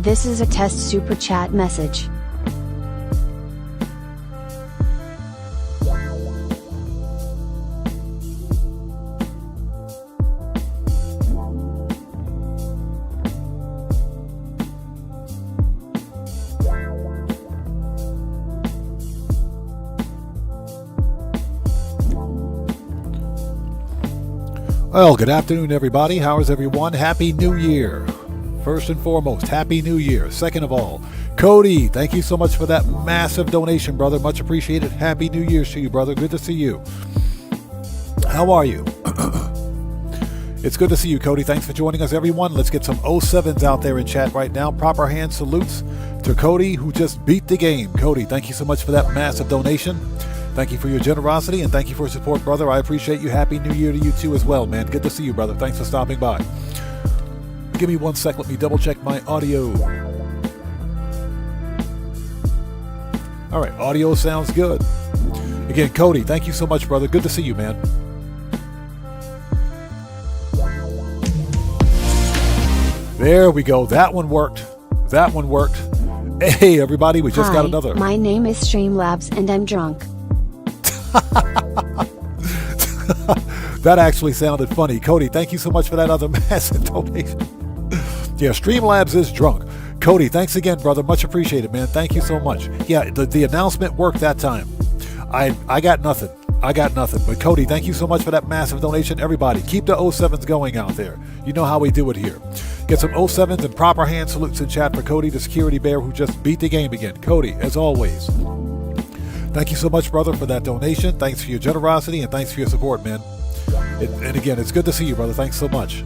This is a test super chat message. Well, good afternoon, everybody. How is everyone? Happy New Year. First and foremost, Happy New Year. Second of all, Cody, thank you so much for that massive donation, brother. Much appreciated. Happy New Year's to you, brother. Good to see you. How are you? It's good to see you, Cody. Thanks for joining us, everyone. Let's get some 07s out there in chat right now. Proper hand salutes to Cody, who just beat the game. Cody, thank you so much for that massive donation. Thank you for your generosity, and thank you for your support, brother. I appreciate you. Happy New Year to you, too, as well, man. Good to see you, brother. Thanks for stopping by. Give me 1 sec. Let me double-check my audio. All right, audio sounds good. Again, Cody, thank you so much, brother. Good to see you, man. There we go. That one worked. That one worked. Hey, everybody, we just got another. My name is Streamlabs, and I'm drunk. That actually sounded funny. Cody, thank you so much for that other massive donation. Yeah, Streamlabs is drunk. Cody, thanks again, brother. Much appreciated, man. Thank you so much. Yeah, the announcement worked that time. I got nothing. I got nothing. But Cody, thank you so much for that massive donation. Everybody, keep the 07s going out there. You know how we do it here. Get some 07s and proper hand salutes in chat for Cody, the security bear who just beat the game again. Cody, as always, thank you so much, brother, for that donation. Thanks for your generosity and thanks for your support, man. And again, it's good to see you, brother. Thanks so much.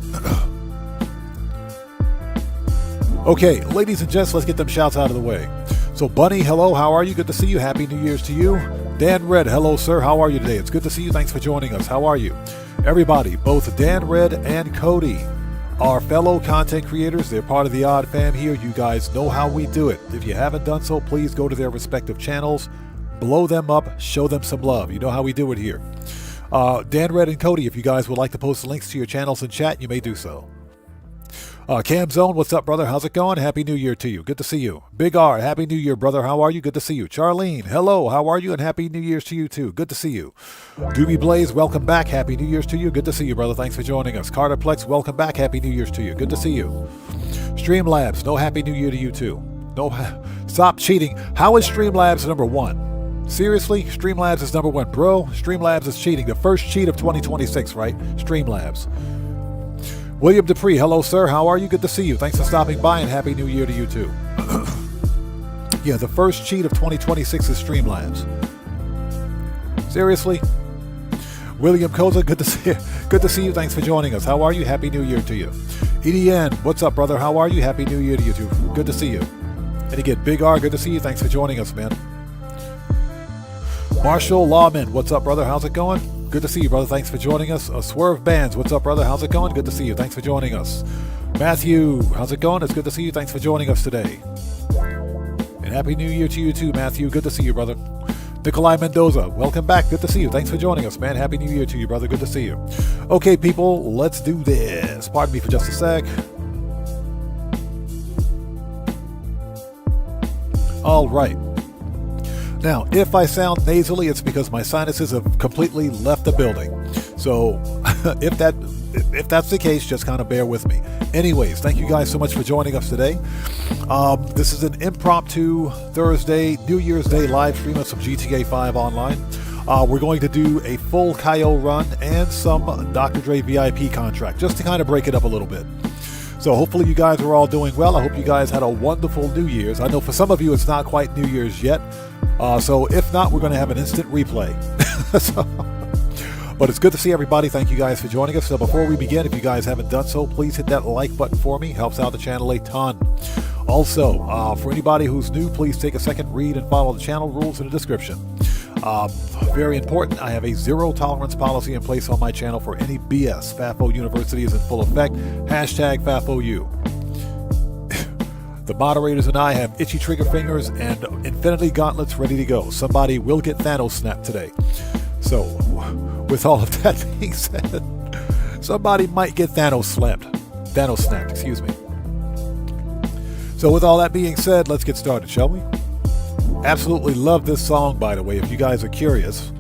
Okay, ladies and gents, let's get them shouts out of the way. So, Bunny, hello, how are you? Good to see you. Happy New Year's to you. Dan Red, hello, sir. How are you today? It's good to see you. Thanks for joining us. How are you? Everybody, both Dan Red and Cody are fellow content creators. They're part of the Odd Fam here. You guys know how we do it. If you haven't done so, please go to their respective channels, blow them up, show them some love. You know how we do it here. Dan Red and Cody, if you guys would like to post links to your channels in chat, you may do so. Cam Zone, what's up, brother? How's it going? Happy New Year to you. Good to see you. Big R, Happy New Year, brother. How are you? Good to see you. Charlene, hello. How are you? And Happy New Year's to you, too. Good to see you. Doobie Blaze, welcome back. Happy New Year's to you. Good to see you, brother. Thanks for joining us. Carter Plex, welcome back. Happy New Year's to you. Good to see you. Streamlabs, no Happy New Year to you, too. No, stop cheating. How is Streamlabs number one? Seriously? Streamlabs is number one. Bro, Streamlabs is cheating. The first cheat of 2026, right? Streamlabs. William Dupree, hello, sir. How are you? Good to see you. Thanks for stopping by, and Happy New Year to you, too. Yeah, the first cheat of 2026 is Streamlabs. Seriously? William Koza, good to see you. Good to see you. Thanks for joining us. How are you? Happy New Year to you. EDN, what's up, brother? How are you? Happy New Year to you, too. Good to see you. And again, Big R, good to see you. Thanks for joining us, man. Marshall Lawman, what's up, brother? How's it going? Good to see you, brother. Thanks for joining us. Swerve Bands, what's up, brother? How's it going? Good to see you. Thanks for joining us. Matthew, how's it going? It's good to see you. Thanks for joining us today. And Happy New Year to you, too, Matthew. Good to see you, brother. Nikolai Mendoza, welcome back. Good to see you. Thanks for joining us, man. Happy New Year to you, brother. Good to see you. Okay, people, let's do this. Pardon me for just a sec. All right. Now, if I sound nasally, it's because my sinuses have completely left the building. So, if that's the case, just kind of bear with me. Anyways, thank you guys so much for joining us today. This is an impromptu Thursday, New Year's Day live stream of some GTA 5 online. We're going to do a full Cayo run and some Dr. Dre VIP contract, just to kind of break it up a little bit. So hopefully you guys are all doing well. I hope you guys had a wonderful New Year's. I know for some of you it's not quite New Year's yet. So if not, we're going to have an instant replay. But it's good to see everybody. Thank you guys for joining us. So before we begin, if you guys haven't done so, please hit that like button for me. Helps out the channel a ton. Also, for anybody who's new, please take a second, read and follow the channel rules in the description. Very important, I have a zero tolerance policy in place on my channel for any BS. FAFO University is in full effect. Hashtag FAFOU. The moderators and I have itchy trigger fingers and infinity gauntlets ready to go. Somebody will get Thanos snapped today. So, with all of that being said, somebody might get Thanos snapped, excuse me. So with all that being said, let's get started, shall we? Absolutely love this song, by the way, if you guys are curious.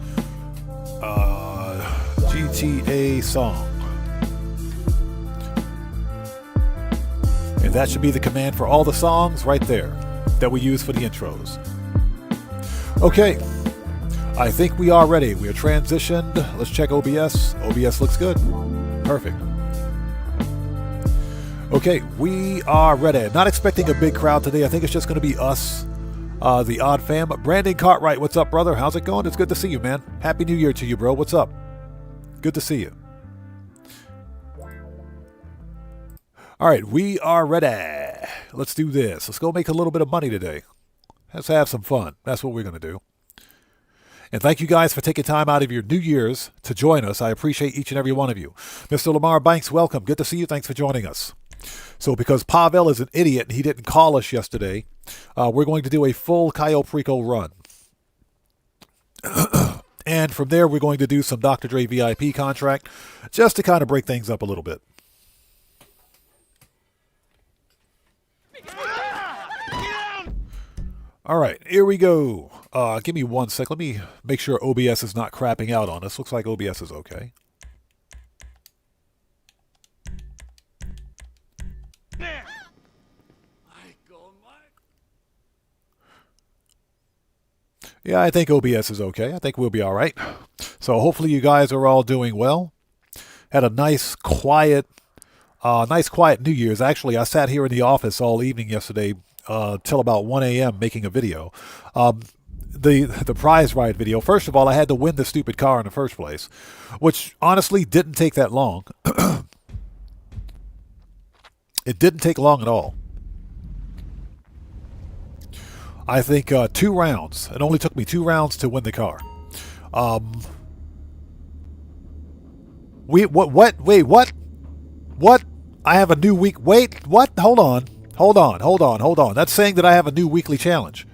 GTA song. And that should be the command for all the songs right there that we use for the intros. Okay, I think we are ready. We are transitioned. Let's check OBS. OBS looks good. Perfect. Okay, we are ready. Not expecting a big crowd today. I think it's just going to be us, the Odd Fam. Brandon Cartwright, what's up, brother? How's it going? It's good to see you, man. Happy New Year to you, bro. What's up? Good to see you. All right, we are ready. Let's do this. Let's go make a little bit of money today. Let's have some fun. That's what we're going to do. And thank you guys for taking time out of your New Year's to join us. I appreciate each and every one of you. Mr. Lamar Banks, welcome. Good to see you. Thanks for joining us. So because Pavel is an idiot and he didn't call us yesterday, we're going to do a full Cayo Perico run. And from there, we're going to do some Dr. Dre VIP contract just to kind of break things up a little bit. All right, here we go. Give me 1 sec. Let me make sure OBS is not crapping out on us. Looks like OBS is okay. Yeah, I think OBS is okay. I think we'll be all right. So hopefully you guys are all doing well. Had a nice quiet New Year's. Actually, I sat here in the office all evening yesterday till about 1 a.m. making a video. The prize ride video. First of all, I had to win the stupid car in the first place, which honestly didn't take that long. It didn't take long at all. I think 2 rounds. It only took me 2 rounds to win the car. Wait, what? I have a new week. Wait, what? Hold on. That's saying that I have a new weekly challenge.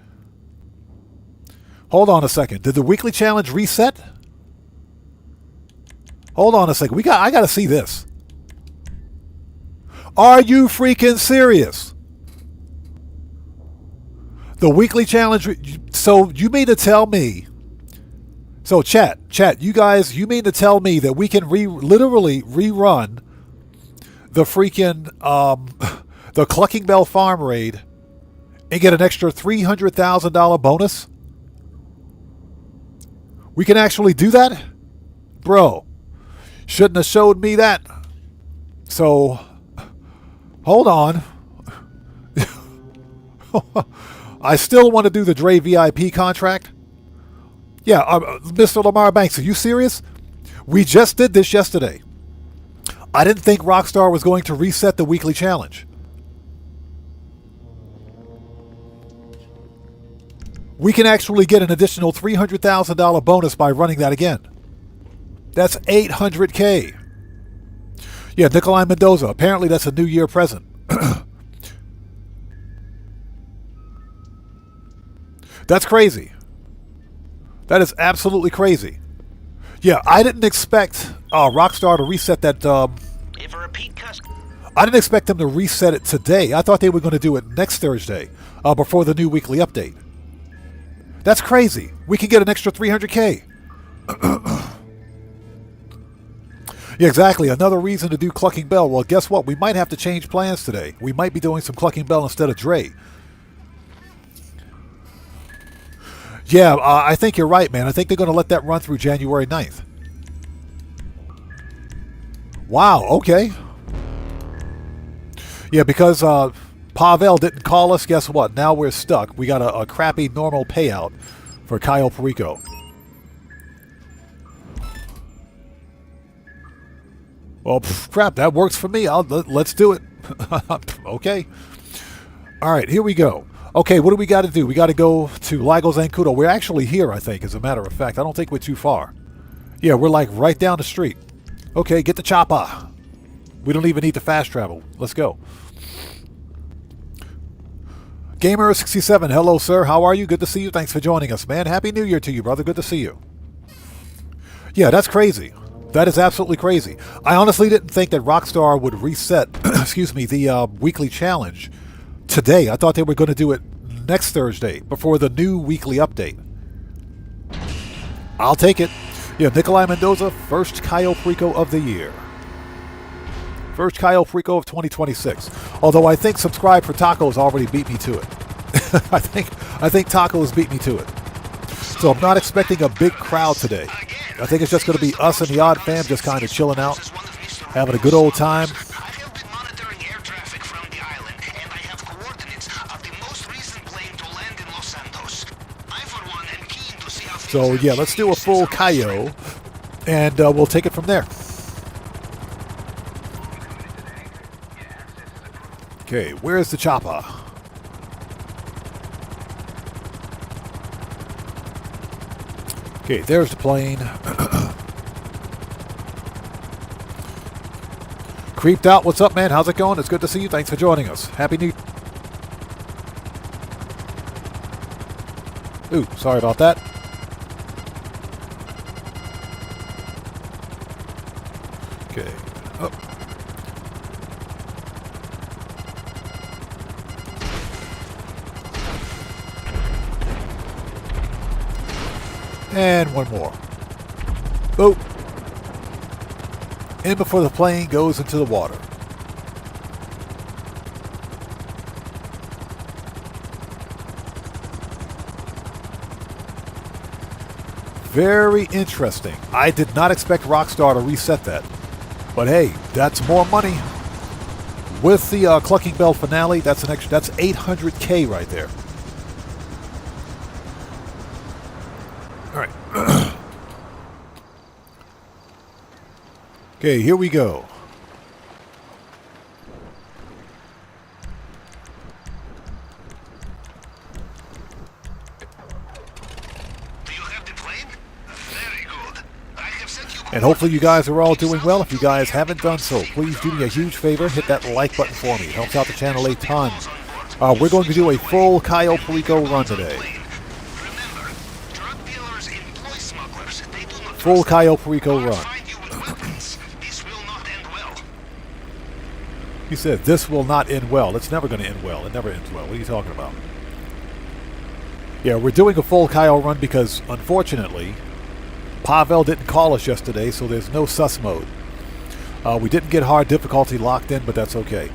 Hold on a second. Did the weekly challenge reset? Hold on a second. I got to see this. Are you freaking serious? The weekly challenge. So you mean to tell me? So chat, you guys, you mean to tell me that we can literally rerun the freaking the Clucking Bell farm raid and get an extra $300,000 bonus? We can actually do that? Bro, shouldn't have showed me that. So, hold on. I still want to do the Dre VIP contract. Yeah, Mr. Lamar Banks, are you serious? We just did this yesterday. I didn't think Rockstar was going to reset the weekly challenge. We can actually get an additional $300,000 bonus by running that again. That's $800K. Yeah, Nikolai Mendoza. Apparently that's a New Year present. That's crazy. That is absolutely crazy. Yeah, I didn't expect Rockstar to reset that. I didn't expect them to reset it today. I thought they were going to do it next Thursday before the new weekly update. That's crazy. We can get an extra $300K. Yeah, exactly. Another reason to do Clucking Bell. Well, guess what? We might have to change plans today. We might be doing some Clucking Bell instead of Dre. Yeah, I think you're right, man. I think they're going to let that run through January 9th. Wow, okay. Yeah, because Pavel didn't call us, guess what? Now we're stuck. We got a crappy normal payout for Cayo Perico. Well, crap, that works for me. Let's do it. Okay. All right, here we go. Okay, what do we got to do? We got to go to Lagos Zancudo. We're actually here, I think, as a matter of fact. I don't think we're too far. Yeah, we're like right down the street. Okay, get the chopper. We don't even need to fast travel. Let's go. Gamer67, hello, sir. How are you? Good to see you. Thanks for joining us, man. Happy New Year to you, brother. Good to see you. Yeah, that's crazy. That is absolutely crazy. I honestly didn't think that Rockstar would reset, excuse me, the weekly challenge today. I thought they were going to do it next Thursday before the new weekly update. I'll take it. Yeah, Nikolai Mendoza, first Cayo Perico of the year. First Cayo Perico of 2026. Although I think Subscribe for Tacos already beat me to it. I think Tacos beat me to it. So I'm not expecting a big crowd today. I think it's just going to be us and the Odd Fam just kind of chilling out, having a good old time. So yeah, let's do a full Cayo, and we'll take it from there. Okay, where's the chopper? Okay, there's the plane. Creeped Out, what's up, man? How's it going? It's good to see you. Thanks for joining us. Happy New... Ooh, sorry about that. Okay. Oh. And one more. Boop. In before the plane goes into the water. Very interesting. I did not expect Rockstar to reset that. But hey, that's more money. With the Clucking Bell finale, that's an extra. That's 800K right there. All right. Okay, here we go. And hopefully you guys are all doing well. If you guys haven't done so, please do me a huge favor. Hit that like button for me. It helps out the channel a ton. We're going to do a full Cayo Perico run today. Full Cayo Perico run. He said, this will not end well. It's never going to end well. It never ends well. What are you talking about? Yeah, we're doing a full Cayo run because, unfortunately, Pavel didn't call us yesterday, so there's no sus mode. We didn't get hard difficulty locked in, but that's okay.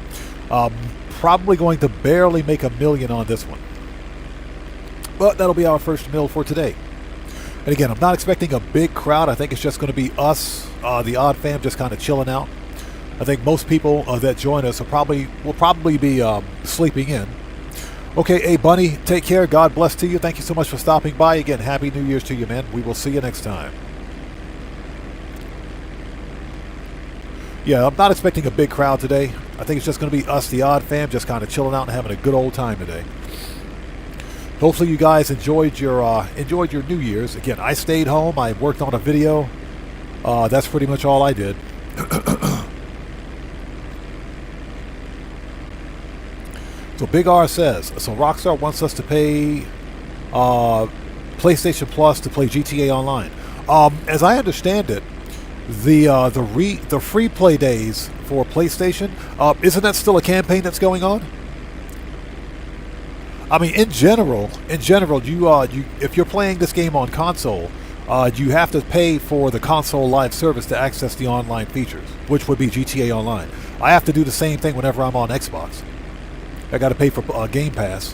Probably going to barely make $1 million on this one. But that'll be our first mill for today. And again, I'm not expecting a big crowd. I think it's just going to be us, the Odd Fam, just kind of chilling out. I think most people that join us will probably be sleeping in. Okay, hey, Bunny, take care. God bless to you. Thank you so much for stopping by. Again, Happy New Year's to you, man. We will see you next time. Yeah, I'm not expecting a big crowd today. I think it's just going to be us, the Odd Fam, just kind of chilling out and having a good old time today. Hopefully you guys enjoyed your New Year's. Again, I stayed home. I worked on a video. That's pretty much all I did. So Big R says, so Rockstar wants us to pay PlayStation Plus to play GTA Online. As I understand it, the free play days for PlayStation, isn't that still a campaign that's going on? I mean, in general, you if you're playing this game on console, you have to pay for the console live service to access the online features, which would be GTA Online. I have to do the same thing whenever I'm on Xbox. I got to pay for Game Pass.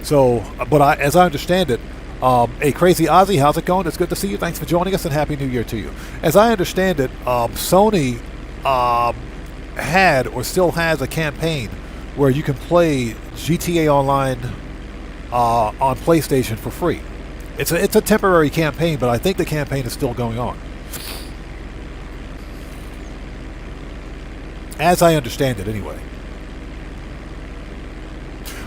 So, but as I understand it, hey, Crazy Ozzy, how's it going? It's good to see you. Thanks for joining us, and Happy New Year to you. As I understand it, Sony had or still has a campaign where you can play GTA Online on PlayStation for free. It's a temporary campaign, but I think the campaign is still going on. As I understand it, anyway.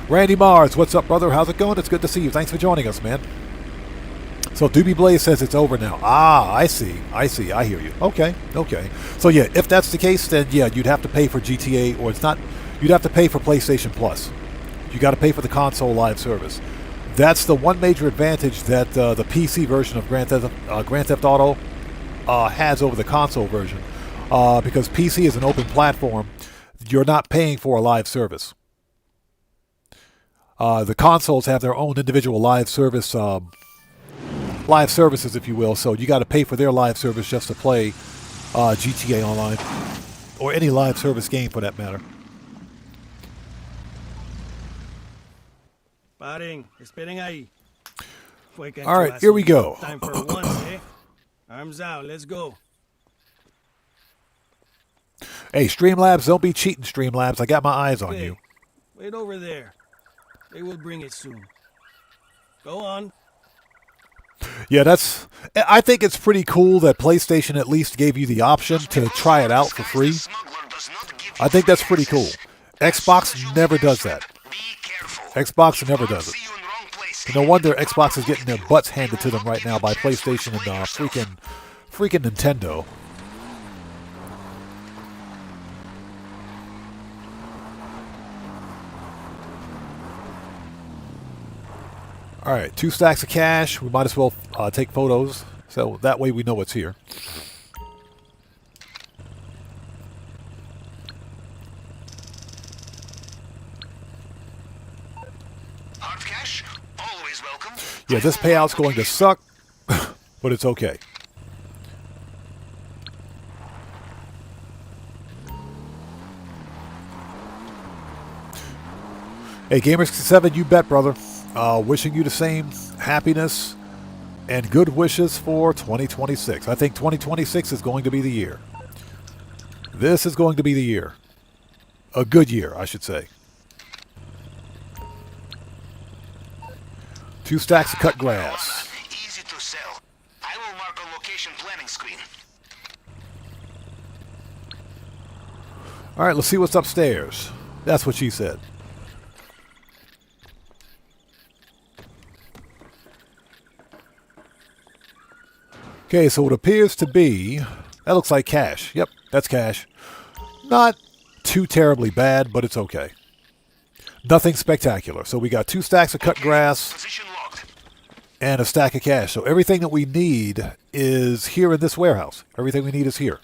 Randy Mars, what's up, brother? How's it going? It's good to see you. Thanks for joining us, man. So Doobie Blaze says it's over now. Ah, I see. I hear you. Okay. So yeah, if that's the case, then yeah, you'd have to pay for GTA, or it's not. You'd have to pay for PlayStation Plus. You got to pay for the console live service. That's the one major advantage that the PC version of Grand Theft Auto has over the console version. Because PC is an open platform, you're not paying for a live service. The consoles have their own individual live services, if you will. So you got to pay for their live service just to play GTA Online, or any live service game for that matter. All right, here we go. Time for once, eh? Arms out, let's go. Hey, Streamlabs, don't be cheating, Streamlabs. I got my eyes on you. Wait over there. They will bring it soon. Go on. Yeah, I think it's pretty cool that PlayStation at least gave you the option to try it out for free. I think that's pretty cool. Xbox never does that. Xbox never does it. No wonder Xbox is getting their butts handed to them right now by PlayStation and freaking Nintendo. All right, 2 stacks of cash. We might as well take photos, so that way we know it's here. Hard cash, always welcome. Yeah, this payout's going to suck, but it's okay. Hey, Gamers7, you bet, brother. Wishing you the same happiness and good wishes for 2026. I think 2026 is going to be the year. This is going to be the year. A good year, I should say. 2 stacks of cut grass. Easy to sell. I will mark a location planning screen. All right, let's see what's upstairs. That's what she said. Okay, so it appears to be, that looks like cash. Yep, that's cash. Not too terribly bad, but it's okay. Nothing spectacular. So we got 2 stacks of cut grass and a stack of cash. So everything that we need is here in this warehouse. Everything we need is here.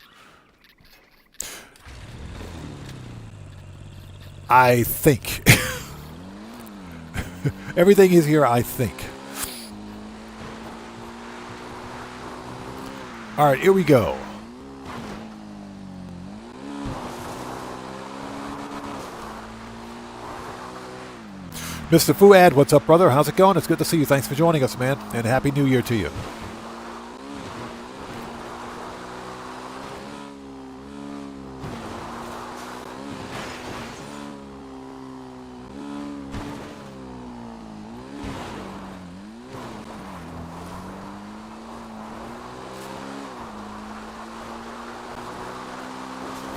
I think. Everything is here, I think. All right, here we go. Mr. Fuad, what's up, brother? How's it going? It's good to see you. Thanks for joining us, man. And Happy New Year to you.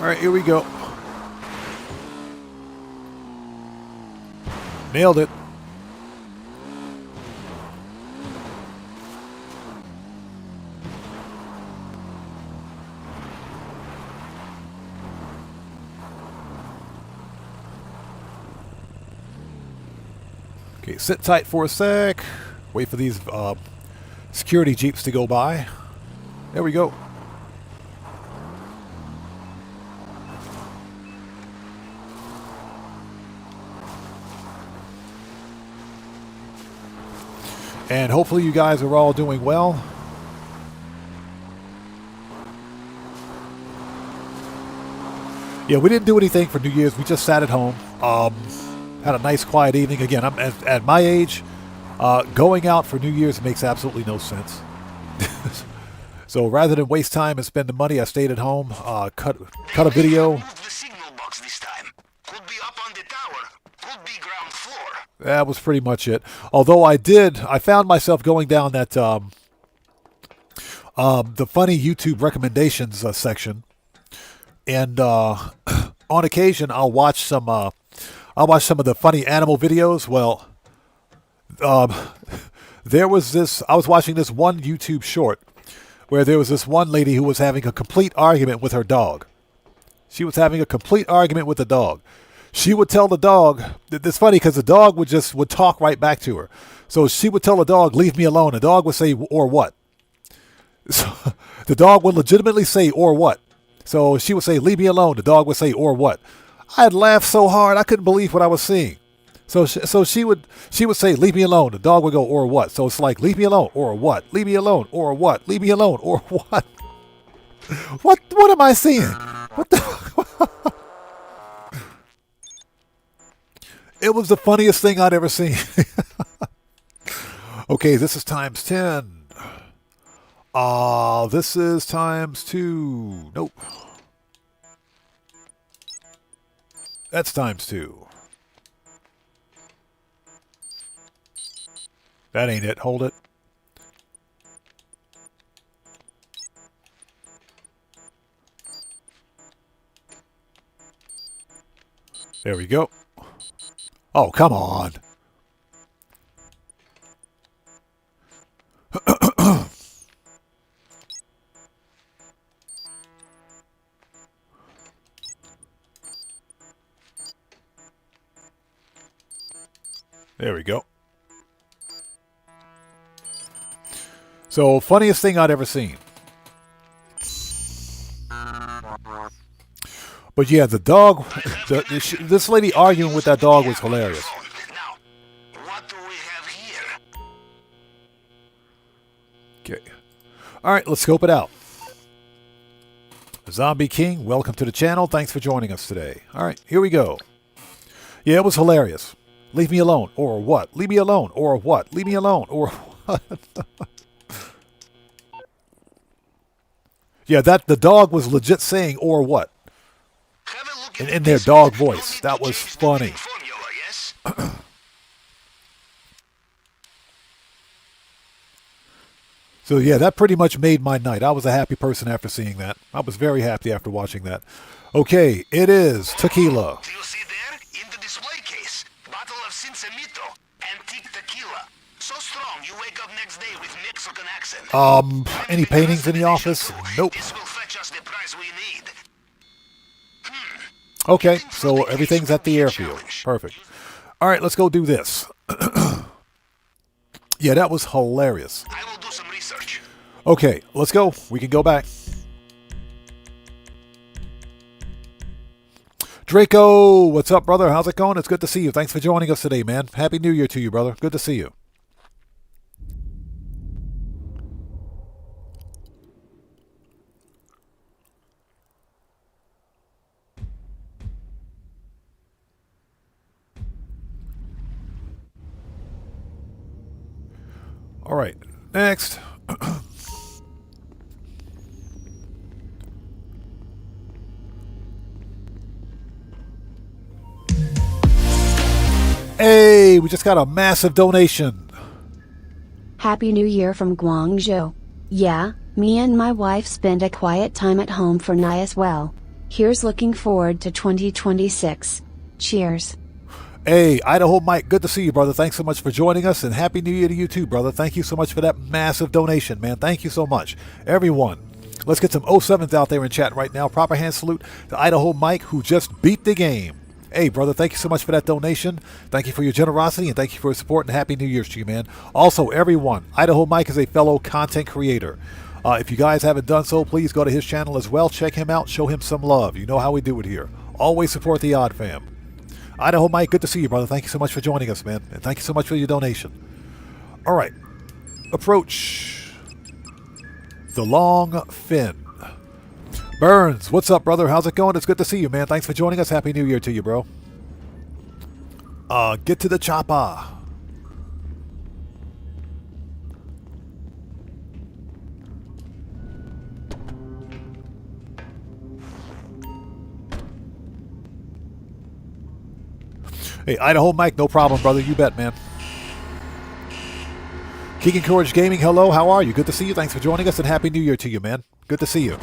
All right, here we go. Nailed it. Okay, sit tight for a sec. Wait for these security jeeps to go by. There we go. And hopefully you guys are all doing well. Yeah, we didn't do anything for New Year's. We just sat at home. Had a nice quiet evening. Again, I'm at my age, going out for New Year's makes absolutely no sense. So rather than waste time and spend the money, I stayed at home, cut a video. That was pretty much it. Although I found myself going down that the funny YouTube recommendations section, and on occasion I'll watch some of the funny animal videos. Well, there was this. I was watching this one YouTube short where there was this one lady who was having a complete argument with her dog. She was having a complete argument with the dog. She would tell the dog, it's funny because the dog would talk right back to her. So she would tell the dog, leave me alone. The dog would say, or what? So the dog would legitimately say, or what? So she would say, leave me alone. The dog would say, or what? I had laughed so hard I couldn't believe what I was seeing. So she would say, "Leave me alone." The dog would go, "Or what?" So it's like, "Leave me alone," or what? "Leave me alone," or what? "Leave me alone," or what? What am I seeing? What the? It was the funniest thing I'd ever seen. Okay, this is times 10. This is times 2. Nope. That's times 2. That ain't it. Hold it. There we go. Oh, come on. There we go. So, funniest thing I'd ever seen. But yeah, the dog, this lady arguing with that dog was hilarious. Now, what do we have here? Okay. All right, let's scope it out. Zombie King, welcome to the channel. Thanks for joining us today. All right, here we go. Yeah, it was hilarious. Leave me alone, or what? Leave me alone, or what? Leave me alone, or what? Yeah, the dog was legit saying, or what? In their dog voice. That was funny. So yeah, that pretty much made my night. I was a happy person after seeing that. I was very happy after watching that. Okay, it is tequila. Do you see there? In the display case. Bottle of Sinsemito. Antique tequila. So strong you wake up next day with Mexican accent. Any paintings in the office? Nope. This will fetch us the price we need. Okay, so everything's at the airfield. Perfect. All right, let's go do this. Yeah, that was hilarious. I will do some research. Okay, let's go. We can go back. Draco, what's up, brother? How's it going? It's good to see you. Thanks for joining us today, man. Happy New Year to you, brother. Good to see you. All right, next. Hey, we just got a massive donation. Happy New Year from Guangzhou. Yeah, me and my wife spent a quiet time at home for Nye as well. Here's looking forward to 2026. Cheers. Hey, Idaho Mike, good to see you, brother. Thanks so much for joining us, and Happy New Year to you too, brother. Thank you so much for that massive donation, man. Thank you so much. Everyone, let's get some 07s out there in chat right now. Proper hand salute to Idaho Mike, who just beat the game. Hey, brother, thank you so much for that donation. Thank you for your generosity, and thank you for your support, and Happy New Year's to you, man. Also, everyone, Idaho Mike is a fellow content creator. If you guys haven't done so, please go to his channel as well. Check him out. Show him some love. You know how we do it here. Always support the Odd Fam. Idaho Mike, good to see you, brother. Thank you so much for joining us, man. And thank you so much for your donation. All right. Approach the Longfin. Burns, what's up, brother? How's it going? It's good to see you, man. Thanks for joining us. Happy New Year to you, bro. Get to the chopper. Hey, Idaho Mike, no problem, brother. You bet, man. Keegan Courage Gaming, hello. How are you? Good to see you. Thanks for joining us, and Happy New Year to you, man. Good to see you.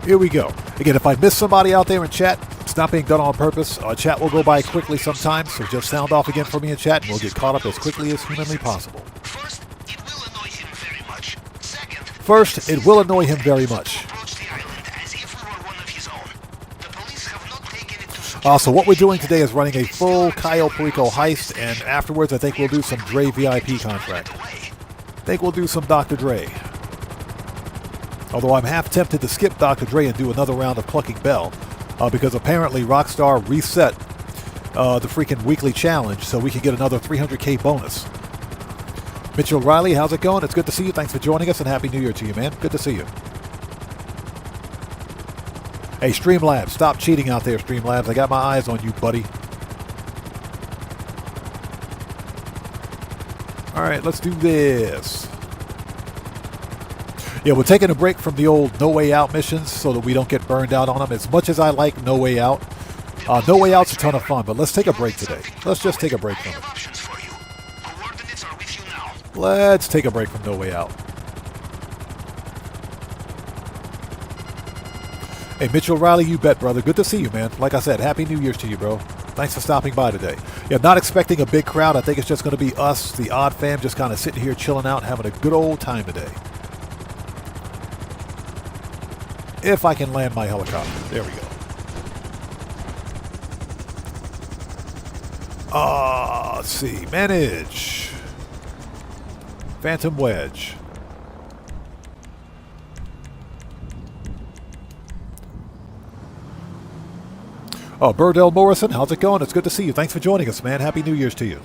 Here we go. Again, if I miss somebody out there in chat, it's not being done on purpose. Chat will go by quickly sometimes, so just sound off again for me in chat, and we'll get caught up as quickly as humanly possible. First, it will annoy him very much. Second, First, it will annoy him very much. approach the island as if we were one of his own. The police have not taken it to So what we're doing today is running a full Cayo Perico heist, and afterwards I think we'll do some Dre VIP contract. I think we'll do some Dr. Dre. Although I'm half tempted to skip Dr. Dre and do another round of Clucking Bell. because apparently Rockstar reset the freaking weekly challenge so we can get another 300k bonus. Mitchell Riley, how's it going? It's good to see you. Thanks for joining us, and Happy New Year to you, man. Good to see you. Hey, Streamlabs, stop cheating out there, Streamlabs. I got my eyes on you, buddy. All right, let's do this. Yeah, we're taking a break from the old No Way Out missions so that we don't get burned out on them. As much as I like No Way Out, No Way Out's a ton of fun, but let's take a break today. Let's just take a break from it. Let's take a break from No Way Out. Hey, Mitchell Riley, you bet, brother. Good to see you, man. Like I said, Happy New Year's to you, bro. Thanks for stopping by today. Yeah, not expecting a big crowd. I think it's just going to be us, the Odd Fam, just kind of sitting here chilling out, having a good old time today. If I can land my helicopter. There we go. Let's see. Manage. Phantom Wedge. Oh, Burdell Morrison, how's it going? It's good to see you. Thanks for joining us, man. Happy New Year's to you.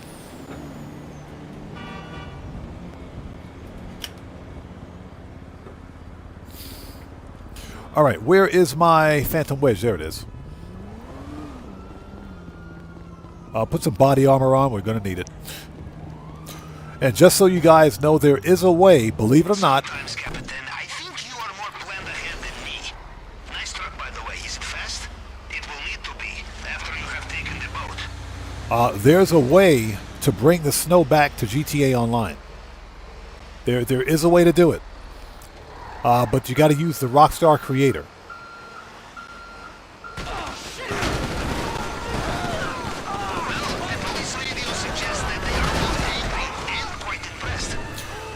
All right, where is my Phantom Wedge? There it is. I'll put some body armor on. We're going to need it. And just so you guys know, there is a way, believe it or not. Sometimes, Captain, I think you are more planned ahead than me. Nice truck, by the way. Is it fast? It will need to be after you have taken the boat. There's a way to bring the snow back to GTA Online. There is a way to do it. But you got to use the Rockstar Creator.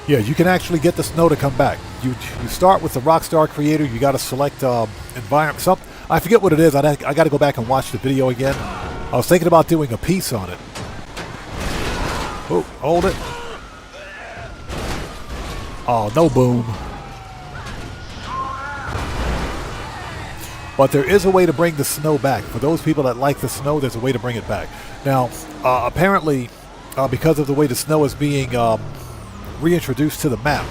Yeah, you can actually get the snow to come back. You start with the Rockstar Creator. You got to select environment. I forget what it is. I got to go back and watch the video again. I was thinking about doing a piece on it. Oh, hold it. Oh, no boom. But there is a way to bring the snow back. For those people that like the snow, there's a way to bring it back. Now, apparently, because of the way the snow is being reintroduced to the map,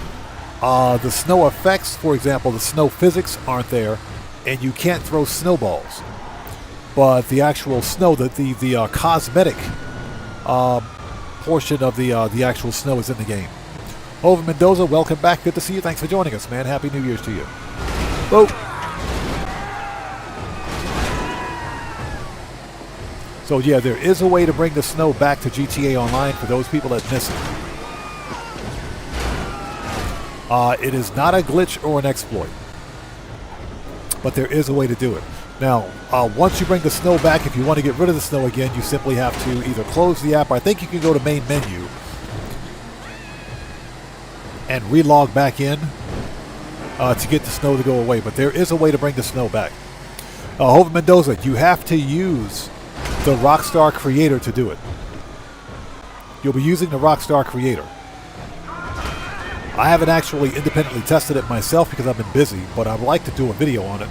the snow effects, for example, the snow physics aren't there, and you can't throw snowballs. But the actual snow, the cosmetic portion of the actual snow is in the game. Over Mendoza, welcome back. Good to see you. Thanks for joining us, man. Happy New Year's to you. Oh. So yeah, there is a way to bring the snow back to GTA Online for those people that miss it. It is not a glitch or an exploit, but there is a way to do it. Now, once you bring the snow back, if you want to get rid of the snow again, you simply have to either close the app, or I think you can go to main menu and relog back in to get the snow to go away. But there is a way to bring the snow back. Hover Mendoza, you have to use the Rockstar Creator to do it. You'll be using the Rockstar Creator. I haven't actually independently tested it myself because I've been busy, but I'd like to do a video on it.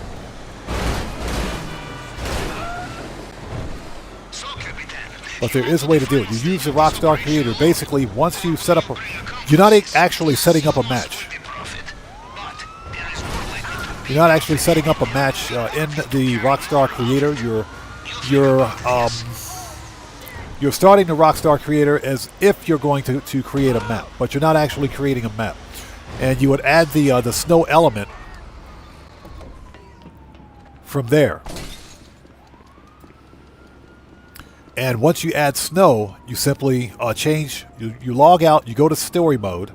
But there is a way to do it. You use the Rockstar Creator. Basically, once you set up a... You're not actually setting up a match. You're not actually setting up a match in the Rockstar Creator. You're starting the Rockstar Creator as if you're going to create a map, but you're not actually creating a map. And you would add the snow element from there. And once you add snow, you simply change. You log out. You go to story mode.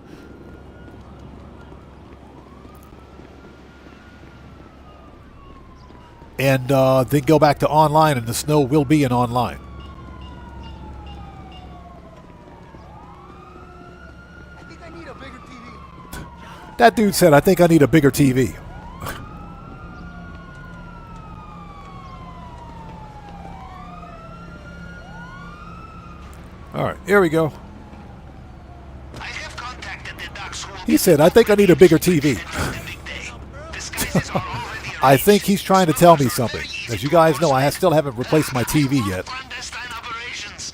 And then go back to online, and the snow will be in online. I think I need a bigger TV. That dude said, I think I need a bigger TV. All right, here we go. I have contacted the docs who will He said, I think I need a bigger TV. I think he's trying to tell me something. As you guys know, I still haven't replaced my TV yet. Clandestine operations.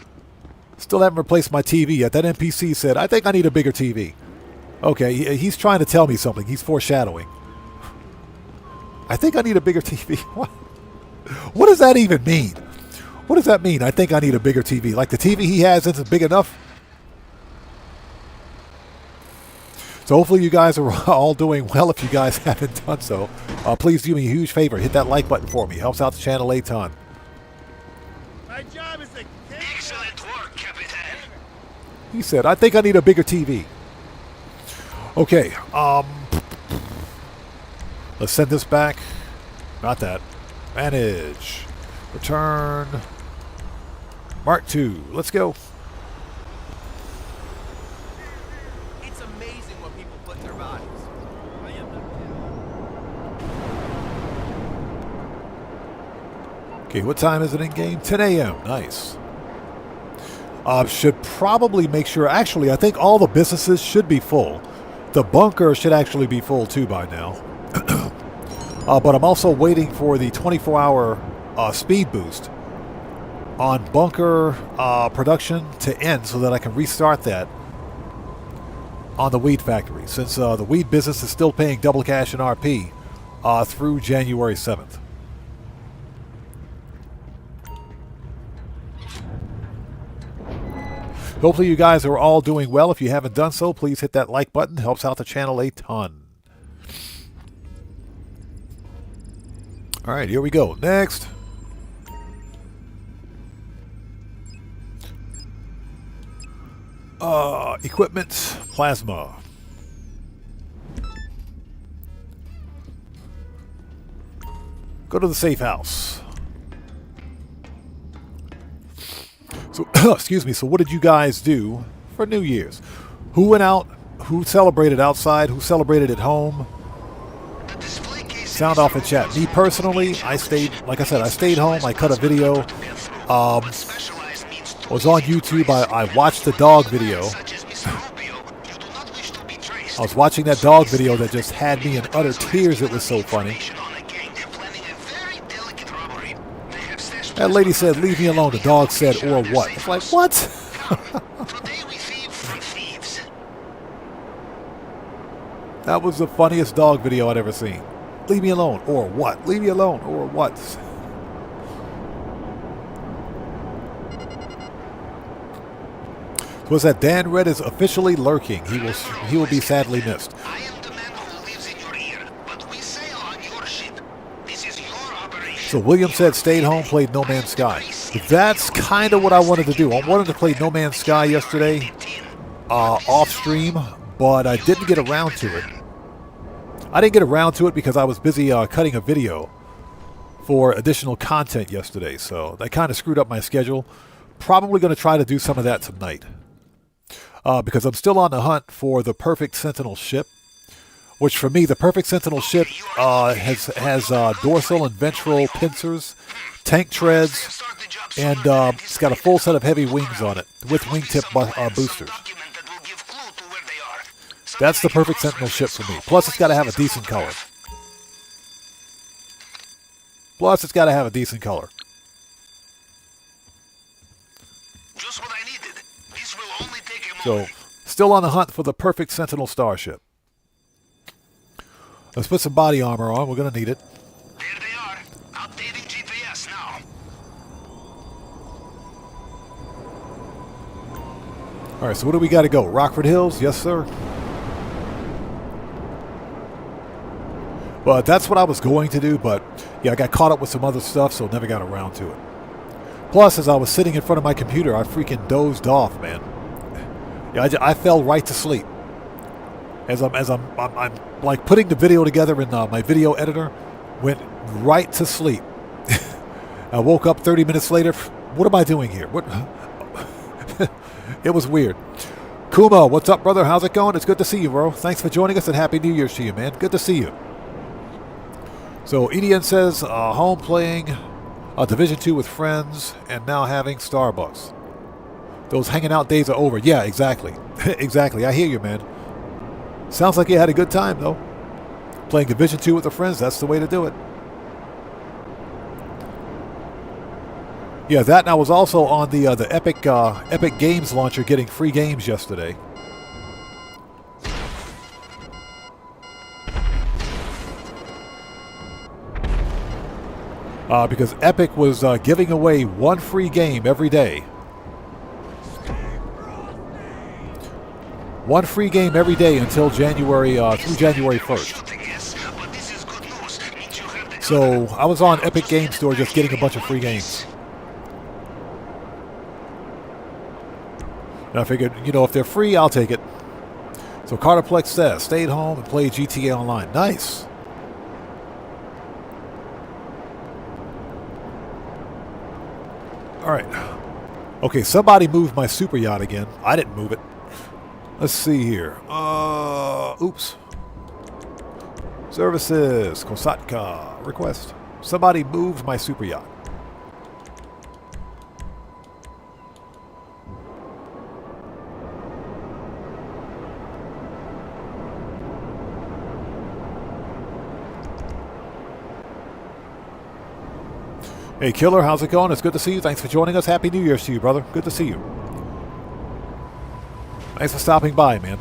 Still haven't replaced my TV yet. That NPC said, I think I need a bigger TV. Okay, he's trying to tell me something. He's foreshadowing. I think I need a bigger TV. What does that even mean? What does that mean? I think I need a bigger TV. Like the TV he has isn't big enough? So hopefully you guys are all doing well. If you guys haven't done so, please do me a huge favor. Hit that like button for me. Helps out the channel a ton. My job is to Excellent work, Capitan. He said, I think I need a bigger TV. Okay, let's send this back. Not that. Manage. Return. Mark 2. Let's go. It's amazing what people put in their bodies. Okay, what time is it in game? 10 a.m. Nice. Should probably make sure. Actually, I think all the businesses should be full. The bunker should actually be full too by now. But I'm also waiting for the 24-hour speed boost on bunker production to end so that I can restart that on the weed factory, since the weed business is still paying double cash and RP through January 7th. Hopefully you guys are all doing well. If you haven't done so, please hit that like button. Helps out the channel a ton. All right, here we go. Next. Equipment, plasma. Go to the safe house. So, excuse me, so what did you guys do for New Year's? Who went out? Who celebrated outside? Who celebrated at home? Sound off in chat. Me personally, I stayed, like I said, I stayed home. I cut a video. Was on YouTube. I watched the dog video. I was watching that dog video that just had me in utter tears. It was so funny. That lady said, leave me alone. The dog said, or what? It's like, what? That was the funniest dog video I'd ever seen. Leave me alone, or what? Leave me alone, or what? Was that Dan Red is officially lurking. He will be sadly missed. I am the man who lives in your ear, but we sail on your ship. This is your operation. So William said stayed home, played No Man's Sky. That's kind of what I wanted to do. I wanted to play No Man's Sky yesterday off stream, but I didn't get around to it. I didn't get around to it because I was busy cutting a video for additional content yesterday, so that kind of screwed up my schedule. Probably going to try to do some of that tonight. Because I'm still on the hunt for the perfect Sentinel ship, which for me, the perfect Sentinel ship has dorsal and ventral pincers, tank treads, and it's got a full set of heavy wings on it with wingtip boosters. That's the perfect Sentinel ship for me. Plus, it's got to have a decent color. Just what I needed. This will only take a So, moment. still on the hunt for the perfect Sentinel starship. Let's put some body armor on. We're going to need it. There they are. Updating GPS now. All right, so where do we got to go? Rockford Hills? Yes, sir. Well, that's what I was going to do, but yeah, I got caught up with some other stuff, so never got around to it. Plus, as I was sitting in front of my computer, I freaking dozed off, man. Yeah, I fell right to sleep. As I'm like putting the video together in my video editor, went right to sleep. I woke up 30 minutes later. What am I doing here? What? It was weird. Kuma, what's up, brother? How's it going? It's good to see you, bro. Thanks for joining us, and Happy New Year's to you, man. Good to see you. So, EDN says, home playing Division 2 with friends, and now having Starbucks. Those hanging out days are over. Yeah, exactly. Exactly. I hear you, man. Sounds like you had a good time, though. Playing Division 2 with the friends, that's the way to do it. Yeah, that, and I was also on the Epic Games launcher getting free games yesterday. Because Epic was giving away one free game every day. One free game every day until January, through January 1st. So I was on Epic Game Store just getting a bunch of free games. And I figured, you know, if they're free, I'll take it. So Carterplex says, stayed home and played GTA Online. Nice. All right. Okay, somebody moved my super yacht again. I didn't move it. Let's see here. Oops. Services. Kosatka. Request. Somebody moved my super yacht. Hey, Killer, how's it going? It's good to see you. Thanks for joining us. Happy New Year's to you, brother. Good to see you. Thanks for stopping by, man.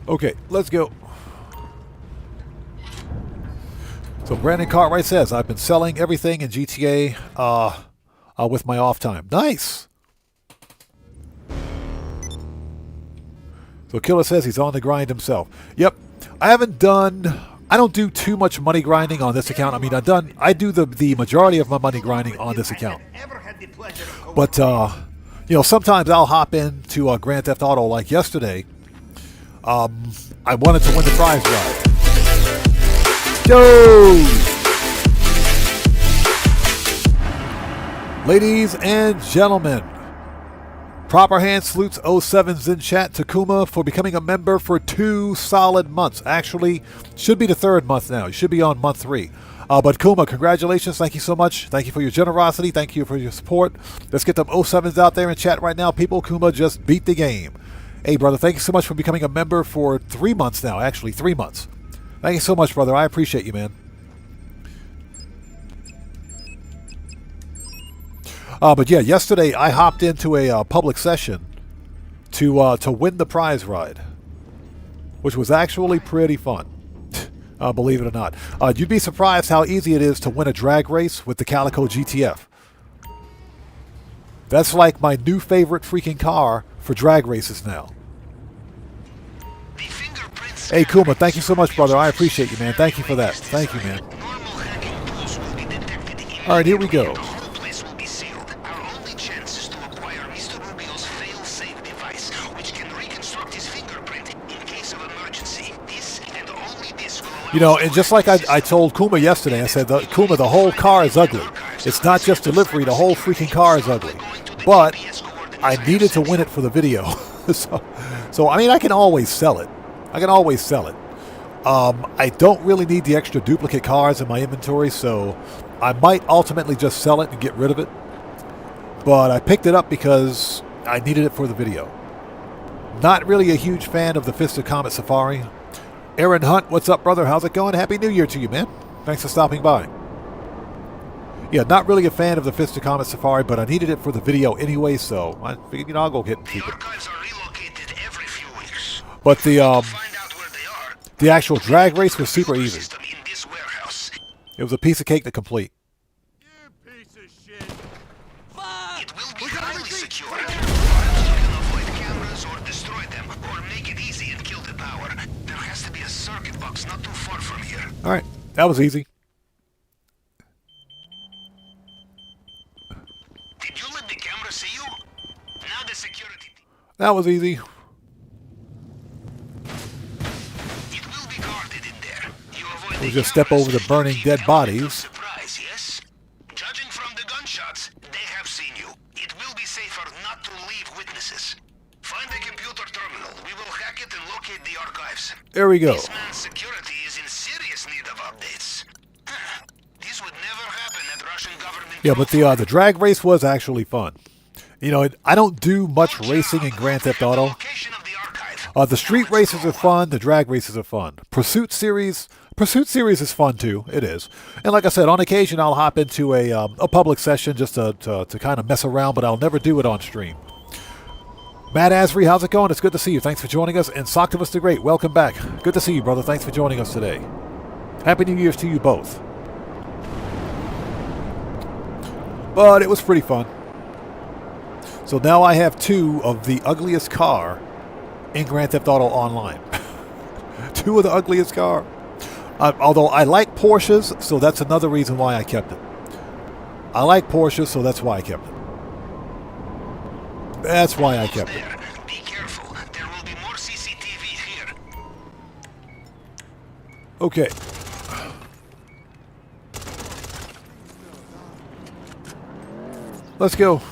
Okay, let's go. So Brandon Cartwright says, I've been selling everything in GTA with my off time. Nice. So Killer says he's on the grind himself. Yep. I don't do too much money grinding on this account. I mean, I do the majority of my money grinding on this account. But, you know, sometimes I'll hop into Grand Theft Auto like yesterday. I wanted to win the prize ride. Yo! Ladies and gentlemen, proper hand salutes 07s in chat. Takuma for becoming a member for 2 solid months. Actually, should be the 3rd month now. You should be on month 3. But Kuma, congratulations. Thank you so much. Thank you for your generosity. Thank you for your support. Let's get them 07s out there in chat right now. People, Kuma just beat the game. Hey, brother, thank you so much for becoming a member for 3 months now. Actually, 3 months. Thank you so much, brother. I appreciate you, man. But yeah, yesterday I hopped into a public session to win the prize ride, which was actually pretty fun, believe it or not. You'd be surprised how easy it is to win a drag race with the Calico GTF. That's like my new favorite freaking car for drag races now. Hey, Kuma, thank you so much, brother. I appreciate you, man. Thank you for that. Thank you, man. All right, here we go. You know, and just like I told Kuma yesterday, I said, Kuma, the whole car is ugly. It's not just delivery, the whole freaking car is ugly. But I needed to win it for the video. so, I mean, I can always sell it. I don't really need the extra duplicate cars in my inventory, so I might ultimately just sell it and get rid of it. But I picked it up because I needed it for the video. Not really a huge fan of the Fisted Comet Safari. Aaron Hunt, what's up, brother? How's it going? Happy New Year to you, man. Thanks for stopping by. Yeah, not really a fan of the Fisted Comet Safari, but I needed it for the video anyway, so I figured, you know, I'll go get and keep it. But the actual drag race was super easy. It was a piece of cake to complete. All right, that was easy. Did you let the camera see you? Now the security. That was easy. It will be guarded in there. You avoid we'll just step over the burning dead bodies. Surprise, yes? Judging from the gunshots, they have seen you. It will be safer not to leave witnesses. Find the computer terminal. We will hack it and locate the archives. There we go. This man's security is in serious need of updates. This would never happen at Russian government. Yeah, but the drag race was actually fun. You know, I don't do much racing in Grand Theft Auto, The street races are fun. The drag races are fun. Pursuit series is fun too. It is. And like I said, on occasion I'll hop into a public session just to kind of mess around, but I'll never do it on stream. Matt Asbury, how's it going? It's good to see you. Thanks for joining us. And Soctivus the Great, welcome back. Good to see you, brother. Thanks for joining us today. Happy New Year's to you both. But it was pretty fun. So now I have 2 of the ugliest car in Grand Theft Auto Online. 2 of the ugliest car. Although I like Porsches, so that's another reason why I kept it. I like Porsches, so that's why I kept it. That's why I kept it. Be careful. There will be more CCTV here. Okay. Let's go.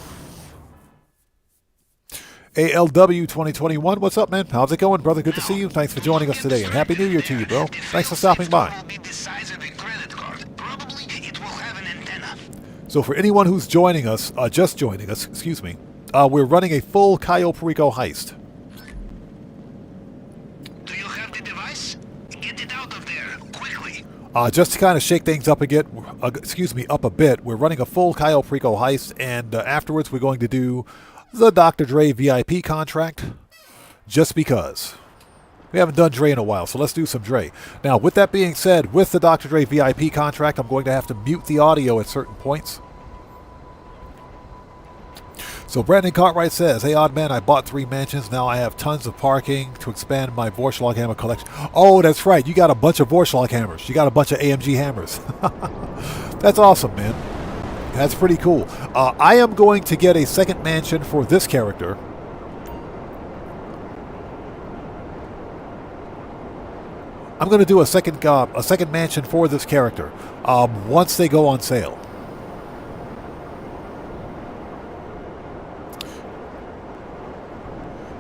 ALW 2021. What's up, man? How's it going, brother? Good to see you. Thanks for joining us today, and Happy New Year to you, bro. Thanks for stopping by. So for anyone who's joining us, just joining us, excuse me, we're running a full Cayo Perico heist. Do you have the device? Get it out of there, quickly. Just to kind of shake things up a bit, up a bit, we're running a full Cayo Perico heist, and afterwards we're going to do the Dr. Dre VIP contract, just because. We haven't done Dre in a while, so let's do some Dre. Now, with that being said, with the Dr. Dre VIP contract, I'm going to have to mute the audio at certain points. So Brandon Cartwright says, hey, odd man, I bought 3 mansions. Now I have tons of parking to expand my Vorschlag hammer collection. Oh, that's right. You got a bunch of Vorschlag hammers. You got a bunch of AMG hammers. That's awesome, man. That's pretty cool. I am going to get a second mansion for this character. I'm going to do a second mansion for this character once they go on sale.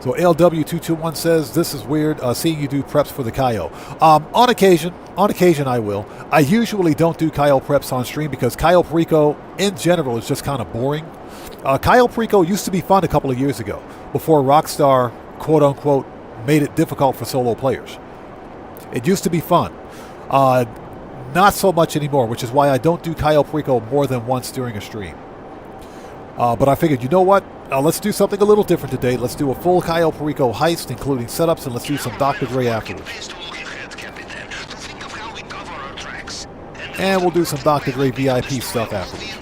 So ALW221 says, this is weird, seeing you do preps for the Cayo. On occasion I will. I usually don't do Cayo preps on stream because Cayo Perico, in general, is just kind of boring. Cayo Perico used to be fun a couple of years ago, before Rockstar, quote-unquote, made it difficult for solo players. It used to be fun. Not so much anymore, which is why I don't do Cayo Perico more than once during a stream. But I figured, you know what? Let's do something a little different today. Let's do a full Cayo Perico heist, including setups, and let's do some Dr. Dre afterwards. And we'll do some Dr. Dre VIP stuff afterwards.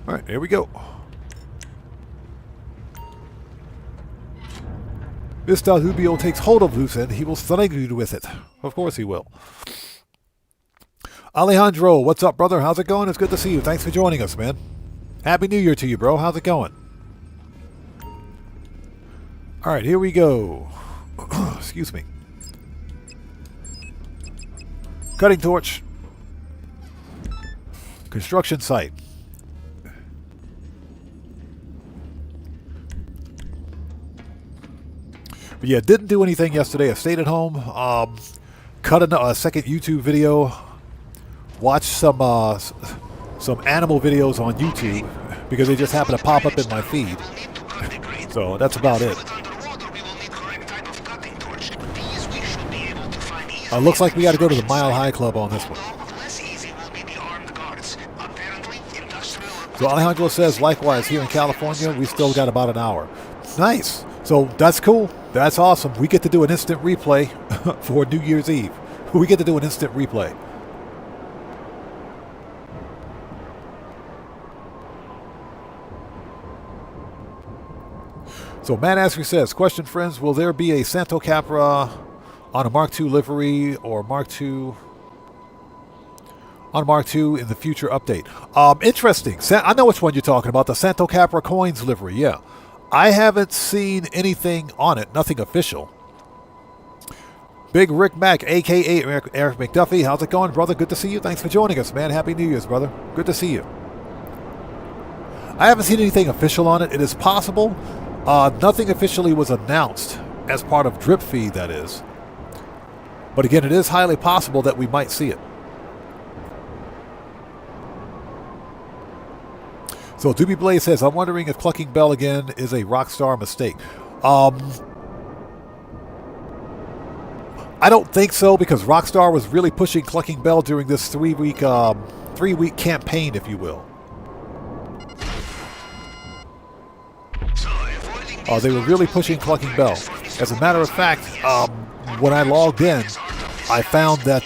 All right, here we go. Mr. Rubio takes hold of loose end. He will strangle you with it. Of course he will. Alejandro, what's up, brother? How's it going? It's good to see you. Thanks for joining us, man. Happy New Year to you, bro. How's it going? All right, here we go. Excuse me. Cutting torch. Construction site. But yeah, didn't do anything yesterday. I stayed at home, cut a second YouTube video, watched some animal videos on YouTube because they just happen to pop up in my feed. So that's about it. Looks like we got to go to the Mile High Club on this one. So Alejandro says, likewise, here in California, we still got about an hour. Nice. So that's cool. That's awesome. We get to do an instant replay for New Year's Eve. We get to do an instant replay. So Matt Askew says, question friends, will there be a Santo Capra on a Mark II livery or Mark II on Mark II in the future update? Interesting. I know which one you're talking about, the Santo Capra coins livery, yeah. I haven't seen anything on it, nothing official. Big Rick Mack, a.k.a. Eric McDuffie, how's it going, brother? Good to see you. Thanks for joining us, man. Happy New Year's, brother. Good to see you. I haven't seen anything official on it. It is possible. Nothing officially was announced as part of Drip Feed, that is. But again, it is highly possible that we might see it. So Doobie Blaze says, I'm wondering if clucking bell again is a Rockstar mistake. I don't think so, because Rockstar was really pushing clucking bell during this three-week campaign, if you will. They were really pushing clucking bell. As a matter of fact, when I logged in, I found that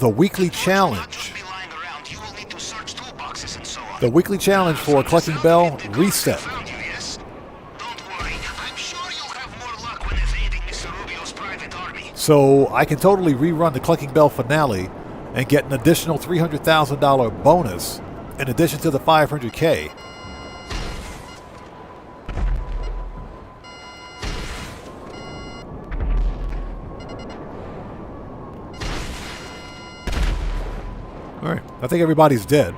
the weekly challenge, for clucking bell reset. So I can totally rerun the clucking bell finale and get an additional $300,000 bonus in addition to the $500K. All right, I think everybody's dead.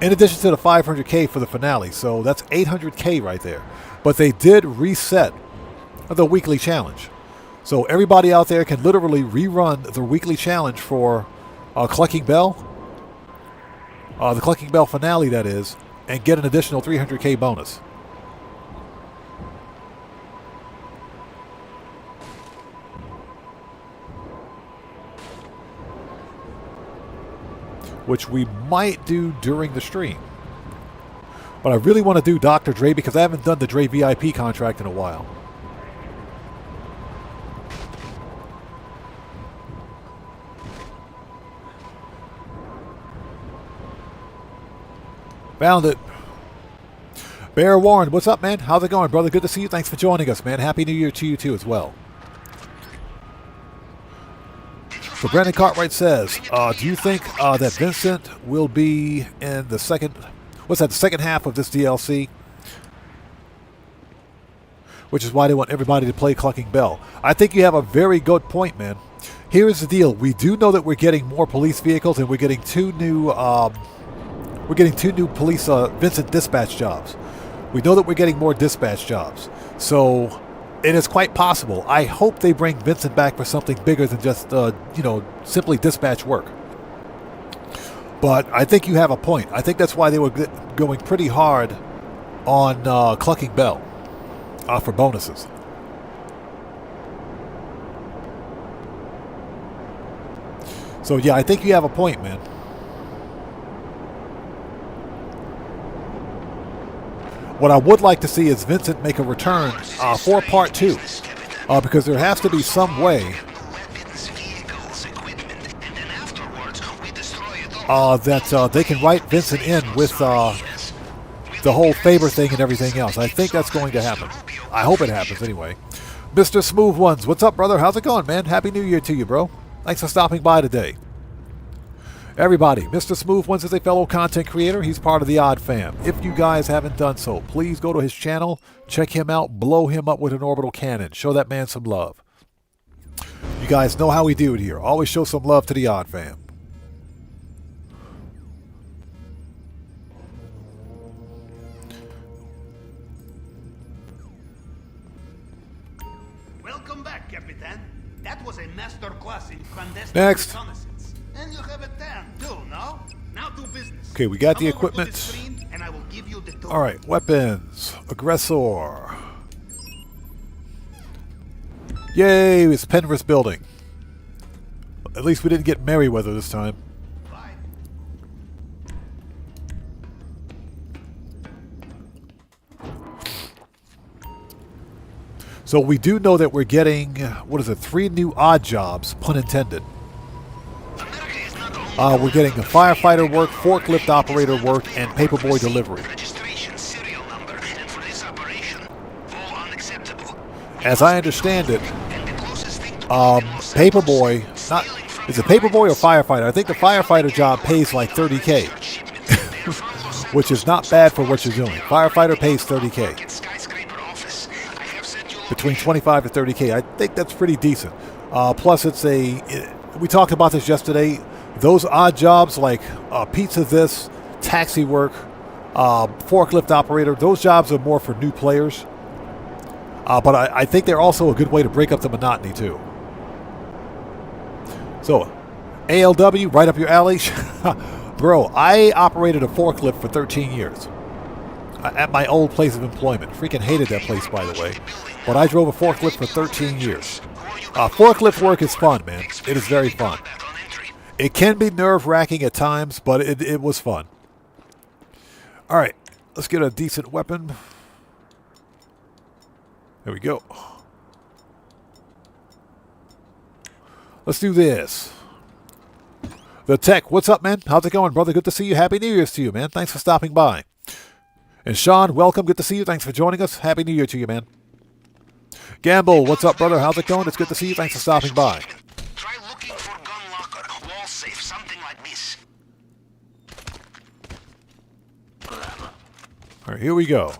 In addition to the $500K for the finale, so that's $800K right there. But they did reset the weekly challenge. So everybody out there can literally rerun the weekly challenge for Clucking Bell, the Clucking Bell finale, that is, and get an additional $300K bonus. Which we might do during the stream. But I really want to do Dr. Dre because I haven't done the Dre VIP contract in a while. Found it. Bear Warren, what's up, man? How's it going, brother? Good to see you. Thanks for joining us, man. Happy New Year to you, too, as well. So Brandon Cartwright says, do you think that Vincent will be in the second half of this DLC? Which is why they want everybody to play Clucking Bell. I think you have a very good point, man. Here's the deal. We do know that we're getting more police vehicles, and we're getting two new police Vincent dispatch jobs. We know that we're getting more dispatch jobs. So it is quite possible. I hope they bring Vincent back for something bigger than just, simply dispatch work. But I think you have a point. I think that's why they were going pretty hard on Clucking Bell for bonuses. So, yeah, I think you have a point, man. What I would like to see is Vincent make a return for Part 2. Because there has to be some way that they can write Vincent in with the whole Faber thing and everything else. I think that's going to happen. I hope it happens anyway. Mr. Smooth Ones, what's up, brother? How's it going, man? Happy New Year to you, bro. Thanks for stopping by today. Everybody, Mr. Smooth Ones is a fellow content creator. He's part of the Odd Fam. If you guys haven't done so, please go to his channel, check him out, blow him up with an orbital cannon. Show that man some love. You guys know how we do it here. Always show some love to the Odd Fam. Welcome back, Capitan. That was a master class in clandestine Next. reconnaissance. And you have a 10 too, no? Now do business. Okay, we got the Come over to equipment. screen and I will give you the tour. All right, weapons. Aggressor. Yay, it's Penrith building. At least we didn't get Merryweather this time. Fine. So we do know that we're getting, 3 new odd jobs, pun intended. We're getting a firefighter work, forklift operator work, and paperboy delivery. As I understand it, paperboy, is it paperboy or firefighter? I think the firefighter job pays like $30K, which is not bad for what you're doing. Firefighter pays $30K. Between $25 to $30K. I think that's pretty decent. Plus, we talked about this yesterday. Those odd jobs like pizza this, taxi work, forklift operator, those jobs are more for new players. But I think they're also a good way to break up the monotony, too. So, ALW, right up your alley. Bro, I operated a forklift for 13 years. At my old place of employment. Freaking hated that place, by the way. But I drove a forklift for 13 years. Forklift work is fun, man. It is very fun. It can be nerve-wracking at times, but it was fun. Alright, let's get a decent weapon. There we go. Let's do this. The Tech, what's up, man? How's it going, brother? Good to see you. Happy New Year's to you, man. Thanks for stopping by. And Sean, welcome. Good to see you. Thanks for joining us. Happy New Year to you, man. Gamble, what's up, brother? How's it going? It's good to see you. Thanks for stopping by. Try looking for gun locker, wall safe, something like this. All right, here we go.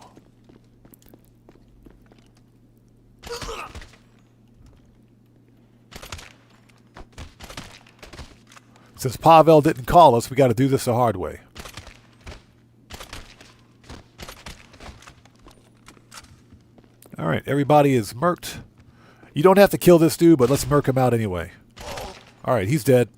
Since Pavel didn't call us, we got to do this the hard way. All right, everybody is murked. You don't have to kill this dude, but let's murk him out anyway. All right, he's dead.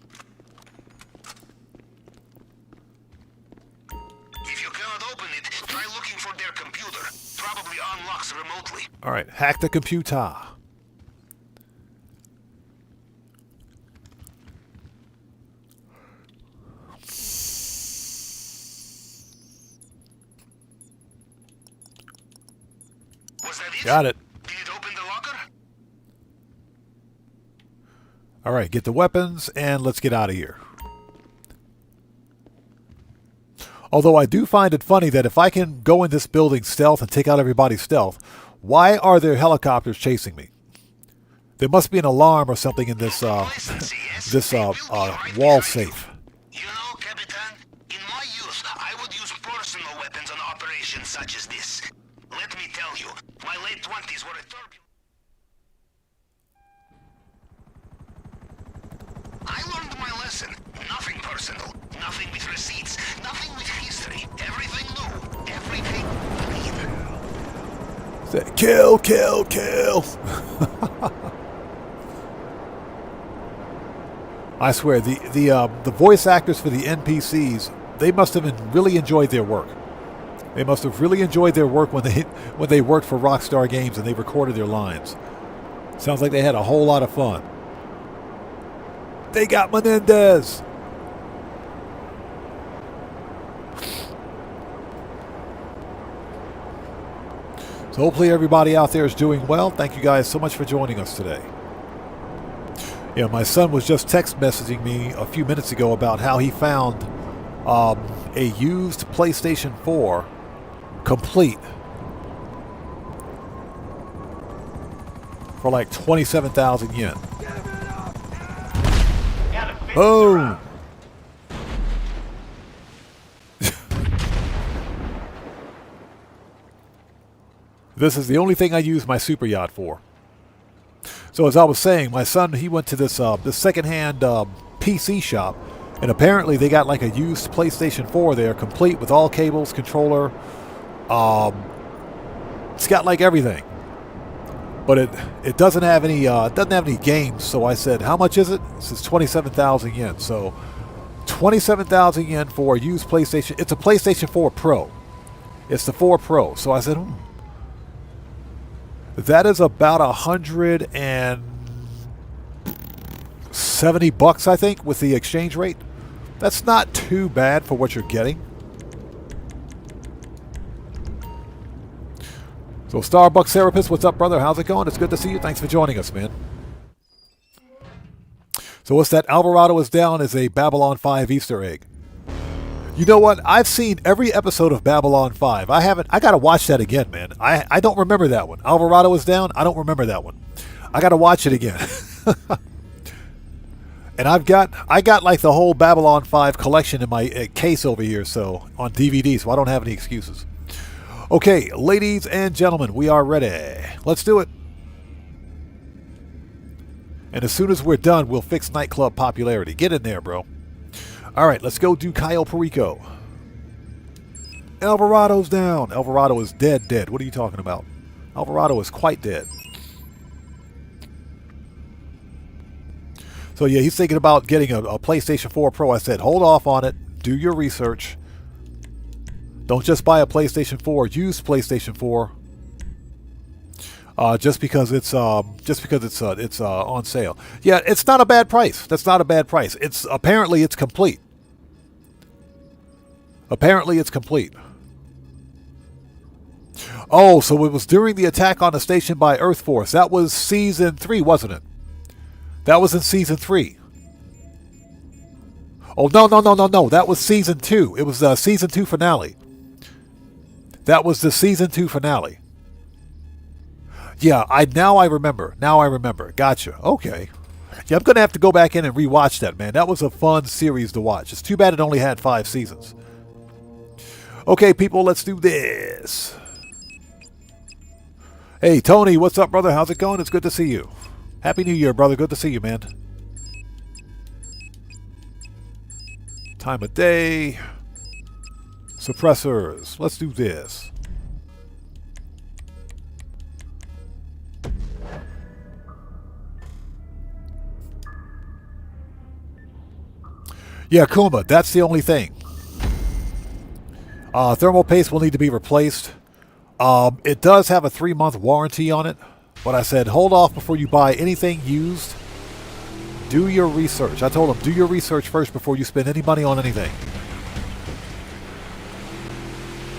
If you cannot open it, try looking for their computer. Probably unlocks remotely. All right, hack the computer. Was that it? Got it. Did it open the locker? All right, get the weapons, and let's get out of here. Although I do find it funny that if I can go in this building stealth and take out everybody's stealth, why are there helicopters chasing me? There must be an alarm or something in this wall safe. You know, Capitan, in my youth, I would use personal weapons on operations such as this. Let me tell you, my late 20s were a turbulent... I learned my lesson. Nothing personal. Nothing with receipts. Nothing with history. Everything new. Everything clean. Say, kill, kill, kill. I swear, the voice actors for the NPCs, they must have really enjoyed their work. They must have really enjoyed their work when they worked for Rockstar Games and they recorded their lines. Sounds like they had a whole lot of fun. They got Menendez. So hopefully everybody out there is doing well. Thank you guys so much for joining us today. Yeah, my son was just text messaging me a few minutes ago about how he found a used PlayStation 4 complete for like 27,000 yen. Oh! This is the only thing I use my super yacht for. So as I was saying, my son, he went to this secondhand PC shop, and apparently they got like a used PlayStation 4 there, complete with all cables, controller. It's got like everything, but it doesn't have any games. So I said, how much is it? This is 27,000 yen. So 27,000 yen for a used PlayStation. It's a PlayStation 4 Pro. It's the 4 Pro. So I said, that is about $170, I think, with the exchange rate. That's not too bad for what you're getting. So Starbucks Therapist, what's up, brother? How's it going? It's good to see you. Thanks for joining us, man. So what's that? Alvarado is down is a Babylon 5 Easter egg. You know what? I've seen every episode of Babylon 5. I got to watch that again, man. I don't remember that one. Alvarado is down. I don't remember that one. I got to watch it again. And I got like the whole Babylon 5 collection in my case over here, so on DVD, so I don't have any excuses. Okay, ladies and gentlemen, we are ready. Let's do it. And as soon as we're done, we'll fix Nightclub popularity. Get in there, bro. All right, let's go do Cayo Perico. Alvarado's down. Alvarado is dead. What are you talking about? Alvarado is quite dead. So yeah, he's thinking about getting a PlayStation 4 Pro. I said, hold off on it. Do your research. Don't just buy a PlayStation 4. Use PlayStation 4. Just because it's on sale. Yeah, it's not a bad price. That's not a bad price. Apparently it's complete. Apparently it's complete. Oh, so it was during the attack on the station by Earth Force. That was season 3, wasn't it? That was in season 3. Oh, no. That was season 2. It was the season 2 finale. That was the season 2 finale. Yeah, now I remember. Gotcha. Okay. Yeah, I'm going to have to go back in and rewatch that, man. That was a fun series to watch. It's too bad it only had 5 seasons. Okay, people, let's do this. Hey, Tony, what's up, brother? How's it going? It's good to see you. Happy New Year, brother. Good to see you, man. Time of day. Suppressors. Let's do this. Yeah, Kuma, that's the only thing. Thermal paste will need to be replaced. It does have a 3-month warranty on it. But I said, hold off before you buy anything used. Do your research. I told him, do your research first before you spend any money on anything.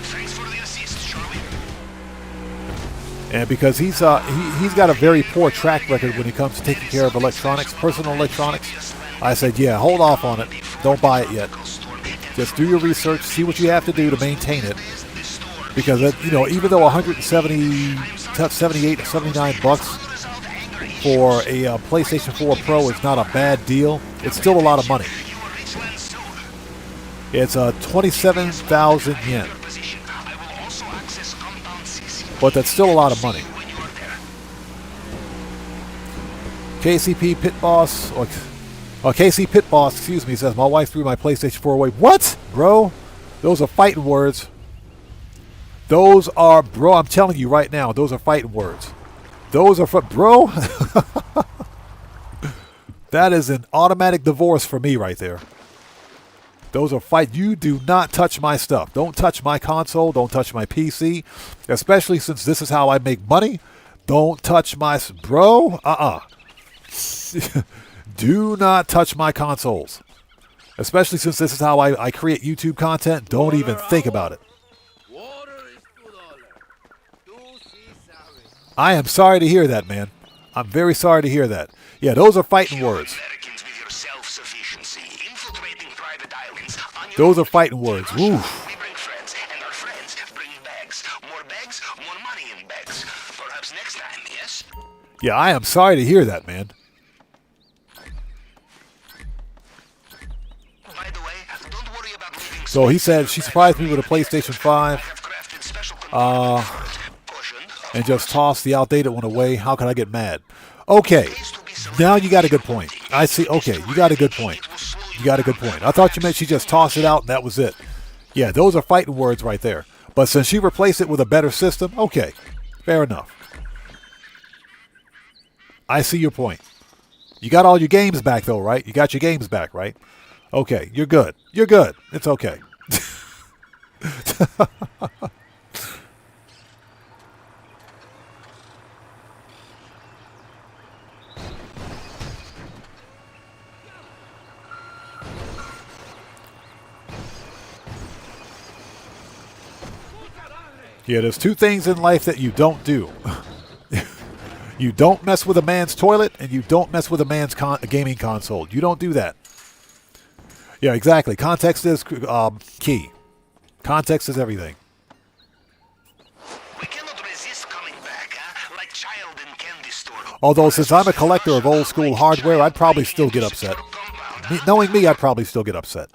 Thanks for the assist, Charlie. And because he's got a very poor track record when it comes to taking care of electronics, personal electronics, I said, yeah, hold off on it. Don't buy it yet. Just do your research, see what you have to do to maintain it. Because, even though 78 or 79 bucks for a PlayStation 4 Pro is not a bad deal, it's still a lot of money. It's 27,000 yen. But that's still a lot of money. KCP Pit Boss, KC Pit Boss, excuse me, says, my wife threw my PlayStation 4 away. What? Bro? Those are fighting words. Those are, bro, I'm telling you right now, those are fighting words. Those are, bro. That is an automatic divorce for me right there. Those are fight. You do not touch my stuff. Don't touch my console. Don't touch my PC. Especially since this is how I make money. Don't touch my, bro. Do not touch my consoles. Especially since this is how I create YouTube content. Don't even think about it. I am sorry to hear that, man. I'm very sorry to hear that. Yeah, those are fighting words. Those are fighting words. Woo. We bring friends, and our friends bring bags. More bags, more money in bags. Perhaps next time, yes? Yeah, I am sorry to hear that, man. By the way, don't worry about leaving. So he said she surprised me with a PlayStation 5. And just toss the outdated one away. How can I get mad? Okay, now you got a good point. I see. Okay, you got a good point. You got a good point. I thought you meant she just tossed it out and that was it. Yeah, those are fighting words right there. But since she replaced it with a better system, okay, fair enough. I see your point. You got all your games back though, right? You got your games back, right? Okay, you're good. You're good. It's okay. Yeah, there's 2 things in life that you don't do. You don't mess with a man's toilet, and you don't mess with a man's gaming console. You don't do that. Yeah, exactly. Context is key. Context is everything. We cannot resist coming back, like child in candy store. Although, since I'm a collector of old school hardware, I'd probably still get upset. Knowing me, I'd probably still get upset.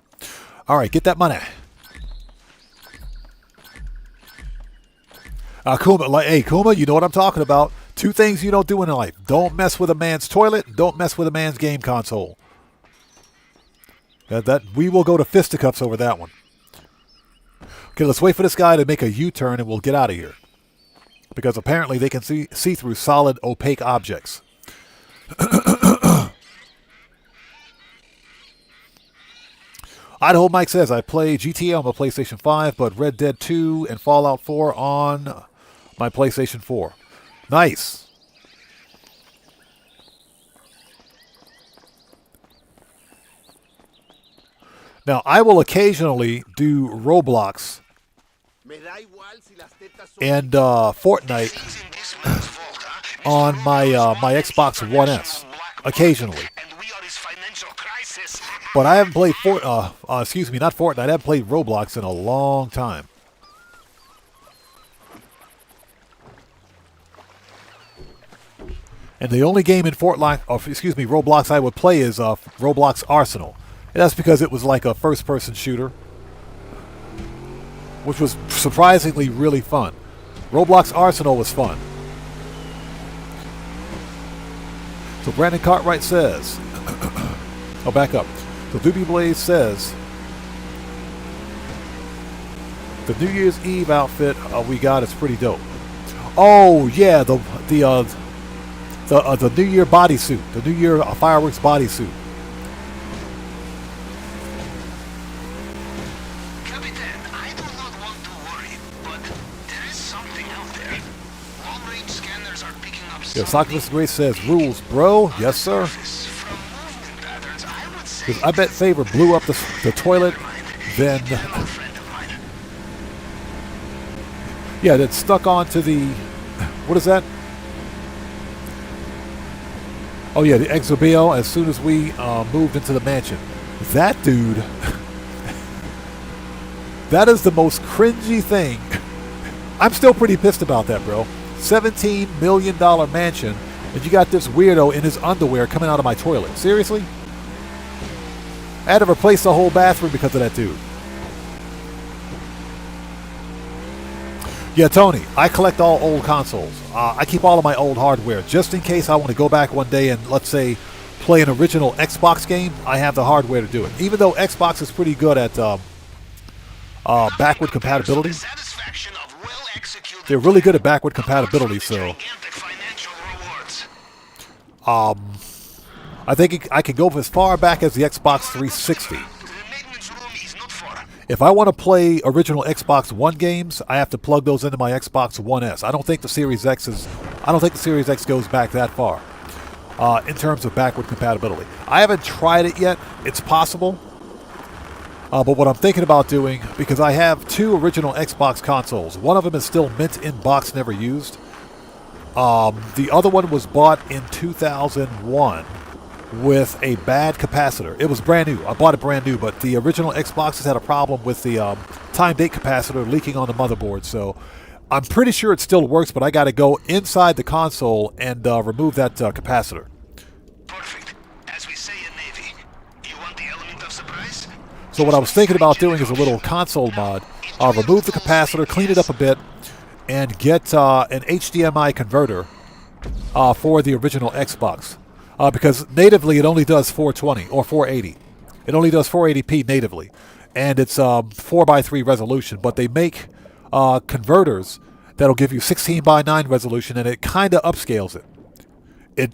All right, get that money. Kuma, hey, Kuma, you know what I'm talking about. 2 things you don't do in life. Don't mess with a man's toilet. Don't mess with a man's game console. That we will go to fisticuffs over that one. Okay, let's wait for this guy to make a U-turn and we'll get out of here. because apparently they can see through solid, opaque objects. Idaho Mike says, I play GTA on my PlayStation 5, but Red Dead 2 and Fallout 4 on my PlayStation 4. Nice. Now, I will occasionally do Roblox and Fortnite on my my Xbox One S, occasionally. But I haven't played not Fortnite. I haven't played Roblox in a long time. And the only game in Roblox I would play is Roblox Arsenal. And that's because it was like a first-person shooter, which was surprisingly really fun. Roblox Arsenal was fun. So Brandon Cartwright says, oh, back up. So Doobie Blaze says, the New Year's Eve outfit we got is pretty dope. Oh yeah, the New Year bodysuit, the New Year fireworks bodysuit. Captain, I do not want to worry, but there is something out there. Long-range scanners are picking up. Yeah, Socrates Grace says, rules, bro. Yes, sir. Because I bet Favor blew up the toilet, then yeah, that stuck onto the, what is that? Oh yeah, the Exobio. As soon as we moved into the mansion, that dude, that is the most cringy thing. I'm still pretty pissed about that, bro. $17 million mansion, and you got this weirdo in his underwear coming out of my toilet. Seriously? I had to replace the whole bathroom because of that dude. Yeah, Tony, I collect all old consoles. I keep all of my old hardware just in case I want to go back one day and, let's say, play an original Xbox game. I have the hardware to do it. Even though Xbox is pretty good at backward compatibility. They're really good at backward compatibility, so I think I can go as far back as the Xbox 360. If I want to play original Xbox One games, I have to plug those into my Xbox One S. I don't think the Series X goes back that far in terms of backward compatibility. I haven't tried it yet. It's possible. But what I'm thinking about doing, because I have two original Xbox consoles. One of them is still mint in box, never used. The other one was bought in 2001 with a bad capacitor. It was brand new. I bought it brand new, but the original Xbox has had a problem with the time-date capacitor leaking on the motherboard. So I'm pretty sure it still works, but I got to go inside the console and remove that capacitor. Perfect. As we say in Navy, you want the element of surprise? So what I was thinking about doing is a little console mod. Remove the capacitor, clean it up a bit, and get an HDMI converter for the original Xbox. Because natively it only does 420 or 480. It only does 480p natively. And it's 4:3 resolution. But they make converters that'll give you 16:9 resolution, and it kind of upscales it.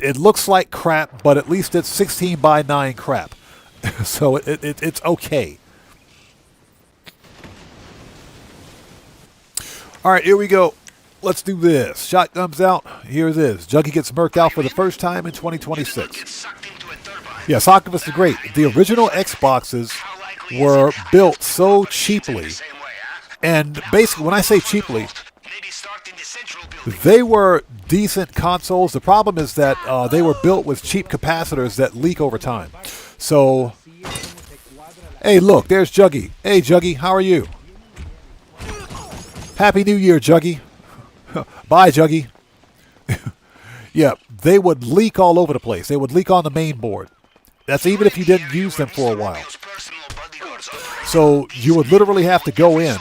It looks like crap, but at least it's 16:9 crap. So it's okay. All right, here we go. Let's do this. Shotguns out. Here it is. Juggy gets murked out for the first time in 2026. Yeah, Socrates the Great. The original Xboxes were built so cheaply. And basically, when I say cheaply, they were decent consoles. The problem is that they were built with cheap capacitors that leak over time. So, hey, look, there's Juggy. Hey, Juggy, how are you? Happy New Year, Juggy. Bye, Juggy. Yeah, they would leak all over the place. They would leak on the main board. That's even if you didn't use them for a while. So you would literally have to go in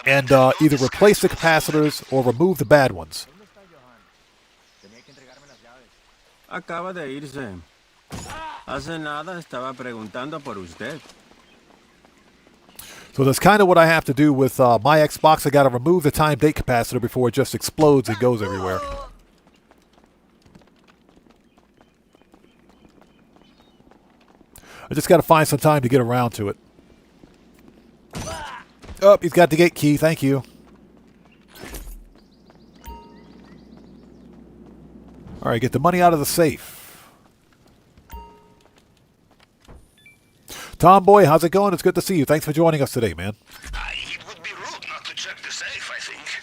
and either replace the capacitors or remove the bad ones. Acaba de irse. Hace nada estaba preguntando por usted. So that's kind of what I have to do with my Xbox. I got to remove the time date capacitor before it just explodes and goes everywhere. I just got to find some time to get around to it. Oh, he's got the gate key. Thank you. All right, get the money out of the safe. Tomboy, how's it going? It's good to see you. Thanks for joining us today, man. It would be rude not to check the safe, I think.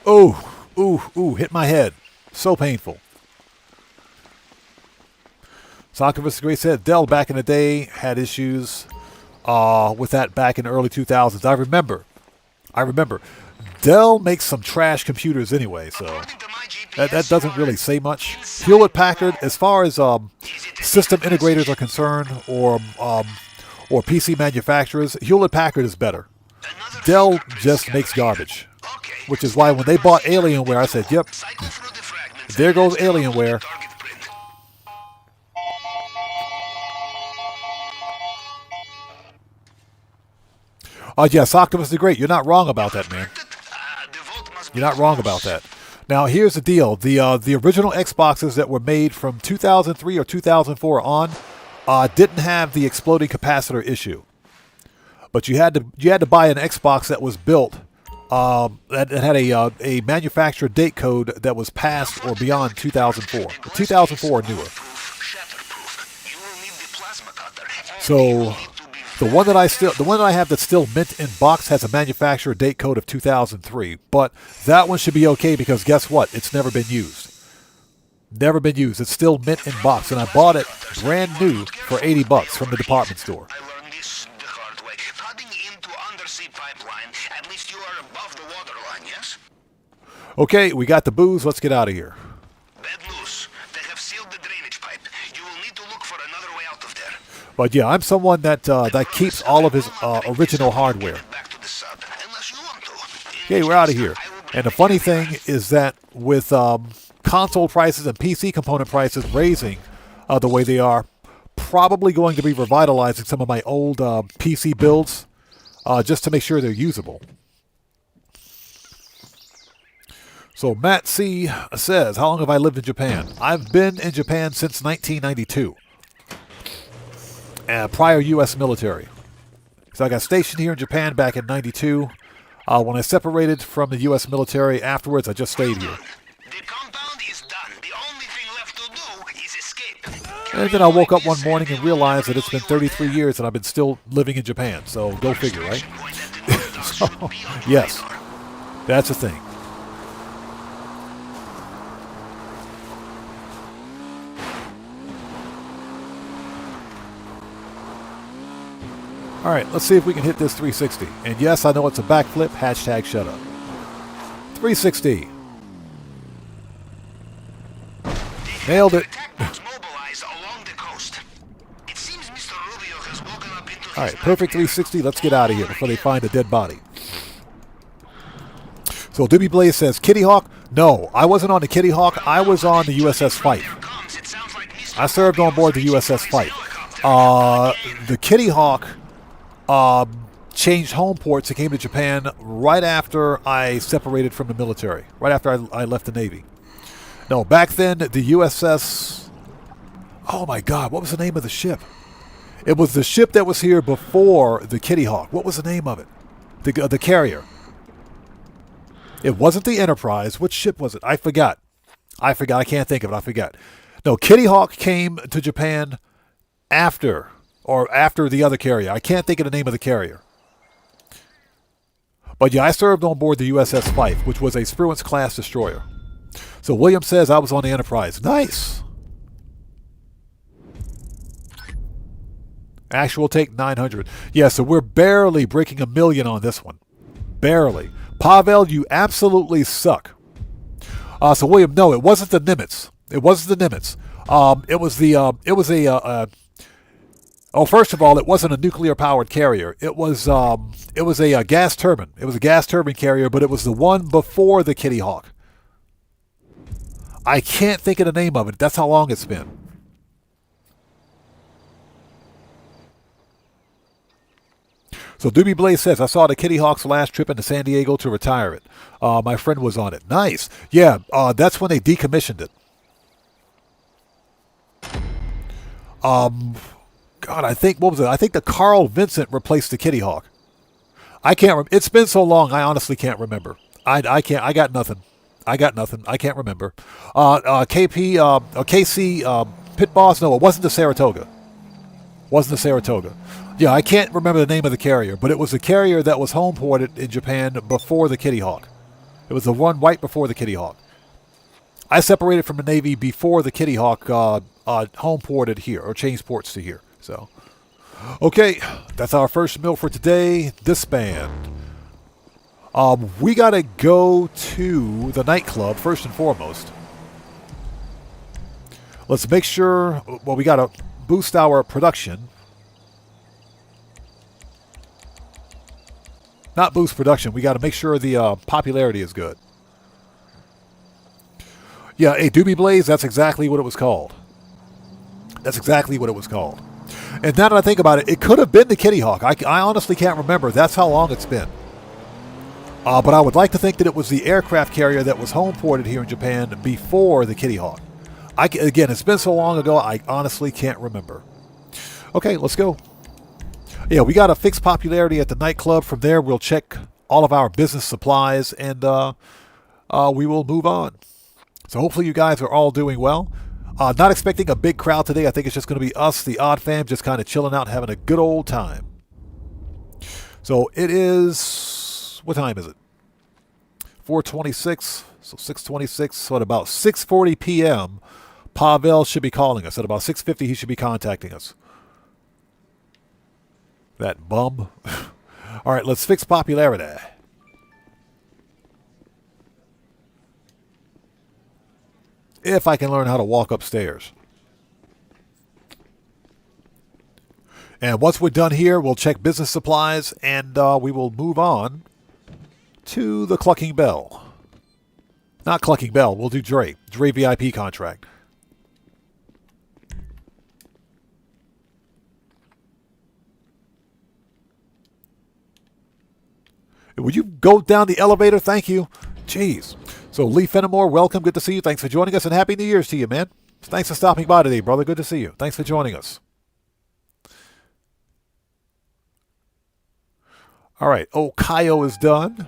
Oh, ooh, hit my head. So painful. Soccer vs. Grace said Dell back in the day had issues with that back in the early 2000s. I remember. Dell makes some trash computers anyway, so that doesn't really say much. Hewlett-Packard, as far as system integrators are concerned, or PC manufacturers, Hewlett-Packard is better. Dell just makes garbage, which is why when they bought Alienware, I said, yep, there goes Alienware. Yes, Octopus the Great. You're not wrong about that, man. You're not wrong about that. Now, here's the deal. The original Xboxes that were made from 2003 or 2004 on didn't have the exploding capacitor issue. But you had to buy an Xbox that was built that had a manufacturer date code that was past or beyond 2004. 2004 or newer. So the one that I have that's still mint in box has a manufacturer date code of 2003, but that one should be okay because guess what? It's never been used. Never been used. It's still mint in box, and I bought it brand new for $80 from the department store. I learned this the hard way. Cutting into undersea pipeline, at least you are above the waterline, yes? Okay, we got the booze. Let's get out of here. Bad news. They have sealed the drainage pipe. You will need to look for another way out of there. But yeah, I'm someone that keeps all of his original hardware. Okay, we're out of here. And the funny thing is that with console prices and PC component prices raising the way they are, probably going to be revitalizing some of my old PC builds just to make sure they're usable. So Matt C. says, how long have I lived in Japan? I've been in Japan since 1992. Prior U.S. military. So I got stationed here in Japan back in 92. When I separated from the U.S. military afterwards, I just stayed here. The compound is done. The only thing left to do is escape. And then I woke up one morning and realized that it's been 33 years and I've been still living in Japan. So go figure, right? So, yes, that's the thing. All right, let's see if we can hit this 360. And yes, I know it's a backflip. Hashtag shut up. 360. Nailed it. All right, perfect 360. Let's get out of here before they find a dead body. So Doobie Blaze says, Kitty Hawk? No, I wasn't on the Kitty Hawk. I was on the USS Fife. I served on board the USS Fife. The Kitty Hawk changed home ports and came to Japan right after I separated from the military, right after I left the Navy. No, back then, the USS... Oh, my God, what was the name of the ship? It was the ship that was here before the Kitty Hawk. What was the name of it? The carrier. It wasn't the Enterprise. Which ship was it? I forgot. I can't think of it. I forgot. No, Kitty Hawk came to Japan after the other carrier. I can't think of the name of the carrier. But yeah, I served on board the USS Fife, which was a Spruance-class destroyer. So William says I was on the Enterprise. Nice. Actual take 900. Yeah, so we're barely breaking 1 million on this one. Barely. Pavel, you absolutely suck. So William, no, it wasn't the Nimitz. It wasn't the Nimitz. First of all, it wasn't a nuclear-powered carrier. It was a gas turbine. It was a gas turbine carrier, but it was the one before the Kitty Hawk. I can't think of the name of it. That's how long it's been. So Doobie Blaze says, I saw the Kitty Hawk's last trip into San Diego to retire it. My friend was on it. Nice. Yeah, that's when they decommissioned it. God, I think, what was it? I think the Carl Vincent replaced the Kitty Hawk. I can't remember. It's been so long, I honestly can't remember. I can't, I got nothing. I can't remember. KC, Pit Boss, no, it wasn't the Saratoga. Yeah, I can't remember the name of the carrier, but it was a carrier that was home ported in Japan before the Kitty Hawk. It was the one right before the Kitty Hawk. I separated from the Navy before the Kitty Hawk home ported here, or changed ports to here. So, okay, that's our first meal for today. Disband. We gotta go to the nightclub first and foremost. Let's make sure, well, we gotta boost our production. Not boost production, we gotta make sure the popularity is good. Yeah, hey, Doobie Blaze, that's exactly what it was called. And now that I think about it, it could have been the Kitty Hawk. I honestly can't remember. That's how long it's been. But I would like to think that it was the aircraft carrier that was home ported here in Japan before the Kitty Hawk. Again, it's been so long ago, I honestly can't remember. Okay, let's go. Yeah, we got to fix popularity at the nightclub. From there, we'll check all of our business supplies, and we will move on. So hopefully you guys are all doing well. Not expecting a big crowd today. I think it's just going to be us, the Odd Fam, just kind of chilling out and having a good old time. So it is, what time is it? 4:26, so 6:26. So at about 6:40 p.m., Pavel should be calling us. At about 6:50, he should be contacting us. That bum. All right, let's fix popularity. If I can learn how to walk upstairs. And once we're done here, we'll check business supplies, and we will move on to the Clucking Bell. Not Clucking Bell, we'll do Dre. Dre VIP contract. Would you go down the elevator? Thank you. Jeez. So Lee Fenimore, welcome. Good to see you. Thanks for joining us, and Happy New Year's to you, man. Thanks for stopping by today, brother. Good to see you. Thanks for joining us. All right. Oh, Cayo is done.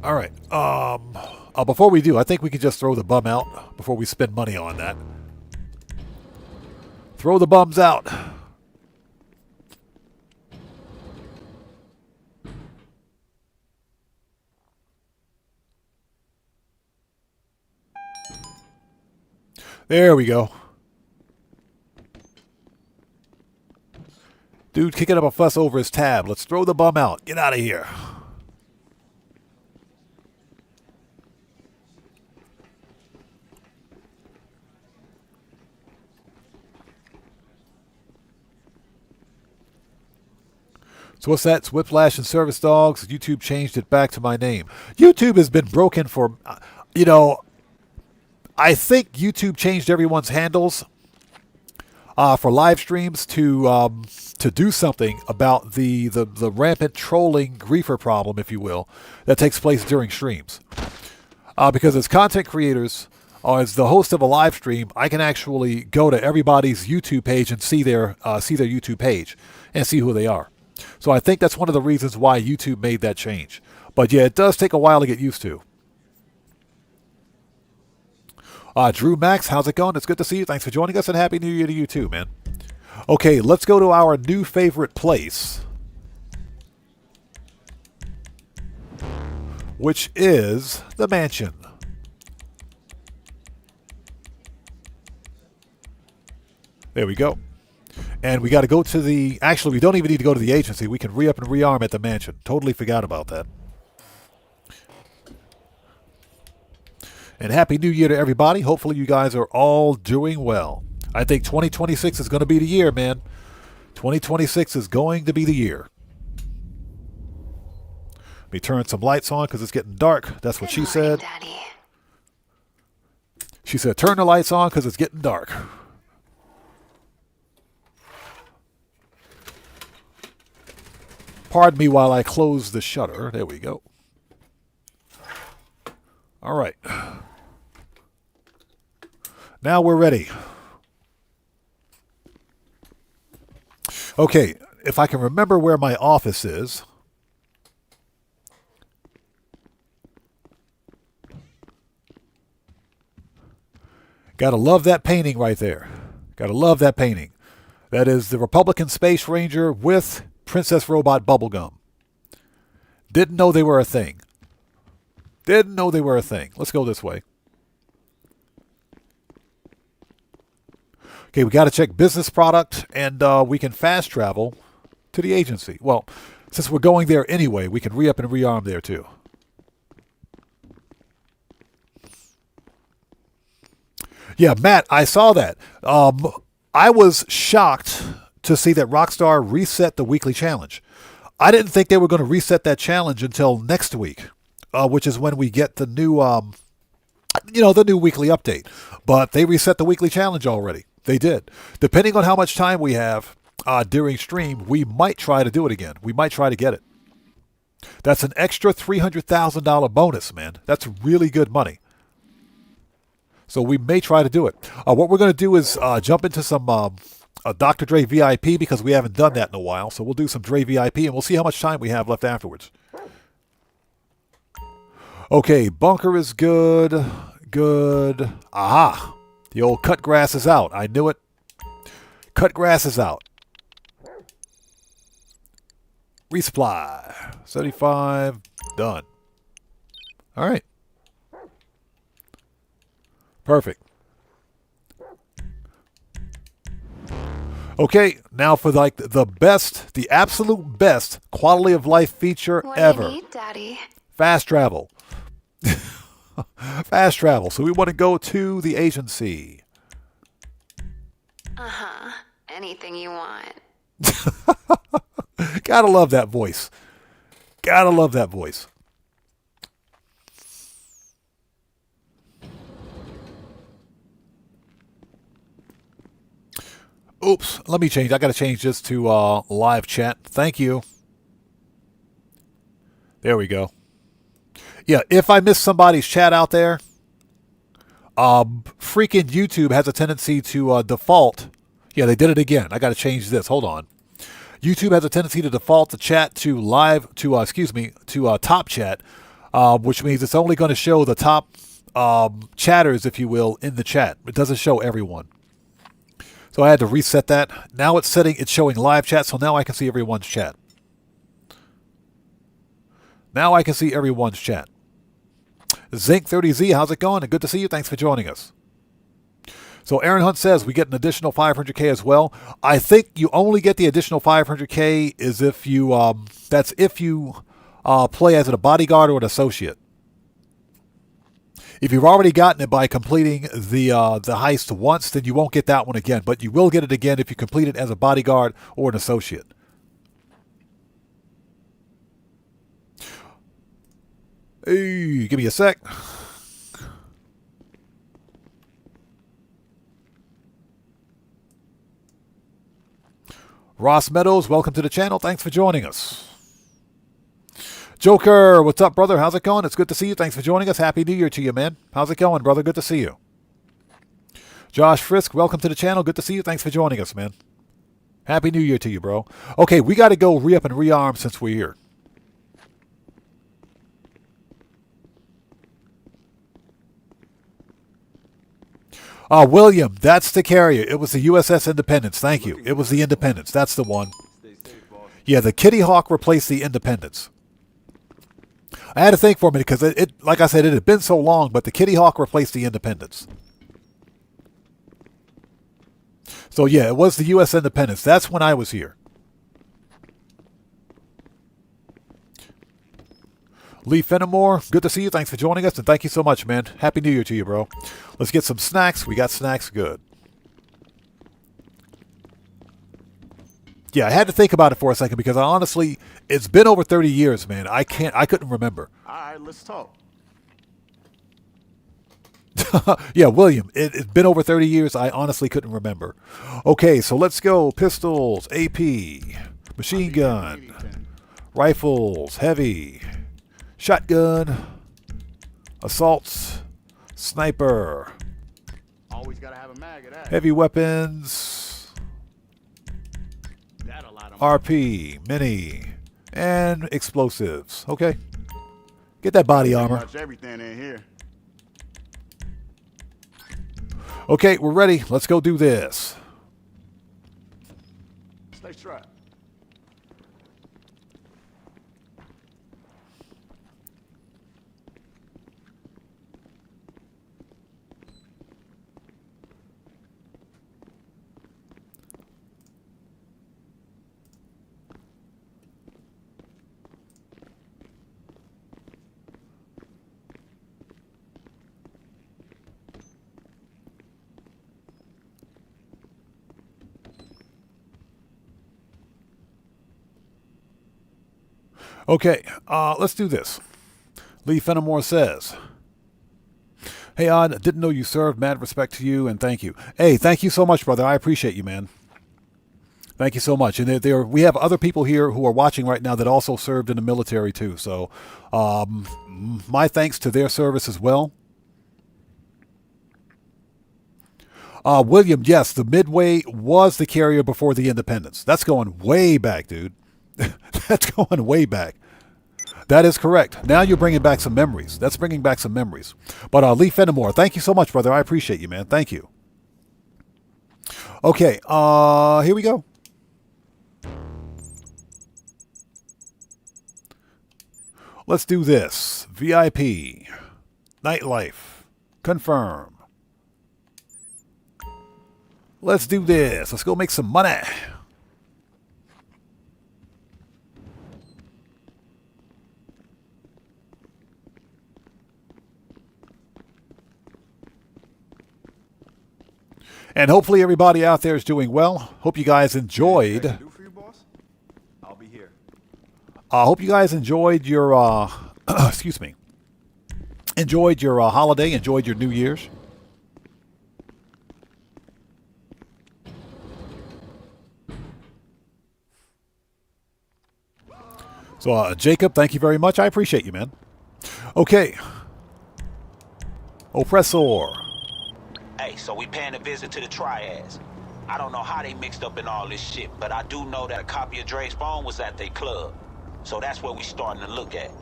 All right. Before we do, I think we can just throw the bum out before we spend money on that. Throw the bums out. There we go. Dude kicking up a fuss over his tab. Let's throw the bum out. Get out of here. So what's that? It's Whiplash and Service Dogs. YouTube changed it back to my name. YouTube has been broken for, I think YouTube changed everyone's handles for live streams to do something about the rampant trolling griefer problem, if you will, that takes place during streams. Because as content creators, or as the host of a live stream, I can actually go to everybody's YouTube page and see their YouTube page and see who they are. So I think that's one of the reasons why YouTube made that change. But yeah, it does take a while to get used to. Drew Max, how's it going? It's good to see you. Thanks for joining us, and Happy New Year to you too, man. Okay, let's go to our new favorite place, which is the mansion. There we go. And we got to go to the... Actually, we don't even need to go to the agency. We can re-up and rearm at the mansion. Totally forgot about that. And Happy New Year to everybody. Hopefully you guys are all doing well. I think 2026 is going to be the year, man. 2026 is going to be the year. Let me turn some lights on because it's getting dark. That's what she said. Daddy. She said, turn the lights on because it's getting dark. Pardon me while I close the shutter. There we go. All right. Now we're ready. Okay, if I can remember where my office is. Gotta love that painting right there. Gotta love that painting. That is the Republican Space Ranger with Princess Robot Bubblegum. Didn't know they were a thing. Didn't know they were a thing. Let's go this way. Okay, we got to check business product, and we can fast travel to the agency. Well, since we're going there anyway, we can re-up and rearm there too. Yeah, Matt, I saw that. I was shocked to see that Rockstar reset the weekly challenge. I didn't think they were going to reset that challenge until next week, which is when we get the new, the new weekly update. But they reset the weekly challenge already. They did. Depending on how much time we have during stream, we might try to do it again. We might try to get it. That's an extra $300,000 bonus, man. That's really good money. So we may try to do it. What we're going to do is jump into some Dr. Dre VIP because we haven't done that in a while. So we'll do some Dre VIP and we'll see how much time we have left afterwards. Okay, bunker is good. Good. Aha. The old cut grass is out. I knew it. Cut grass is out. Resupply. 75. Done. All right. Perfect. Okay, now for like the best, the absolute best quality of life feature ever. What do you need, Daddy? Fast travel. Fast travel. So we want to go to the agency. Uh-huh. Anything you want. Gotta love that voice. Gotta love that voice. Oops, let me change. I got to change this to live chat. Thank you. There we go. Yeah, if I miss somebody's chat out there, freaking YouTube has a tendency to default. Yeah, they did it again. I got to change this. Hold on. YouTube has a tendency to default the chat to live, to top chat, which means it's only going to show the top chatters, if you will, in the chat. It doesn't show everyone. So I had to reset that. Now it's showing live chat, so now I can see everyone's chat. Now I can see everyone's chat. Zinc30Z, how's it going? And good to see you. Thanks for joining us. So Aaron Hunt says we get an additional 500K as well. I think you only get the additional 500K is if you that's if you play as a bodyguard or an associate. If you've already gotten it by completing the heist once, then you won't get that one again. But you will get it again if you complete it as a bodyguard or an associate. Hey, give me a sec. Ross Meadows, welcome to the channel. Thanks for joining us. Joker, what's up, brother? How's it going? It's good to see you. Thanks for joining us. Happy New Year to you, man. How's it going, brother? Good to see you. Josh Frisk, welcome to the channel. Good to see you. Thanks for joining us, man. Happy New Year to you, bro. Okay, we got to go re-up and rearm since we're here. William, that's the carrier. It was the USS Independence. Thank you. It was the Independence. That's the one. Yeah, the Kitty Hawk replaced the Independence. I had to think for a minute because it, like I said, it had been so long, but the Kitty Hawk replaced the Independence. So yeah, it was the U.S. Independence. That's when I was here. Lee Fenimore, good to see you. Thanks for joining us, and thank you so much, man. Happy New Year to you, bro. Let's get some snacks. We got snacks good. Yeah, I had to think about it for a second because I honestly, it's been over 30 years, man. I couldn't remember. All right, let's talk. Yeah, William, it's been over 30 years. I honestly couldn't remember. Okay, so let's go. Pistols, AP, machine gun, rifles, heavy, shotgun, assaults, sniper, Always gotta have a mag of that. heavy weapons, That a lot of RP, mini, and explosives. Okay. Get that body pretty armor. much everything in here. Okay, we're ready. Let's go do this. Stay strapped. Okay, let's do this. Lee Fenimore says, "Hey, Odd, didn't know you served. Mad respect to you, and thank you." Hey, thank you so much, brother. I appreciate you, man. Thank you so much. And we have other people here who are watching right now that also served in the military too. So, my thanks to their service as well. William, yes, the Midway was the carrier before the Independence. That's going way back, dude. That's going way back. That is correct. Now you're bringing back some memories. That's bringing back some memories. But Lee Fenimore, thank you so much, brother. I appreciate you, man. Thank you. Okay, here we go. Let's do this. VIP. Nightlife. Confirm. Let's do this. Let's go make some money. And hopefully everybody out there is doing well. Hope you guys enjoyed. Do for you, boss? I'll be here. Hope you guys enjoyed your, excuse me, enjoyed your holiday, enjoyed your New Year's. So, Jacob, thank you very much. I appreciate you, man. Okay. Oppressor. Hey, so we paying a visit to the Triads. I don't know how they mixed up in all this shit, but I do know that a copy of Dre's phone was at their club. So that's what we starting to look at.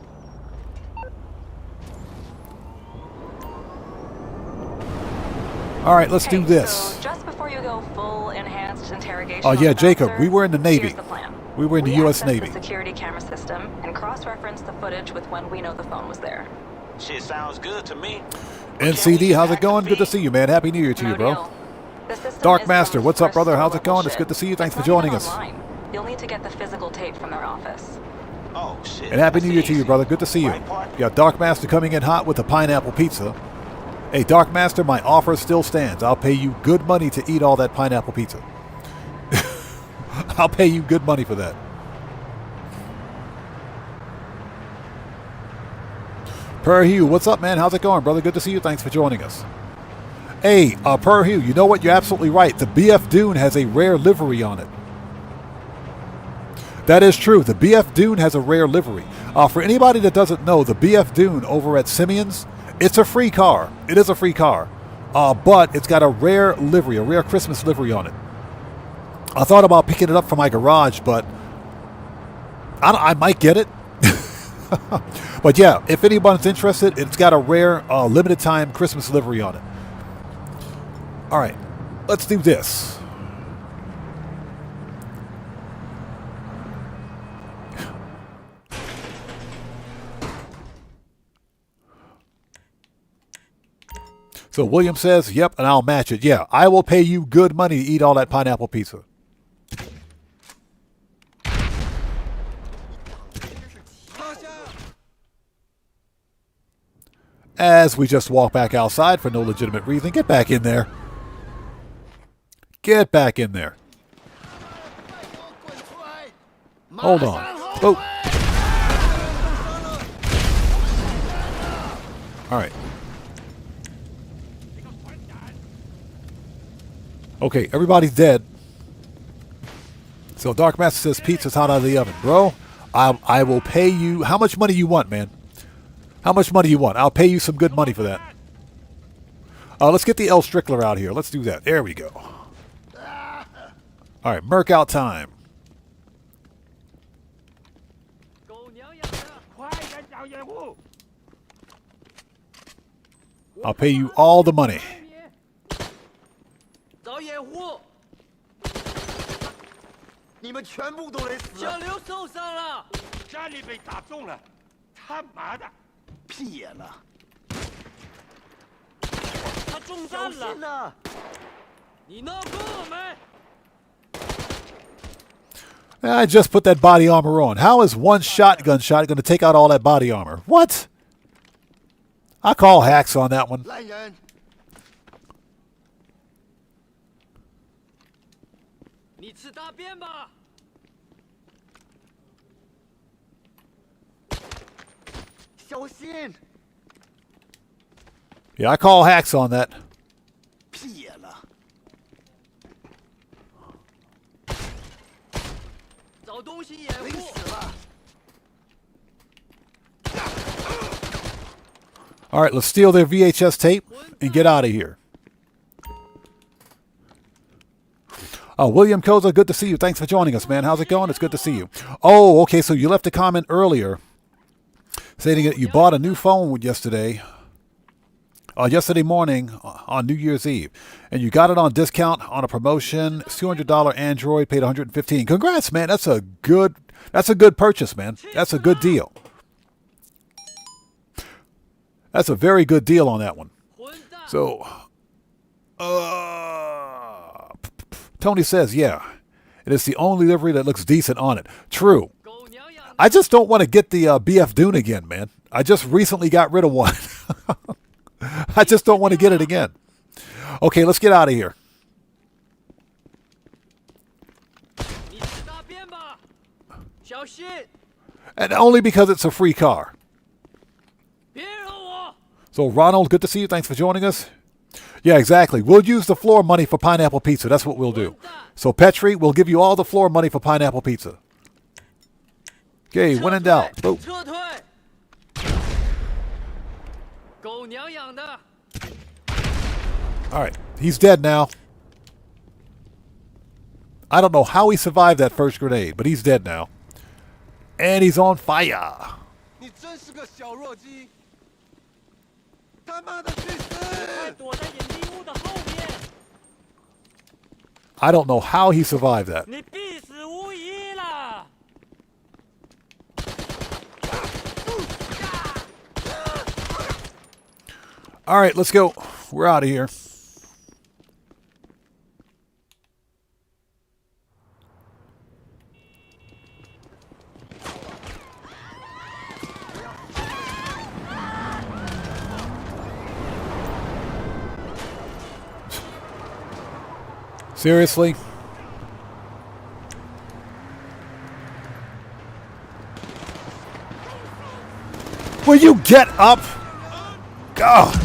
All right, let's do this. So just before you go full enhanced interrogation. Oh, yeah, on the Jacob, bouncer, we were in the Navy. Here's the plan. We were in the U.S. access Navy. the security camera system and cross-reference the footage with when we know the phone was there. Shit sounds good to me. NCD, how's it going? Good to see you, man. Happy New Year to you, bro. deal. The system Dark is Master, going what's up, for brother? How's it store-level going? It's shit. good to see you. Thanks for It's not joining even us. online. You'll need to get the physical tape from their office. Oh, shit. And Happy That's New Year to you, easy. brother. Good to see you. Right, partner? You got Dark Master coming in hot with a pineapple pizza. Hey, Dark Master, my offer still stands. I'll pay you good money to eat all that pineapple pizza. I'll pay you good money for that. Per Hugh, what's up, man? How's it going, brother? Good to see you. Thanks for joining us. Hey, Per Hugh, you know what? You're absolutely right. The BF Dune has a rare livery on it. That is true. The BF Dune has a rare livery. For anybody that doesn't know, the BF Dune over at Simeon's, it's a free car. It is a free car. But it's got a rare livery, a rare Christmas livery on it. I thought about picking it up from my garage, but I might get it. But yeah, if anyone's interested, it's got a rare limited time Christmas livery on it. All right, let's do this. So William says, yep, and I'll match it. Yeah, I will pay you good money to eat all that pineapple pizza. As we just walk back outside for no legitimate reason. Get back in there. Get back in there. Hold on. Oh. All right. Okay, everybody's dead. So Dark Master says pizza's hot out of the oven. Bro, I will pay you. How much money you want, man? How much money you want? I'll pay you some good money for that. Let's get the L Strickler out here. Let's do that. There we go. All right, Merc out time. I'll pay you all the money. 找掩护！你们全部都得死！小刘受伤了，家里被打中了，他妈的，屁眼了！他中弹了！了！你闹够了没？ I just put that body armor on. How is one shotgun shot going to take out all that body armor? What? I call hacks on that one. 烂人！你吃大便吧！ 小心！ Yeah, I call hacks on that. 屁眼了！ 找东西掩累护！死了！ All right, let's steal their VHS tape and get out of here. William Koza, good to see you. Thanks for joining us, man. How's it going? It's good to see you. Oh, okay, so you left a comment earlier stating that you bought a new phone yesterday morning on New Year's Eve, and you got it on discount on a promotion. It's $200 Android, paid $115. Congrats, man. That's a good purchase, man. That's a good deal. That's a very good deal on that one. So, Tony says, yeah, it is the only livery that looks decent on it. True. I just don't want to get the BF Dune again, man. I just recently got rid of one. I just don't want to get it again. Okay, let's get out of here. And only because it's a free car. So, Ronald, good to see you. Thanks for joining us. Yeah, exactly. We'll use the floor money for pineapple pizza. That's what we'll do. So, Petri, we'll give you all the floor money for pineapple pizza. Okay, when in doubt. Boom. All right, he's dead now. I don't know how he survived that first grenade, but he's dead now. And he's on fire. I don't know how he survived that. All right, let's go. We're out of here. Seriously? Will you get up? God.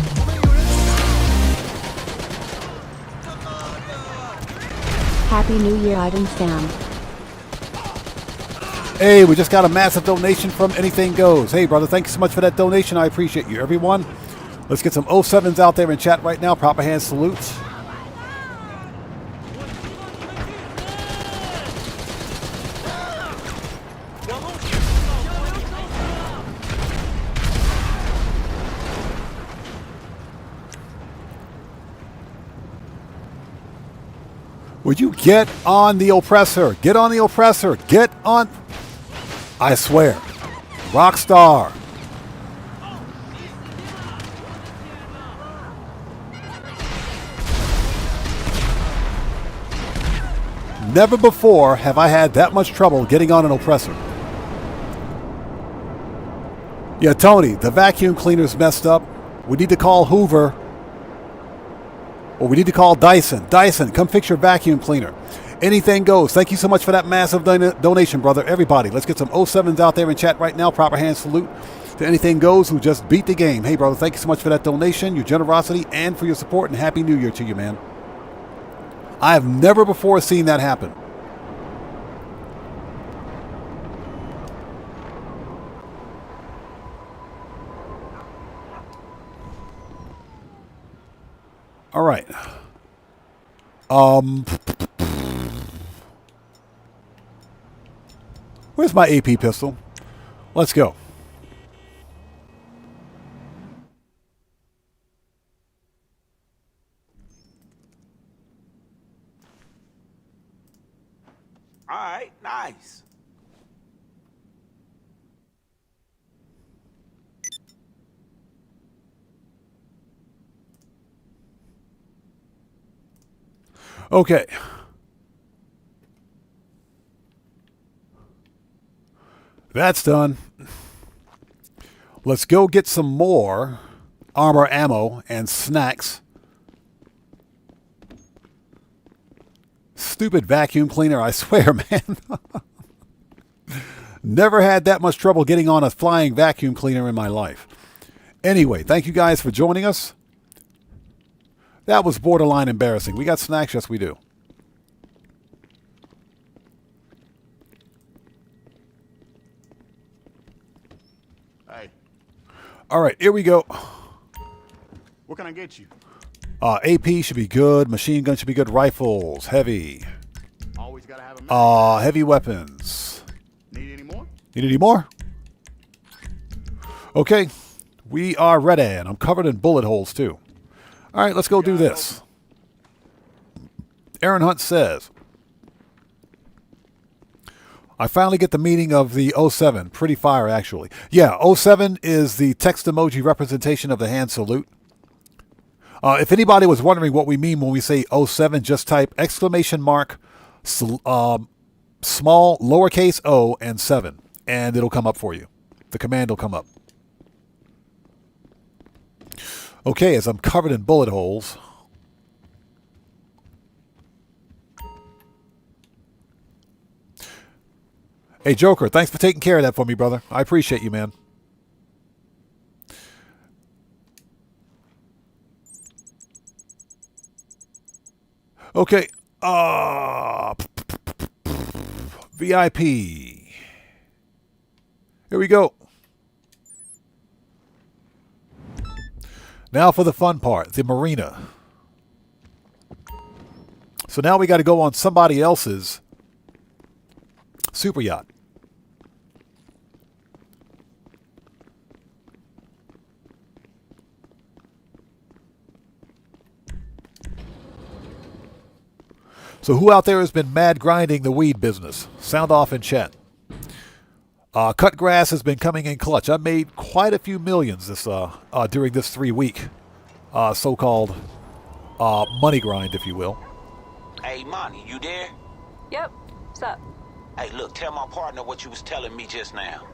Happy New Year, item fam. Hey, we just got a massive donation from Anything Goes. Hey, brother, thank you so much for that donation. I appreciate you. Everyone, let's get some 07s out there in chat right now. Proper hand salutes. Would you get on the oppressor? Get on the oppressor. Get on. I swear. Rockstar. Never before have I had that much trouble getting on an oppressor. Yeah, Tony, the vacuum cleaner's messed up. We need to call Hoover. Or we need to call Dyson. Dyson, come fix your vacuum cleaner. Anything goes. Thank you so much for that massive donation, brother. Everybody, let's get some 07s out there in chat right now. Proper hand salute to Anything Goes who just beat the game. Hey, brother, thank you so much for that donation, your generosity, and for your support, and Happy New Year to you, man. I have never before seen that happen. All right. Where's my AP pistol? Let's go. All right, nice. Okay. That's done. Let's go get some more armor ammo and snacks. Stupid vacuum cleaner, I swear, man. Never had that much trouble getting on a flying vacuum cleaner in my life. Anyway, thank you guys for joining us. That was borderline embarrassing. We got snacks? Yes, we do. Hey, All right, here we go. what can I get you? AP should be good. Machine gun should be good. Rifles, heavy. Always gotta have a man. Heavy weapons. Need any more? Need any more? Okay, we are ready, and I'm covered in bullet holes too. All right, let's go do this. Aaron Hunt says, I finally get the meaning of the 07. Pretty fire, actually. Yeah, 07 is the text emoji representation of the hand salute. If anybody was wondering what we mean when we say 07, just type exclamation mark, small lowercase o and 7, and it'll come up for you. The command will come up. Okay, as I'm covered in bullet holes. Hey, Joker, thanks for taking care of that for me, brother. I appreciate you, man. Okay. VIP. Here we go. Now for the fun part, the marina. So now we got to go on somebody else's super yacht. So who out there has been mad grinding the weed business? Sound off in chat. Cut grass has been coming in clutch. I made quite a few millions this during this 3-week so-called money grind, if you will. Hey, Monty, you there? Yep. What's up? Hey, look, tell my partner what you was telling me just now.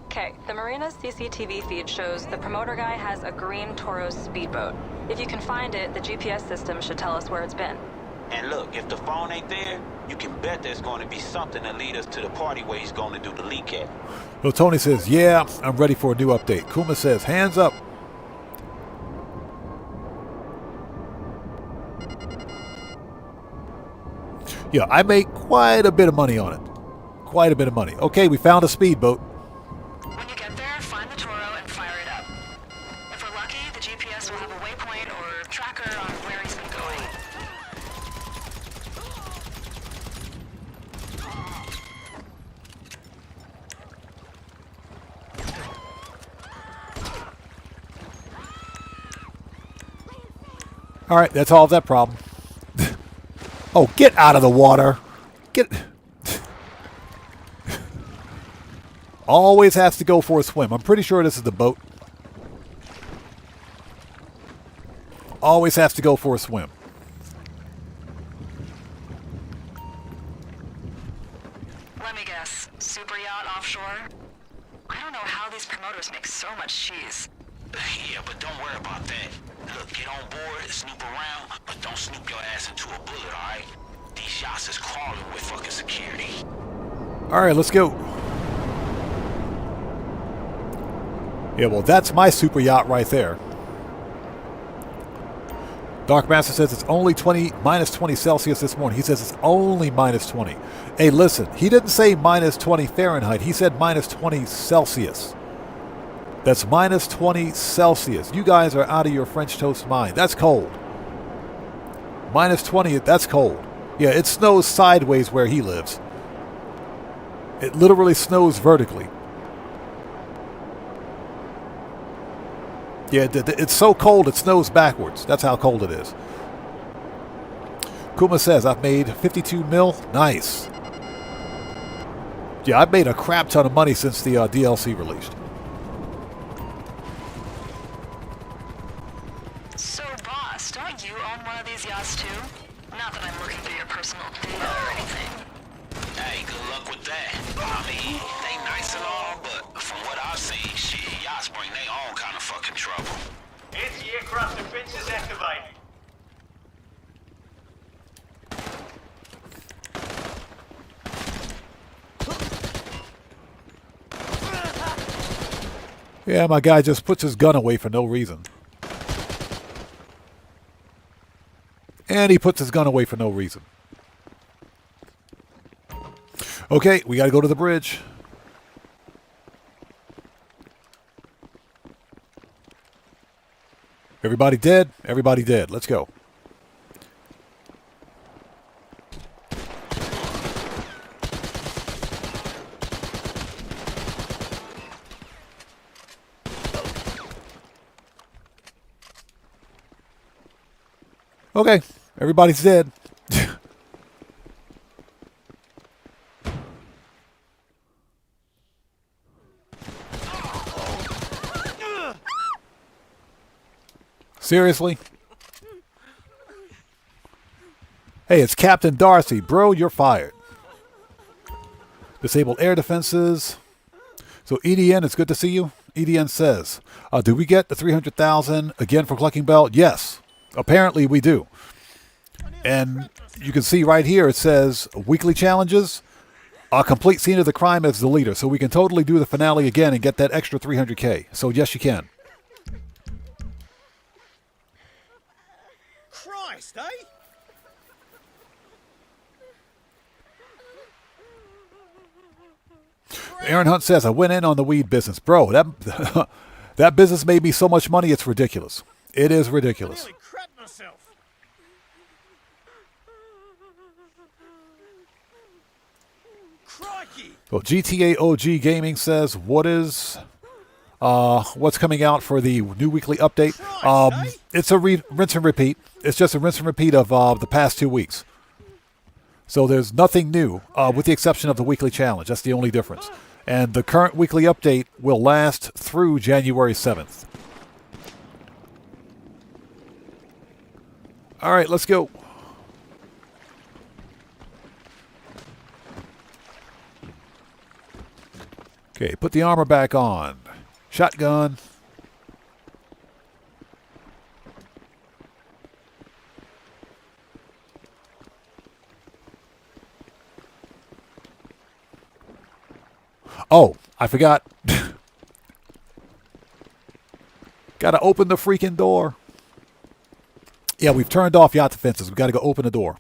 Okay, the marina's CCTV feed shows the promoter guy has a green Taurus speedboat. If you can find it, the GPS system should tell us where it's been. And look, if the phone ain't there, you can bet there's going to be something to lead us to the party where he's going to do the leak at. Well, Tony says, yeah, I'm ready for a new update. Kuma says, hands up. Yeah, I make quite a bit of money on it. Quite a bit of money. Okay, we found a speedboat. When you get there, find the Toro and fire it up. If we're lucky, the GPS will have a waypoint or tracker on where he's been going. All right, that's all of that problem. Oh, get out of the water. Get. Always has to go for a swim. I'm pretty sure this is the boat. Always has to go for a swim. Let me guess. Super yacht offshore? I don't know how these promoters make so much cheese. Yeah, but don't worry about that. Look, get on board, snoop around, but don't snoop your ass into a bullet, all right? These yachts is crawling with fucking security. All right, let's go. Yeah, well, that's my super yacht right there. Dark Master says it's only minus 20 Celsius this morning. He says it's only minus 20. Hey, listen, he didn't say minus 20 Fahrenheit. He said minus 20 Celsius. That's minus 20 Celsius. You guys are out of your French toast mind. That's cold. Minus 20, that's cold. Yeah, it snows sideways where he lives. It literally snows vertically. Yeah, it's so cold it snows backwards. That's how cold it is. Kuma says, I've made 52 mil. Nice. Yeah, I've made a crap ton of money since the DLC released. So, boss, don't you own one of these yachts too? Not that I'm looking through your personal data or anything. Hey, good luck with that. I mean, they nice and all, but from what I've seen, shit, yachts bring their own kind of fucking trouble. Anti-aircraft defenses activated. Yeah, my guy just puts his gun away for no reason. And he puts his gun away for no reason. Okay, we got to go to the bridge. Everybody dead? Everybody dead. Let's go. Okay, everybody's dead. Seriously? Hey, it's Captain Darcy. Bro, you're fired. Disabled air defenses. So EDN, it's good to see you. EDN says, do we get the 300,000 again for Clucking Bell? Yes. Apparently we do. And you can see right here it says weekly challenges, a complete scene of the crime as the leader. So we can totally do the finale again and get that extra 300K. So yes, you can. Christ, eh? Aaron Hunt says, I went in on the weed business. Bro, that business made me so much money, it's ridiculous. It is ridiculous. I nearly crapped myself. Crikey. Well, GTA OG Gaming says, what's coming out for the new weekly update? It's a rinse and repeat. It's just a rinse and repeat of the past 2 weeks. So there's nothing new, with the exception of the weekly challenge. That's the only difference. And the current weekly update will last through January 7th. All right, let's go. Okay, put the armor back on. Shotgun. Oh, I forgot. Gotta open the freaking door. Yeah, we've turned off yacht defenses. We've got to go open the door.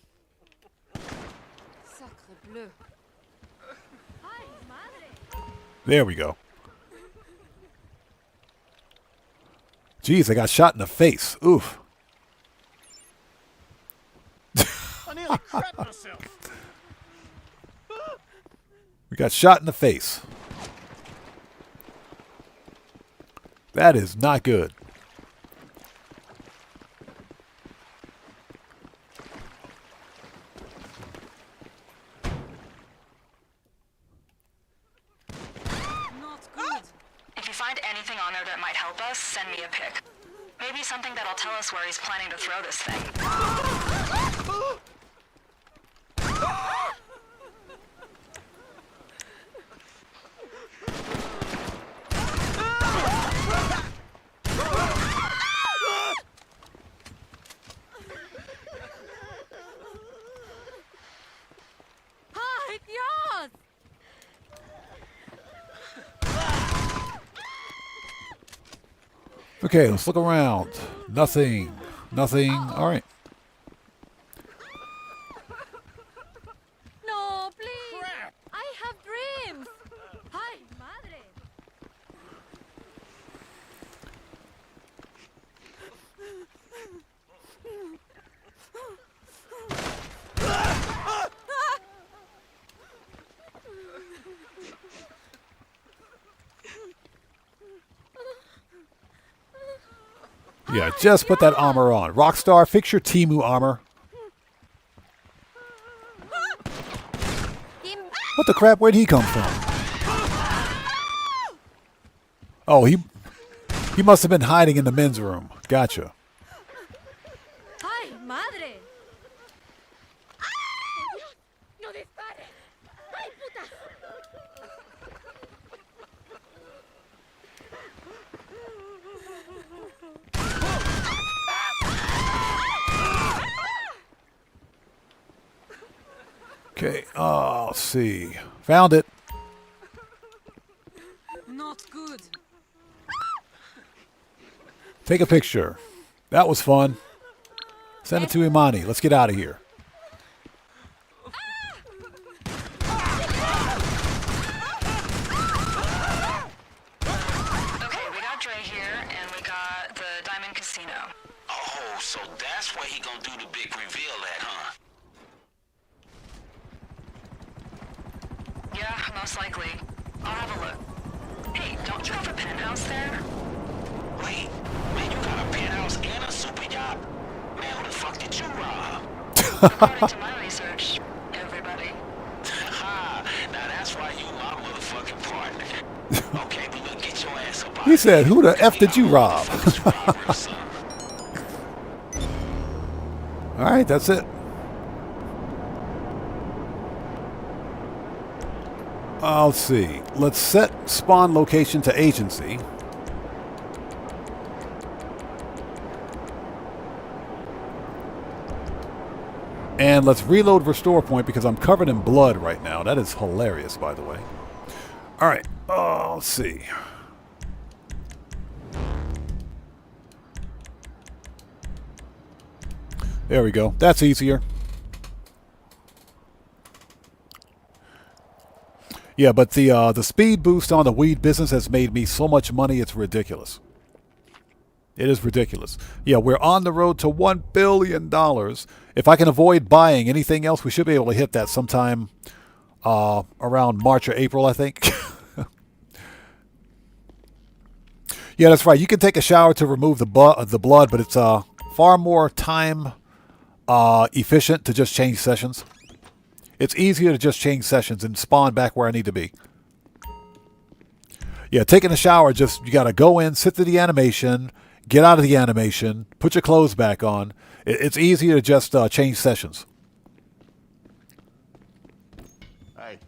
There we go. Jeez, I got shot in the face. Oof. I nearly crapped myself. We got shot in the face. That is not good. If you find anything on there that might help us, send me a pic. Maybe something that'll tell us where he's planning to throw this thing. Okay, let's look around. Nothing. Nothing. All right. No, please. I have dreams. Ay, madre. Yeah, just put that armor on. Rockstar, fix your Timu armor. What the crap? Where'd he come from? Oh, he must have been hiding in the men's room. Gotcha. Ay, madre. No dispare. Ay, puta. Okay, let's see. Found it. Not good. Take a picture. That was fun. Send it to Imani. Let's get out of here. Okay, we got Dre here, and we got the Diamond Casino. Oh, so that's where he gonna do the big reveal at, huh? Yeah, most likely. I'll have a look. Hey, don't you have a penthouse there? Wait, man, you got a penthouse and a super yacht? Man, who the fuck did you rob? According to my research, everybody. Ha, now that's why you my motherfucking partner. Okay, we gonna get your ass up out He said, who the F did you rob? All right, that's it. Let's see. Let's set spawn location to agency. And let's reload restore point because I'm covered in blood right now. That is hilarious, by the way. All right. Let's see. There we go. That's easier. Yeah, but the speed boost on the weed business has made me so much money, it's ridiculous. It is ridiculous. Yeah, we're on the road to $1 billion. If I can avoid buying anything else, we should be able to hit that sometime around March or April, I think. Yeah, that's right. You can take a shower to remove the blood, but it's far more time efficient to just change sessions. It's easier to just change sessions and spawn back where I need to be. Yeah, taking a shower, just you got to go in, sit through the animation, get out of the animation, put your clothes back on. It's easier to just change sessions. Hey.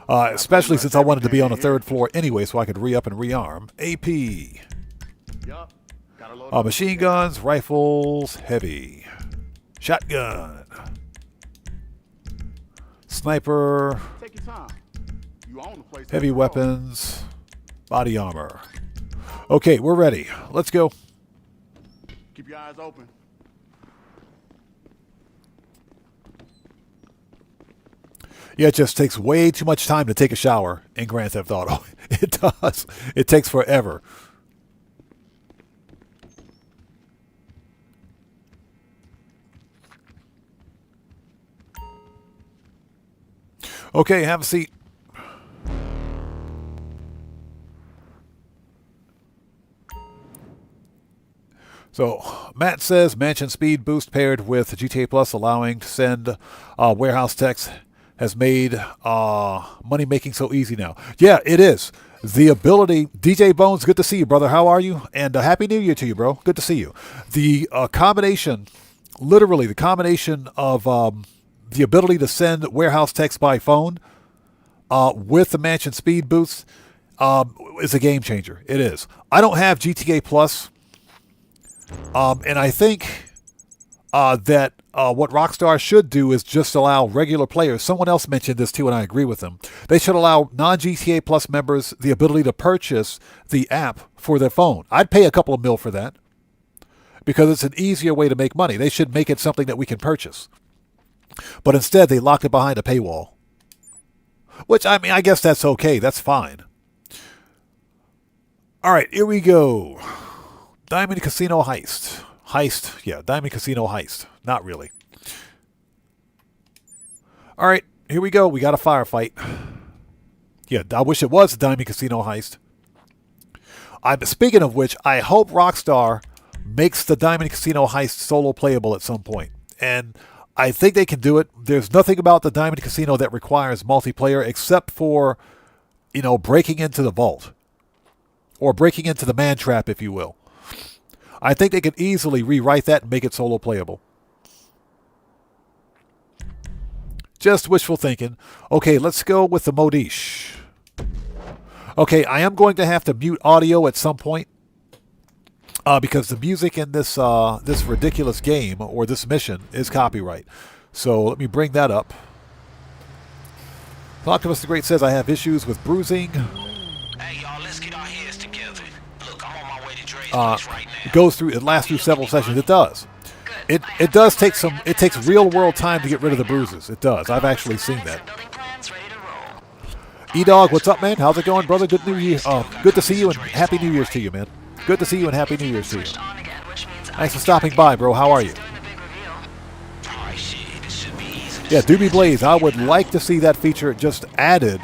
Especially since I wanted to be on the third floor anyway, so I could re-up and rearm. AP. Yup. Gotta load up. Machine guns, rifles, heavy. Shotgun. Sniper. Take your time. You own the place. Heavy weapons. Body armor. Okay, we're ready. Let's go. Keep your eyes open. Yeah, it just takes way too much time to take a shower in Grand Theft Auto. It does. It takes forever. Okay, have a seat. So, Matt says, Mansion Speed Boost paired with GTA Plus allowing to send warehouse techs has made money making so easy now. Yeah, it is. The ability, DJ Bones, good to see you, brother. How are you? And Happy New Year to you, bro. Good to see you. The combination, literally the combination of the ability to send warehouse techs by phone with the Mansion Speed Boost is a game changer. It is. I don't have GTA Plus. And I think that what Rockstar should do is just allow regular players. Someone else mentioned this too, and I agree with them. They should allow non-GTA Plus members the ability to purchase the app for their phone. I'd pay a couple of mil for that because it's an easier way to make money. They should make it something that we can purchase. But instead, they locked it behind a paywall. Which, I mean, I guess that's okay. That's fine. All right, here we go. Diamond Casino Heist. Yeah, Diamond Casino Heist. Not really. All right, here we go. We got a firefight. Yeah, I wish it was a Diamond Casino Heist. Speaking of which, I hope Rockstar makes the Diamond Casino Heist solo playable at some point. And I think they can do it. There's nothing about the Diamond Casino that requires multiplayer except for, breaking into the vault. Or breaking into the man trap, if you will. I think they could easily rewrite that and make it solo playable. Just wishful thinking. Okay, let's go with the Modish. Okay, I am going to have to mute audio at some point. Because the music in this this ridiculous game, or this mission, is copyright. So let me bring that up. Optimus the Great says, I have issues with bruising. Hey, y'all, let's get our heads together. Look, I'm on my way to Dre's place right now. It lasts through several sessions. It does. It does take some. It takes real world time to get rid of the bruises. It does. I've actually seen that. E-Dog, what's up, man? How's it going, brother? Good New Year. Good to see you and Happy New Year's to you, man. Good to see you and Happy New Year's to you. Thanks for stopping by, bro. How are you? Yeah, Doobie Blaze, I would like to see that feature just added.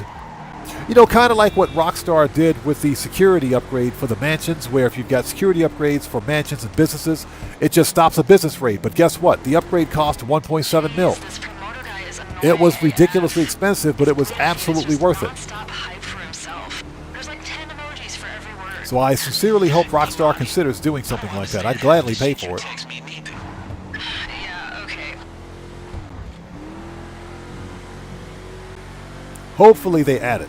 Kind of like what Rockstar did with the security upgrade for the mansions, where if you've got security upgrades for mansions and businesses, it just stops a business raid. But guess what? The upgrade cost 1.7 mil. It was ridiculously expensive, but it was absolutely worth it. So I sincerely hope Rockstar considers doing something like that. I'd gladly pay for it. Hopefully they add it.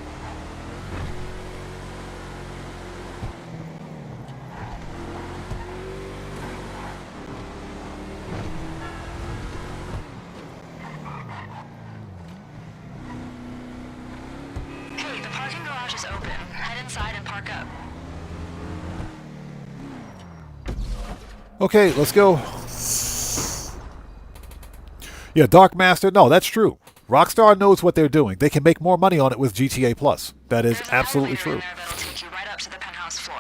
Hey, the parking garage is open. Head inside and park up. Okay, let's go. Yeah, Dark Master. No, that's true. Rockstar knows what they're doing. They can make more money on it with GTA Plus. That is absolutely true. That'll take you right up to the penthouse floor.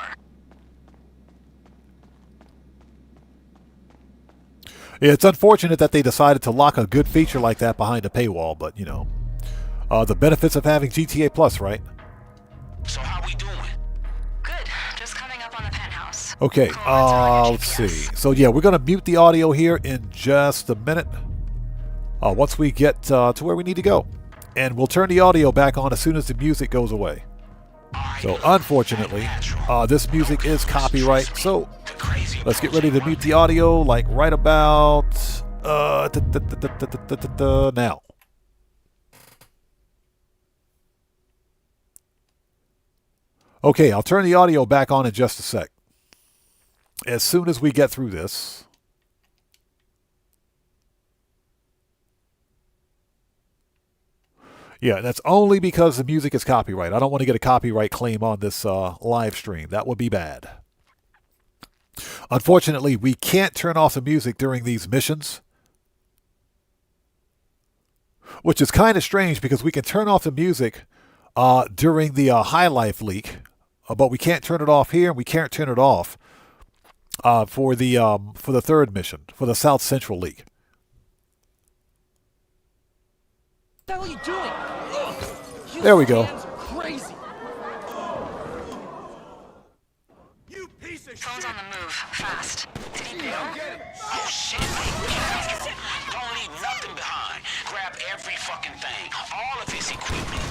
Yeah, it's unfortunate that they decided to lock a good feature like that behind a paywall, but the benefits of having GTA Plus, right? So how we doing? Good. Just coming up on the penthouse. Okay, let's see. So yeah, we're going to mute the audio here in just a minute. Once we get to where we need to go. And we'll turn the audio back on as soon as the music goes away. So unfortunately, this music is copyright. So let's get ready to mute the audio like right about now. Okay, I'll turn the audio back on in just a sec. As soon as we get through this. Yeah, that's only because the music is copyright. I don't want to get a copyright claim on this live stream. That would be bad. Unfortunately, we can't turn off the music during these missions. Which is kind of strange because we can turn off the music during the High Life leak. But we can't turn it off here, and we can't turn it off for the third mission, for the South Central leak. What the hell are you doing? There we go. Crazy. You piece of Phone's shit. on the move. Fast. Did he bail? Oh shit! Don't leave nothing behind. Grab every fucking thing, all of his equipment.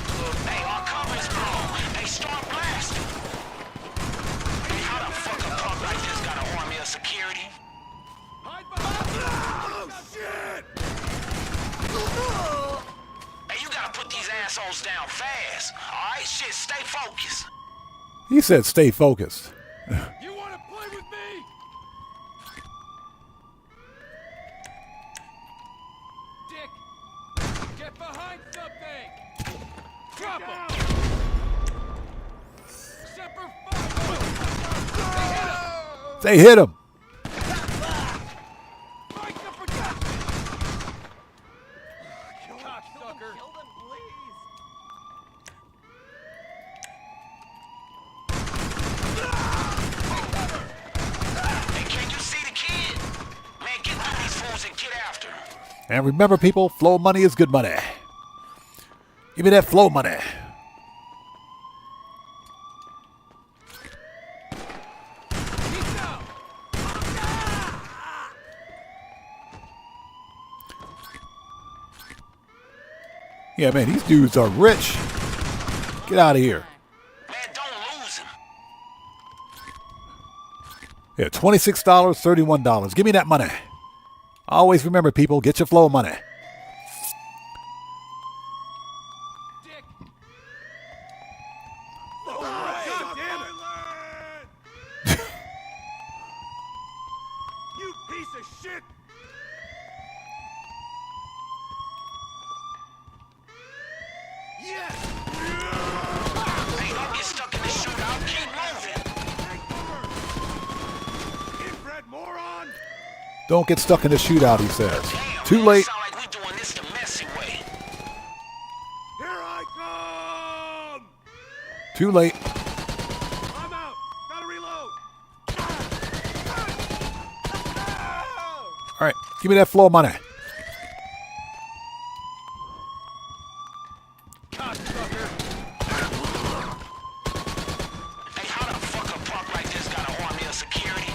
Hey, our cover is blown. Hey, start blasting. Hey, how the fuck a punk like this got an army of security? Hide behind. Oh shit! Hey, you gotta put these assholes down fast. All right, shit, stay focused. He said stay focused. You want to play with me? They hit him. And remember, people, flow money is good money. Give me that flow money. Yeah, man, these dudes are rich. Get out of here. Man, don't lose him. Yeah, $26, $31. Give me that money. Always remember, people, get your flow money. Dick. God damn it! You piece of shit! Yes! Hey, don't get stuck in the shootout. Keep moving. Inbred moron! Don't get stuck in the shootout, he says. Damn, Too man, late. Sound like we doing this the messy way. Here I come! Too late. I'm out! Gotta reload! All right, give me that flow money. Cocksucker! Hey, how the fuck a punk like this got an army of security?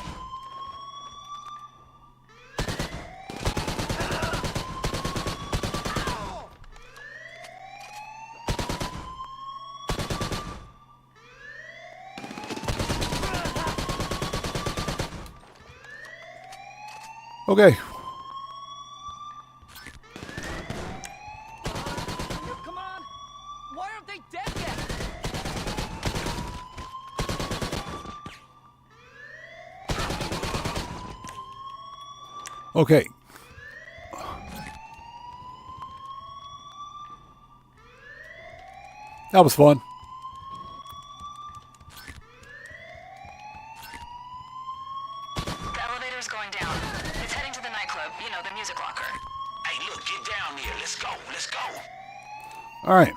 Okay. Come on! Why aren't they dead yet? Okay. That was fun. The elevator's going down. It's heading to the nightclub, you know, the music locker. Hey, look, get down here. Let's go. Let's go. All right.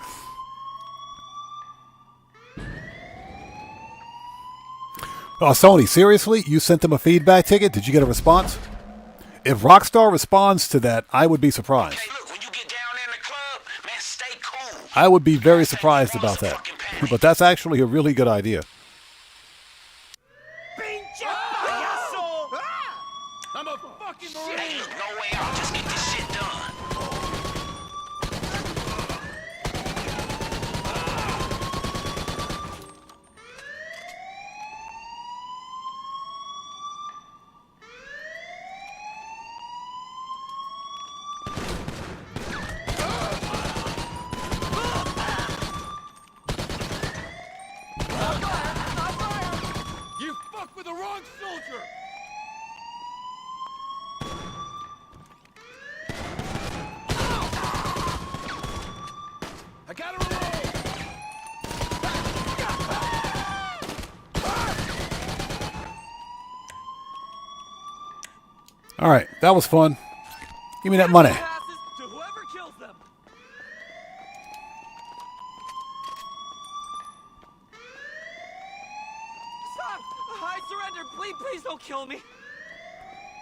Oh, Sony, seriously? You sent them a feedback ticket? Did you get a response? If Rockstar responds to that, I would be surprised. Hey, look, when you get down there in the club, man, stay cool. I would be very surprised about that. But that's actually a really good idea. I'm a fucking Hey, marine! look, no way out. Just get this shit done. You fucked with the wrong soldier! I gotta reload! All right, that was fun. Give me that money. Passes to whoever kills them! Stop! I surrender! Please don't kill me!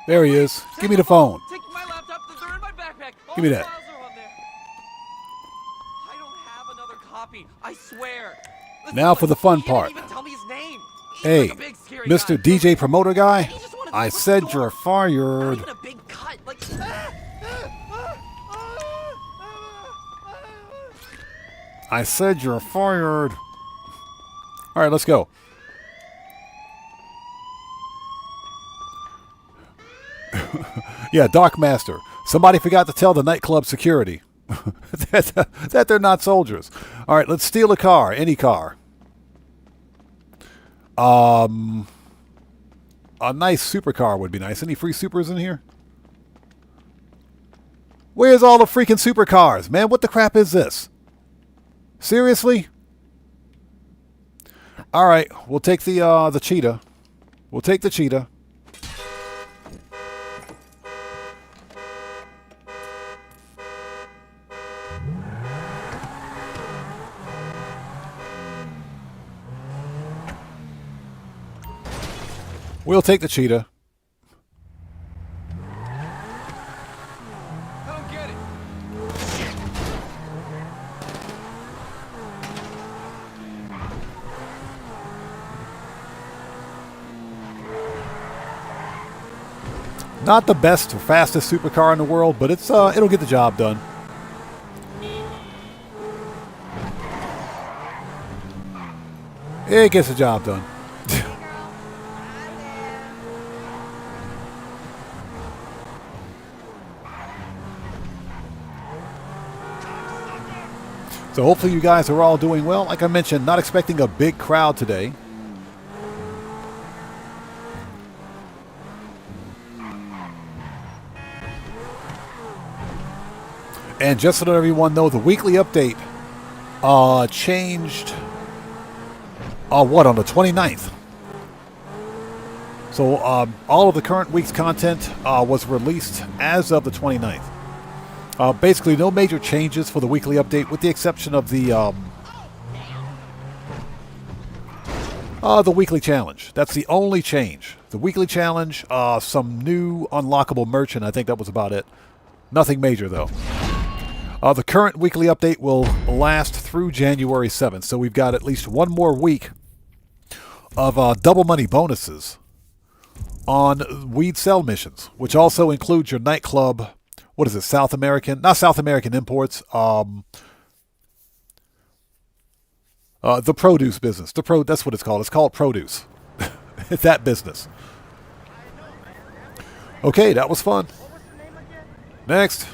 There he is. Give me the phone. Take my laptop, they're in my backpack. All Give me the that. files are on there. I don't have another copy, I swear. Listen, Now for the fun he didn't part. even tell me his name. He's Hey, like a big, scary Mr. guy. DJ Promoter Guy, He just wanted to I flip said the you're door. Not fired. even a big cut, like. I said you're fired. All right, let's go. Yeah, Dark Master. Somebody forgot to tell the nightclub security that they're not soldiers. All right, let's steal a car, any car. A nice supercar would be nice. Any free supers in here? Where's all the freaking supercars, man? What the crap is this? Seriously? All right, we'll take the cheetah. We'll take the cheetah. We'll take the cheetah. I don't get it. Not the best or fastest supercar in the world, but it's it'll get the job done. It gets the job done. So hopefully you guys are all doing well. Like I mentioned, not expecting a big crowd today. And just to let everyone know, the weekly update changed on the 29th. So all of the current week's content was released as of the 29th. Basically, no major changes for the weekly update, with the exception of the weekly challenge. That's the only change. The weekly challenge, some new unlockable merch, and I think that was about it. Nothing major, though. The current weekly update will last through January 7th, so we've got at least one more week of double money bonuses on weed sell missions, which also includes your Nightclub. What is it? South American? Not South American imports. The produce business. That's what it's called. It's called produce. It's that business. Okay, that was fun. Next.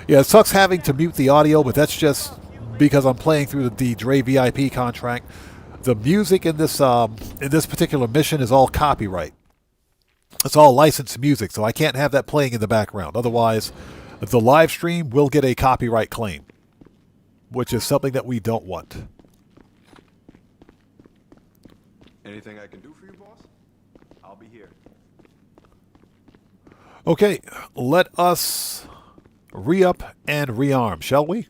Yeah, it sucks having to mute the audio, but that's just because I'm playing through the Dre VIP contract. The music in this particular mission is all copyright. It's all licensed music, so I can't have that playing in the background. Otherwise, the live stream will get a copyright claim, which is something that we don't want. Anything I can do for you, boss? I'll be here. Okay, let us re-up and rearm, shall we?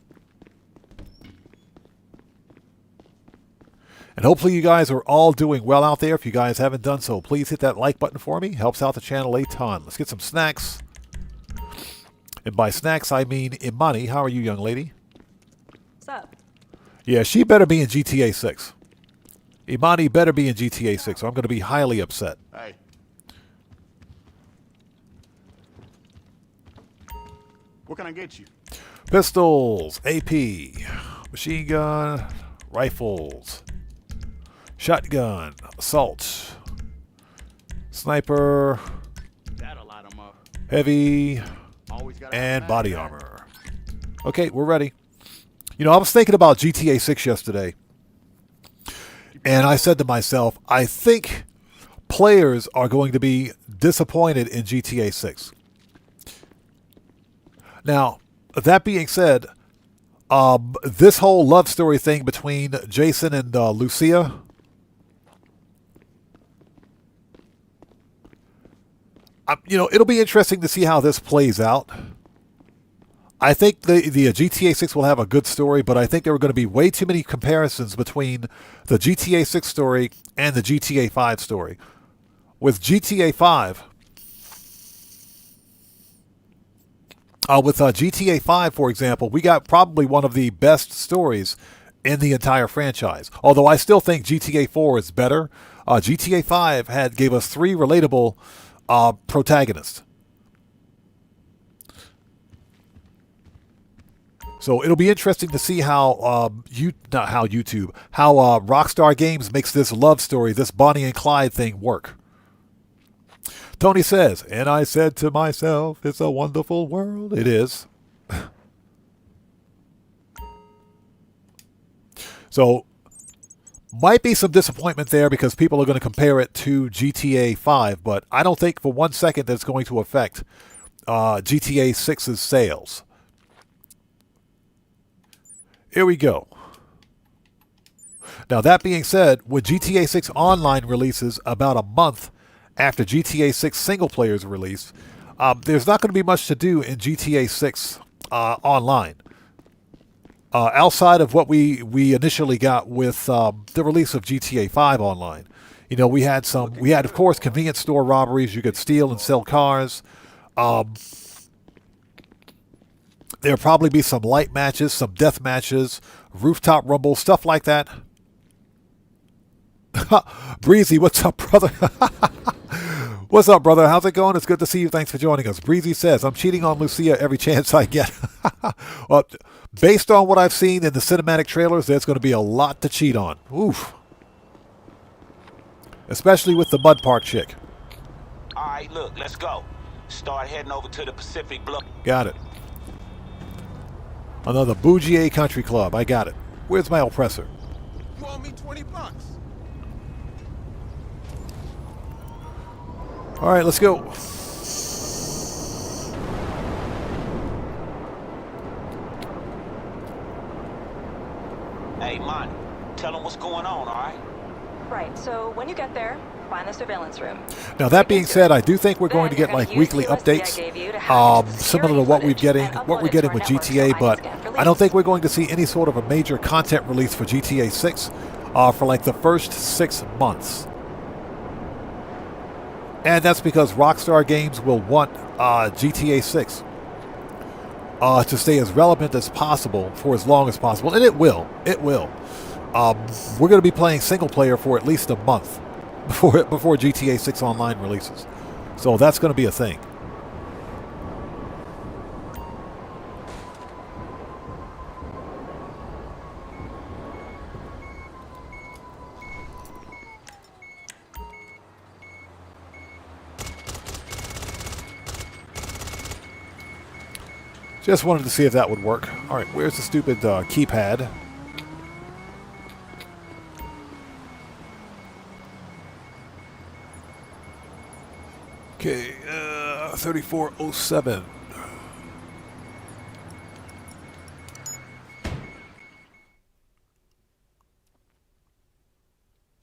And hopefully you guys are all doing well out there. If you guys haven't done so, please hit that like button for me. Helps out the channel a ton. Let's get some snacks. And by snacks, I mean Imani. How are you, young lady? What's up? Yeah, she better be in GTA 6. Imani better be in GTA 6, or I'm going to be highly upset. Hey. What can I get you? Pistols, AP, machine gun, rifles, shotgun, assault, sniper, That'll light 'em up. heavy, Always gotta and have body that. armor. Okay, we're ready. You know, I was thinking about GTA 6 yesterday, and I said to myself, I think players are going to be disappointed in GTA 6. Now, that being said, this whole love story thing between Jason and Lucia, you know, it'll be interesting to see how this plays out. I think the GTA 6 will have a good story, but I think there are going to be way too many comparisons between the GTA 6 story and the GTA 5 story. With GTA 5... with GTA 5, for example, we got probably one of the best stories in the entire franchise. Although I still think GTA 4 is better. GTA 5 gave us 3 relatable protagonists. So it'll be interesting to see how Rockstar Games makes this love story, this Bonnie and Clyde thing work. Tony says, and I said to myself, it's a wonderful world. It is. So, might be some disappointment there because people are going to compare it to GTA 5, but I don't think for 1 second that it's going to affect GTA 6's sales. Here we go. Now, that being said, when GTA 6 Online releases about a month after GTA 6 single player's release, there's not going to be much to do in GTA 6 Online. Outside of what we initially got with the release of GTA 5 Online. You know, we had of course convenience store robberies. You could steal and sell cars. There'll probably be some light matches, some death matches, rooftop rumble, stuff like that. Breezy, what's up, brother? What's up, brother? How's it going? It's good to see you. Thanks for joining us. Breezy says, I'm cheating on Lucia every chance I get. Well, based on what I've seen in the cinematic trailers, there's going to be a lot to cheat on. Oof. Especially with the Mud Park chick. All right, look, let's go. Start heading over to the Pacific Block. Got it. Another Bougier Country Club. I got it. Where's my oppressor? You owe me $20. All right, let's go. Hey, Monty, tell them what's going on, all right? Right, so when you get there, find the surveillance room. Now, that being said, I do think we're going to get like weekly updates, similar to what we're getting with GTA, but I don't think we're going to see any sort of a major content release for GTA 6 for like the first 6 months. And that's because Rockstar Games will want GTA 6 to stay as relevant as possible for as long as possible, and it will. It will. We're going to be playing single player for at least a month before GTA 6 Online releases. So that's going to be a thing. Just wanted to see if that would work. All right, where's the stupid keypad? Okay, 3407.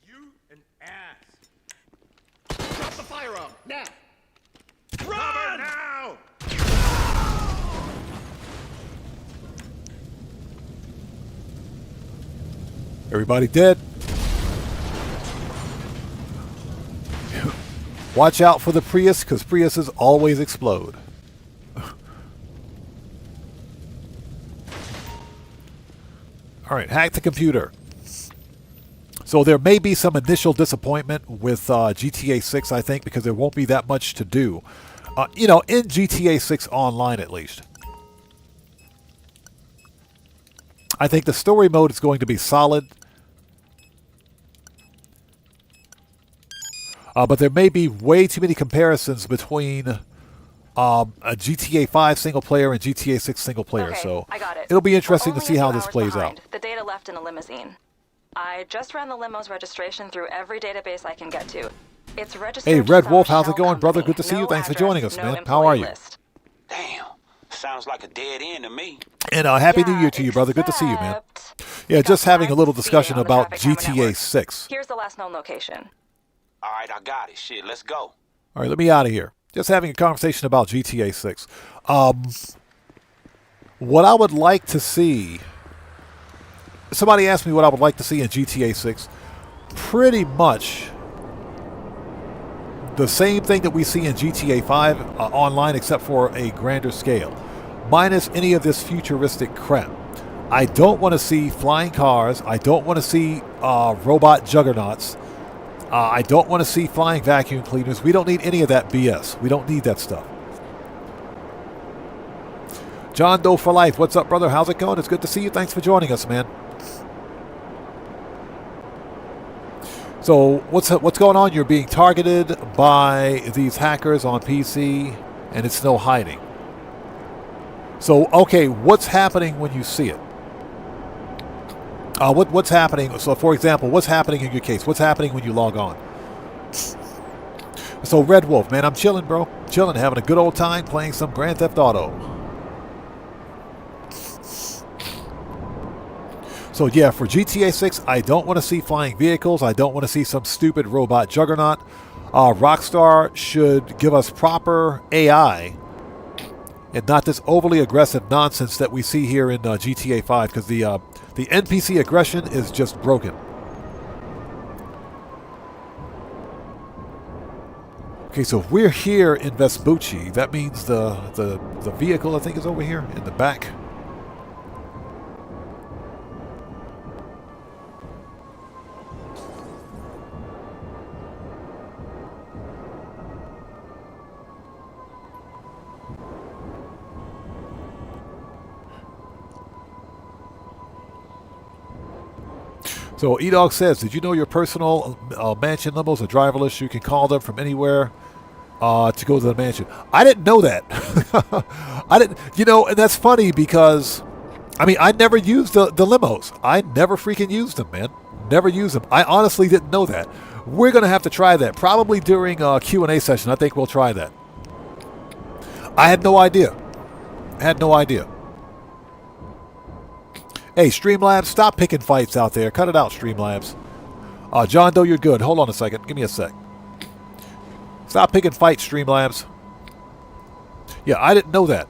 You an ass. Drop the firearm, now. Run! Now! Everybody dead. Watch out for the Prius, because Priuses always explode. Alright, hack the computer. So there may be some initial disappointment with GTA 6, I think, because there won't be that much to do. You know, in GTA 6 Online at least. I think the story mode is going to be solid. But there may be way too many comparisons between a GTA 5 single player and GTA 6 single player. Okay, so I got it. it'll be interesting to We're see how only a this few hours plays behind. out. The data left in a limousine. I just ran the limo's registration through every database I can get to. It's registered. Hey, to Red some Wolf, how's it shell going, brother? company. Good to see No you. Thanks for address, joining us, no man. How are employee you? list. Damn, sounds like a dead end to me. And Happy New Year to you, brother. Good to see you, man. Yeah, just having a little discussion about GTA 6. Here's the last known location. All right, I got it. Shit, let's go. All right, let me out of here. Just having a conversation about GTA 6. What I would like to see... Somebody asked me what I would like to see in GTA 6. Pretty much the same thing that we see in GTA 5 Online, except for a grander scale. Minus any of this futuristic crap. I don't want to see flying cars. I don't want to see robot juggernauts. I don't want to see flying vacuum cleaners. We don't need any of that BS. We don't need that stuff. John Doe for life. What's up, brother? How's it going? It's good to see you. Thanks for joining us, man. So what's going on? You're being targeted by these hackers on PC, and it's no hiding. So, okay, what's happening when you see it? What's happening? So, for example, what's happening in your case? What's happening when you log on? So, Red Wolf, man, I'm chilling, bro. Chilling, having a good old time playing some Grand Theft Auto. So, yeah, for GTA 6, I don't want to see flying vehicles. I don't want to see some stupid robot juggernaut. Rockstar should give us proper AI and not this overly aggressive nonsense that we see here in GTA 5, because the NPC aggression is just broken. Okay, so if we're here in Vespucci, that means the vehicle, I think, is over here in the back. So E-Dog says, did you know your personal mansion limos are driverless? You can call them from anywhere to go to the mansion. I didn't know that. I didn't, you know, and that's funny because, I mean, I never used the limos. I never freaking used them, man. Never used them. I honestly didn't know that. We're going to have to try that. Probably during a Q&A session, I think we'll try that. I had no idea. Hey, Streamlabs, stop picking fights out there. Cut it out, Streamlabs. John Doe, you're good. Hold on a second. Give me a sec. Stop picking fights, Streamlabs. Yeah, I didn't know that.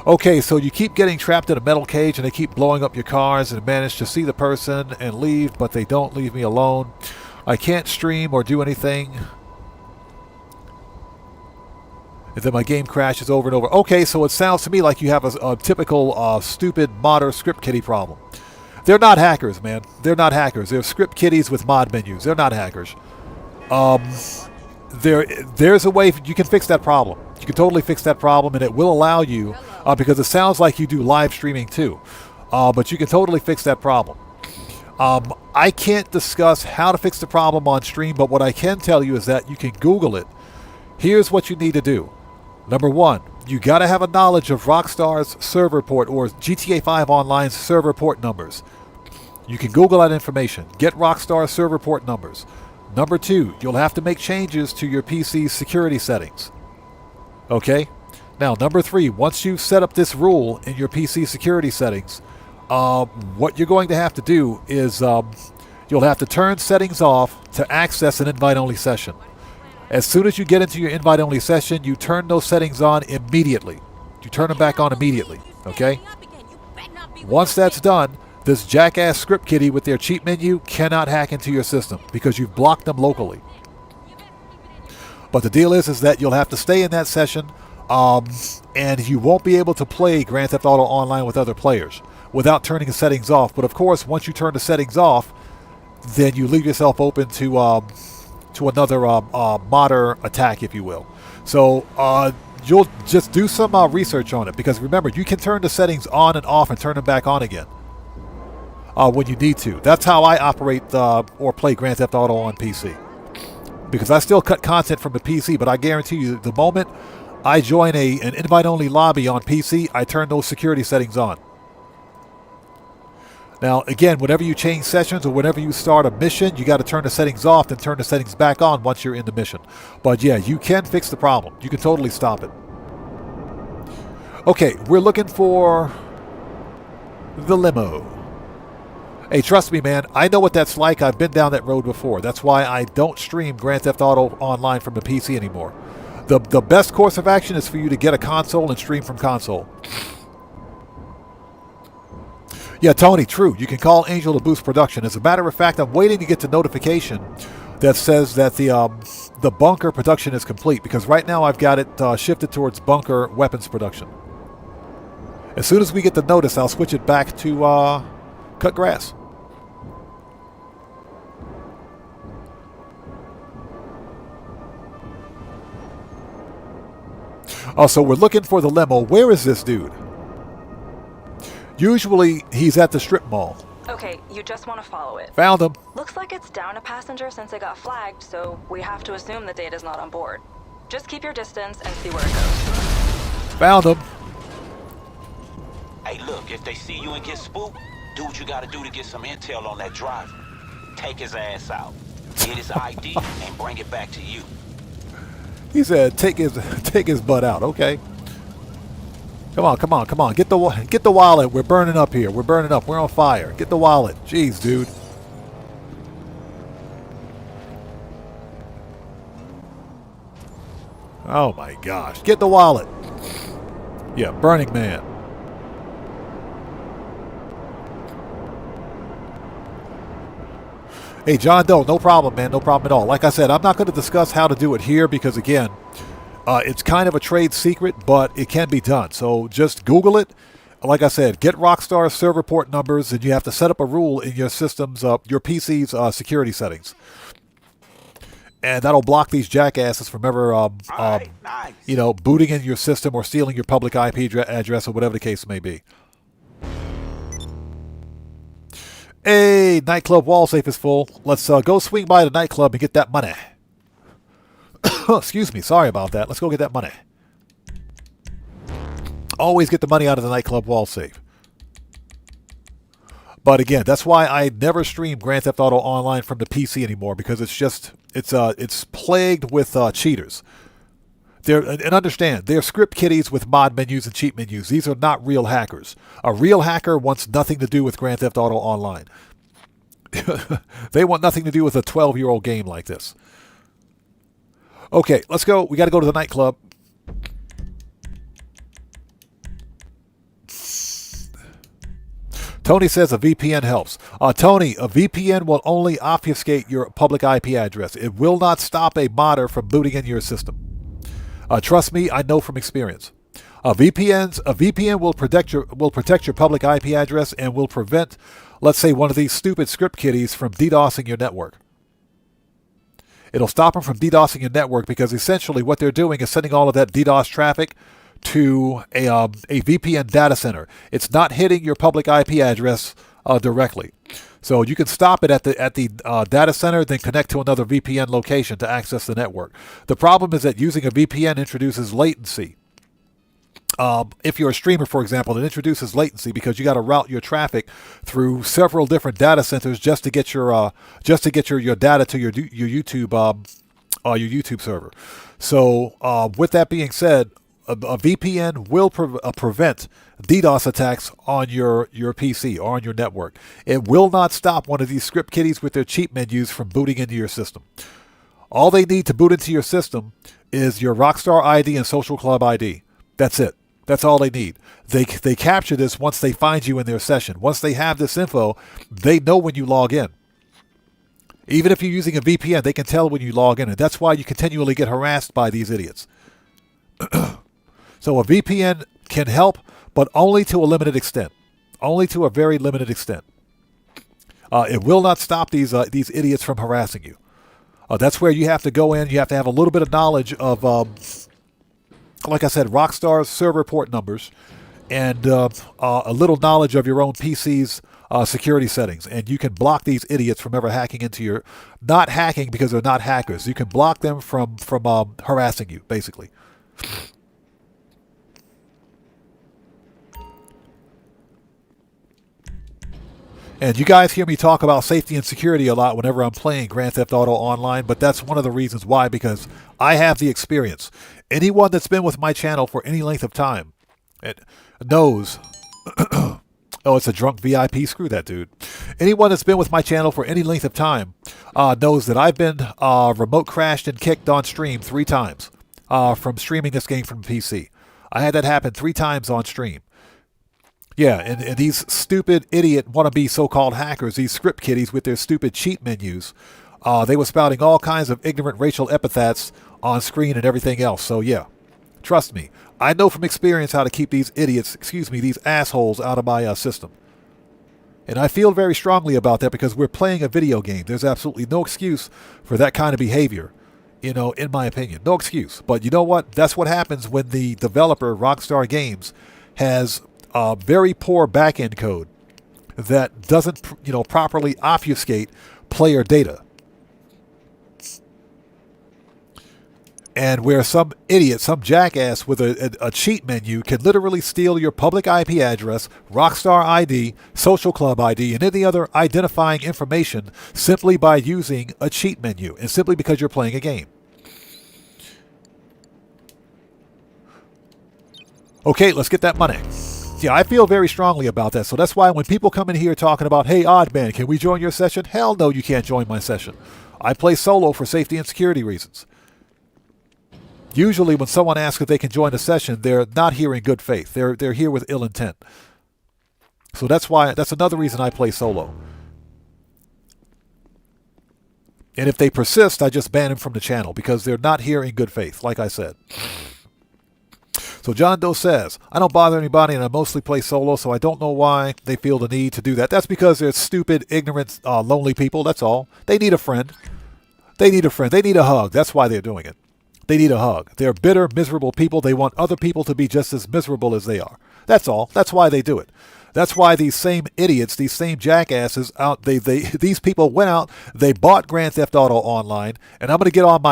Okay, so you keep getting trapped in a metal cage and they keep blowing up your cars and manage to see the person and leave, but they don't leave me alone. I can't stream or do anything. And then my game crashes over and over. Okay, so it sounds to me like you have a typical stupid modder script kiddie problem. They're not hackers, man. They're not hackers. They're script kiddies with mod menus. They're not hackers. There's a way you can fix that problem. You can totally fix that problem, and it will allow you, because it sounds like you do live streaming too. But you can totally fix that problem. I can't discuss how to fix the problem on stream, but what I can tell you is that you can Google it. Here's what you need to do. Number one, you got to have a knowledge of Rockstar's server port or GTA 5 Online's server port numbers. You can Google that information. Get Rockstar's server port numbers. Number two, you'll have to make changes to your PC's security settings. Okay? Now, number three, once you've set up this rule in your PC security settings, what you're going to have to do is you'll have to turn settings off to access an invite-only session. As soon as you get into your invite-only session, you turn those settings on immediately. You turn them back on immediately, okay? Once that's done, this jackass script kiddie with their cheat menu cannot hack into your system because you've blocked them locally. But the deal is that you'll have to stay in that session, and you won't be able to play Grand Theft Auto Online with other players without turning the settings off. But of course, once you turn the settings off, then you leave yourself open to another modder attack, if you will. So you'll just do some research on it, because remember, you can turn the settings on and off and turn them back on again when you need to. That's how I operate or play Grand Theft Auto on PC, because I still cut content from the PC, but I guarantee you the moment I join an invite-only lobby on PC, I turn those security settings on. Now, again, whenever you change sessions or whenever you start a mission, you got to turn the settings off and turn the settings back on once you're in the mission. But yeah, you can fix the problem. You can totally stop it. Okay, we're looking for the limo. Hey, trust me, man, I know what that's like. I've been down that road before. That's why I don't stream Grand Theft Auto Online from the PC anymore. The best course of action is for you to get a console and stream from console. Yeah, Tony, true. You can call Angel to boost production. As a matter of fact, I'm waiting to get the notification that says that the bunker production is complete, because right now I've got it shifted towards bunker weapons production. As soon as we get the notice, I'll switch it back to cut grass. Oh, so we're looking for the limo. Where is this dude? Usually, he's at the strip mall. Okay, you just want to follow it. Found him. Looks like it's down a passenger since it got flagged, so we have to assume the data's not on board. Just keep your distance and see where it goes. Found him. Hey, look, if they see you and get spooked, do what you gotta do to get some intel on that driver. Take his ass out, get his ID, and bring it back to you. He said, take his butt out. Okay. Come on. Get the wallet. We're burning up here. We're burning up. We're on fire. Get the wallet. Jeez, dude. Oh my gosh. Get the wallet. Yeah, Burning Man. Hey, John Doe, no problem, man. No problem at all. Like I said, I'm not going to discuss how to do it here because, again, it's kind of a trade secret, but it can be done. So just Google it. Like I said, get Rockstar server port numbers, and you have to set up a rule in your system's, your PC's security settings. And that'll block these jackasses from ever, nice. you know, booting in your system or stealing your public IP address or whatever the case may be. Hey, nightclub wall safe is full. Let's go swing by the nightclub and get that money. Excuse me, sorry about that. Let's go get that money. Always get the money out of the nightclub wall safe. But again, that's why I never stream Grand Theft Auto Online from the PC anymore, because it's just it's plagued with cheaters. And understand, they're script kiddies with mod menus and cheat menus. These are not real hackers. A real hacker wants nothing to do with Grand Theft Auto Online. They want nothing to do with a 12-year-old game like this. Okay, let's go. We got to go to the nightclub. Tony says a VPN helps. Tony, a VPN will only obfuscate your public IP address. It will not stop a modder from booting into your system. Trust me, I know from experience. A VPN will protect your public IP address and will prevent, let's say, one of these stupid script kiddies from DDoSing your network. It'll stop them from DDoSing your network because essentially what they're doing is sending all of that DDoS traffic to a VPN data center. It's not hitting your public IP address directly. So you can stop it at the data center, then connect to another VPN location to access the network. The problem is that using a VPN introduces latency. If you're a streamer, for example, it introduces latency because you got to route your traffic through several different data centers just to get your data to your YouTube server. So with that being said, a VPN will prevent DDoS attacks on your PC or on your network. It will not stop one of these script kiddies with their cheat menus from booting into your system. All they need to boot into your system is your Rockstar ID and Social Club ID. That's it. That's all they need. They capture this once they find you in their session. Once they have this info, they know when you log in. Even if you're using a VPN, they can tell when you log in, and that's why you continually get harassed by these idiots. So a VPN can help, but only to a limited extent. Only to a very limited extent. It will not stop these idiots from harassing you. That's where you have to go in. You have to have a little bit of knowledge of, like I said, Rockstar's server port numbers and a little knowledge of your own PC's security settings. And you can block these idiots from ever hacking into your... Not hacking because they're not hackers. You can block them from harassing you, basically. And you guys hear me talk about safety and security a lot whenever I'm playing Grand Theft Auto Online, but that's one of the reasons why, because I have the experience. Anyone that's been with my channel for any length of time knows... oh, it's a drunk VIP? Screw that dude. Anyone that's been with my channel for any length of time knows that I've been remote crashed and kicked on stream 3 times from streaming this game from PC. I had that happen 3 times on stream. Yeah, and these stupid idiot wannabe so-called hackers, these script kiddies with their stupid cheat menus, they were spouting all kinds of ignorant racial epithets on screen and everything else. So yeah, trust me, I know from experience how to keep these idiots, these assholes out of my system. And I feel very strongly about that because we're playing a video game. There's absolutely no excuse for that kind of behavior, you know, in my opinion. No excuse. But you know what? That's what happens when the developer, Rockstar Games, has very poor back-end code that doesn't, properly obfuscate player data. And where some idiot, some jackass with a cheat menu can literally steal your public IP address, Rockstar ID, Social Club ID, and any other identifying information simply by using a cheat menu and simply because you're playing a game. Okay, let's get that money. Yeah, I feel very strongly about that. So that's why when people come in here talking about, hey, Oddman, can we join your session? Hell no, you can't join my session. I play solo for safety and security reasons. Usually when someone asks if they can join a session, they're not here in good faith. They're here with ill intent. So that's another reason I play solo. And if they persist, I just ban them from the channel because they're not here in good faith, like I said. So John Doe says, I don't bother anybody and I mostly play solo, so I don't know why they feel the need to do that. That's because they're stupid, ignorant, lonely people, that's all. They need a friend. They need a friend. They need a hug. That's why they're doing it. They need a hug. They're bitter, miserable people. They want other people to be just as miserable as they are. That's all. That's why they do it. That's why these same idiots, these same jackasses these people went out, they bought Grand Theft Auto Online, and I'm going to get on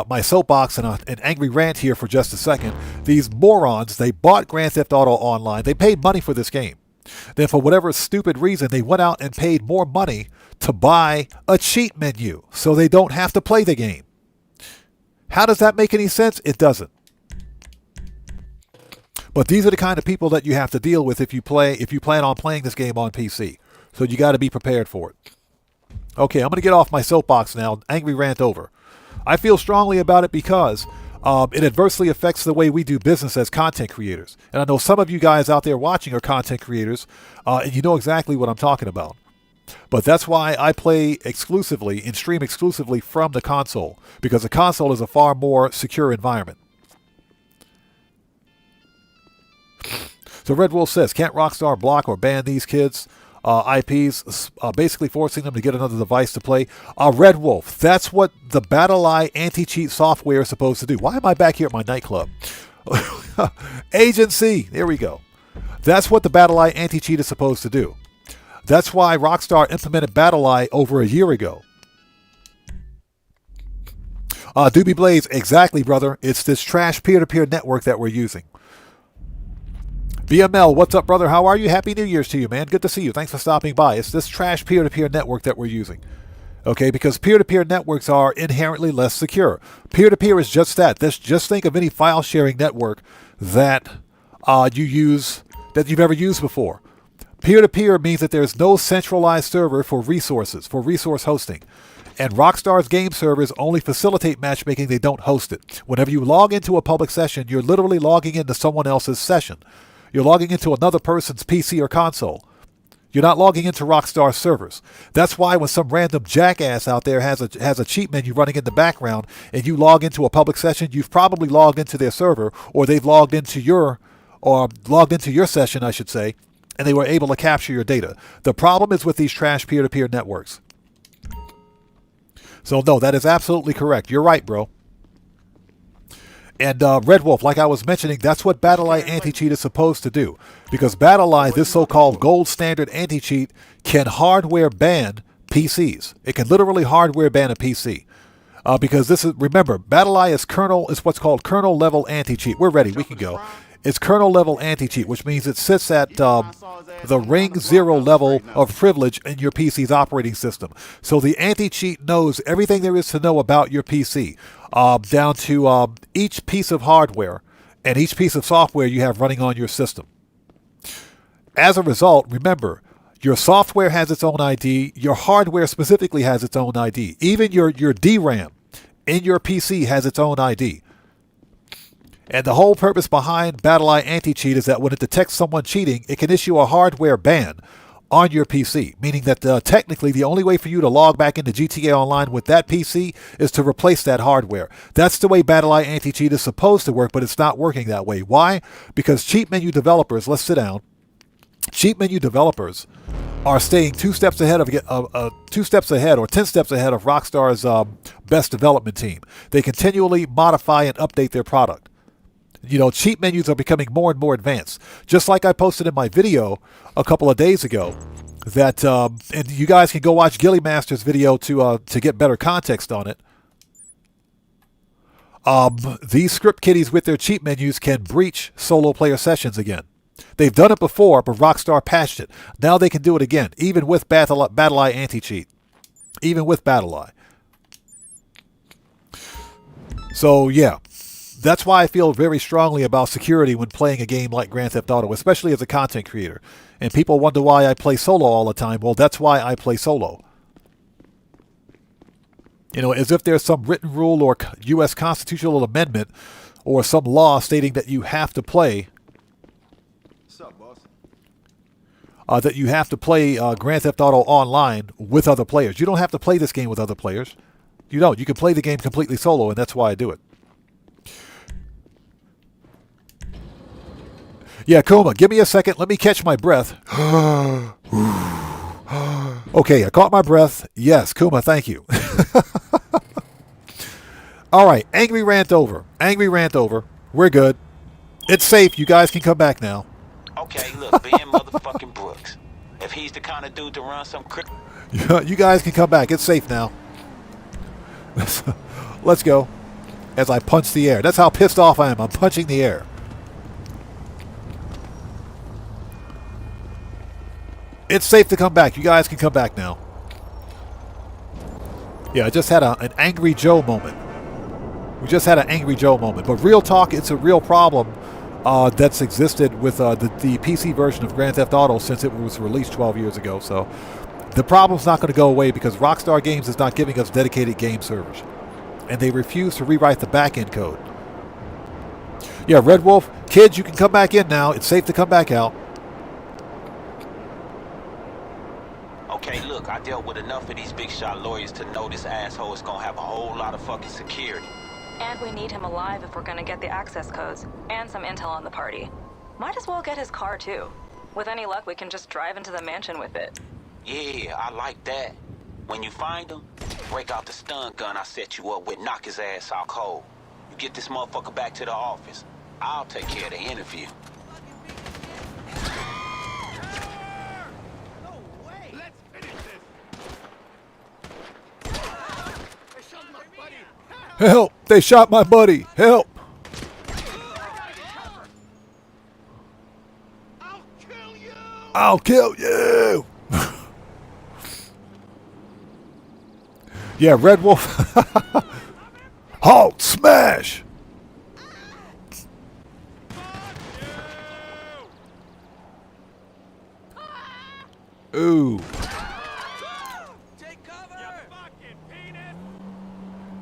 my soapbox and an angry rant here for just a second. These morons, they bought Grand Theft Auto Online. They paid money for this game. Then for whatever stupid reason, they went out and paid more money to buy a cheat menu so they don't have to play the game. How does that make any sense? It doesn't. But these are the kind of people that you have to deal with if you plan on playing this game on PC. So you got to be prepared for it. Okay, I'm going to get off my soapbox now. Angry rant over. I feel strongly about it because it adversely affects the way we do business as content creators. And I know some of you guys out there watching are content creators, and you know exactly what I'm talking about. But that's why I play exclusively and stream exclusively from the console, because the console is a far more secure environment. So Red Wolf says, can't Rockstar block or ban these kids' IPs, basically forcing them to get another device to play? Red Wolf, that's what the BattlEye anti-cheat software is supposed to do. Why am I back here at my nightclub? Agency, there we go. That's what the BattlEye anti-cheat is supposed to do. That's why Rockstar implemented BattlEye over a year ago. Doobie Blaze, exactly, brother. It's this trash peer-to-peer network that we're using. BML, what's up, brother? How are you? Happy New Year's to you, man. Good to see you. Thanks for stopping by. It's this trash peer-to-peer network that we're using. Okay, because peer-to-peer networks are inherently less secure. Peer-to-peer is just that. Just think of any file-sharing network that you use, that you've ever used before. Peer-to-peer means that there's no centralized server for resources, for resource hosting. And Rockstar's game servers only facilitate matchmaking, they don't host it. Whenever you log into a public session, you're literally logging into someone else's session. You're logging into another person's PC or console. You're not logging into Rockstar servers. That's why when some random jackass out there has a cheat menu running in the background and you log into a public session, you've probably logged into their server, or they've logged into your session, I should say, and they were able to capture your data. The problem is with these trash peer-to-peer networks. So no, that is absolutely correct. You're right, bro. And Red Wolf, like I was mentioning, that's what BattlEye anti-cheat is supposed to do. Because BattlEye, this so-called gold standard anti-cheat, can hardware ban PCs. It can literally hardware ban a PC. Because this is, remember, BattlEye is what's called kernel level anti-cheat. We're ready, we can go. It's kernel level anti-cheat, which means it sits at the ring 0 level of privilege in your PC's operating system. So the anti-cheat knows everything there is to know about your PC, down to each piece of hardware and each piece of software you have running on your system. As a result, remember, your software has its own ID, your hardware specifically has its own ID. Even your DRAM in your PC has its own ID. And the whole purpose behind BattlEye anti-cheat is that when it detects someone cheating, it can issue a hardware ban on your PC, meaning that technically the only way for you to log back into GTA Online with that PC is to replace that hardware. That's the way BattlEye anti-cheat is supposed to work, but it's not working that way. Why? Because cheat menu developers, let's sit down, cheat menu developers are staying 2 steps ahead or 10 steps ahead of Rockstar's best development team. They continually modify and update their product. You know, cheat menus are becoming more and more advanced. Just like I posted in my video a couple of days ago, that and you guys can go watch Gilly Master's video to get better context on it. These script kiddies with their cheat menus can breach solo player sessions again. They've done it before, but Rockstar patched it. Now they can do it again, even with BattlEye anti-cheat. Even with BattlEye. So, yeah. That's why I feel very strongly about security when playing a game like Grand Theft Auto, especially as a content creator. And people wonder why I play solo all the time. Well, that's why I play solo. You know, as if there's some written rule or U.S. constitutional amendment or some law stating that you have to play. What's up, boss? that you have to play Grand Theft Auto Online with other players. You don't have to play this game with other players. You don't. You can play the game completely solo, and that's why I do it. Yeah, Kuma, give me a second. Let me catch my breath. Okay, I caught my breath. Yes, Kuma, thank you. All right, angry rant over. Angry rant over. We're good. It's safe. You guys can come back now. Okay, look, Ben motherfucking Brooks. If he's the kind of dude to run some You guys can come back. It's safe now. Let's go. As I punch the air. That's how pissed off I am. I'm punching the air. It's safe to come back. You guys can come back now. Yeah, I just had an Angry Joe moment. We just had an Angry Joe moment. But real talk, it's a real problem that's existed with the PC version of Grand Theft Auto since it was released 12 years ago. So the problem's not going to go away because Rockstar Games is not giving us dedicated game servers. And they refuse to rewrite the back-end code. Yeah, Red Wolf, kids, you can come back in now. It's safe to come back out. Okay, look, I dealt with enough of these big shot lawyers to know this asshole is gonna have a whole lot of fucking security. And we need him alive if we're gonna get the access codes and some intel on the party. Might as well get his car too. With any luck, we can just drive into the mansion with it. Yeah, I like that. When you find him, break out the stun gun I set you up with, knock his ass out cold. You get this motherfucker back to the office. I'll take care of the interview. Help! They shot my buddy! Help! I'll kill you! Yeah, Red Wolf. Halt! Smash! Ooh.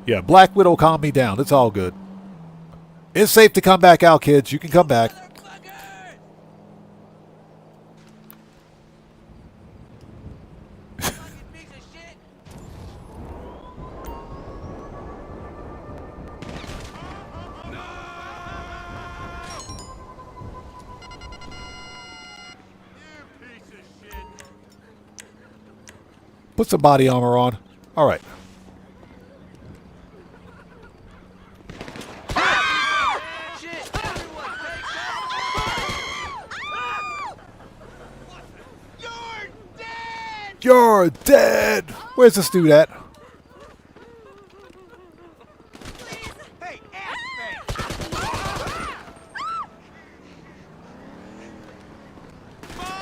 Yeah, Black Widow, calm me down. It's all good. It's safe to come back out, kids. You can come back. Put some body armor on. All right. You're dead! Where's this dude at?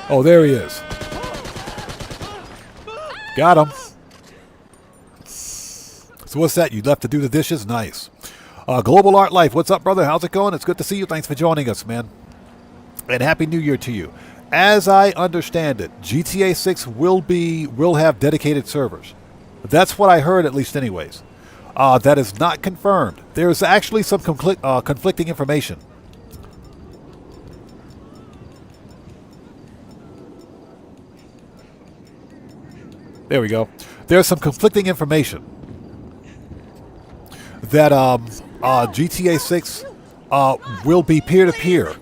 Oh, there he is. Got him. So what's that? You left to do the dishes? Nice. Global Art Life, what's up, brother? How's it going? It's good to see you. Thanks for joining us, man. And Happy New Year to you. As I understand it, GTA 6 will have dedicated servers. That's what I heard, at least anyways. That is not confirmed. There's actually some conflicting information. There we go. There's some conflicting information that GTA 6 will be peer-to-peer.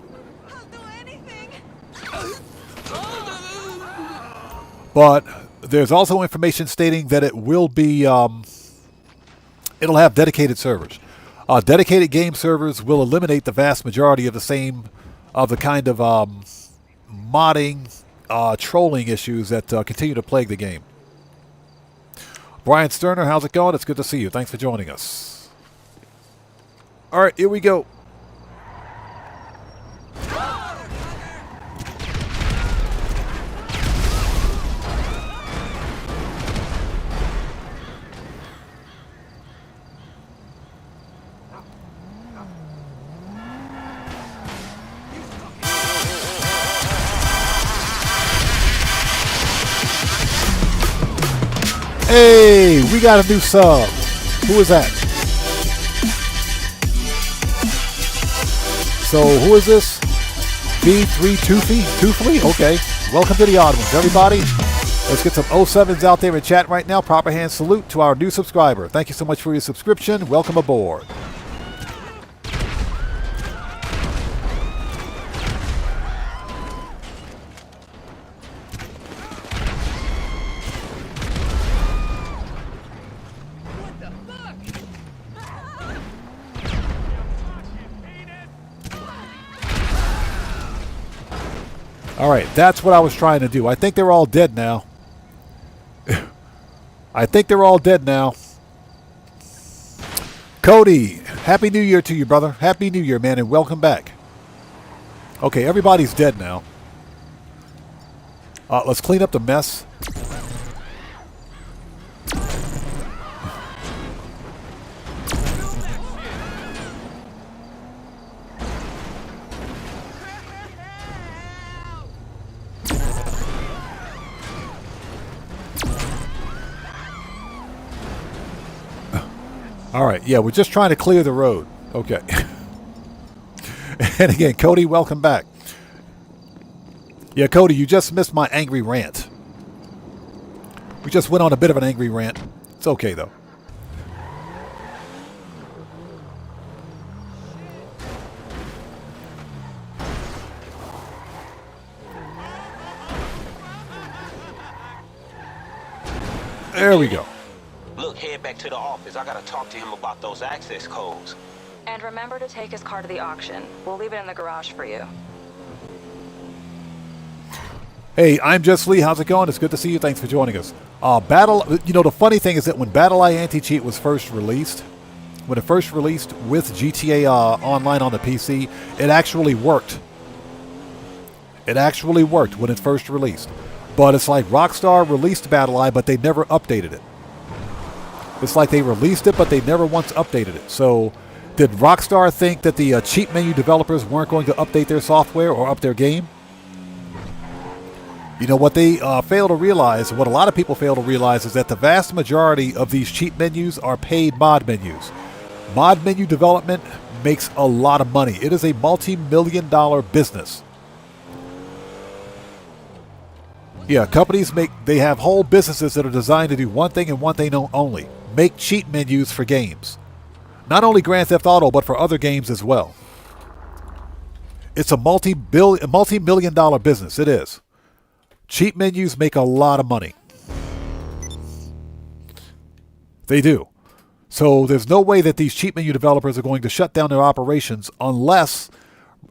But there's also information stating that it will be, it'll have dedicated servers. Dedicated game servers will eliminate the vast majority of the kind of modding, trolling issues that continue to plague the game. Brian Sterner, how's it going? It's good to see you. Thanks for joining us. All right, here we go. Hey, we got a new sub. Who is that? So, who is this? B3 Toofy? Okay. Welcome to the odd ones, everybody. Let's get some 07s out there in chat right now. Proper hand salute to our new subscriber. Thank you so much for your subscription. Welcome aboard. All right, that's what I was trying to do. I think they're all dead now. I think they're all dead now. Cody, Happy New Year to you, brother. Happy New Year, man, and welcome back. Okay, everybody's dead now. Let's clean up the mess. All right, yeah, we're just trying to clear the road. Okay. And again, Cody, welcome back. Yeah, Cody, you just missed my angry rant. We just went on a bit of an angry rant. It's okay, though. There we go. Look, head back to the office. I gotta talk to him about those access codes. And remember to take his car to the auction. We'll leave it in the garage for you. Hey, I'm Just Lee. How's it going? It's good to see you. Thanks for joining us. The funny thing is that when BattlEye Anti-Cheat was first released, when it first released with GTA Online on the PC, it actually worked. It actually worked when it first released. But it's like Rockstar released BattlEye, but they never updated it. It's like they released it, but they never once updated it. So, did Rockstar think that the cheat menu developers weren't going to update their software or up their game? You know, what they fail to realize, what a lot of people fail to realize, is that the vast majority of these cheat menus are paid mod menus. Mod menu development makes a lot of money. It is a multi-million-dollar business. Yeah, companies they have whole businesses that are designed to do one thing and one thing only. Make cheat menus for games. Not only Grand Theft Auto, but for other games as well. It's a multi-million-dollar business. It is. Cheat menus make a lot of money. They do. So there's no way that these cheat menu developers are going to shut down their operations unless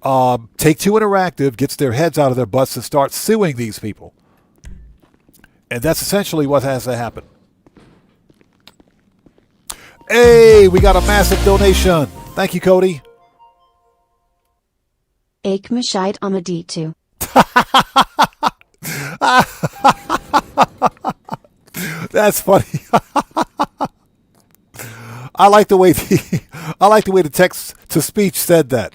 Take-Two Interactive gets their heads out of their butts and starts suing these people. And that's essentially what has to happen. Hey, we got a massive donation. Thank you, Cody. Akmashite Amaditu. That's funny. I like the way the text to speech said that.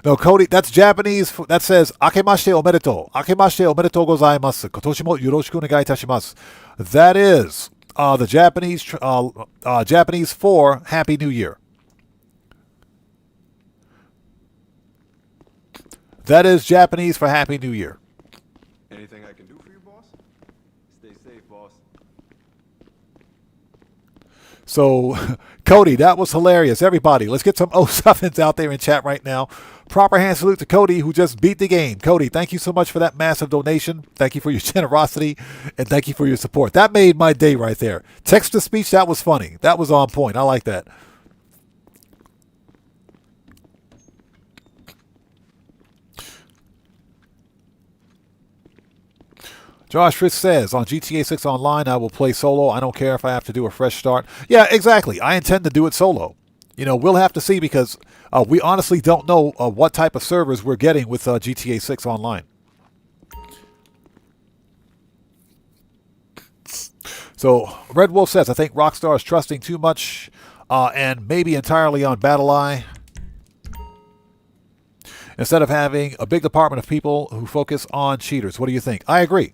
No, Cody, that's Japanese. That says "Akemashite omedetou." Akemashite omedetou gozaimasu. Kotoshi mo yoroshiku onegai itashimasu. That is the Japanese for Happy New Year. That is Japanese for Happy New Year. Anything I can do for you, boss? Stay safe, boss. So, Cody, that was hilarious. Everybody, let's get some O7s out there in chat right now. Proper hand salute to Cody, who just beat the game. Cody, thank you so much for that massive donation. Thank you for your generosity, and thank you for your support. That made my day right there. Text-to-speech, that was funny. That was on point. I like that. Josh Fritz says, on GTA 6 Online, I will play solo. I don't care if I have to do a fresh start. Yeah, exactly. I intend to do it solo. You know, we'll have to see because we honestly don't know what type of servers we're getting with GTA 6 Online. So, Red Wolf says, I think Rockstar is trusting too much and maybe entirely on BattlEye, instead of having a big department of people who focus on cheaters. What do you think? I agree.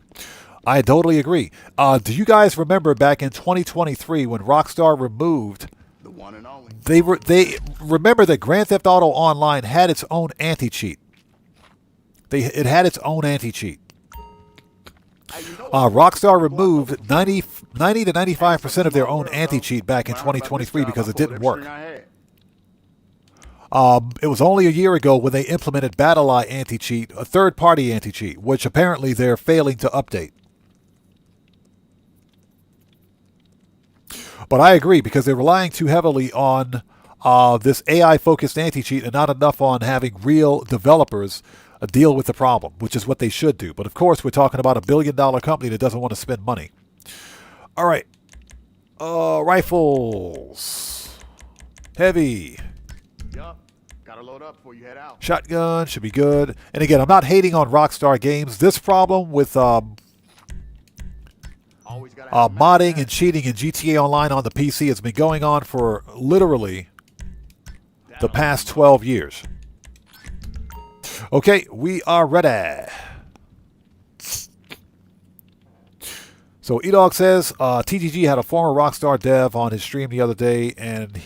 I totally agree. Do you guys remember back in 2023 when Rockstar removed the one and only? They remember that Grand Theft Auto Online had its own anti-cheat. It had its own anti-cheat. Rockstar removed 90 to 95% of their own anti-cheat back in 2023 because it didn't work. It was only a year ago when they implemented BattlEye anti-cheat, a third-party anti-cheat, which apparently they're failing to update. But I agree, because they're relying too heavily on this AI-focused anti-cheat and not enough on having real developers deal with the problem, which is what they should do. But of course, we're talking about $1 billion company that doesn't want to spend money. All right. Rifles. Heavy. Yup. Gotta load up before you head out. Shotgun should be good. And again, I'm not hating on Rockstar Games. This problem with modding and cheating in GTA Online on the PC has been going on for literally the past 12 years. Okay, we are ready. So eDog says TGG had a former Rockstar dev on his stream the other day, and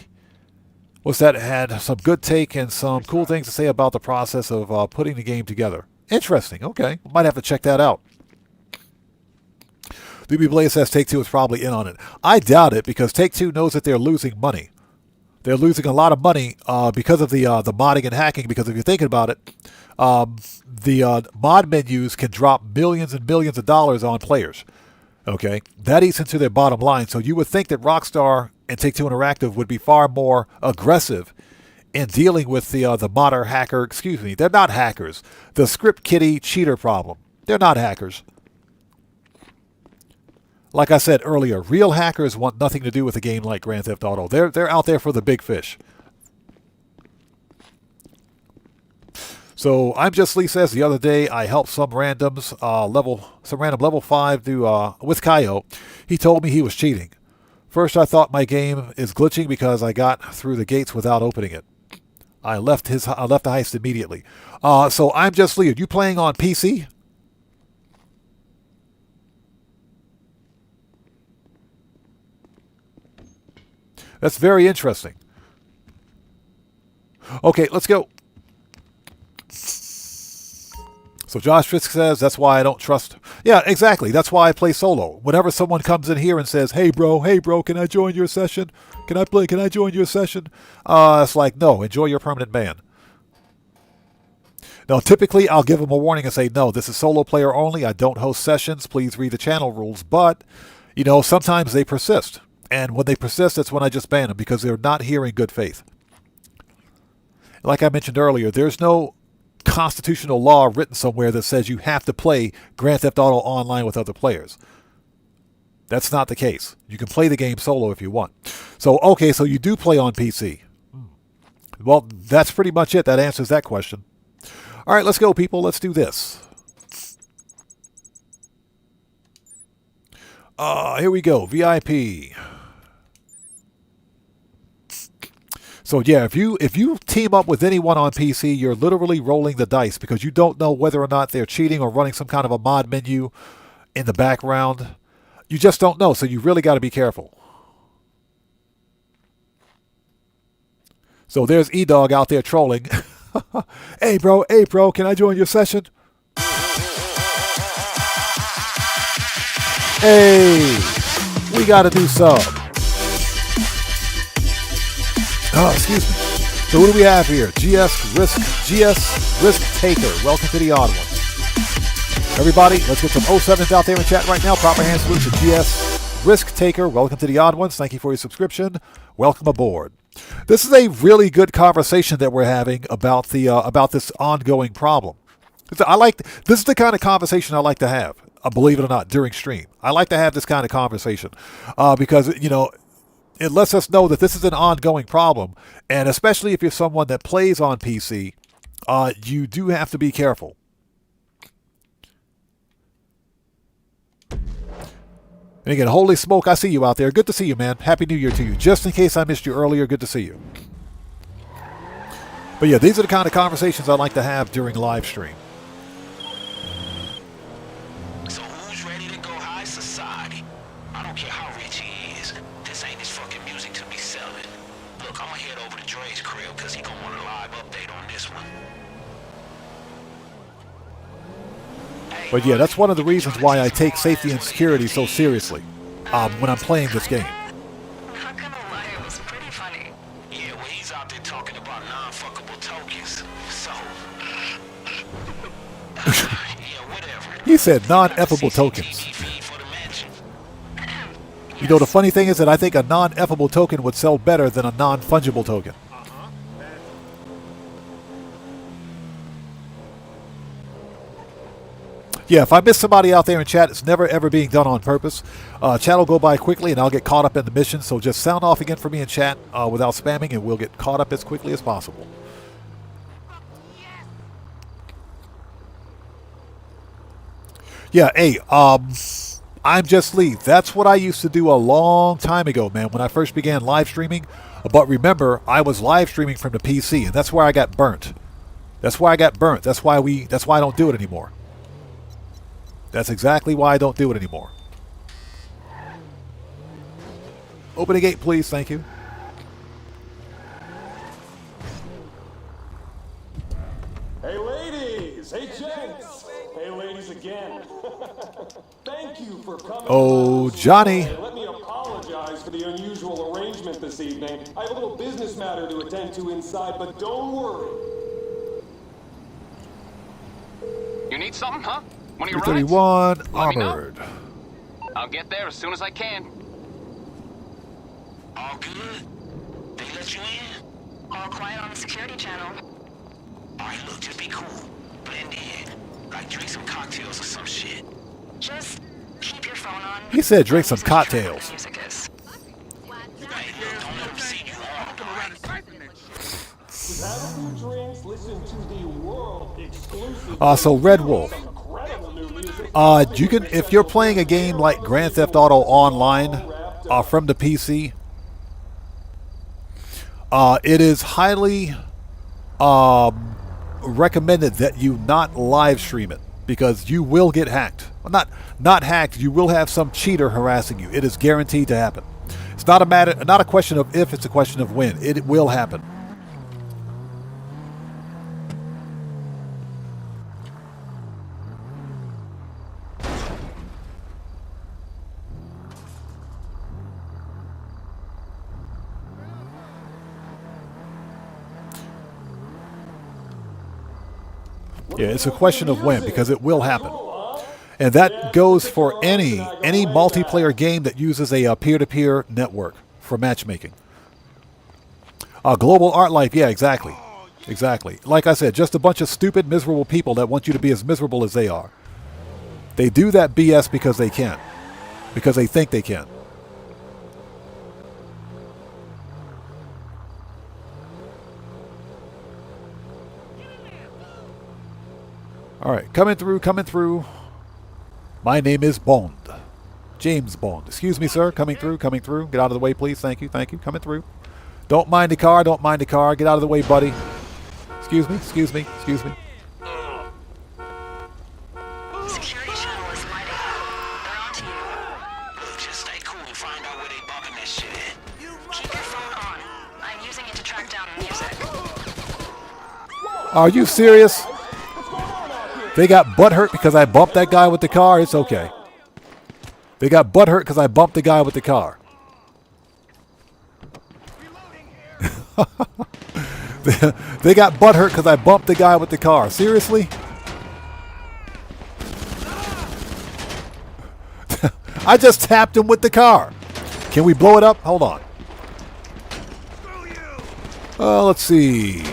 had some good take and some cool things to say about the process of putting the game together. Interesting. Okay, might have to check that out. Doobie Blaze says Take-Two is probably in on it. I doubt it, because Take-Two knows that they're losing money. They're losing a lot of money because of the modding and hacking, because if you're thinking about it, the mod menus can drop millions and millions of dollars on players. Okay, that eats into their bottom line. So you would think that Rockstar and Take-Two Interactive would be far more aggressive in dealing with the modder hacker. Excuse me, they're not hackers. The script kiddie cheater problem. They're not hackers. Like I said earlier, real hackers want nothing to do with a game like Grand Theft Auto. They're out there for the big fish. So I'm Just Lee says the other day I helped some random level 5 do with Cayo. He told me he was cheating. First I thought my game is glitching because I got through the gates without opening it. I left the heist immediately. So I'm Just Lee. Are you playing on PC? That's very interesting. Okay, let's go. So Josh Fisk says, that's why I don't trust. Yeah, exactly. That's why I play solo. Whenever someone comes in here and says, hey bro, can I join your session? Can I join your session? It's like, no, enjoy your permanent ban. Now, typically, I'll give them a warning and say, no, this is solo player only. I don't host sessions. Please read the channel rules. But, sometimes they persist. And when they persist, that's when I just ban them, because they're not here in good faith. Like I mentioned earlier, there's no constitutional law written somewhere that says you have to play Grand Theft Auto Online with other players. That's not the case. You can play the game solo if you want. So, okay, so you do play on PC. Well, that's pretty much it. That answers that question. All right, let's go, people. Let's do this. Here we go. VIP. So yeah, if you team up with anyone on PC, you're literally rolling the dice, because you don't know whether or not they're cheating or running some kind of a mod menu in the background. You just don't know, so you really got to be careful. So there's eDog out there trolling. Hey bro, can I join your session? Hey, we got a new sub. Oh, excuse me. So what do we have here? GS Risk Taker. Welcome to the Odd Ones. Everybody, let's get some 07s out there in chat right now. Proper hand salute to GS Risk Taker. Welcome to the Odd Ones. Thank you for your subscription. Welcome aboard. This is a really good conversation that we're having about the about this ongoing problem. This is the kind of conversation I like to have. Believe it or not, during stream, I like to have this kind of conversation because it lets us know that this is an ongoing problem, and especially if you're someone that plays on PC, you do have to be careful. And again, holy smoke, I see you out there. Good to see you, man. Happy New Year to you. Just in case I missed you earlier, good to see you. But yeah, these are the kind of conversations I like to have during live stream. So who's ready to go high society? I don't care how rich he is. This ain't his fucking music to be selling. Look, I'm gonna head over to Dre's crib, because he gonna want a live update on this one. Hey, But yeah, that's one of the reasons why I take safety and security so seriously when I'm playing this game. Not gonna lie, it was pretty funny. Yeah, well, he's out there talking about non-fuckable tokens. So, yeah, whatever. He said non-effable tokens. You know, the funny thing is that I think a non-effable token would sell better than a non-fungible token. Yeah, if I miss somebody out there in chat, it's never ever being done on purpose. Chat will go by quickly and I'll get caught up in the mission, so just sound off again for me in chat without spamming and we'll get caught up as quickly as possible. Yeah, hey, I'm Just Lee. That's what I used to do a long time ago, man, when I first began live streaming. But remember, I was live streaming from the PC, and that's where I got burnt. That's why I got burnt. That's why I don't do it anymore. That's exactly why I don't do it anymore. Open the gate, please. Thank you. Hey, ladies. Hey, gents. Hey, ladies again. Thank you for coming. Oh, Johnny. Let me apologize for the unusual arrangement this evening. I have a little business matter to attend to inside, but don't worry. You need something, huh? One of your 331 armored. I'll get there as soon as I can. All good? They let you in? All quiet on the security channel. Alright, look, just be cool. Blend in. Like, drink some cocktails or some shit. Just keep your phone on. He said drink some cocktails. Music is. Hey, look, don't let them see you armed, alright? Have a few drinks, listen to the world exclusive. So Red Wolf. You can, if you're playing a game like Grand Theft Auto Online from the PC, it is highly recommended that you not live stream it because you will get hacked. Well, not hacked. You will have some cheater harassing you. It is guaranteed to happen. It's not a question of if. It's a question of when. It will happen. Yeah, it's a question of when, because it will happen. And that goes for any multiplayer game that uses a peer-to-peer network for matchmaking. Global Art Life, yeah, exactly. Exactly. Like I said, just a bunch of stupid, miserable people that want you to be as miserable as they are. They do that BS because they can. Because they think they can. All right, coming through. My name is Bond. James Bond. Excuse me, sir. Coming through. Get out of the way, please. Thank you. Coming through. Don't mind the car. Get out of the way, buddy. Excuse me. Security channel is lighting up. They're onto you. Look, just stay cool and find out where they bumping that shit at. Keep your phone on. I'm using it to track down music. Are you serious? They got butthurt because I bumped that guy with the car. It's okay. They got butthurt because I bumped the guy with the car. They got butthurt because I bumped the guy with the car. Seriously? I just tapped him with the car. Can we blow it up? Hold on. Let's see.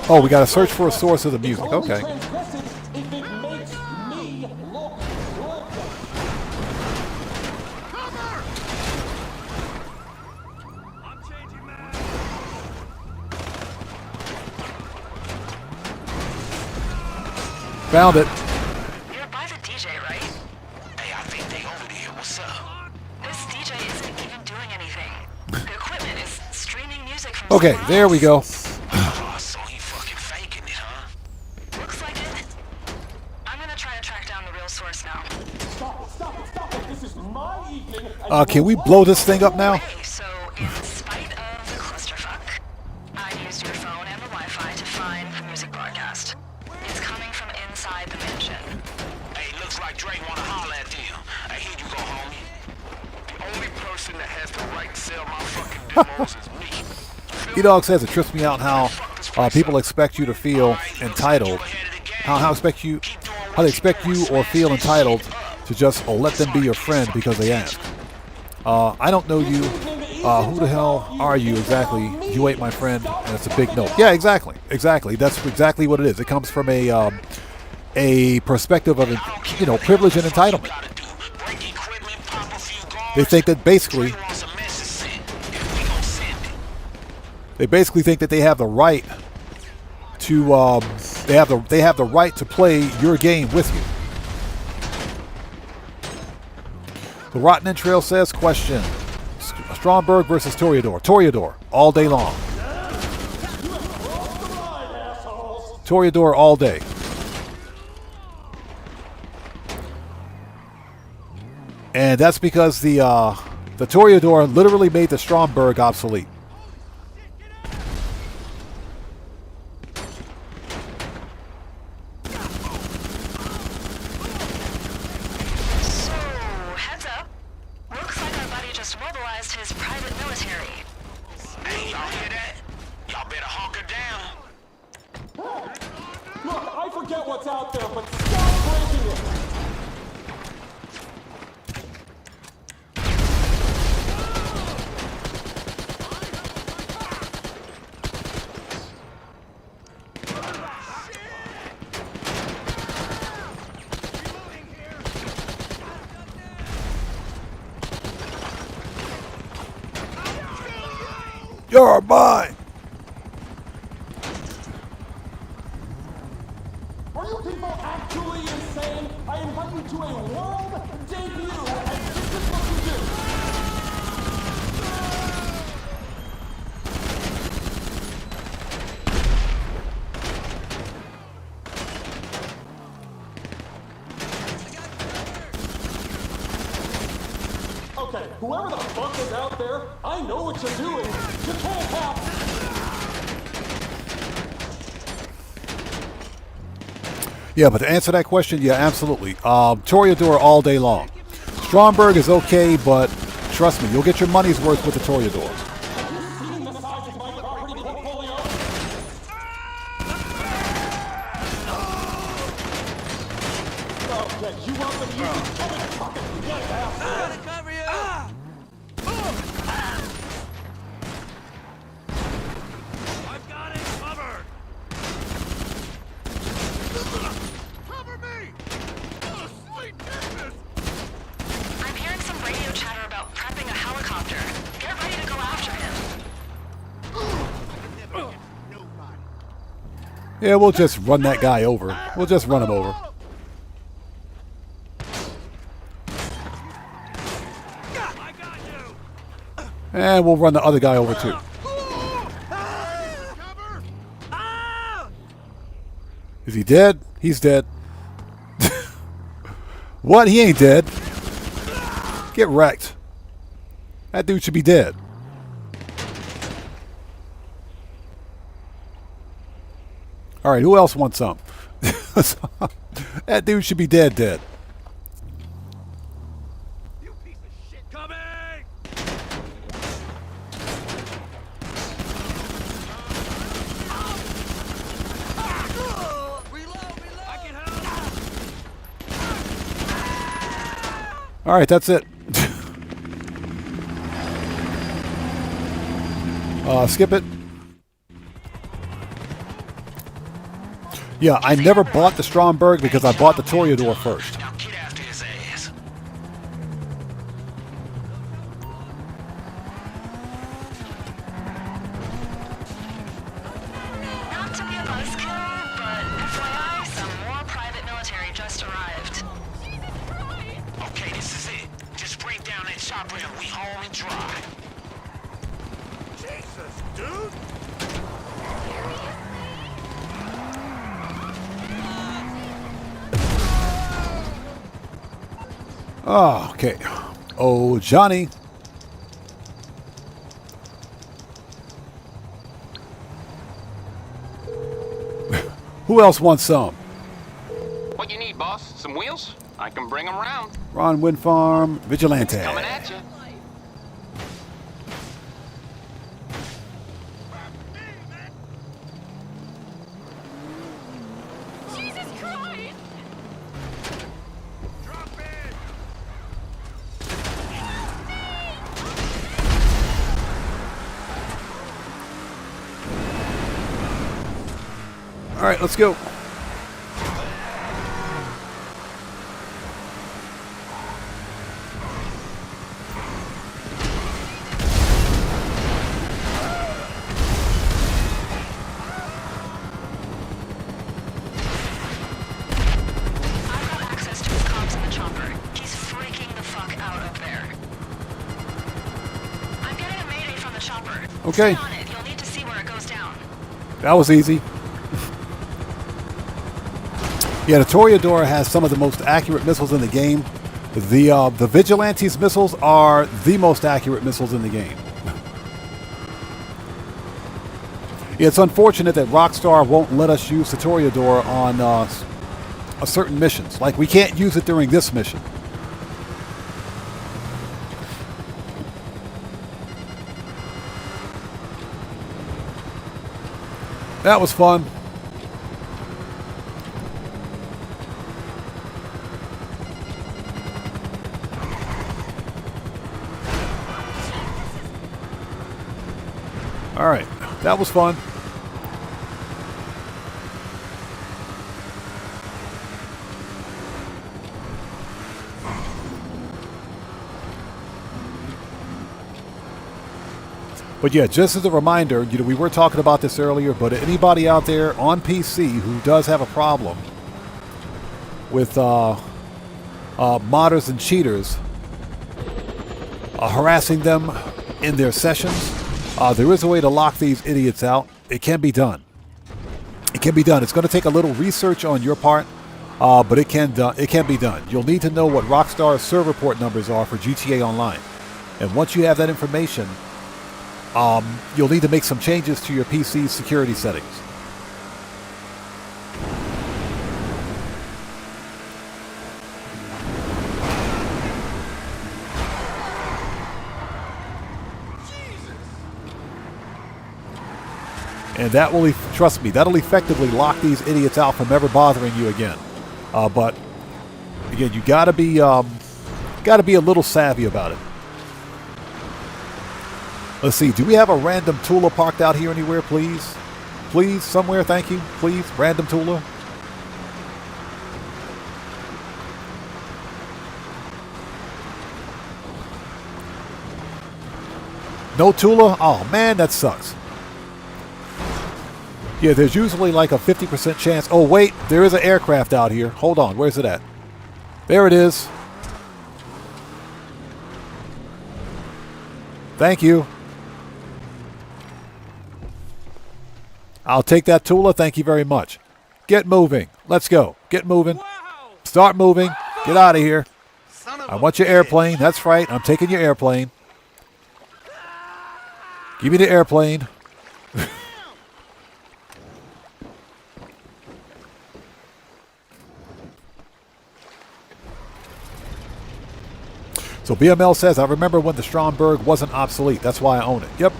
Oh, we got to search for a source of the music. Okay. Found it. You're by the DJ, right? Hey, I think they over there. What's up? This DJ isn't even doing anything. The equipment is streaming music from Okay, there we go. So he fucking faking it, huh? Looks like it. I'm gonna try to track down the real source now. Stop it. This is my evening. Can we blow this thing up now? Okay, so in spite of the clusterfuck, I used your phone and the Wi-Fi to find the music broadcast. It's coming E-Dog says it trips me out how people expect you to feel entitled. How they expect you or feel entitled to just let them be your friend because they ask. I don't know you. Who the hell are you exactly? You ain't my friend, and it's a big no. Yeah, exactly. That's exactly what it is. It comes from a perspective of, privilege and entitlement. They think that basically think that they have the right to they have the right to play your game with you. The Rotten Entrail says, question: Stromberg versus Toreador. Toreador all day long. Toreador all day. And that's because the Toreador literally made the Stromberg obsolete. You're mine! Are you people actually insane? I invite you to a world debut, and this is what you do! Okay, whoever the fuck is out there, I know what you're doing. You can't have... Yeah, but to answer that question, yeah, absolutely. Toreador all day long. Stromberg is okay, but trust me, you'll get your money's worth with the Toreador. Yeah, we'll just run that guy over. We'll just run him over. And we'll run the other guy over too. Is he dead? He's dead. What? He ain't dead. Get wrecked. That dude should be dead. All right, who else wants some? That dude should be dead. You piece of shit! Coming! Reload! I can help! All right, that's it. Skip it. Yeah, I never bought the Stromberg because I bought the Toreador first. Not to be a buzzkill, but FYI, some more private military just arrived. Okay, this is it. Just break down that chopper and we home and dry. Jesus, dude! Oh, okay. Oh, Johnny. Who else wants some? What you need, boss? Some wheels? I can bring them round. Ron Windfarm, Vigilante. Coming at you. Alright, let's go. Okay. You'll need to see where it goes down. That was easy. Yeah, the Toreador has some of the most accurate missiles in the game. The Vigilante's missiles are the most accurate missiles in the game. Yeah, it's unfortunate that Rockstar won't let us use the Toreador on certain missions. Like, we can't use it during this mission. That was fun. All right, that was fun. But yeah, just as a reminder, you know, we were talking about this earlier, but anybody out there on PC who does have a problem with modders and cheaters harassing them in their sessions, there is a way to lock these idiots out. It can be done. It can be done. It's going to take a little research on your part, but it can be done. You'll need to know what Rockstar's server port numbers are for GTA Online. And once you have that information, you'll need to make some changes to your PC's security settings. And that will, trust me, that'll effectively lock these idiots out from ever bothering you again. But again, you gotta be a little savvy about it. Let's see, do we have a random Tula parked out here anywhere, please? Please, somewhere, thank you. Please, random Tula. No Tula? Oh man, that sucks. Yeah, there's usually like a 50% chance. Oh wait, there is an aircraft out here. Hold on, where's it at? There it is. Thank you. I'll take that Tula. Thank you very much. Get moving. Let's go. Get moving. Start moving. Get out of here. I want your airplane. That's right. I'm taking your airplane. Give me the airplane. So BML says, I remember when the Stromberg wasn't obsolete. That's why I own it. Yep.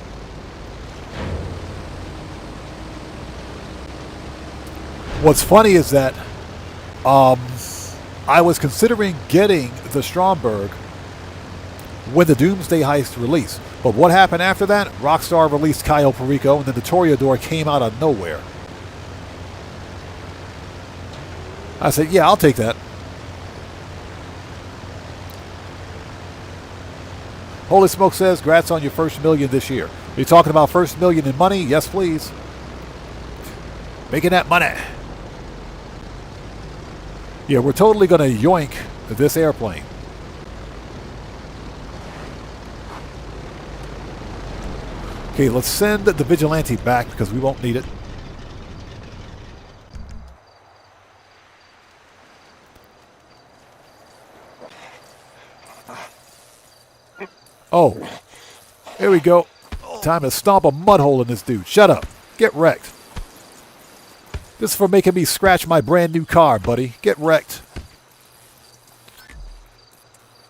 What's funny is that I was considering getting the Stromberg when the Doomsday Heist released. But what happened after that? Rockstar released Cayo Perico, and then the Toreador came out of nowhere. I said, yeah, I'll take that. Holy Smoke says, congrats on your first million this year. Are you talking about first million in money? Yes, please. Making that money. Yeah, we're totally going to yoink this airplane. Okay, let's send the Vigilante back because we won't need it. Oh, here we go. Time to stomp a mud hole in this dude. Shut up. Get wrecked. This is for making me scratch my brand new car, buddy. Get wrecked.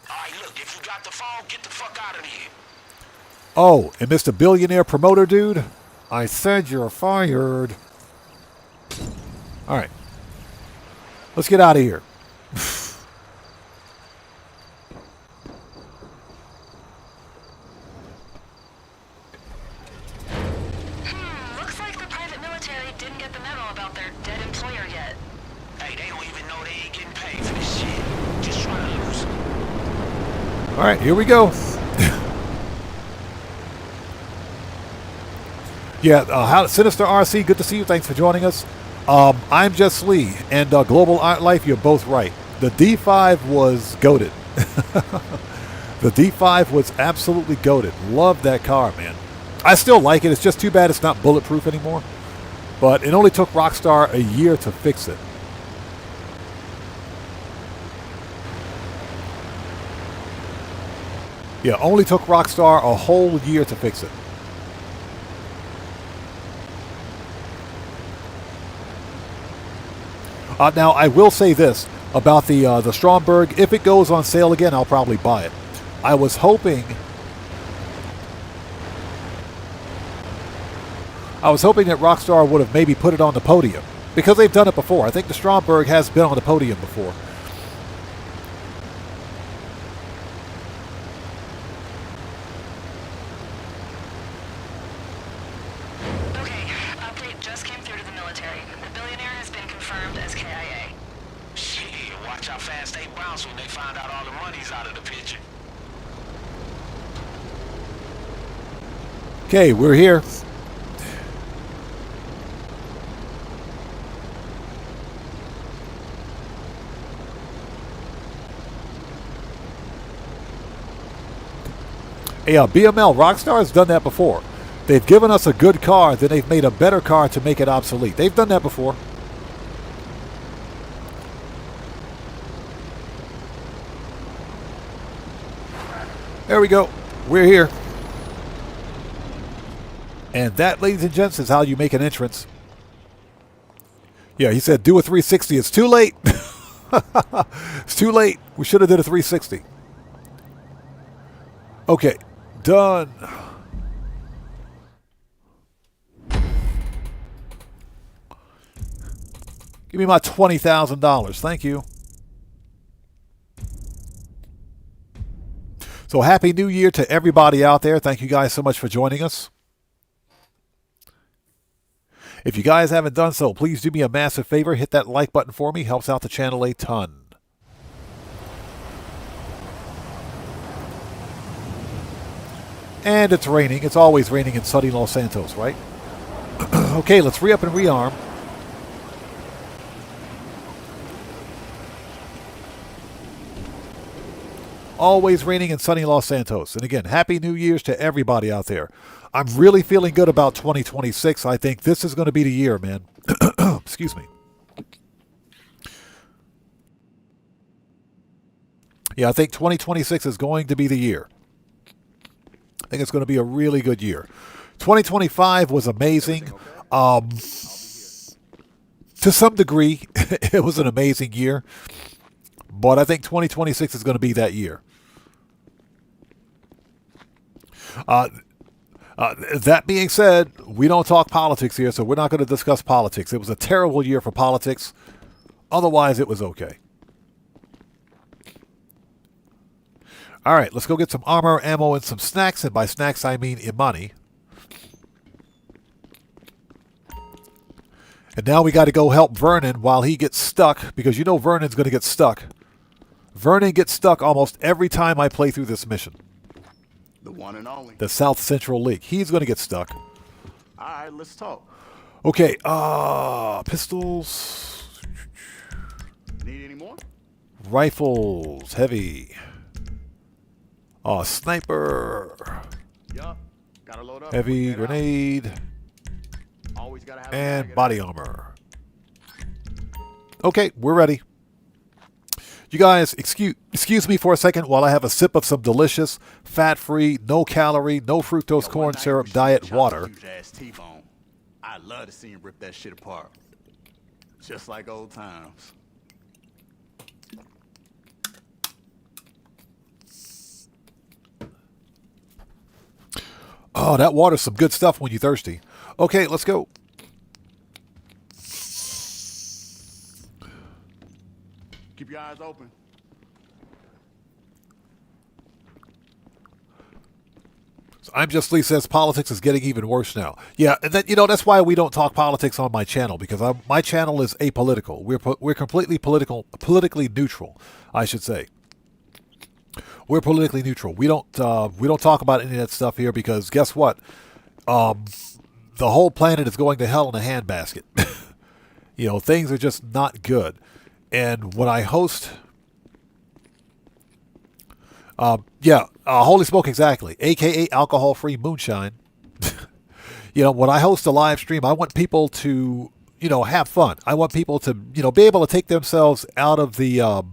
Alright, look, if you got the phone, get the fuck out of here. Oh, and Mr. Billionaire Promoter Dude, I said you're fired. Alright. Let's get out of here. Looks like the private military didn't get the memo about their All right, here we go. Yeah, Sinister RC, good to see you. Thanks for joining us. I'm Just Lee, and Global Art Life, you're both right. The D5 was goated. The D5 was absolutely goated. Love that car, man. I still like it. It's just too bad it's not bulletproof anymore. But it only took Rockstar a year to fix it. Yeah, only took Rockstar a whole year to fix it. Now, I will say this about the Stromberg. If it goes on sale again, I'll probably buy it. I was hoping that Rockstar would have maybe put it on the podium, because they've done it before. I think the Stromberg has been on the podium before. Okay, update just came through to the military. The billionaire has been confirmed as KIA. Shit, watch how fast they bounce when they find out all the money's out of the picture. Okay, we're here. Yeah, BML, Rockstar has done that before. They've given us a good car, then they've made a better car to make it obsolete. They've done that before. There we go. We're here. And that, ladies and gents, is how you make an entrance. Yeah, he said do a 360. It's too late. It's too late. We should have did a 360. Okay, done. Give me my $20,000. Thank you. So happy New Year to everybody out there. Thank you guys so much for joining us. If you guys haven't done so, please do me a massive favor. Hit that like button for me. Helps out the channel a ton. And it's raining. It's always raining in sunny Los Santos, right? Okay, let's re-up and rearm. Always raining in sunny Los Santos. And again, Happy New Year's to everybody out there. I'm really feeling good about 2026. I think this is going to be the year, man. Excuse me. Yeah, I think 2026 is going to be the year. I think it's going to be a really good year. 2025 was amazing. To some degree, it was an amazing year. But I think 2026 is going to be that year. That being said, we don't talk politics here, so we're not going to discuss politics. It was a terrible year for politics. Otherwise, it was okay. All right, let's go get some armor, ammo, and some snacks. And by snacks, I mean Imani. And now we got to go help Vernon while he gets stuck, because you know Vernon's going to get stuck. Vernon gets stuck almost every time I play through this mission. The one and only. The South Central League. He's going to get stuck. All right, let's talk. Okay, pistols. Need any more? Rifles, heavy. Sniper. Yeah. Gotta load up. Heavy grenade. Always gotta have and body armor. Okay, we're ready. You guys, excuse me for a second while I have a sip of some delicious, fat-free, no-calorie, no fructose corn syrup diet water. I'd love to see him rip that shit apart. Just like old times. Oh, that water's some good stuff when you're thirsty. Okay, let's go. Keep your eyes open. So I'm Just Lee says politics is getting even worse now. Yeah, and that, you know, that's why we don't talk politics on my channel, because my channel is apolitical. We're completely politically neutral, I should say. We're politically neutral. We don't talk about any of that stuff here because guess what? The whole planet is going to hell in a handbasket. You know, things are just not good. And when I host, Holy Smoke, exactly, aka alcohol-free moonshine. You know, when I host a live stream, I want people to, you know, have fun. I want people to, you know, be able to take themselves out of the,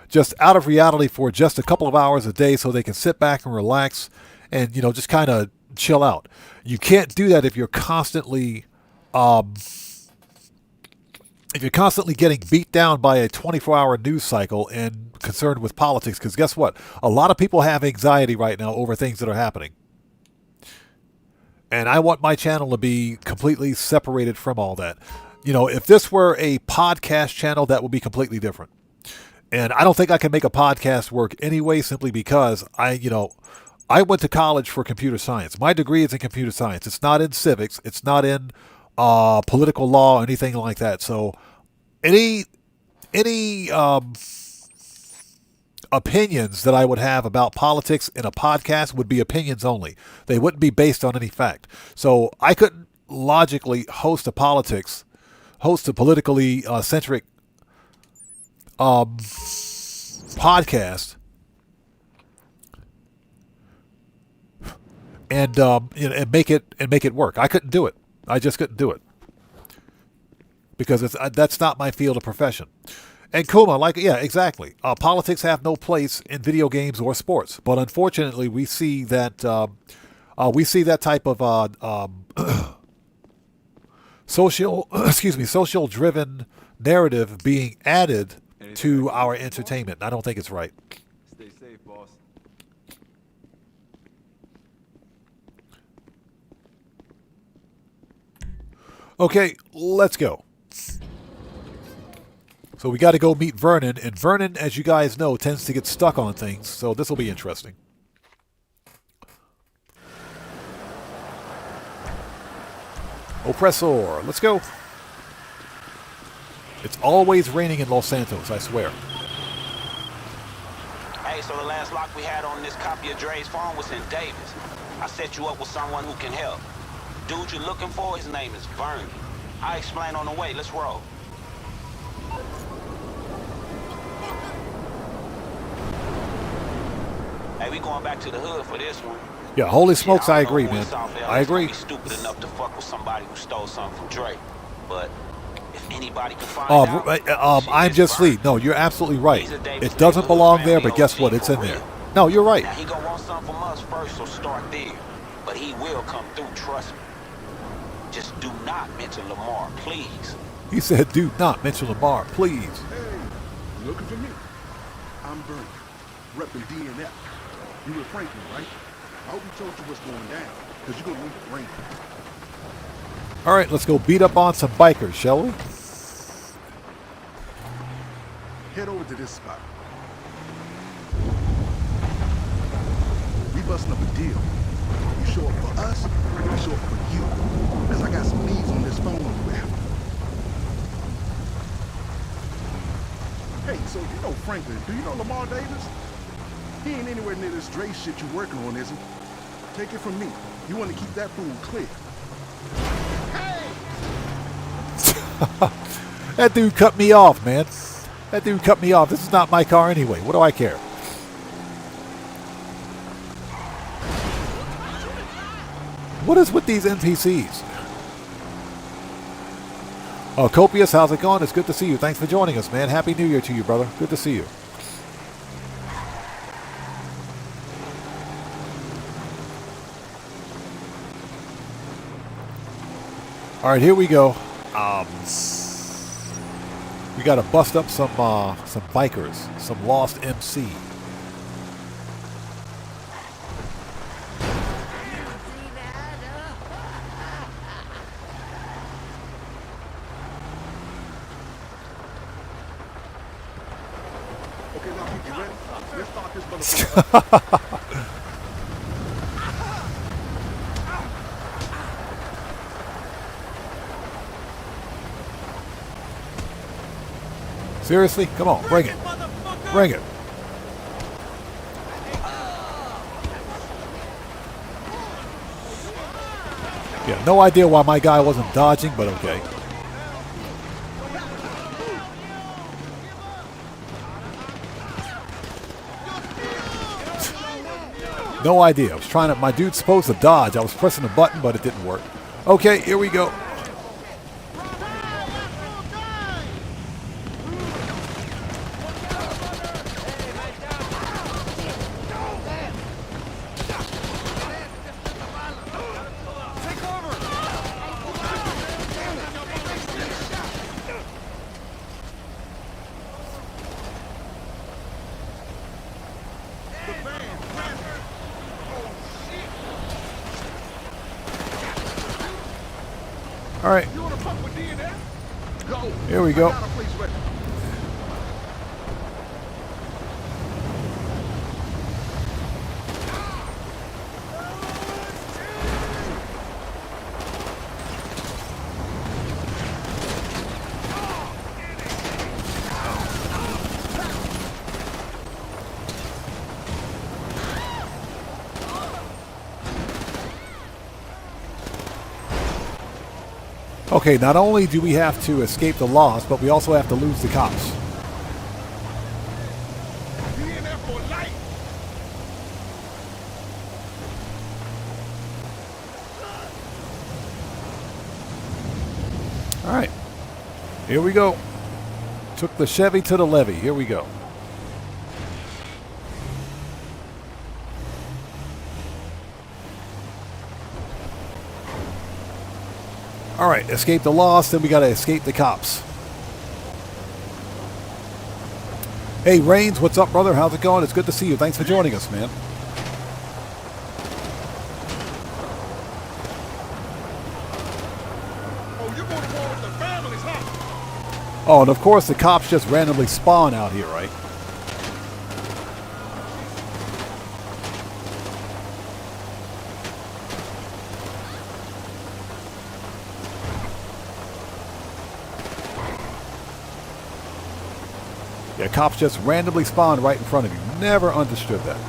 just out of reality for just a couple of hours a day so they can sit back and relax and, you know, just kind of chill out. You can't do that if you're constantly, getting beat down by a 24-hour news cycle and concerned with politics, because guess what? A lot of people have anxiety right now over things that are happening. And I want my channel to be completely separated from all that. You know, if this were a podcast channel, that would be completely different. And I don't think I can make a podcast work anyway, simply because I went to college for computer science. My degree is in computer science. It's not in civics. It's not in political law or anything like that. So any opinions that I would have about politics in a podcast would be opinions only. They wouldn't be based on any fact. So I couldn't logically host a politically centric podcast and make it work. I couldn't do it. I just couldn't do it because that's not my field of profession. And Kuma, exactly. Politics have no place in video games or sports, but unfortunately, we see that type of social-driven narrative being added to our entertainment. I don't think it's right. Stay safe, boss. Okay, let's go. So we got to go meet Vernon, and Vernon, as you guys know, tends to get stuck on things, so this will be interesting. Oppressor, let's go. It's always raining in Los Santos, I swear. Hey, so the last lock we had on this copy of Dre's phone was in Davis. I set you up with someone who can help. Dude you're looking for, his name is Vernon. I'll explain on the way. Let's roll. Hey, we going back to the hood for this one. Yeah, holy smokes, I agree, man. I agree. Be stupid enough to fuck with somebody who stole something from Dre, but if anybody can find out, I'm just Lee. No, you're absolutely right. It doesn't belong there, but guess what? It's in there. No, you're right. Now, he gonna want something from us first, so start there. But he will come through, trust me. Just do not mention Lamar, please. He said, do not mention Lamar, please. Hey, you looking for me? I'm Bernie, repping DNF. You with Franklin, right? I hope he told you what's going down, because you're going to need to bring him. All right, let's go beat up on some bikers, shall we? Head over to this spot. We busting up a deal. You show up for us, we show up for you. Because I got some leads on this phone over there. Hey, so you know Franklin. Do you know Lamar Davis? He ain't anywhere near this Dre shit you're working on, is he? Take it from me. You want to keep that fool clear. That dude cut me off, man. That dude cut me off. This is not my car anyway. What do I care? What is with these NPCs? Oh, Copious, how's it going? It's good to see you. Thanks for joining us, man. Happy New Year to you, brother. Good to see you. All right, here we go. We got to bust up some bikers, some lost MC. Okay, now people ready? Let's start this motherfucker. Seriously? Come on, bring it. Bring it. Yeah, no idea why my guy wasn't dodging, but okay. No idea. I was trying to, my dude's supposed to dodge. I was pressing the button, but it didn't work. Okay, here we go. All right. Here we go. Okay, not only do we have to escape the loss, but we also have to lose the cops. All right, here we go. Took the Chevy to the levee. Here we go. All right, escape the loss, then we got to escape the cops. Hey, Rains, what's up, brother? How's it going? It's good to see you. Thanks for joining us, man. Oh, you're going to war with the families, huh? Oh, and of course the cops just randomly spawn out here, right? Yeah, cops just randomly spawn right in front of you. Never understood that.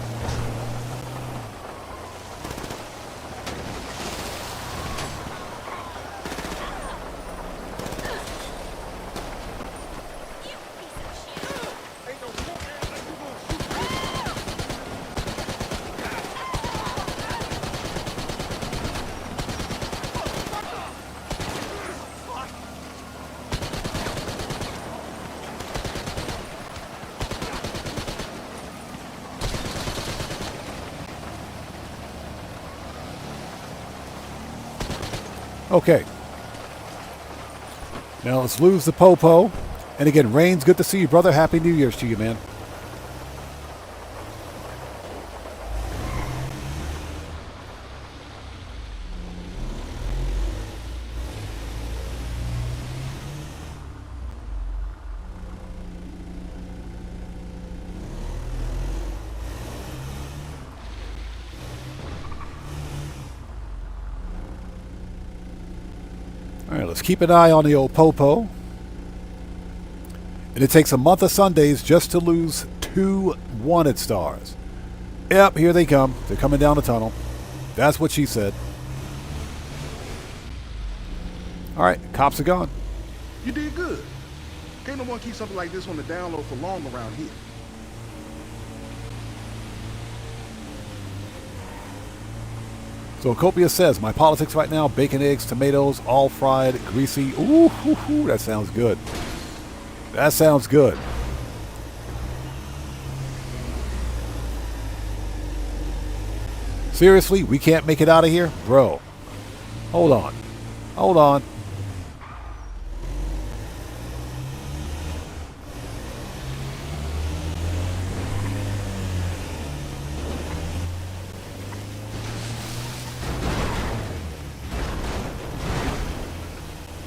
Okay. Now let's lose the Popo. And again, Rains, good to see you, brother. Happy New Year's to you, man. All right, let's keep an eye on the old Popo. And it takes a month of Sundays just to lose 2 wanted stars. Yep, here they come. They're coming down the tunnel. That's what she said. All right, cops are gone. You did good. Can't no one keep something like this on the down low for long around here. So Copia says, my politics right now, bacon, eggs, tomatoes, all fried, greasy. Ooh, that sounds good. That sounds good. Seriously, we can't make it out of here? Bro, hold on. Hold on.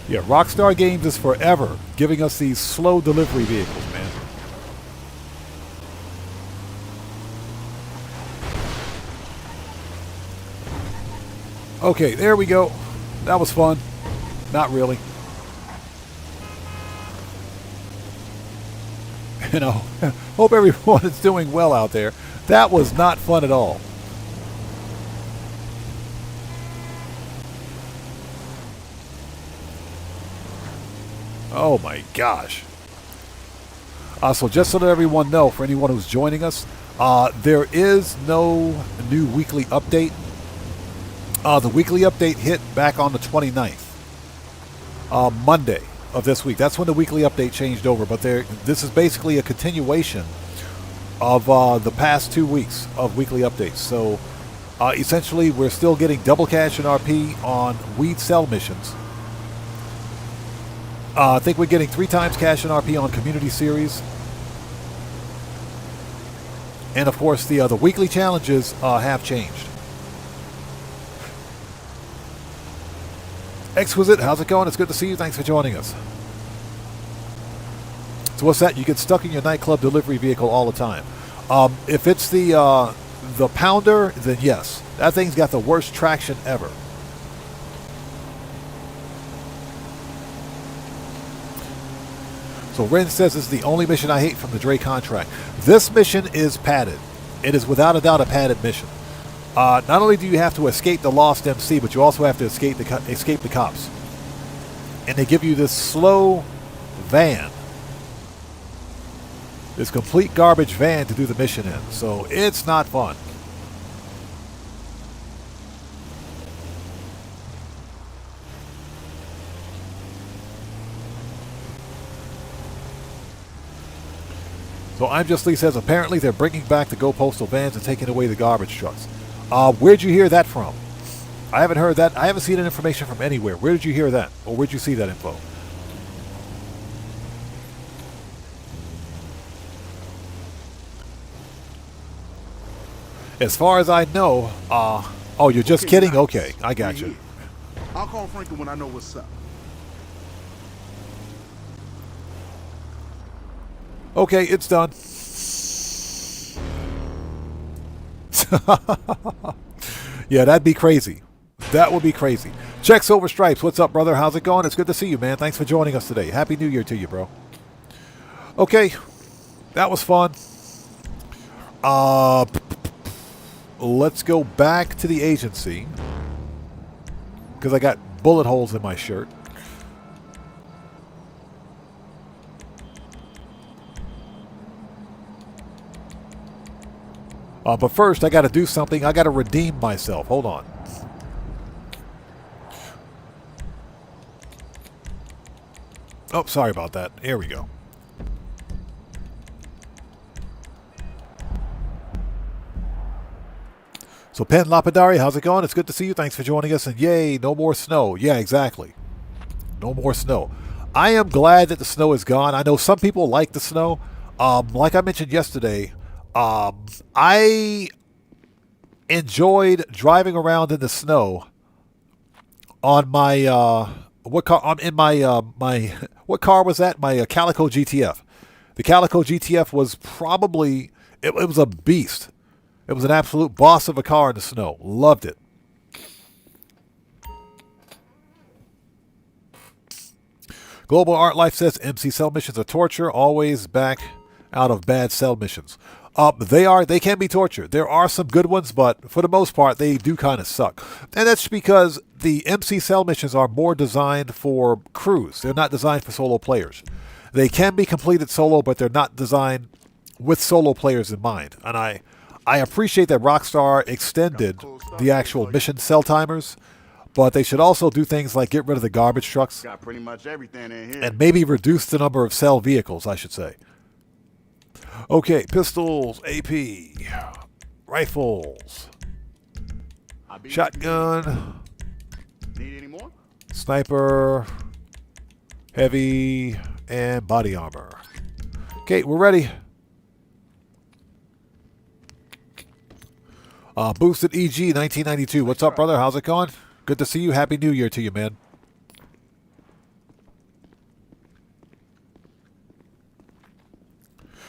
Yeah, Rockstar Games is forever giving us these slow delivery vehicles, man. Okay, there we go. That was fun. Not really. You know, hope everyone is doing well out there. That was not fun at all. Oh my gosh. So just so that everyone know, for anyone who's joining us, there is no new weekly update. The weekly update hit back on the 29th, Monday of this week. That's when the weekly update changed over. But this is basically a continuation of the past 2 weeks of weekly updates. So essentially, we're still getting double cash and RP on weed sell missions. I think we're getting 3 times cash and RP on community series. And of course, the weekly challenges have changed. Exquisite, how's it going? It's good to see you. Thanks for joining us. So what's that? You get stuck in your nightclub delivery vehicle all the time. If it's the Pounder, then yes. That thing's got the worst traction ever. So Ren says this is the only mission I hate from the Dre contract. This mission is padded. It is without a doubt a padded mission. Not only do you have to escape the lost MC, but you also have to escape the cops. And they give you this slow van. This complete garbage van to do the mission in. So it's not fun. So I'm Just Lee says apparently they're bringing back the Go Postal vans and taking away the garbage trucks. Where'd you hear that from? I haven't heard that. I haven't seen that information from anywhere. Where did you hear that? Or where'd you see that info? As far as I know, oh, you're just kidding? Nice. Okay, I got you. I'll call Franklin when I know what's up. Okay, it's done. Yeah, that'd be crazy. That would be crazy. Checks over stripes. What's up, brother? How's it going? It's good to see you, man. Thanks for joining us today. Happy New Year to you, bro. Okay, that was fun. Let's go back to the agency because I got bullet holes in my shirt. But first, I got to do something. I got to redeem myself. Hold on. Oh, sorry about that. Here we go. So, Pen Lapidari, how's it going? It's good to see you. Thanks for joining us. And yay, no more snow. Yeah, exactly. No more snow. I am glad that the snow is gone. I know some people like the snow. Like I mentioned yesterday, I enjoyed driving around in the snow on my what car? In my what car was that? My Calico GTF. The Calico GTF was probably it was a beast. It was an absolute boss of a car in the snow. Loved it. Global Art Life says MC cell missions are torture. Always back out of bad cell missions. They can be torture. There are some good ones, but for the most part, they do kind of suck. And that's because the MC cell missions are more designed for crews. They're not designed for solo players. They can be completed solo, but they're not designed with solo players in mind. And I appreciate that Rockstar extended the actual mission cell timers, but they should also do things like get rid of the garbage trucks. Got pretty much everything in here. And maybe reduce the number of cell vehicles, I should say. Okay, pistols, AP, rifles, shotgun, need any more? sniper, heavy, and body armor. Okay, we're ready. Boosted EG 1992. What's up, brother? How's it going? Good to see you. Happy New Year to you, man.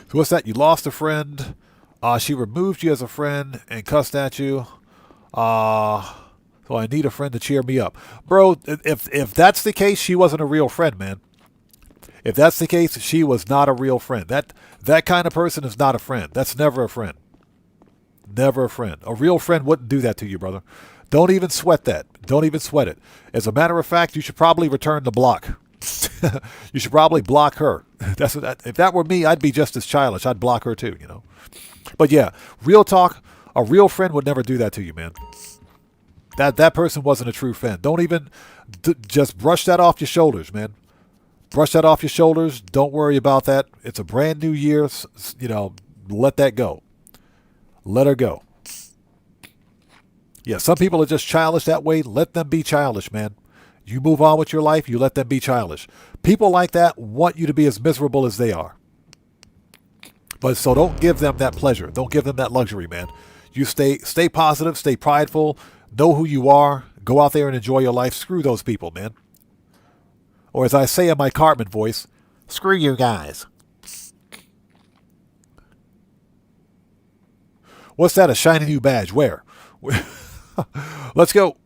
So what's that? You lost a friend. She removed you as a friend and cussed at you. So I need a friend to cheer me up. Bro, if that's the case, she wasn't a real friend, man. If that's the case, she was not a real friend. That kind of person is not a friend. That's never a friend. Never a friend. A real friend wouldn't do that to you, brother. Don't even sweat that. Don't even sweat it. As a matter of fact, you should probably return the block. You should probably block her. If that were me, I'd be just as childish. I'd block her too, you know. But yeah, real talk, a real friend would never do that to you, man. That person wasn't a true friend. Don't even, just brush that off your shoulders, man. Brush that off your shoulders. Don't worry about that. It's a brand new year, you know, let that go. Let her go. Yeah, some people are just childish that way. Let them be childish, man. You move on with your life, you let them be childish. People like that want you to be as miserable as they are. But so don't give them that pleasure. Don't give them that luxury, man. You stay positive, stay prideful, know who you are, go out there and enjoy your life. Screw those people, man. Or as I say in my Cartman voice, screw you guys. What's that? A shiny new badge? Where? Let's go.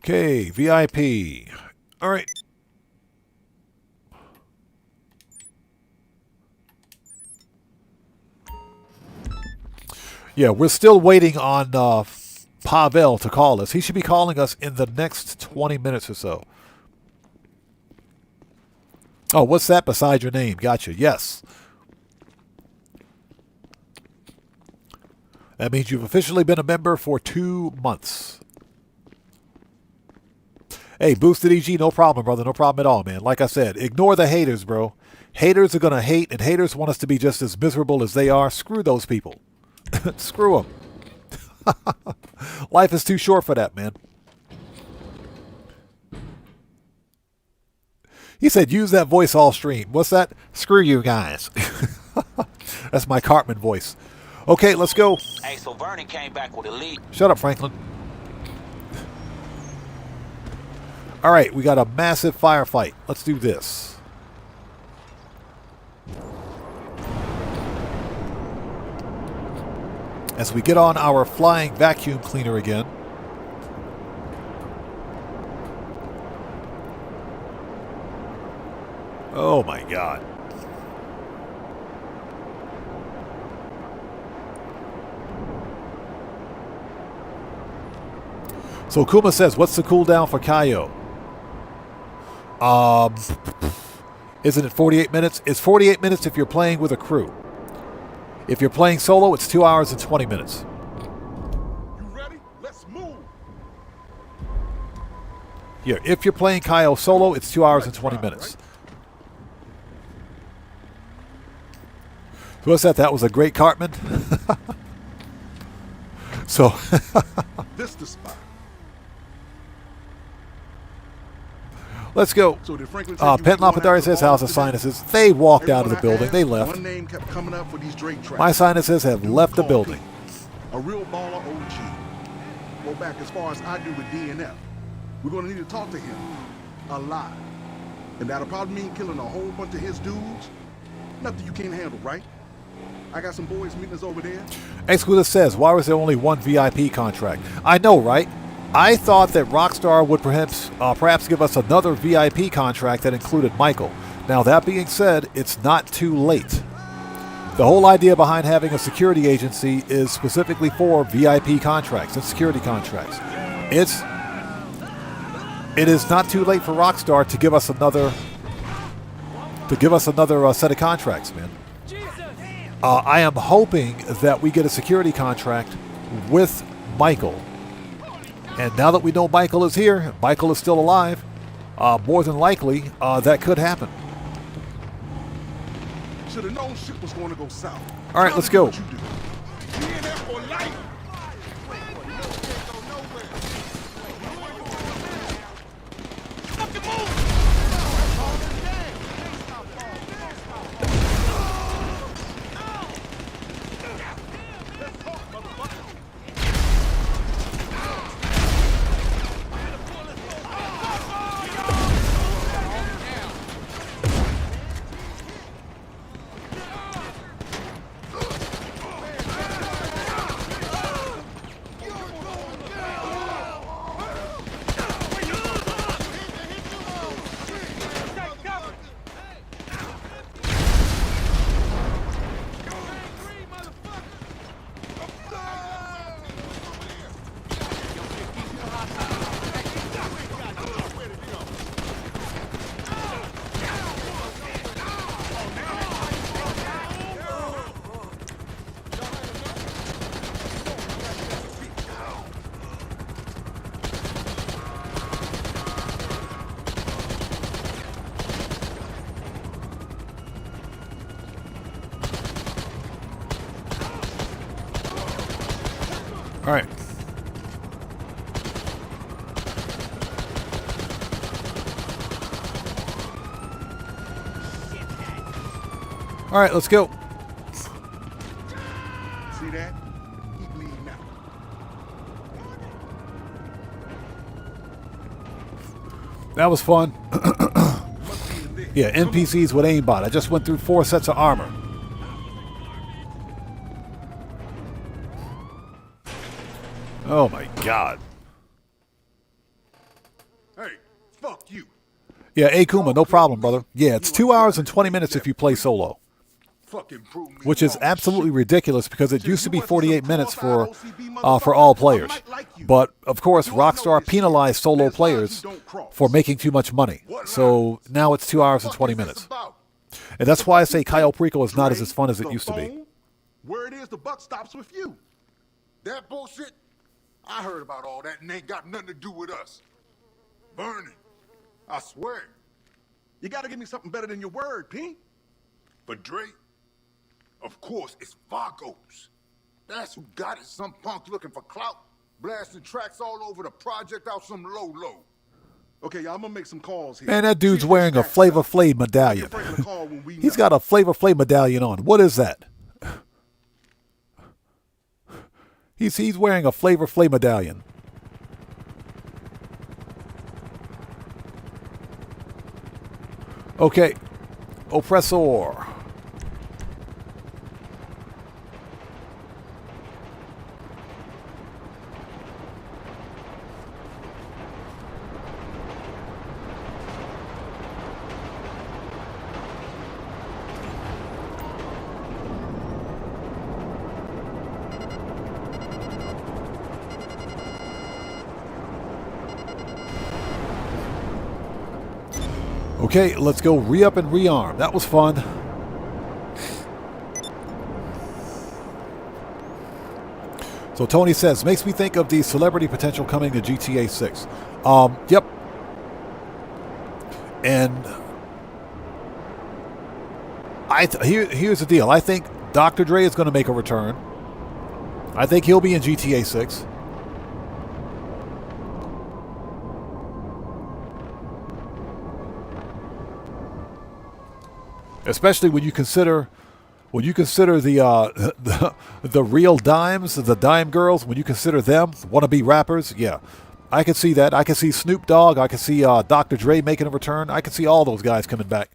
Okay, VIP. All right. Yeah, we're still waiting on Pavel to call us. He should be calling us in the next 20 minutes or so. Oh, what's that beside your name? Gotcha. Yes. That means you've officially been a member for 2 months. Hey, Boosted EG, no problem, brother. No problem at all, man. Like I said, ignore the haters, bro. Haters are going to hate, and haters want us to be just as miserable as they are. Screw those people. Screw them. Life is too short for that, man. He said, use that voice all stream. What's that? Screw you guys. That's my Cartman voice. Okay, let's go. Hey, so Vernon came back with a lead. Shut up, Franklin. All right, we got a massive firefight. Let's do this. As we get on our flying vacuum cleaner again. Oh my God. So Kuma says, what's the cooldown for Cayo? Isn't it 48 minutes? It's 48 minutes if you're playing with a crew. If you're playing solo, it's 2 hours and 20 minutes. You ready? Let's move. Yeah, if you're playing Cayo solo, it's 2 hours and 20 minutes. So what's that? That was a great Cartman. So This the spot. let's go. So did Franklin Pent Lapidari says, how's the sinuses? They walked out of the building. They left. One name kept coming up for these Drake tracks. My sinuses have left the building. A real baller OG. Go back as far as I do with DNF. We're going to need to talk to him a lot. And that'll probably mean killing a whole bunch of his dudes. Nothing you can't handle, right? I got some boys meeting us over there. Exclusive says, why was there only one VIP contract? I know, right? I thought that Rockstar would perhaps give us another VIP contract that included Michael. Now, that being said, it's not too late. The whole idea behind having a security agency is specifically for VIP contracts and security contracts. It is not too late for Rockstar to give us another set of contracts, man. I am hoping that we get a security contract with Michael. And now that we know Michael is here, Michael is still alive, more than likely, that could happen. Should have known shit was going to go south. All right, let's go. All right. All right, let's go. See that? He bleeding out. That was fun. Yeah, NPCs with aimbot. I just went through 4 sets of armor. Oh my god. Hey, fuck you. Yeah, Akuma, no problem, brother. Yeah, it's 2 hours and 20 minutes if you play solo. Which is absolutely ridiculous because it used to be 48 minutes for all players. But, of course, Rockstar penalized solo players for making too much money. So now it's 2 hours and 20 minutes. And that's why I say Cayo Perico is not as fun as it used to be. Where it is, the buck stops with you. That bullshit, I heard about all that and ain't got nothing to do with us. Burning. I swear. You gotta give me something better than your word, P. For Dre, of course, it's Vagos. That's who got it. Some punk looking for clout, blasting tracks all over the project out some low. Okay, y'all, I'm gonna make some calls here. Man, that dude's wearing a Flavor Flav medallion. He's got a Flavor Flav medallion on. What is that? He's wearing a Flavor Flav medallion. Okay, Oppressor. Okay, let's go re-up and rearm. That was fun. So Tony says, makes me think of the celebrity potential coming to GTA 6. Yep. And here's the deal. I think Dr. Dre is going to make a return. I think he'll be in GTA 6. Especially when you consider the real dimes, the dime girls, when you consider them wannabe rappers, yeah, I can see that. I can see Snoop Dogg. I can see Dr. Dre making a return. I can see all those guys coming back.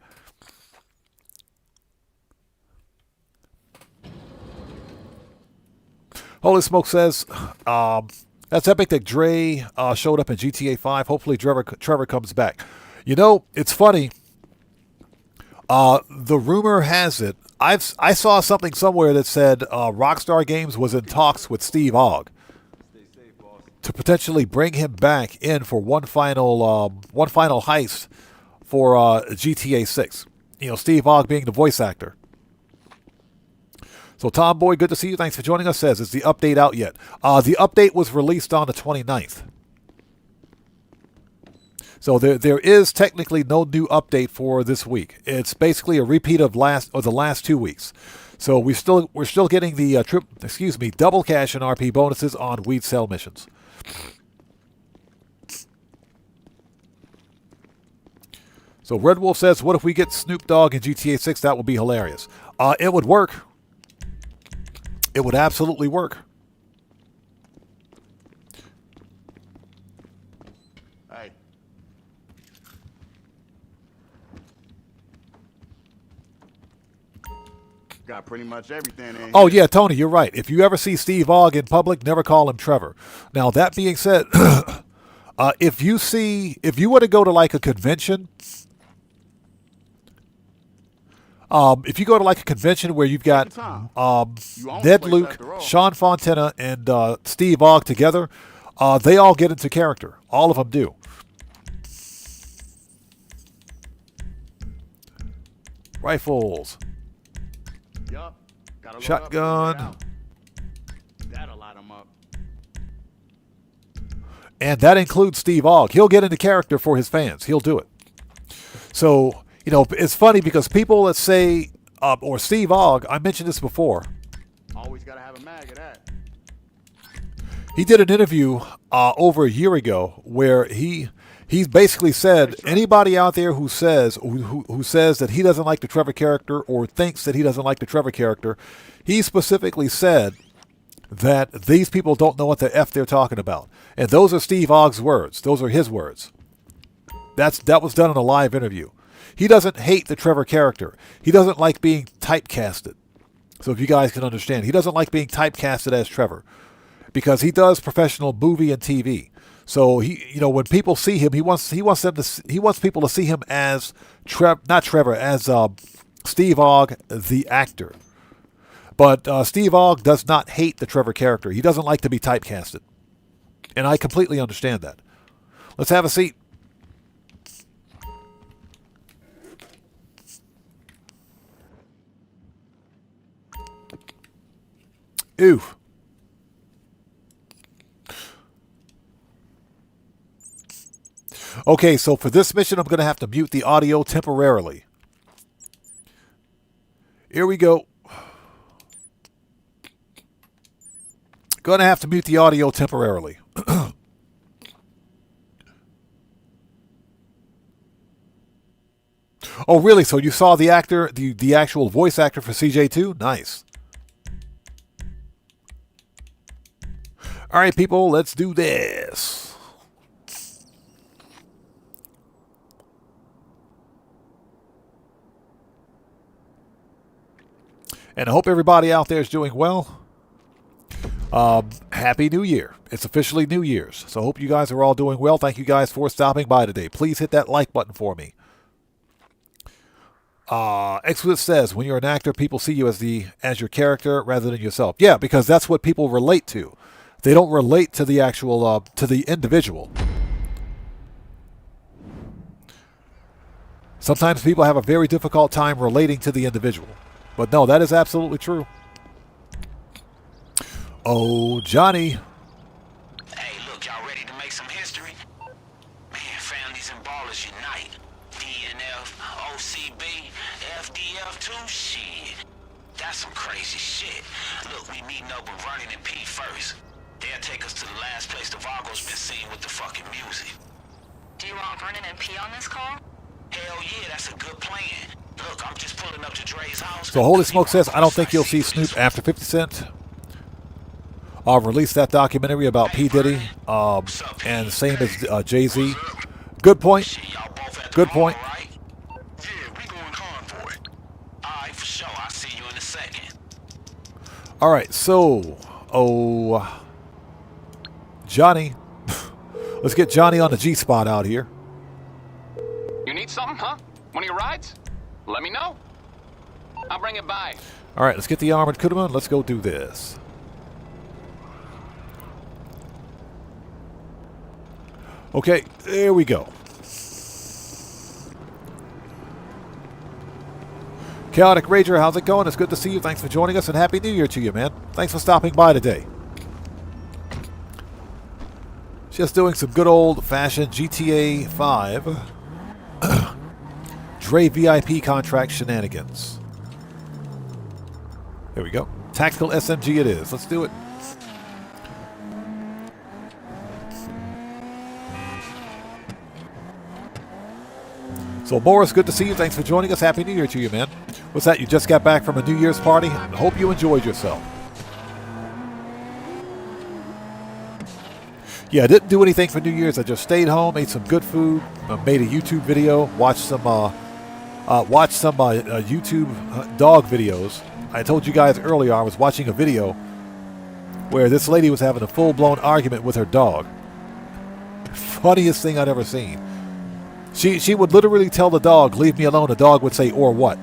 Holy Smoke says, that's epic that Dre showed up in GTA 5. Hopefully Trevor comes back. You know, it's funny. The rumor has it, I saw something somewhere that said Rockstar Games was in talks with Steve Ogg to potentially bring him back in for one final heist for GTA 6. You know, Steve Ogg being the voice actor. So Tomboy, good to see you. Thanks for joining us. Says, is the update out yet? The update was released on the 29th. So there is technically no new update for this week. It's basically a repeat of the last 2 weeks. So we're still getting the double cash and RP bonuses on weed sell missions. So Red Wolf says, what if we get Snoop Dogg in GTA 6? That would be hilarious. It would work. It would absolutely work. Got pretty much everything in. Oh yeah, Tony, you're right. If you ever see Steve Ogg in public, never call him Trevor. Now that being said, if you were to go to like a convention, if you go to like a convention where you've got Ned Luke, Sean Fontana, and Steve Ogg together, they all get into character. All of them do. Rifles. Yup. Shotgun. That'll light them up. And that includes Steve Ogg. He'll get into character for his fans. He'll do it. So, you know, it's funny because people that say, or Steve Ogg, I mentioned this before. Always got to have a mag of that. He did an interview over a year ago where he basically said anybody out there who says that he doesn't like the Trevor character or thinks that he doesn't like the Trevor character, he specifically said that these people don't know what the F they're talking about. And those are Steve Ogg's words. Those are his words. That was done in a live interview. He doesn't hate the Trevor character. He doesn't like being typecasted. So if you guys can understand, he doesn't like being typecasted as Trevor because he does professional movie and TV. So when people see him, he wants people to see him as Steve Ogg, the actor. But Steve Ogg does not hate the Trevor character. He doesn't like to be typecasted. And I completely understand that. Let's have a seat. Ooh. Okay, so for this mission, I'm going to have to mute the audio temporarily. Here we go. Going to have to mute the audio temporarily. Oh, really? So you saw the actor, the actual voice actor for CJ2? Nice. All right, people, let's do this. And I hope everybody out there is doing well. Happy New Year. It's officially New Year's. So I hope you guys are all doing well. Thank you guys for stopping by today. Please hit that like button for me. Exquisite says, when you're an actor, people see you as your character rather than yourself. Yeah, because that's what people relate to. They don't relate to the actual, to the individual. Sometimes people have a very difficult time relating to the individual. But no, that is absolutely true. Oh, Johnny. Hey, look, y'all ready to make some history? Man, families and ballers unite. DNF, OCB, FDF too? Shit. That's some crazy shit. Look, we meeting up with Running and P first. They'll take us to the last place the Vargo's been seen with the fucking music. Do you want Vernon and P on this call? Hell yeah, that's a good plan. Look, I'm just pulling up to Dre's house. So Holy Smoke says, I don't think you'll see Snoop after 50 Cent. I'll release that documentary about P. Diddy. And same as Jay-Z. Good point. Good point. All right, so, Johnny. Let's get Johnny on the G-spot out here. You need something, huh? One of your rides? Let me know. I'll bring it by. All right, let's get the armored Kudama. Let's go do this. Okay, there we go. Chaotic Rager, how's it going? It's good to see you. Thanks for joining us, and Happy New Year to you, man. Thanks for stopping by today. Just doing some good old-fashioned GTA 5 Dre VIP contract shenanigans. There we go. Tactical SMG it is. Let's do it. So, Morris, good to see you. Thanks for joining us. Happy New Year to you, man. What's that? You just got back from a New Year's party? I hope you enjoyed yourself. Yeah, I didn't do anything for New Year's. I just stayed home, ate some good food, made a YouTube video, watched some YouTube dog videos. I told you guys earlier I was watching a video where this lady was having a full-blown argument with her dog. Funniest thing I'd ever seen. She would literally tell the dog, leave me alone. The dog would say, or what?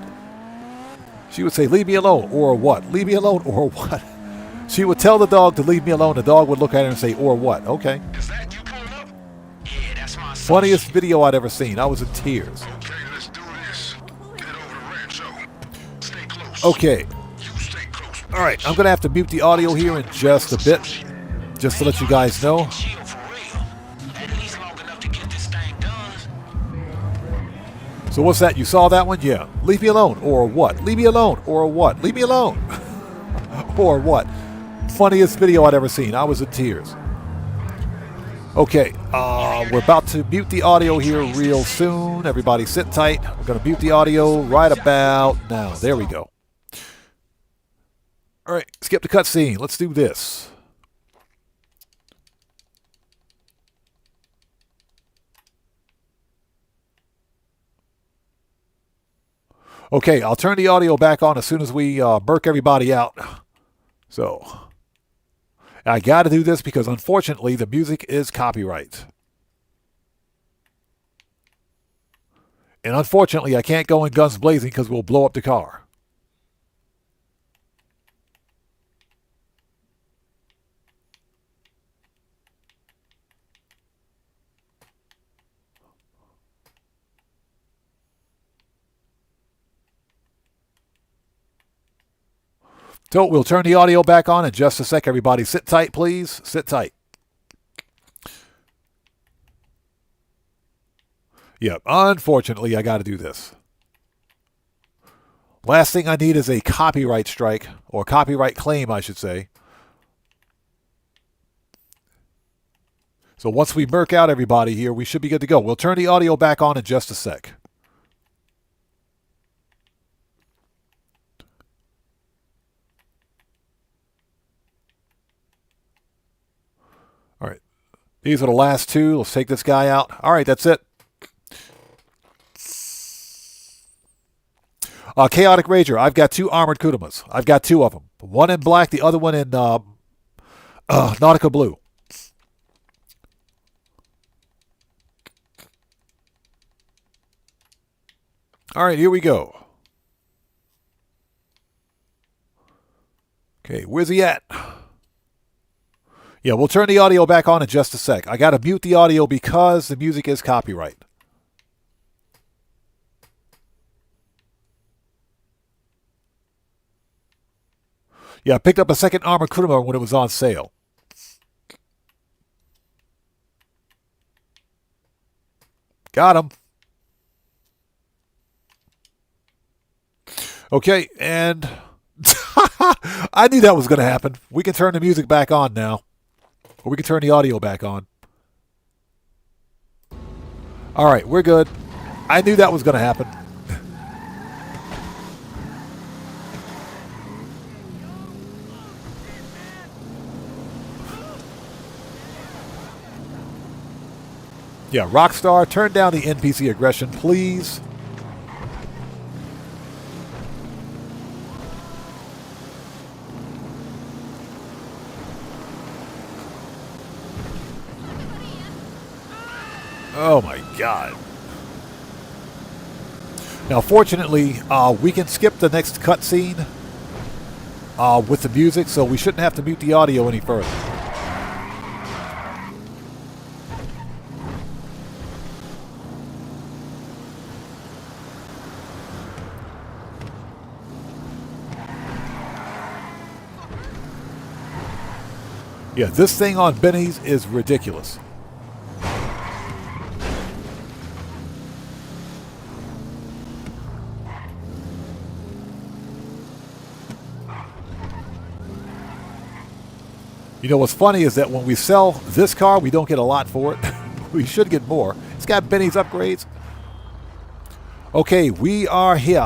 She would say, leave me alone, or what? Leave me alone, or what? She would tell the dog to leave me alone. The dog would look at her and say, or what? Okay. Is that you pulling up? Yeah, that's my Funniest video I'd ever seen. I was in tears. Okay, let's do this. Get over to Rancho. Stay close. Okay. You stay close. All right, I'm going to have to mute the audio here in just a bit, just to let you guys know. So what's that? You saw that one? Yeah. Leave me alone, or what? Leave me alone, or what? Leave me alone, or what? Funniest video I'd ever seen. I was in tears. Okay, we're about to mute the audio here real soon. Everybody sit tight. We're going to mute the audio right about now. There we go. All right, skip the cutscene. Let's do this. Okay, I'll turn the audio back on as soon as we burk everybody out. So, I got to do this because unfortunately the music is copyright. And unfortunately I can't go in guns blazing because we'll blow up the car. So we'll turn the audio back on in just a sec. Everybody sit tight, please. Sit tight. Yep, unfortunately, I got to do this. Last thing I need is a copyright strike, or copyright claim, I should say. So once we murk out everybody here, we should be good to go. We'll turn the audio back on in just a sec. All right. These are the last two. Let's take this guy out. All right, that's it. Chaotic Rager. I've got 2 armored Kudamas. I've got 2 of them. One in black, the other one in Nautica blue. All right, here we go. Okay, where's he at? Yeah, we'll turn the audio back on in just a sec. I got to mute the audio because the music is copyright. Yeah, I picked up a second armored Kuruma when it was on sale. Got him. Okay, and I knew that was going to happen. We can turn the music back on now. Or we can turn the audio back on. All right, we're good. I knew that was going to happen. Yeah, Rockstar, turn down the NPC aggression, please. Oh my God. Now, fortunately, we can skip the next cutscene with the music, so we shouldn't have to mute the audio any further. Yeah, this thing on Benny's is ridiculous. You know what's funny is that when we sell this car, we don't get a lot for it. We should get more. It's got Benny's upgrades. Okay, we are here.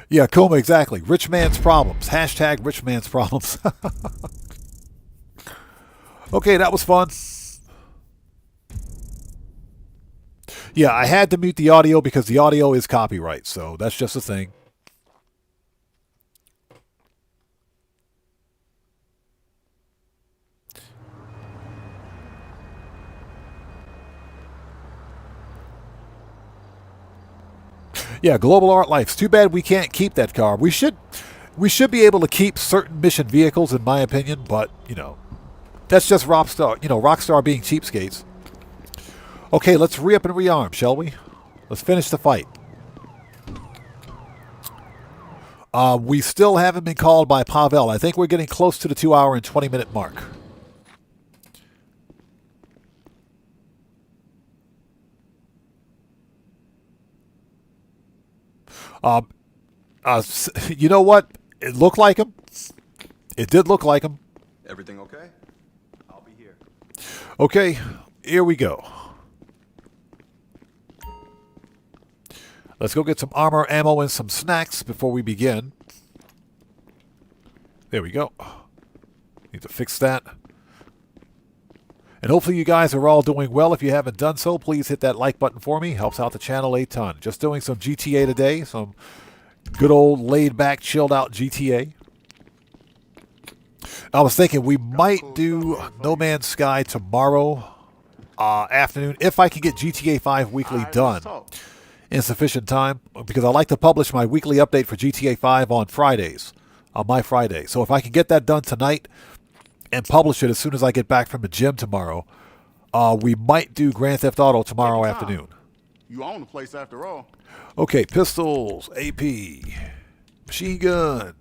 Yeah, Coma, exactly. Rich man's problems. Hashtag rich man's problems. Okay, that was fun. Yeah, I had to mute the audio because the audio is copyright, so that's just a thing. Yeah, Global Art Life. It's too bad we can't keep that car. We should be able to keep certain mission vehicles, in my opinion, but, you know, that's just Rockstar, Rockstar being cheapskates. Okay, let's re-up and rearm, shall we? Let's finish the fight. We still haven't been called by Pavel. I think we're getting close to the 2-hour and 20-minute mark. You know what? It looked like him. It did look like him. Everything okay? I'll be here. Okay, here we go. Let's go get some armor, ammo, and some snacks before we begin. There we go. Need to fix that. And hopefully you guys are all doing well. If you haven't done so, please hit that like button for me. Helps out the channel a ton. Just doing some GTA today. Some good old laid-back, chilled-out GTA. I was thinking we might do No Man's Sky tomorrow afternoon if I can get GTA 5 weekly done in sufficient time, because I like to publish my weekly update for GTA 5 on Fridays, on my Friday. So if I can get that done tonight and publish it as soon as I get back from the gym tomorrow, we might do Grand Theft Auto tomorrow afternoon. You own the place after all. Okay, pistols, AP, machine gun,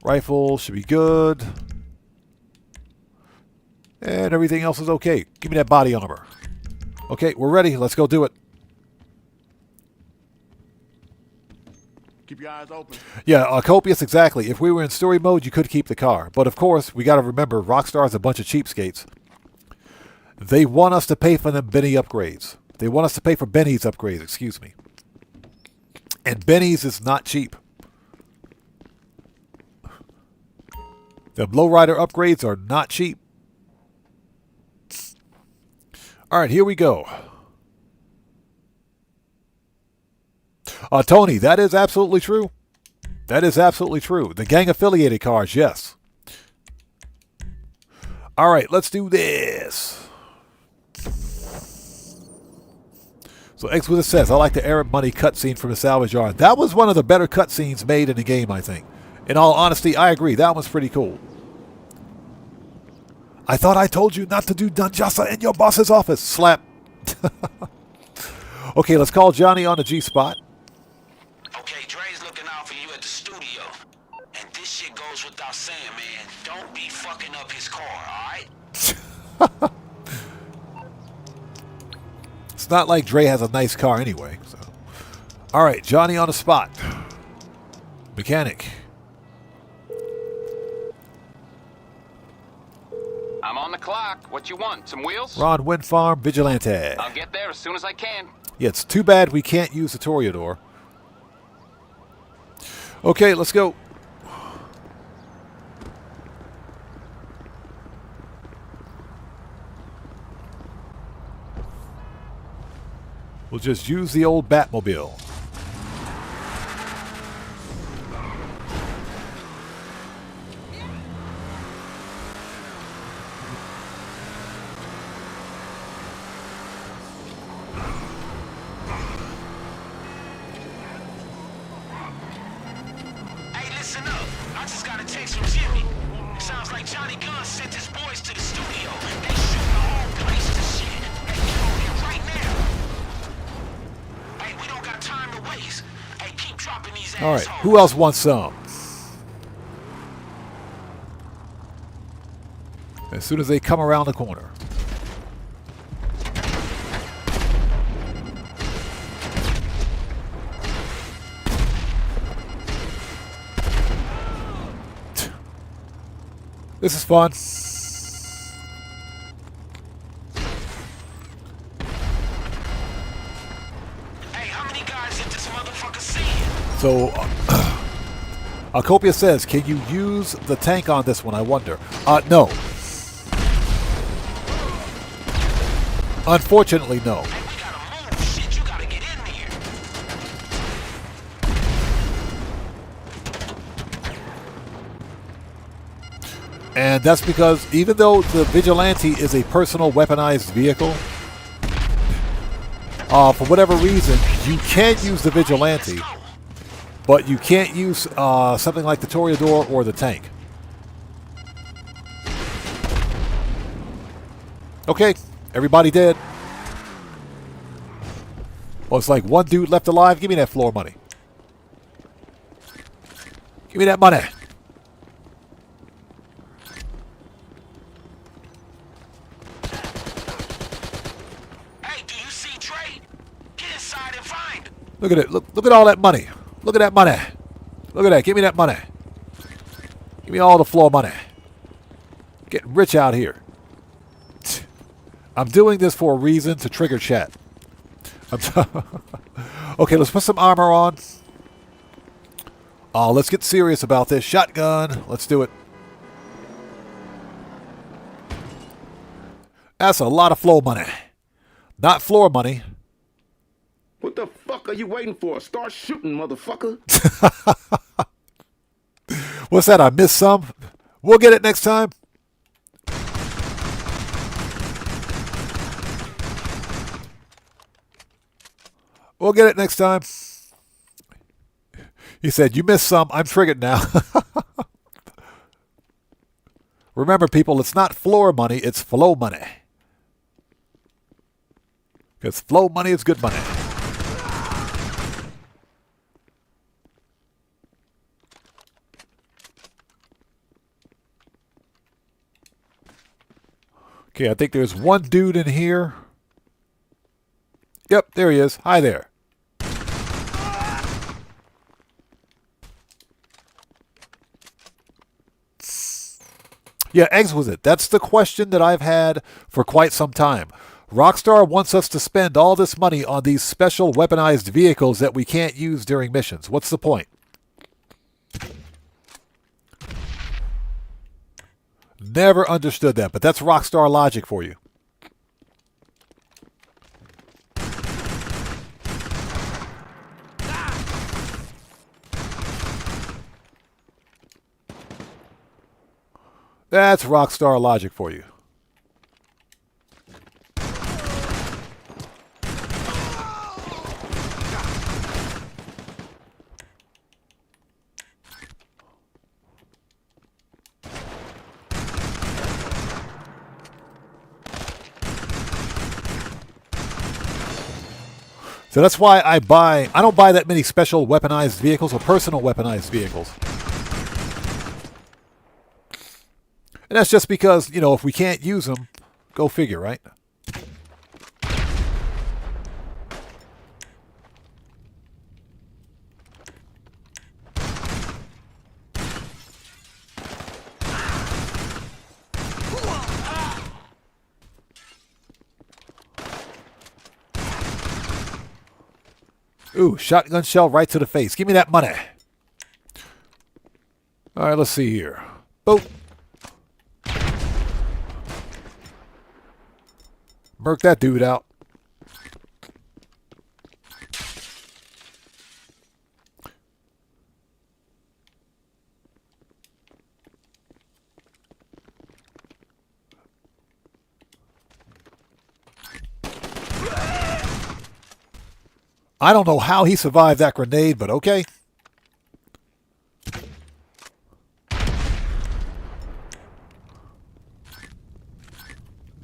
rifle should be good, and everything else is okay. Give me that body armor. Okay, we're ready. Let's go do it. Keep your eyes open. Yeah, Copious, exactly. If we were in story mode, you could keep the car. But of course, we got to remember, Rockstar's a bunch of cheapskates. They want us to pay for them Benny upgrades. They want us to pay for Benny's upgrades, excuse me. And Benny's is not cheap. The lowrider upgrades are not cheap. All right, here we go. Tony, that is absolutely true. That is absolutely true. The gang-affiliated cars, yes. All right, let's do this. So Exquisite says, I like the Arab money cutscene from the salvage yard. That was one of the better cutscenes made in the game, I think. In all honesty, I agree. That one's pretty cool. I thought I told you not to do Dunjasa in your boss's office. Slap. Okay, let's call Johnny on the G-spot. Okay, Dre's looking out for you at the studio. And this shit goes without saying, man. Don't be fucking up his car, alright? It's not like Dre has a nice car anyway. So. All right, Johnny on the spot. Mechanic. I'm on the clock. What you want? Some wheels? Ron Wind Farm Vigilante. I'll get there as soon as I can. Yeah, it's too bad we can't use the Toreador. Okay, let's go. We'll just use the old Batmobile. All right, who else wants some? As soon as they come around the corner. This is fun. Hey, how many guys did this motherfucker see? So, Acopia says, can you use the tank on this one, I wonder? No. Unfortunately, no. Hey, we gotta move. Shit, you gotta get in here. And that's because even though the Vigilante is a personal weaponized vehicle, for whatever reason, you can use the Vigilante, but you can't use something like the Toreador or the tank. Okay, everybody dead. Well, it's like one dude left alive. Give me that floor money. Give me that money. Hey, do you see Dre? Get inside and find him. Look at it. Look at all that money. Look at that money. Look at that. Give me that money. Give me all the floor money. Getting rich out here. I'm doing this for a reason, to trigger chat. Okay, let's put some armor on. Oh, let's get serious about this. Shotgun. Let's do it. That's a lot of floor money. Not floor money. What the fuck are you waiting for? Start shooting, motherfucker. What's that? I missed some? We'll get it next time. We'll get it next time. He said, you missed some. I'm triggered now. Remember, people, it's not floor money. It's flow money. Because flow money is good money. Okay, I think there's one dude in here. Yep, there he is. Hi there. Yeah, exquisite. That's the question that I've had for quite some time. Rockstar wants us to spend all this money on these special weaponized vehicles that we can't use during missions. What's the point? Never understood that, but that's Rockstar logic for you. That's Rockstar logic for you. So that's why I don't buy that many special weaponized vehicles or personal weaponized vehicles. And that's just because, you know, if we can't use them, go figure, right? Ooh, shotgun shell right to the face. Give me that money. All right, let's see here. Boop. Murk that dude out. I don't know how he survived that grenade, but okay.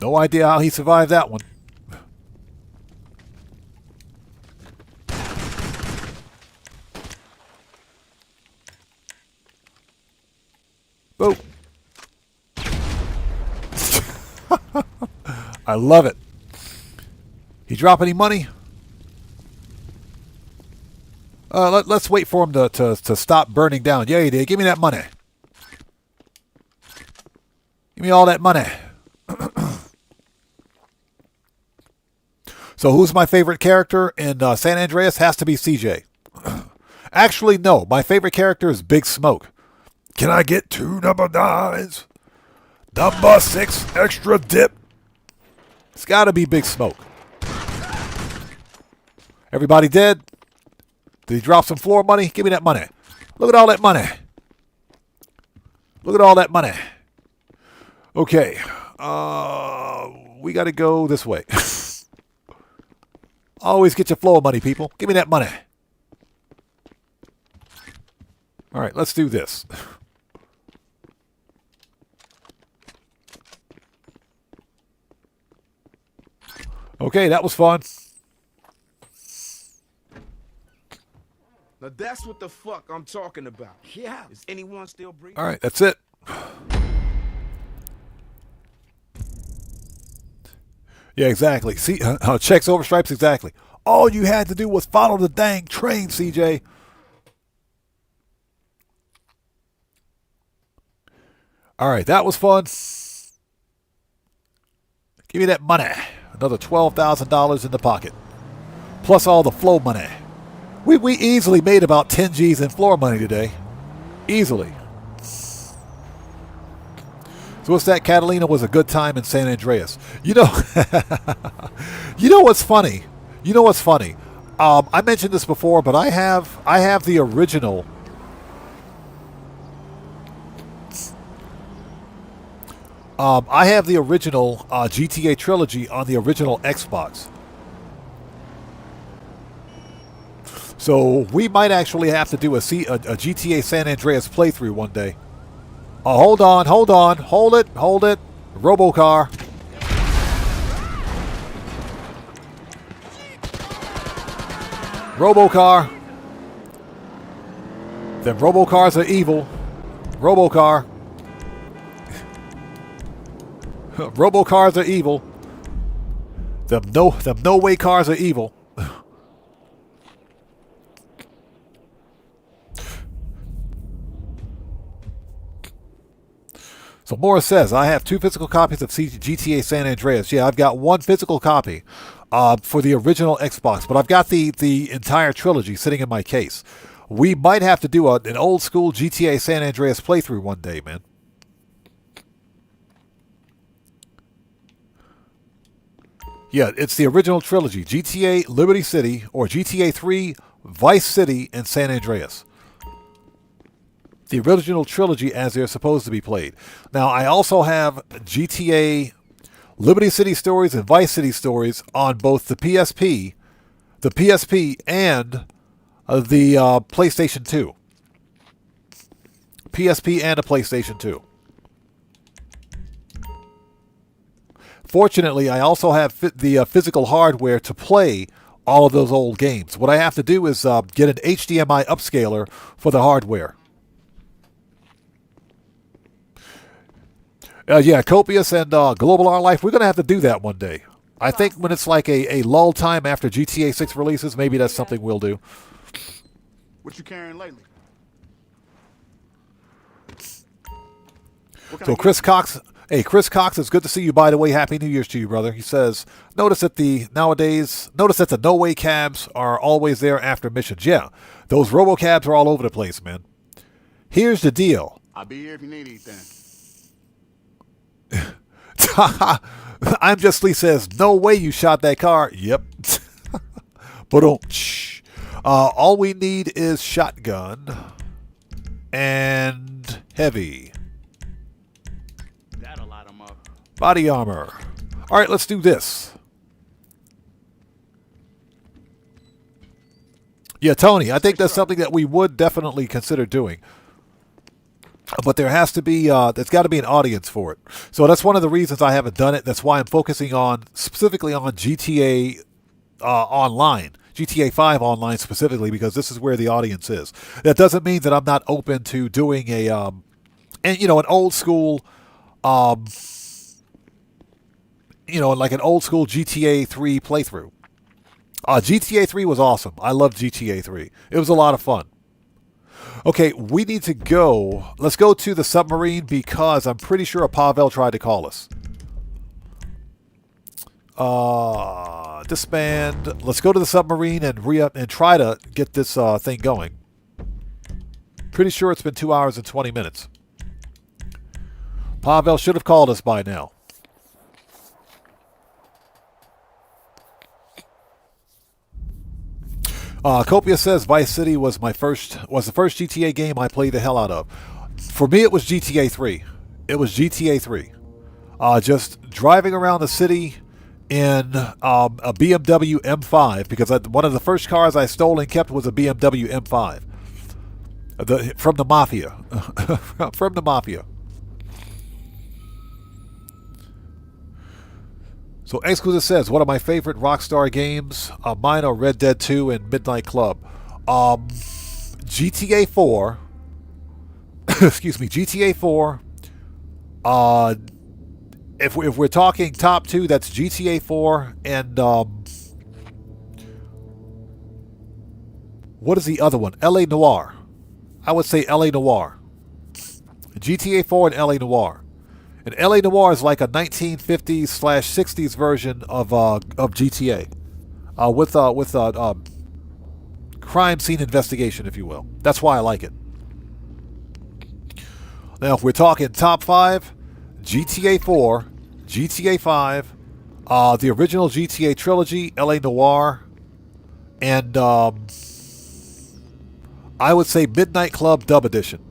No idea how he survived that one. Boop. I love it. He drop any money? Let's wait for him to stop burning down. Yeah, he did. Give me that money. Give me all that money. So who's my favorite character in San Andreas? Has to be CJ. Actually, no. My favorite character is Big Smoke. Can I get 2 number 9s? Number 6 extra dip. It's got to be Big Smoke. Everybody dead? Did he drop some floor money? Give me that money. Look at all that money. Look at all that money. Okay. We got to go this way. Always get your floor money, people. Give me that money. All right, let's do this. Okay, that was fun. Now that's what the fuck I'm talking about. Yeah. Is anyone still breathing? All right, that's it. Yeah, exactly. See, checks over stripes, exactly. All you had to do was follow the dang train, CJ. All right, that was fun. Give me that money. Another $12,000 in the pocket. Plus all the flow money. We easily made about 10 G's in floor money today. Easily. So what's that? Catalina was a good time in San Andreas. You know, you know what's funny? You know what's funny? I mentioned this before, but I have the original. I have the original GTA trilogy on the original Xbox. So we might actually have to do a GTA San Andreas playthrough one day. Hold on. Hold it. Robocar. Robocar. Them Robocars are evil. Robocar. Robocars are evil. Them no way cars are evil. So Morris says, I have 2 physical copies of GTA San Andreas. Yeah, I've got 1 physical copy for the original Xbox, but I've got the entire trilogy sitting in my case. We might have to do an old school GTA San Andreas playthrough one day, man. Yeah, it's the original trilogy. GTA Liberty City, or GTA 3 Vice City, and San Andreas. The original trilogy as they're supposed to be played. Now, I also have GTA Liberty City Stories and Vice City Stories on both the PSP, and the PlayStation 2. PSP and a PlayStation 2. Fortunately, I also have the physical hardware to play all of those old games. What I have to do is get an HDMI upscaler for the hardware. Yeah, Copious and Global Our Life, we're going to have to do that one day. I think when it's like a lull time after GTA 6 releases, maybe that's something we'll do. What you carrying lately? So Chris Cox, hey, Chris Cox, it's good to see you, by the way. Happy New Year's to you, brother. He says, notice that the no-way cabs are always there after missions. Yeah, those robocabs are all over the place, man. Here's the deal. I'll be here if you need anything. I'm Just Lee says, no way you shot that car. Yep. But all we need is shotgun and heavy. That'll light 'em up. Body armor. All right, let's do this. Yeah, Tony, I think that's something that we would definitely consider doing. But there has to be, there's got to be an audience for it. So that's one of the reasons I haven't done it. That's why I'm focusing specifically on GTA Online, GTA 5 Online specifically, because this is where the audience is. That doesn't mean that I'm not open to doing an old school, like an old school GTA 3 playthrough. GTA 3 was awesome. I loved GTA 3. It was a lot of fun. Okay, we need to go. Let's go to the submarine because I'm pretty sure Pavel tried to call us. Disband. Let's go to the submarine and try to get this thing going. Pretty sure it's been 2 hours and 20 minutes. Pavel should have called us by now. Copia says Vice City was the first GTA game I played the hell out of. For me, it was GTA 3. It was GTA 3. Just driving around the city in a BMW M5, because one of the first cars I stole and kept was a BMW M5. From the Mafia. From the Mafia. So Exclusive says, one of my favorite Rockstar games, mine are Red Dead 2 and Midnight Club. GTA 4, excuse me, GTA 4, if we're talking top 2, that's GTA 4 and, what is the other one? LA Noire. I would say LA Noire. GTA 4 and LA Noire. And LA Noire is like a 1950s/60s version of GTA, with crime scene investigation, if you will. That's why I like it. Now, if we're talking top 5, GTA 4, GTA 5, the original GTA trilogy, LA Noire, and I would say Midnight Club Dub Edition.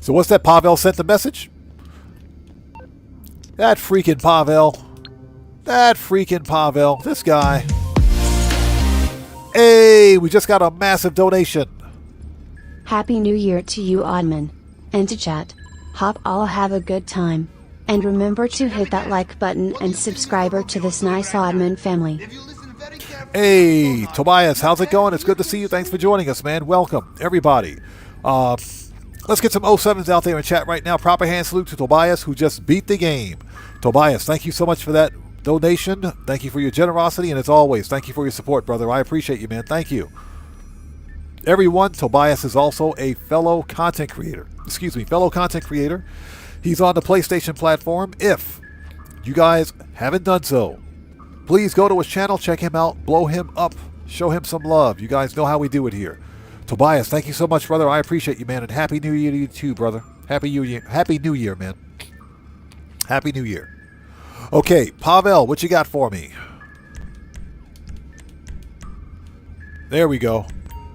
So what's that? Pavel sent the message? That freaking Pavel. That freaking Pavel. This guy. Hey, we just got a massive donation. Happy New Year to you, Oddman. And to chat. Hope all have a good time. And remember to hit that like button and subscriber to this nice Oddman family. Hey, Tobias, how's it going? It's good to see you. Thanks for joining us, man. Welcome, everybody. Let's get some 07s out there in chat right now. Proper hand salute to Tobias, who just beat the game. Tobias, thank you so much for that donation. Thank you for your generosity, and as always, thank you for your support, brother. I appreciate you, man. Thank you. Everyone, Tobias is also a fellow content creator. Fellow content creator. He's on the PlayStation platform. If you guys haven't done so, please go to his channel, check him out, blow him up, show him some love. You guys know how we do it here. Tobias, thank you so much, brother. I appreciate you, man, and Happy New Year to you too, brother. Happy New Year, man. Happy New Year. Okay, Pavel, what you got for me? There we go.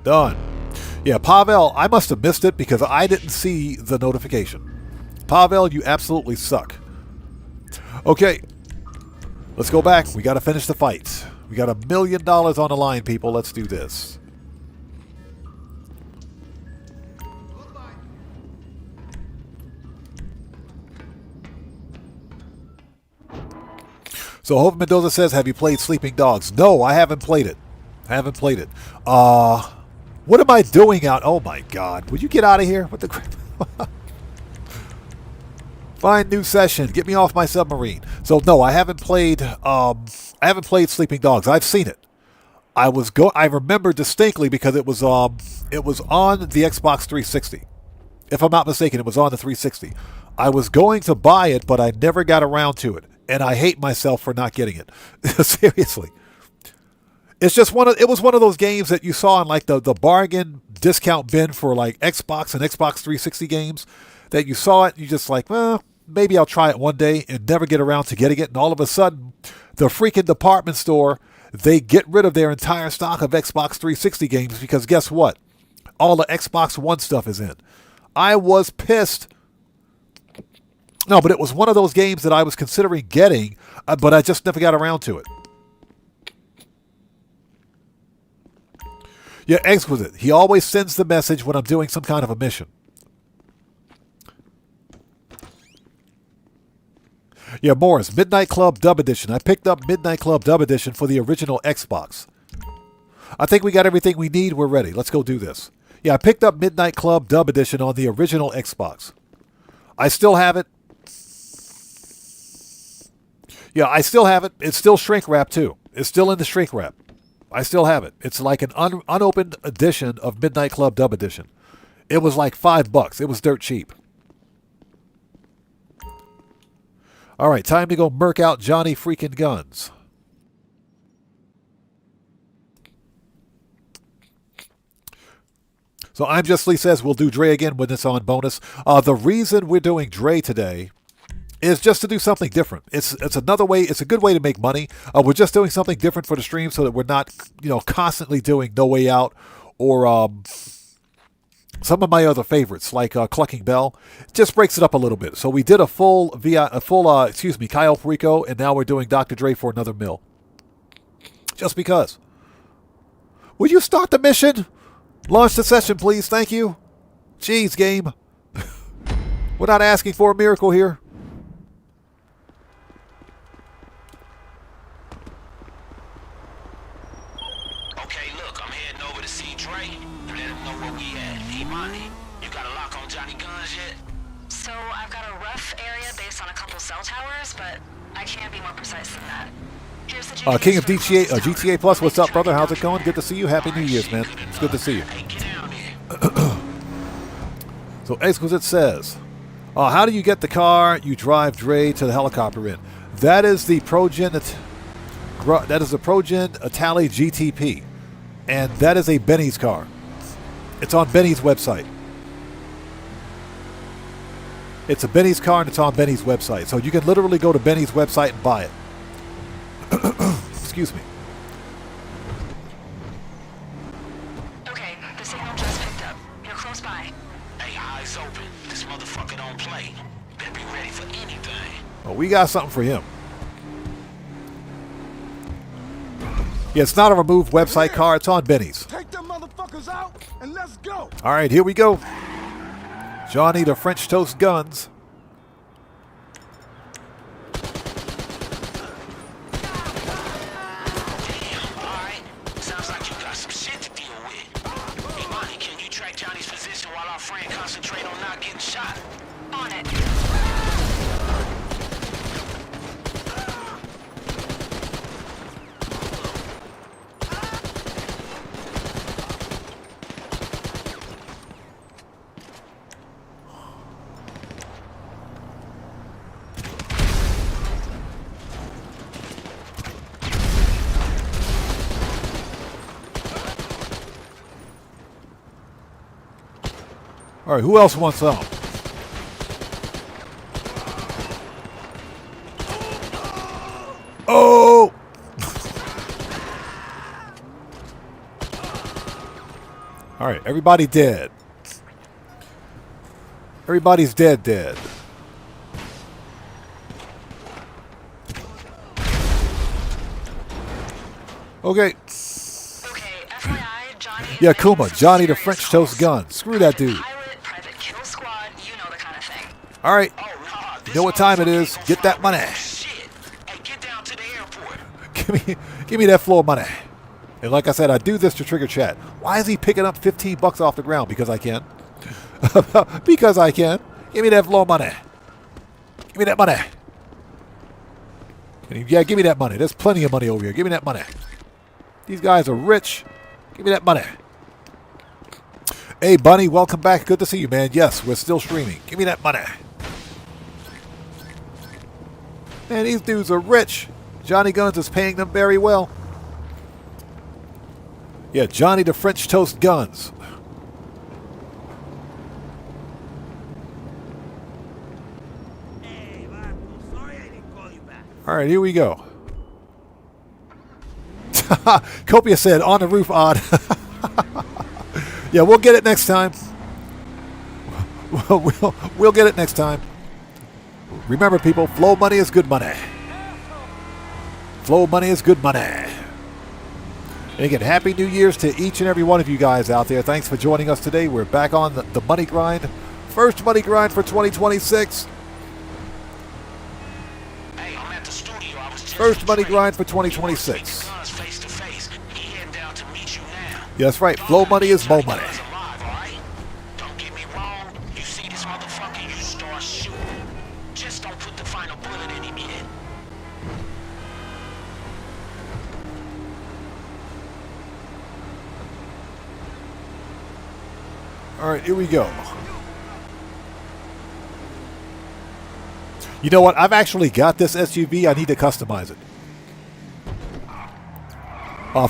Done. Yeah, Pavel, I must have missed it because I didn't see the notification. Pavel, you absolutely suck. Okay, let's go back. We got to finish the fight. We got $1 million on the line, people. Let's do this. So Hope Mendoza says, have you played Sleeping Dogs? No, I haven't played it. What am I doing out? Oh my God. Would you get out of here? What the crap? Find new session. Get me off my submarine. So no, I haven't played Sleeping Dogs. I've seen it. I remember distinctly because it was on the Xbox 360. If I'm not mistaken, it was on the 360. I was going to buy it, but I never got around to it. And I hate myself for not getting it. Seriously. It's just it was one of those games that you saw in like the bargain discount bin for like Xbox and Xbox 360 games, that you saw it and you just like, well, maybe I'll try it one day, and never get around to getting it. And all of a sudden, the freaking department store, they get rid of their entire stock of Xbox 360 games because guess what? All the Xbox One stuff is in. I was pissed. No, but it was one of those games that I was considering getting, but I just never got around to it. Yeah, Exquisite. He always sends the message when I'm doing some kind of a mission. Yeah, Morris, Midnight Club Dub Edition. I picked up Midnight Club Dub Edition for the original Xbox. I think we got everything we need. We're ready. Let's go do this. Yeah, I picked up Midnight Club Dub Edition on the original Xbox. I still have it. Yeah, I still have it. It's still shrink wrap too. It's still in the shrink wrap. I still have it. It's like an unopened edition of Midnight Club Dub Edition. It was like $5. It was dirt cheap. All right, time to go murk out Johnny freaking Guns. So I'm Just Lee says we'll do Dre again when it's on bonus. The reason we're doing Dre today is just to do something different. It's another way. It's a good way to make money. We're just doing something different for the stream so that we're not, constantly doing No Way Out or some of my other favorites like Clucking Bell. It just breaks it up a little bit. So we did a full Cayo Perico, and now we're doing Dr. Dre for another mil. Just because. Will you start the mission? Launch the session, please. Thank you. Jeez, game. We're not asking for a miracle here. Okay, look, I'm heading over to see Dre. Let him know where we at. Imani, you got a lock on Johnny Guns yet? So I've got a rough area based on a couple cell towers, but I can't be more precise than that. Here's the King of GTA Plus, what's up, brother? How's it going? Good to see you. Happy New Year's, man. It's good to see you. So Exquisite says, how do you get the car you drive Dre to the helicopter in? That is the Progen Itali GTP. And that is a Benny's car. It's on Benny's website. It's a Benny's car and it's on Benny's website. So you can literally go to Benny's website and buy it. Excuse me. Okay, the signal just picked up. You're close by. Hey, eyes open. This motherfucker don't play. Better be ready for anything. Well, we got something for him. Yeah, it's not a removed website car. It's on Benny's. Take them motherfuckers out and let's go. All right, here we go. Johnny the French Toast Guns. Sounds like you got some shit to deal with. Hey, Monty, can you track Johnny's position while our friend concentrate on not getting shot? On it. All right, who else wants some? Oh! All right, everybody dead. Everybody's dead. Okay. FYI, Johnny. Yeah, Kuma, Johnny the French Toast Gun. Screw that dude. Private kill squad, you know the kind of thing. All right. You know what time it is. Get that money. Give me that floor money. And like I said, I do this to trigger chat. Why is he picking up 15 bucks off the ground? Because I can. Because I can. Give me that floor money. Give me that money. Yeah, give me that money. There's plenty of money over here. Give me that money. These guys are rich. Give me that money. Hey, Bunny, welcome back. Good to see you, man. Yes, we're still streaming. Give me that money. Man, these dudes are rich. Johnny Guns is paying them very well. Yeah, Johnny the French Toast Guns. All right, here we go. Copia said, on the roof, odd. Yeah, we'll get it next time. We'll get it next time. Remember, people, flow money is good money. Flow money is good money. And again, Happy New Year's to each and every one of you guys out there. Thanks for joining us today. We're back on the money grind. First money grind for 2026. First money grind for 2026. Yeah, that's right. Flow money is mo money. All right, here we go. You know what? I've actually got this SUV. I need to customize it.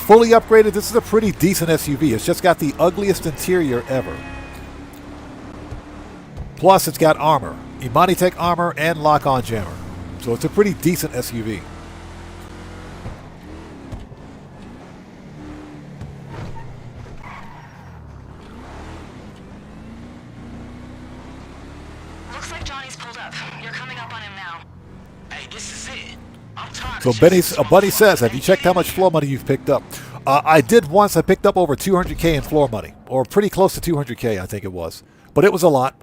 Fully upgraded, this is a pretty decent SUV. It's just got the ugliest interior ever. Plus, it's got armor. Imani Tech armor and lock-on jammer. So it's a pretty decent SUV. So Buddy says, have you checked how much floor money you've picked up? I did once. I picked up over 200K in floor money. Or pretty close to 200K, I think it was. But it was a lot.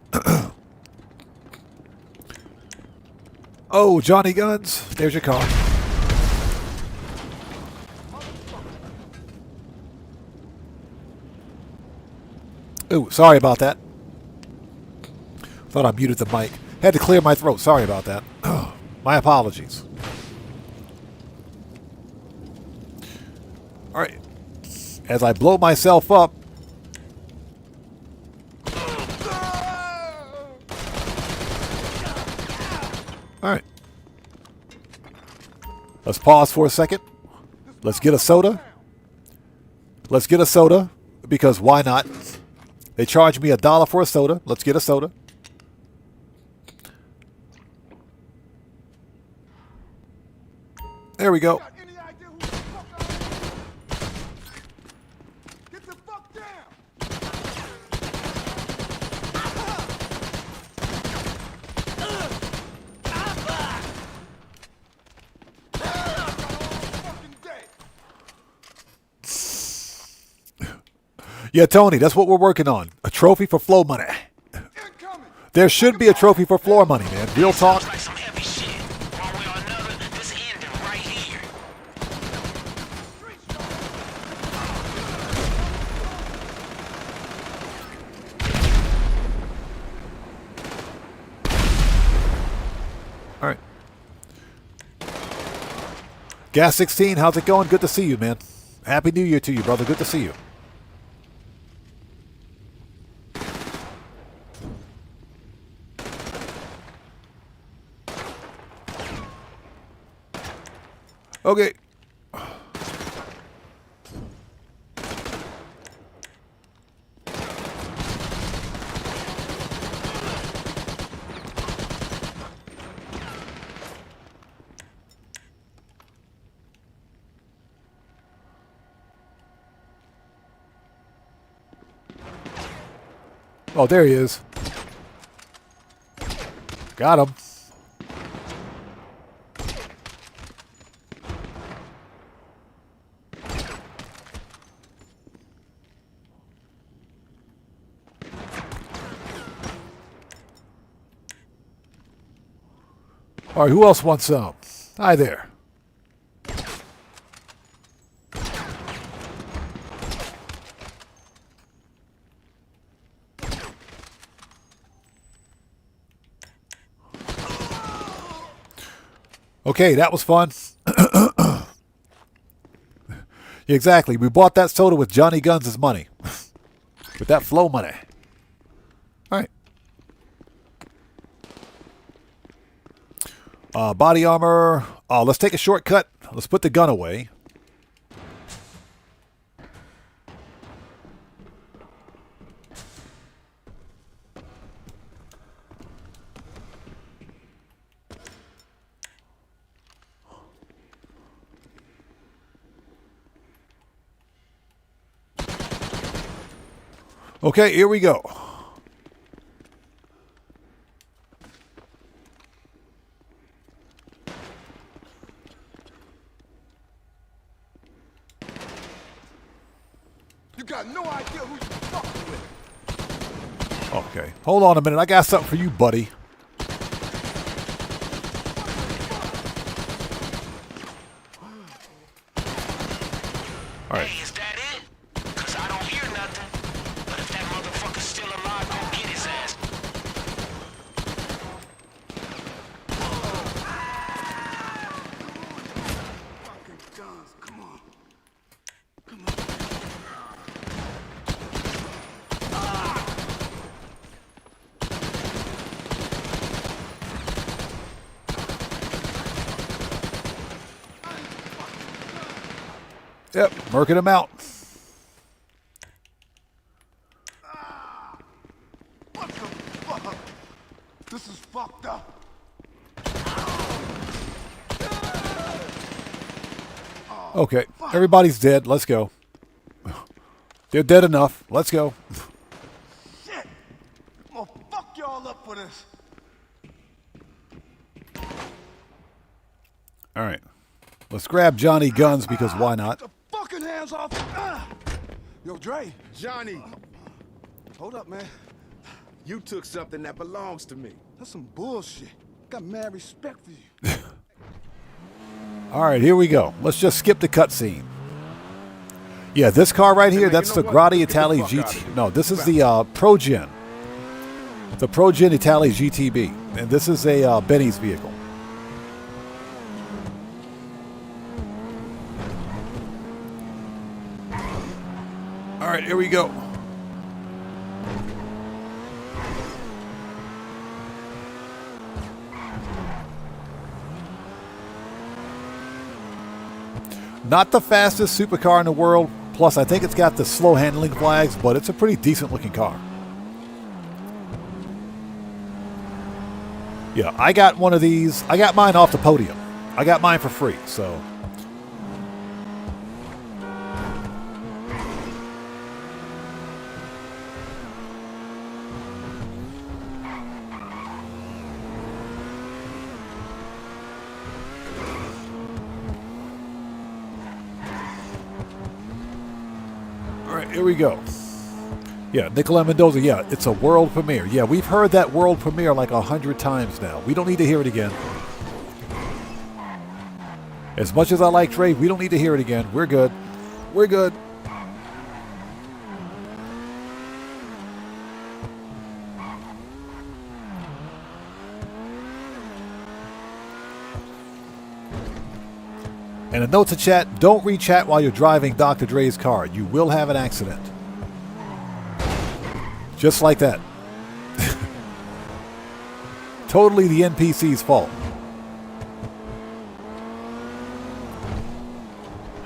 Oh, Johnny Guns. There's your car. Ooh, sorry about that. Thought I muted the mic. Had to clear my throat. Sorry about that. My apologies. All right. As I blow myself up. All right. Let's pause for a second. Let's get a soda. Let's get a soda, because why not? They charged me $1 for a soda. Let's get a soda. There we go. Yeah, Tony, that's what we're working on. A trophy for floor money. There should be a trophy for floor money, man. Real talk. All right. Gas 16, how's it going? Good to see you, man. Happy New Year to you, brother. Good to see you. Okay. Oh, there he is. Got him. All right, who else wants some? Hi there. Okay, that was fun. Exactly. We bought that soda with Johnny Guns' money. With that flow money. All right. Body armor. Oh, let's take a shortcut. Let's put the gun away. Okay, here we go. You got no idea who you fucking with. Okay, hold on a minute. I got something for you, buddy. All right. Hey, is that it? Because I don't hear nothing. But if that motherfucker's still alive, go get his ass. Fucking guns, come on. Come Yep, murking him out. What the fuck? This is fucked up. Okay, everybody's dead. Let's go. They're dead enough. Let's go. Shit! I'm gonna fuck y'all up for this. All right. Let's grab Johnny Guns because why not? Get the fucking hands off. Yo, Dre. Johnny. Hold up, man. You took something that belongs to me. That's some bullshit. Got mad respect for you. All right, here we go. Let's just skip the cutscene. Yeah, this car right here, that's the Grotti Itali GT. No, this is the ProGen. The ProGen Itali GTB. And this is a Benny's vehicle. All right, here we go. Not the fastest supercar in the world. Plus, I think it's got the slow handling flags, but it's a pretty decent looking car. Yeah, I got one of these. I got mine off the podium. I got mine for free, so. All right, here we go. Yeah, Nicola Mendoza, yeah, it's a world premiere. Yeah, we've heard that world premiere like 100 times now. We don't need to hear it again. As much as I like Trey, we don't need to hear it again. We're good. We're good. And a note to chat, don't re-chat while you're driving Dr. Dre's car. You will have an accident. Just like that. Totally the NPC's fault.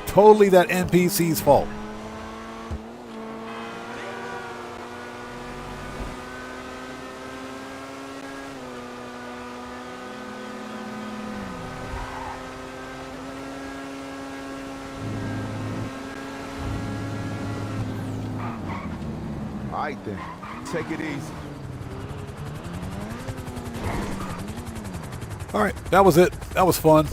Totally that NPC's fault. All right then, take it easy. All right, that was it. That was fun.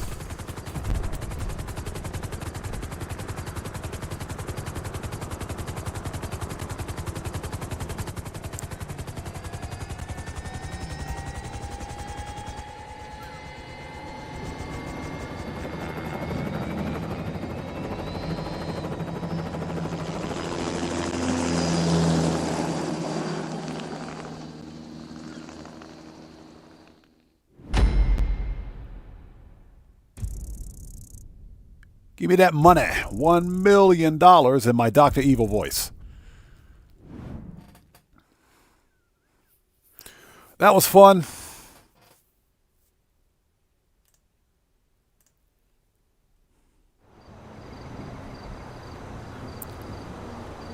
Give me that money. $1 million in my Dr. Evil voice. That was fun.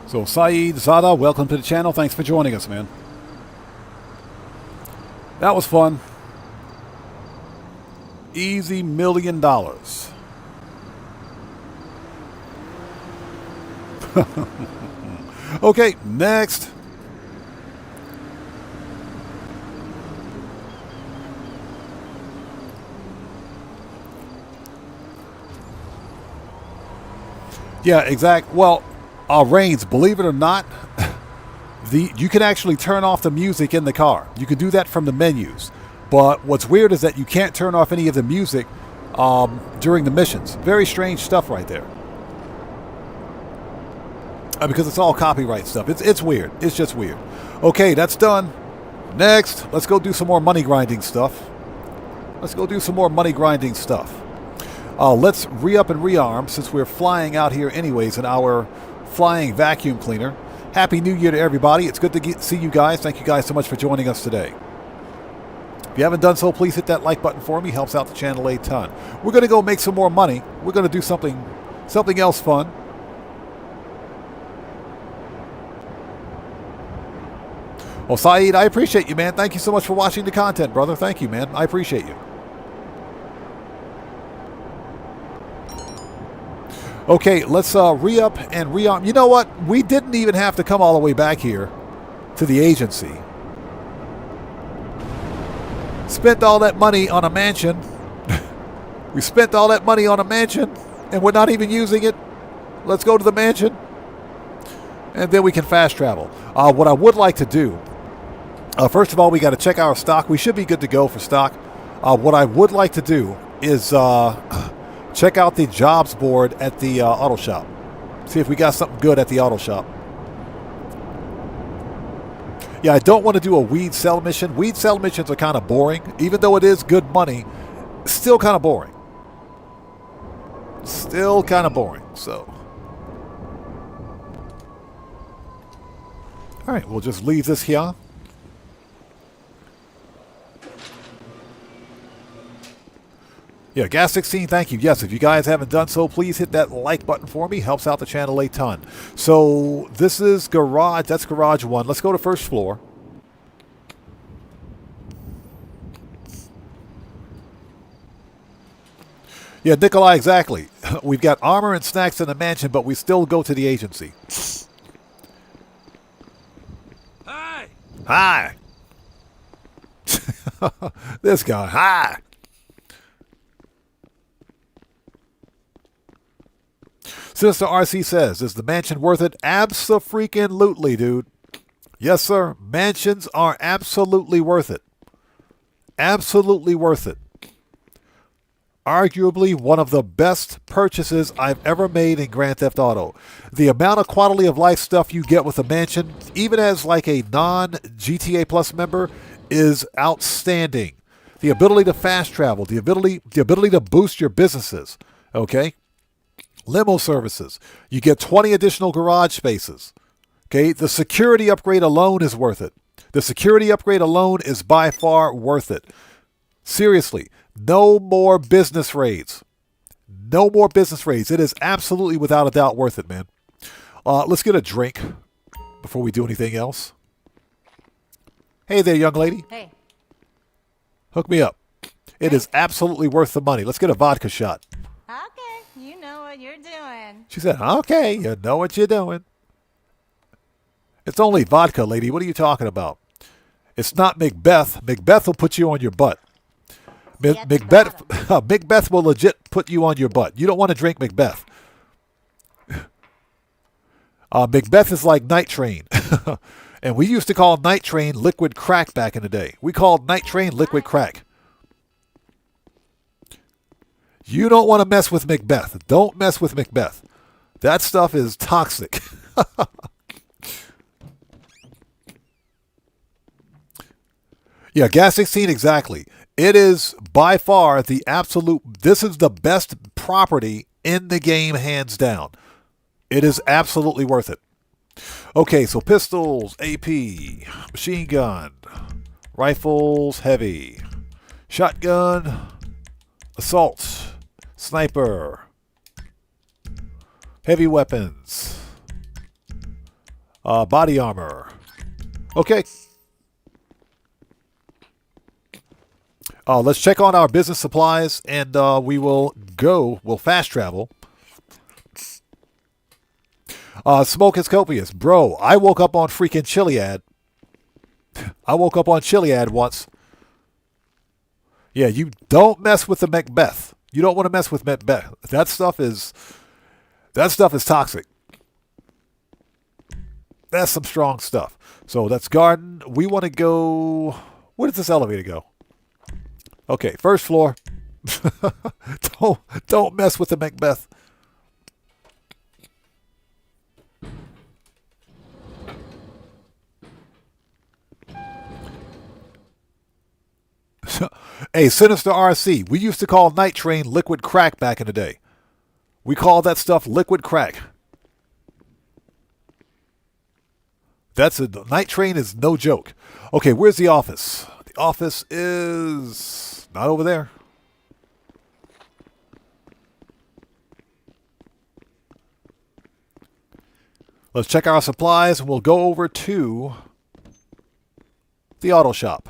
So, Saeed Zada, welcome to the channel. Thanks for joining us, man. That was fun. Easy $1 million. Okay, next. Yeah, exact. Well, Reigns, believe it or not, you can actually turn off the music in the car. You can do that from the menus. But what's weird is that you can't turn off any of the music during the missions. Very strange stuff right there. Because it's all copyright stuff. It's weird. It's just weird. Okay, that's done. Next, let's go do some more money grinding stuff. Let's re-up and rearm since we're flying out here anyways in our flying vacuum cleaner. Happy New Year to everybody. It's good to see you guys. Thank you guys so much for joining us today. If you haven't done so, please hit that like button for me. Helps out the channel a ton. We're going to go make some more money. We're going to do something else fun. Well, Saeed, I appreciate you, man. Thank you so much for watching the content, brother. Thank you, man. I appreciate you. Okay, let's re-up and rearm. You know what? We didn't even have to come all the way back here to the agency. Spent all that money on a mansion. We spent all that money on a mansion, and we're not even using it. Let's go to the mansion, and then we can fast travel. What I would like to do, first of all, we got to check our stock. We should be good to go for stock. What I would like to do is check out the jobs board at the auto shop. See if we got something good at the auto shop. Yeah, I don't want to do a weed sell mission. Weed sell missions are kind of boring. Even though it is good money, still kind of boring. Still kind of boring, so. All right, we'll just leave this here. Yeah, Gas 16, thank you. Yes, if you guys haven't done so, please hit that like button for me. Helps out the channel a ton. So this is garage. That's garage 1. Let's go to first floor. Yeah, Nikolai, exactly. We've got armor and snacks in the mansion, but we still go to the agency. Hi! Hi! This guy, hi! Sinister RC says, is the mansion worth it? Abso-freaking-lutely, dude. Yes, sir. Mansions are absolutely worth it. Absolutely worth it. Arguably one of the best purchases I've ever made in Grand Theft Auto. The amount of quality of life stuff you get with a mansion, even as like a non-GTA Plus member, is outstanding. The ability to fast travel, the ability to boost your businesses, okay? Limo services. You get 20 additional garage spaces. Okay, the security upgrade alone is worth it. The security upgrade alone is by far worth it. Seriously, no more business raids. No more business raids. It is absolutely without a doubt worth it, man. Let's get a drink before we do anything else. Hey there, young lady. Hey. Hook me up. It is absolutely worth the money. Let's get a vodka shot. Okay, you know what you're doing. She said, okay, you know what you're doing. It's only vodka, lady. What are you talking about? It's not Macbeth. Macbeth will put you on your butt. Macbeth will legit put you on your butt. You don't want to drink Macbeth. Macbeth is like Night Train. And we used to call Night Train liquid crack back in the day. We called Night Train liquid crack. You don't want to mess with Macbeth. Don't mess with Macbeth. That stuff is toxic. Yeah, Gas 16, exactly. It is by far the absolute, this is the best property in the game, hands down. It is absolutely worth it. Okay, so pistols, AP, machine gun, rifles, heavy, shotgun, assault, sniper, heavy weapons, body armor. Okay. Let's check on our business supplies, and we'll fast travel. Smoke is copious. Bro, I woke up on freaking Chiliad. I woke up on Chiliad once. Yeah, you don't mess with the Macbeth. You don't want to mess with Macbeth. That stuff is toxic. That's some strong stuff. So that's garden. We want to go, where does this elevator go? Okay, first floor. Don't mess with the Macbeth. Hey, Sinister RC, we used to call Night Train liquid crack back in the day. We call that stuff liquid crack. Night Train is no joke. Okay, where's the office? The office is not over there. Let's check our supplies and we'll go over to the auto shop.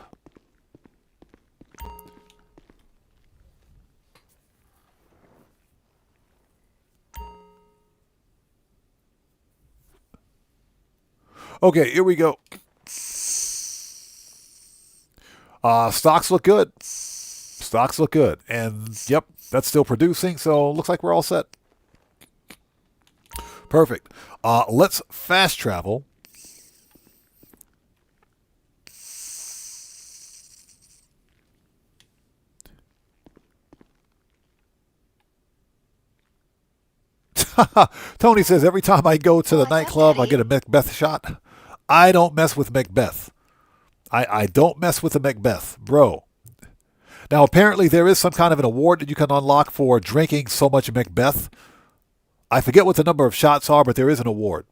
Okay, here we go. Stocks look good. Stocks look good. And, yep, that's still producing, so looks like we're all set. Perfect. Let's fast travel. Tony says, every time I go to the nightclub, I get a Macbeth shot. I don't mess with Macbeth. I don't mess with the Macbeth, bro. Now, apparently there is some kind of an award that you can unlock for drinking so much Macbeth. I forget what the number of shots are, but there is an award.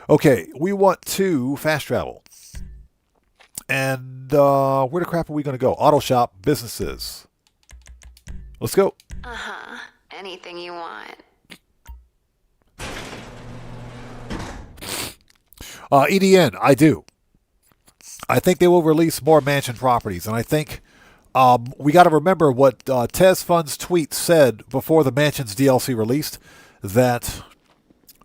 Okay, we want to fast travel. And where the crap are we going to go? Auto shop, businesses. Let's go. Uh-huh. Anything you want. EDN, I do. I think they will release more mansion properties, and I think we got to remember what Tez Fun's tweet said before the Mansions DLC released, that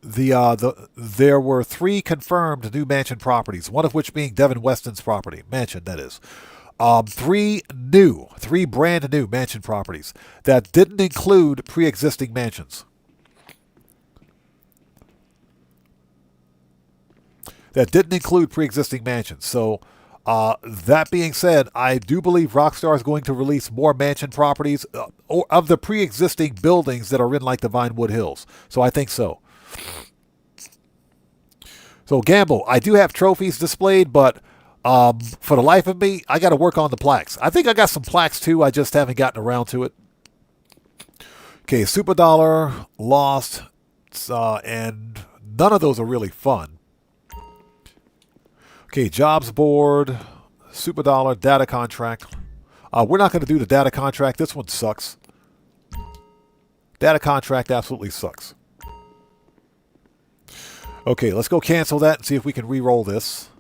there were 3 confirmed new mansion properties, one of which being Devin Weston's property, mansion that is. 3 brand new mansion properties that didn't include pre-existing mansions. So, that being said, I do believe Rockstar is going to release more mansion properties of the pre-existing buildings that are in like the Vinewood Hills. So I think so. So Gamble, I do have trophies displayed, but for the life of me, I got to work on the plaques. I think I got some plaques too. I just haven't gotten around to it. Okay, Super Dollar, Lost, and none of those are really fun. Okay, Jobs Board, Super Dollar, Data Contract. We're not going to do the Data Contract. This one sucks. Data Contract absolutely sucks. Okay, let's go cancel that and see if we can re-roll this.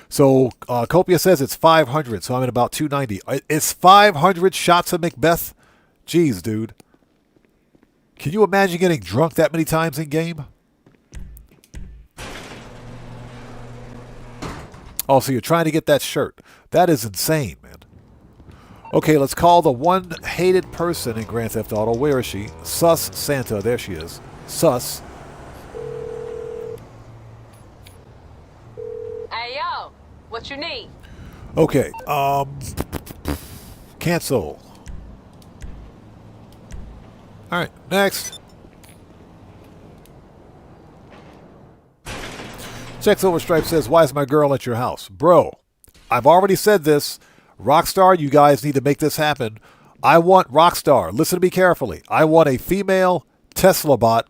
So, Copia says it's 500, so I'm at about 290. It's 500 shots of Macbeth? Jeez, dude. Can you imagine getting drunk that many times in game? Oh, so you're trying to get that shirt. That is insane, man. Okay, let's call the one hated person in Grand Theft Auto. Where is she? Sus Santa. There she is. Sus. Hey, yo. What you need? Okay, cancel. Alright, next. Checks Overstripe says, why is my girl at your house? Bro, I've already said this. Rockstar, you guys need to make this happen. I want Rockstar, listen to me carefully. I want a female Tesla bot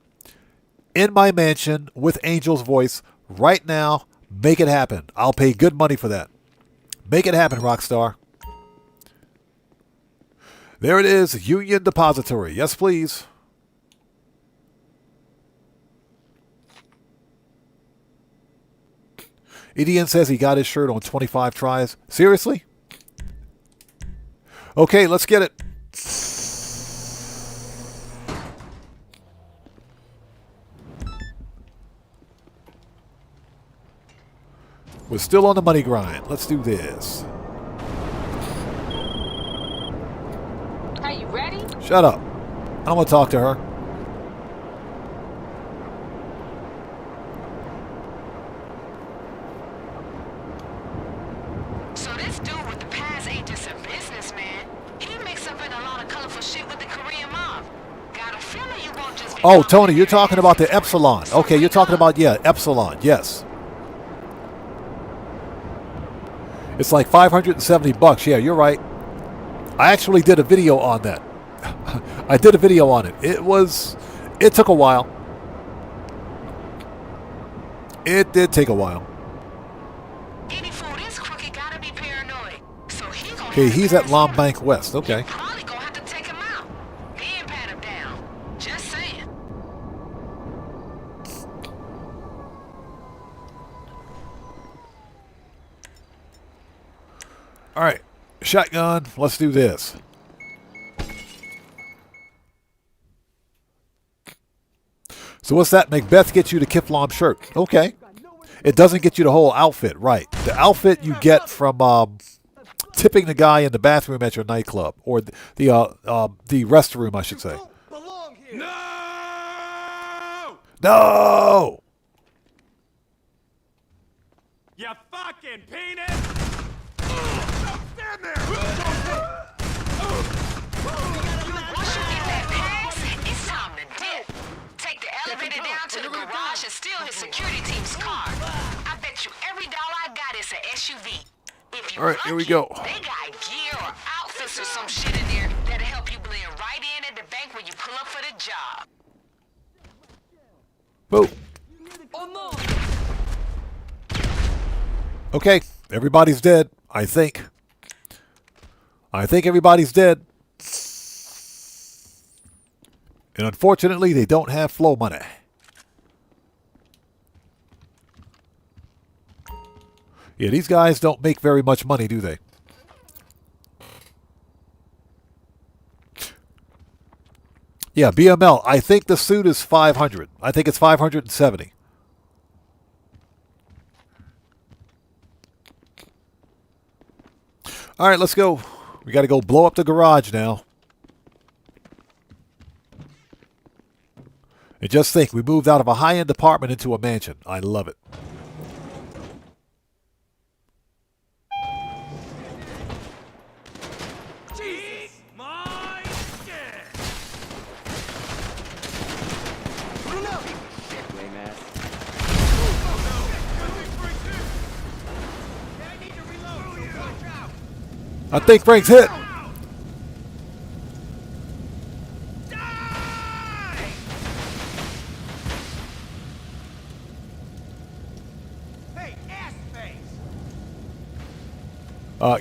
in my mansion with Angel's voice right now. Make it happen. I'll pay good money for that. Make it happen, Rockstar. There it is, Union Depository. Yes, please. EDN says he got his shirt on 25 tries. Seriously? Okay, let's get it. We're still on the money grind. Let's do this. Are you ready? Shut up. I'm going to talk to her. So this dude with the pass ain't just a businessman. He mixed up in a lot of colorful shit with the Korean mob. Got a feeling you won't just be... Oh, Tony, you're talking about the Epsilon. Okay, you're talking about, yeah, Epsilon. Yes. It's like $570. Yeah, you're right. I actually did a video on that. I did a video on it. It took a while. It did take a while. Any fool this crooked gotta be paranoid. So he gonna... Okay, he's at Long Bank West. Okay. Probably gonna have to take him out. Then pat him down. Just saying. All right, shotgun. Let's do this. So what's that? Macbeth gets you the Kiflom shirt. Okay. It doesn't get you the whole outfit, right? The outfit you get from tipping the guy in the bathroom at your nightclub, or the restroom, I should say. No! No! You fucking penis! Stand there! Once you get that pass, it's time to dip. Take the elevator down to the garage and steal his security team's car. I bet you every dollar I got is an SUV. If you All right, here we go. They got gear or outfits or some shit in there that'll help you blend right in at the bank when you pull up for the job. Boom. Oh no! Okay, everybody's dead, I think. I think everybody's dead. And unfortunately, they don't have flow money. Yeah, these guys don't make very much money, do they? Yeah, BML. I think the suit is 500. I think it's 570. All right, let's go. We got to go blow up the garage now. And just think, we moved out of a high-end apartment into a mansion. I love it. I think Frank's hit.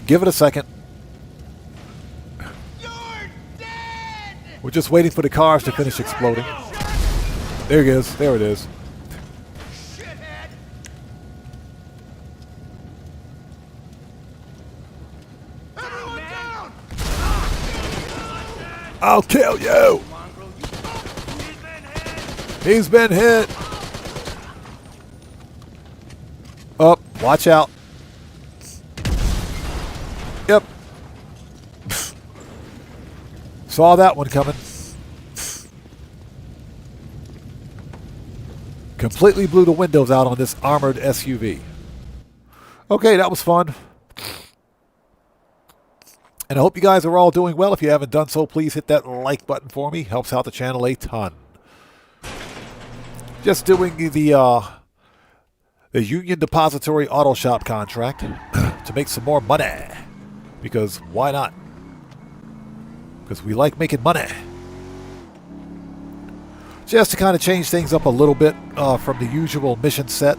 Give it a second. We're just waiting for the cars to finish exploding. There it is. There it is. I'll kill you! He's been hit! Oh, watch out. Yep. Saw that one coming. Completely blew the windows out on this armored SUV. Okay, that was fun. And I hope you guys are all doing well. If you haven't done so, please hit that like button for me. Helps out the channel a ton. Just doing the Union Depository Auto Shop contract to make some more money. Because why not? Because we like making money. Just to kind of change things up a little bit from the usual mission set.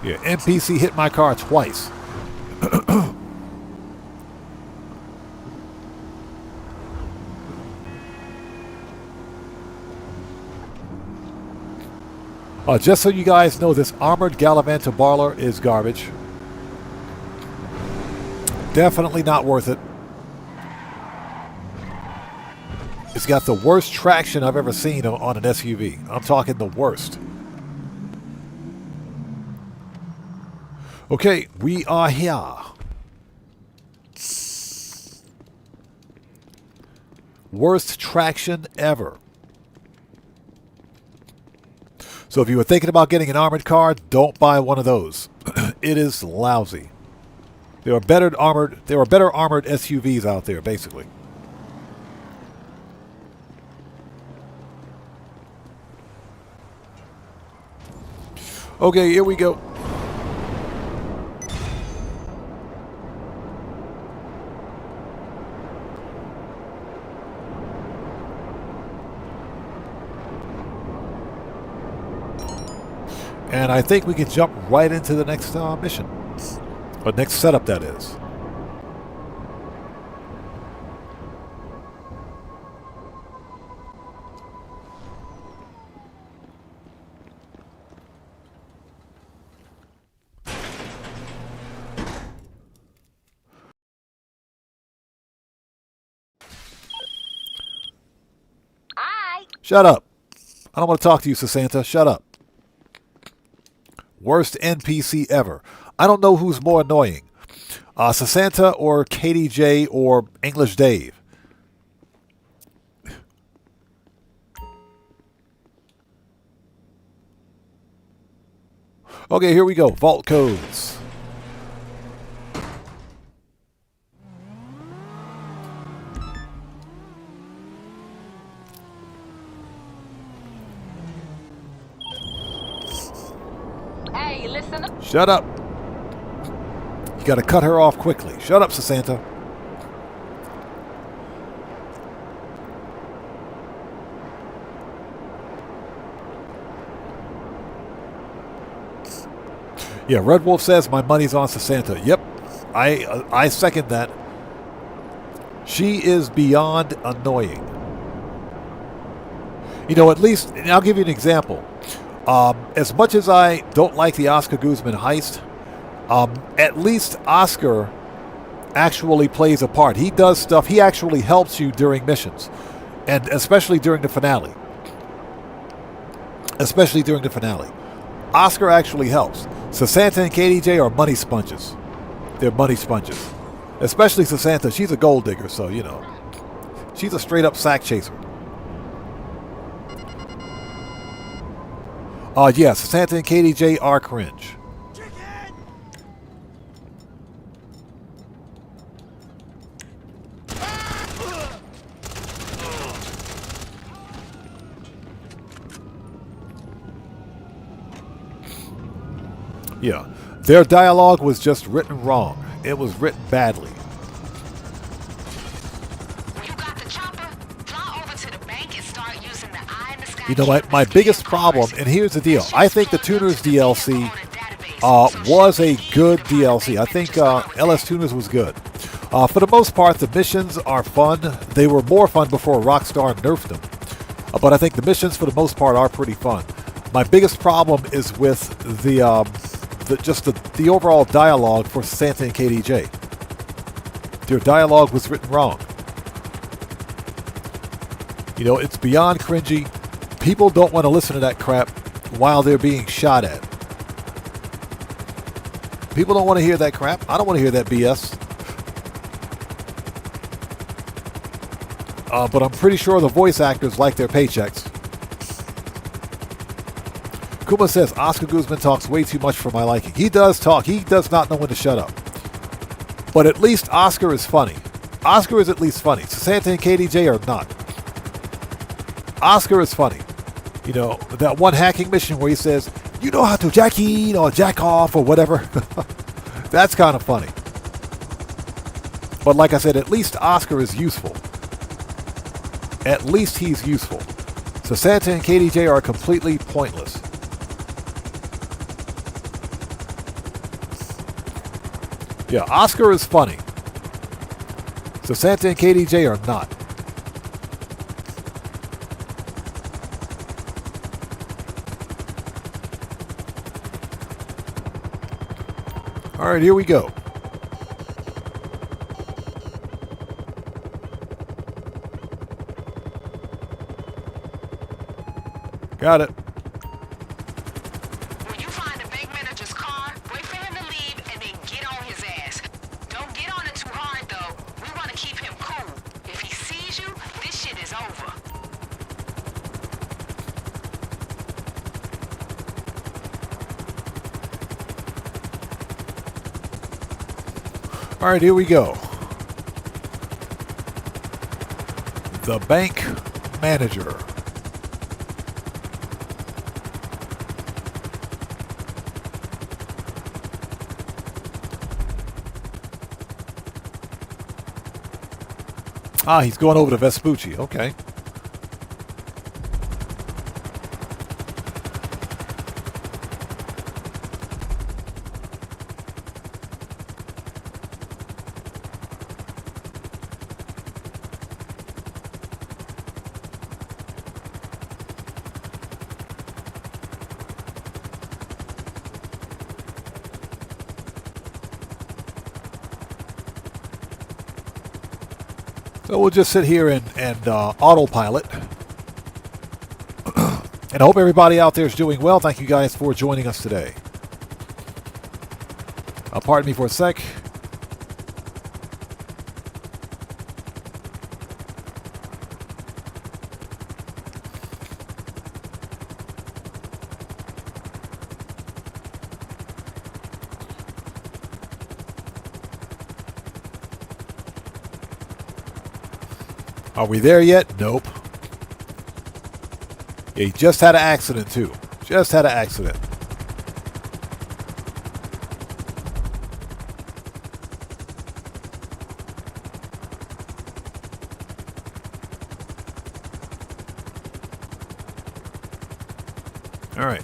Yeah, NPC hit my car twice. Just so you guys know, this armored Galavantabarler is garbage. Definitely not worth it. It's got the worst traction I've ever seen on an SUV. I'm talking the worst. Okay, we are here. Worst traction ever. So if you were thinking about getting an armored car, don't buy one of those. It is lousy. There are better armored SUVs out there, basically. Okay, here we go. And I think we can jump right into the next mission. Or next setup, that is. Shut up. I don't want to talk to you, Sasanta. Shut up. Worst NPC ever. I don't know who's more annoying. Sasanta or KDJ or English Dave. Okay, here we go. Vault codes. Hey, listen up. Shut up. You got to cut her off quickly. Shut up, Sasanta. Yeah, Red Wolf says my money's on Sasanta. Yep, I second that. She is beyond annoying. You know, at least, and I'll give you an example. As much as I don't like the Oscar Guzman heist, at least Oscar actually plays a part. He does stuff. He actually helps you during missions, and especially during the finale. Especially during the finale. Oscar actually helps. Sasanta and KDJ are money sponges. They're money sponges. Especially Sasanta. She's a gold digger, so, you know. She's a straight-up sack chaser. Yeah, Sasanta and KDJ are cringe. Yeah, their dialogue was just written wrong. It was written badly. You know what? My biggest problem, and here's the deal. I think the Tuners DLC was a good DLC. I think LS Tuners was good. For the most part, the missions are fun. They were more fun before Rockstar nerfed them. But I think the missions, for the most part, are pretty fun. My biggest problem is with the overall dialogue for Sasanta and KDJ. Their dialogue was written wrong. You know, it's beyond cringy. People don't want to listen to that crap while they're being shot at. People don't want to hear that crap. I don't want to hear that BS. But I'm pretty sure the voice actors like their paychecks. Kuma says, Oscar Guzman talks way too much for my liking. He does talk. He does not know when to shut up. But at least Oscar is funny. Oscar is at least funny. Sasanta and KDJ are not. Oscar is funny. You know, that one hacking mission where he says, you know how to jack in or jack off or whatever. That's kind of funny. But like I said, at least Oscar is useful. At least he's useful. Sasanta and KDJ are completely pointless. Yeah, Oscar is funny. Sasanta and KDJ are not. All right, here we go. Got it. When you find the bank manager's car, wait for him to leave and then get on his ass. Don't get on it too hard, though. We want to keep him cool. If he sees you, this shit is over. All right, here we go. The bank manager. Ah, he's going over to Vespucci. Okay. So we'll just sit here and autopilot. And I hope everybody out there is doing well. Thank you guys for joining us today. Pardon me for a sec. Are we there yet? Nope. Yeah, he just had an accident, too. Just had an accident. All right.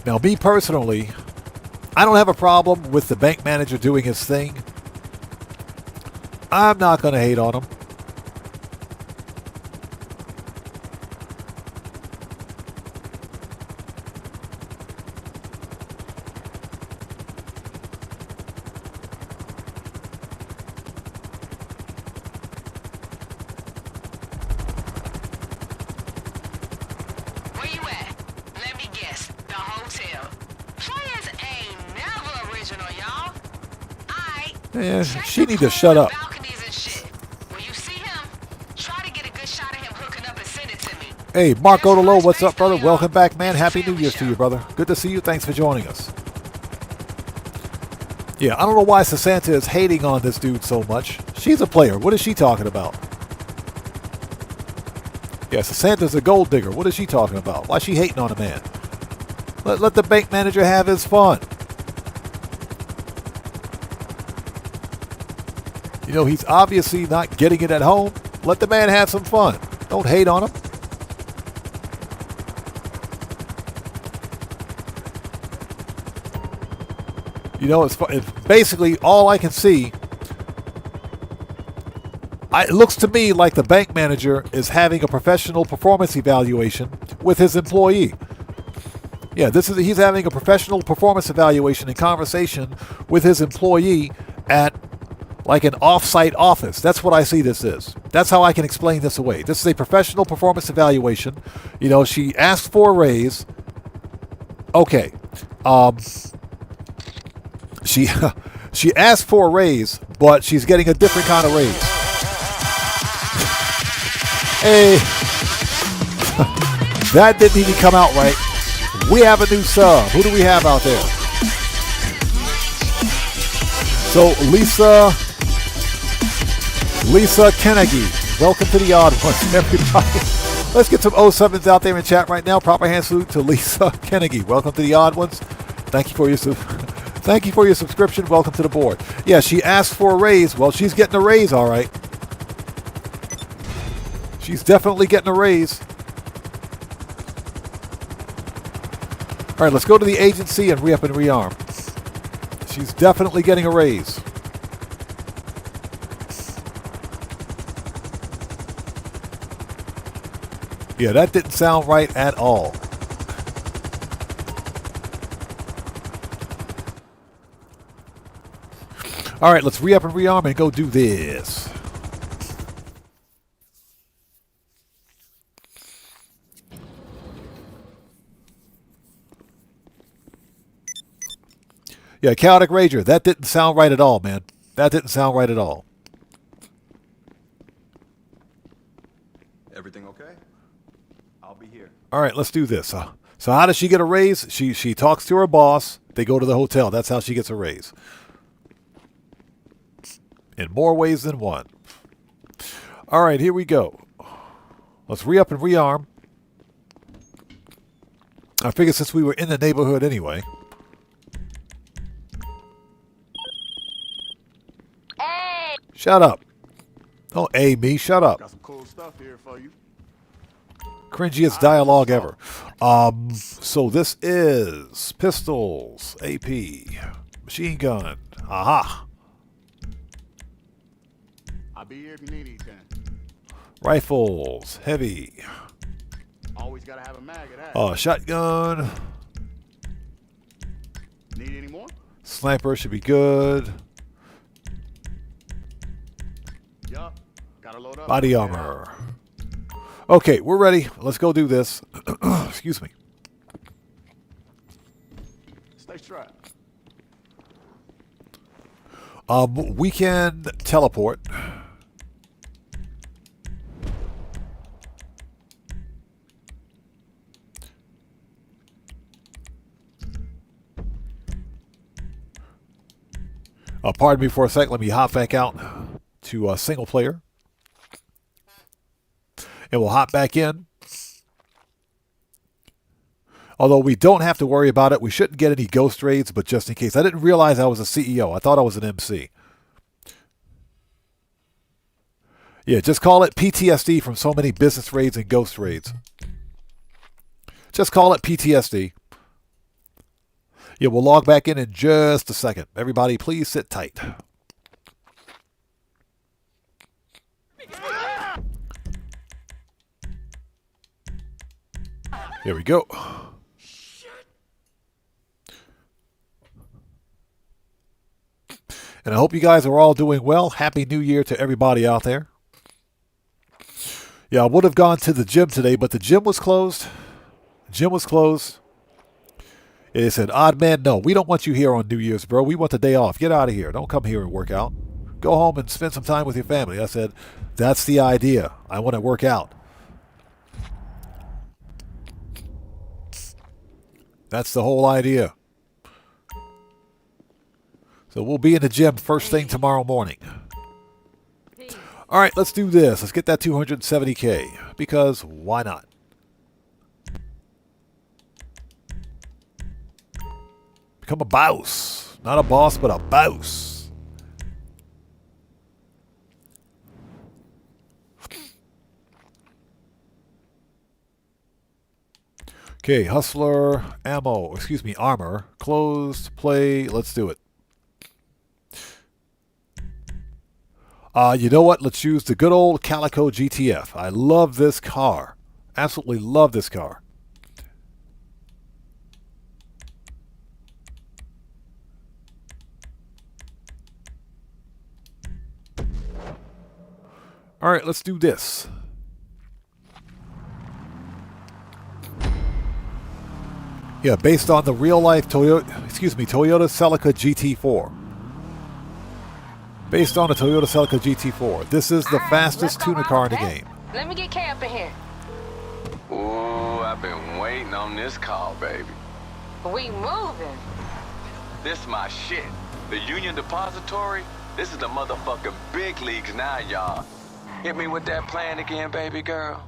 Now, me personally, I don't have a problem with the bank manager doing his thing. I'm not going to hate on him. Yeah, she need to shut up. Hey, Mark Odolo, what's up, brother? Welcome back, man. Happy New Year's to you, brother. Good to see you. Thanks for joining us. Yeah, I don't know why Sasanta is hating on this dude so much. She's a player. What is she talking about? Yeah, Sasanta's a gold digger. What is she talking about? Why is she hating on a man? Let the bank manager have his fun. You know, he's obviously not getting it at home. Let the man have some fun. Don't hate on him. You know, it's basically all I can see. It looks to me like the bank manager is having a professional performance evaluation with his employee. Yeah, he's having a professional performance evaluation and conversation with his employee at like an off-site office. That's what I see this is. That's how I can explain this away. This is a professional performance evaluation. You know, she asked for a raise. Okay. She asked for a raise, but she's getting a different kind of raise. Hey. That didn't even come out right. We have a new sub. Who do we have out there? So, Lisa Kennedy, welcome to the odd ones, everybody. Let's get some 07s out there in chat right now. Proper hand salute to Lisa Kennedy. Welcome to the odd ones. Thank you for your subscription. Welcome to the board. Yeah, she asked for a raise. Well, she's getting a raise, all right. She's definitely getting a raise. All right, let's go to the agency and re-up and rearm. She's definitely getting a raise. Yeah, that didn't sound right at all. All right, let's re-up and rearm and go do this. Yeah, Chaotic Rager, that didn't sound right at all, man. That didn't sound right at all. Everything okay? I'll be here. All right, let's do this. So how does she get a raise? She talks to her boss. They go to the hotel. That's how she gets a raise. In more ways than one. All right, here we go. Let's re-up and rearm. I figured since we were in the neighborhood anyway. Hey! Shut up. Don't A me. Shut up. Got some cool stuff here for you. Cringiest dialogue ever. So this is pistols, AP, machine gun. Aha. I'll be here if you need anything. Rifles, heavy. Always gotta have a mag of that. Shotgun. Need any more? Sniper should be good. Yup. Gotta load up. Body armor. Okay, we're ready. Let's go do this. Excuse me. Stay strapped. We can teleport. Pardon me for a sec. Let me hop back out to single player. And we'll hop back in. Although we don't have to worry about it. We shouldn't get any ghost raids, but just in case. I didn't realize I was a CEO. I thought I was an MC. Yeah, just call it PTSD from so many business raids and ghost raids. Just call it PTSD. Yeah, we'll log back in just a second. Everybody, please sit tight. Here we go. And I hope you guys are all doing well. Happy New Year to everybody out there. Yeah, I would have gone to the gym today, but the gym was closed. Gym was closed. It said, odd man, no, we don't want you here on New Year's, bro. We want the day off. Get out of here. Don't come here and work out. Go home and spend some time with your family. I said, that's the idea. I want to work out. That's the whole idea. So we'll be in the gym first thing tomorrow morning. All right, let's do this. Let's get that 270K, because why not? Become a boss. Not a boss, but a boss. Okay, hustler, ammo, excuse me, armor, closed, play, let's do it. You know what? Let's use the good old Calico GTF. I love this car. Absolutely love this car. All right, let's do this. Yeah, based on the real-life Toyota Celica GT4. Based on the Toyota Celica GT4. This is the fastest tuner car in the game. Let me get Kay up in here. Ooh, I've been waiting on this call, baby. We moving. This my shit. The Union Depository, this is the motherfucking big leagues now, y'all. Hit me with that plan again, baby girl.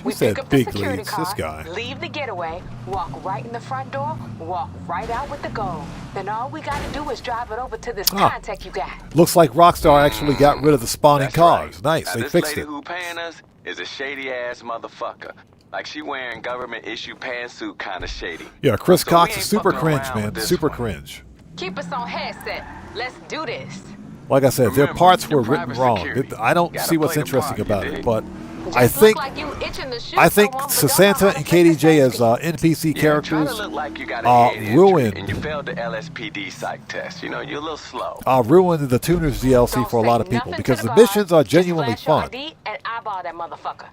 We said pick up the big security leagues, car, this guy. leave the getaway, walk right in the front door, walk right out with the gold. Then all we gotta do is drive it over to this contact you got. Looks like Rockstar actually got rid of the spawning cars. Right. Nice, now, they this fixed lady it. who paying us is a shady-ass motherfucker. Like she wearing government-issue pantsuit kind of shady. Yeah, Chris So Cox we is ain't super fucking cringe, around man. with this Super one. cringe. Keep us on headset. Let's do this. Like I said, their Remember, parts were your written private wrong. security. I don't Gotta see what's play the interesting part, about you it, dig? but Just I think look like you itching to shoot I think someone, but don't know Sasanta how to and play the KDJ as safety. NPC Yeah, characters try to look like you got a head injury ruined and you failed the LSPD psych test. You know, you're a little slow. ruined the Tuners DLC Don't for a say lot of people nothing because to the the missions are guards. Just genuinely flash your fun. ID and eyeball that motherfucker.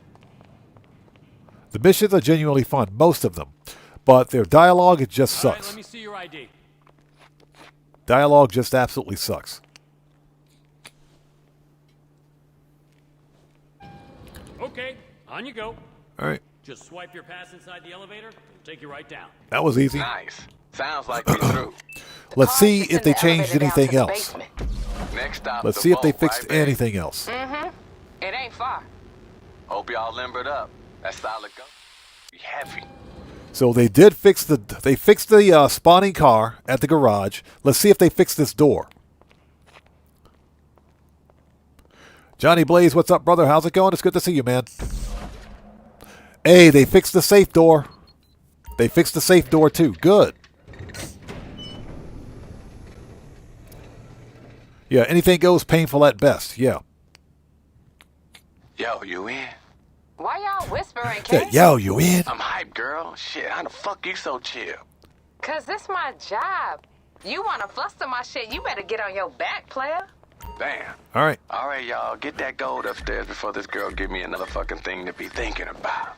The missions are genuinely fun, most of them, but their dialogue it just All right, sucks. let me see your ID. Dialogue just absolutely sucks. Okay, on you go. All right, Just swipe your pass inside the elevator, it'll take you right down. that was easy. Nice. Sounds like we through. Let's Cars see just if in they the changed elevator down to anything the else. basement. Next stop. Let's the see if they boat, fixed right, babe? anything else. It ain't far. Hope y'all limbered up. That solid go. Be heavy. So they did fix the spawning car at the garage. Let's see if they fix this door. Johnny Blaze, what's up, brother? How's it going? It's good to see you, man. Hey, they fixed the safe door. They fixed the safe door too. Good. Yeah, anything goes, painful at best. Yeah. Yo, you in? Why y'all whispering, Yeah, Kay? yo, you in? I'm hyped, girl. Shit, how the fuck you so chill? Cause this my job. You wanna fluster my shit, you better get on your back, player. Damn. All right. All right, y'all. Get that gold upstairs before this girl give me another fucking thing to be thinking about.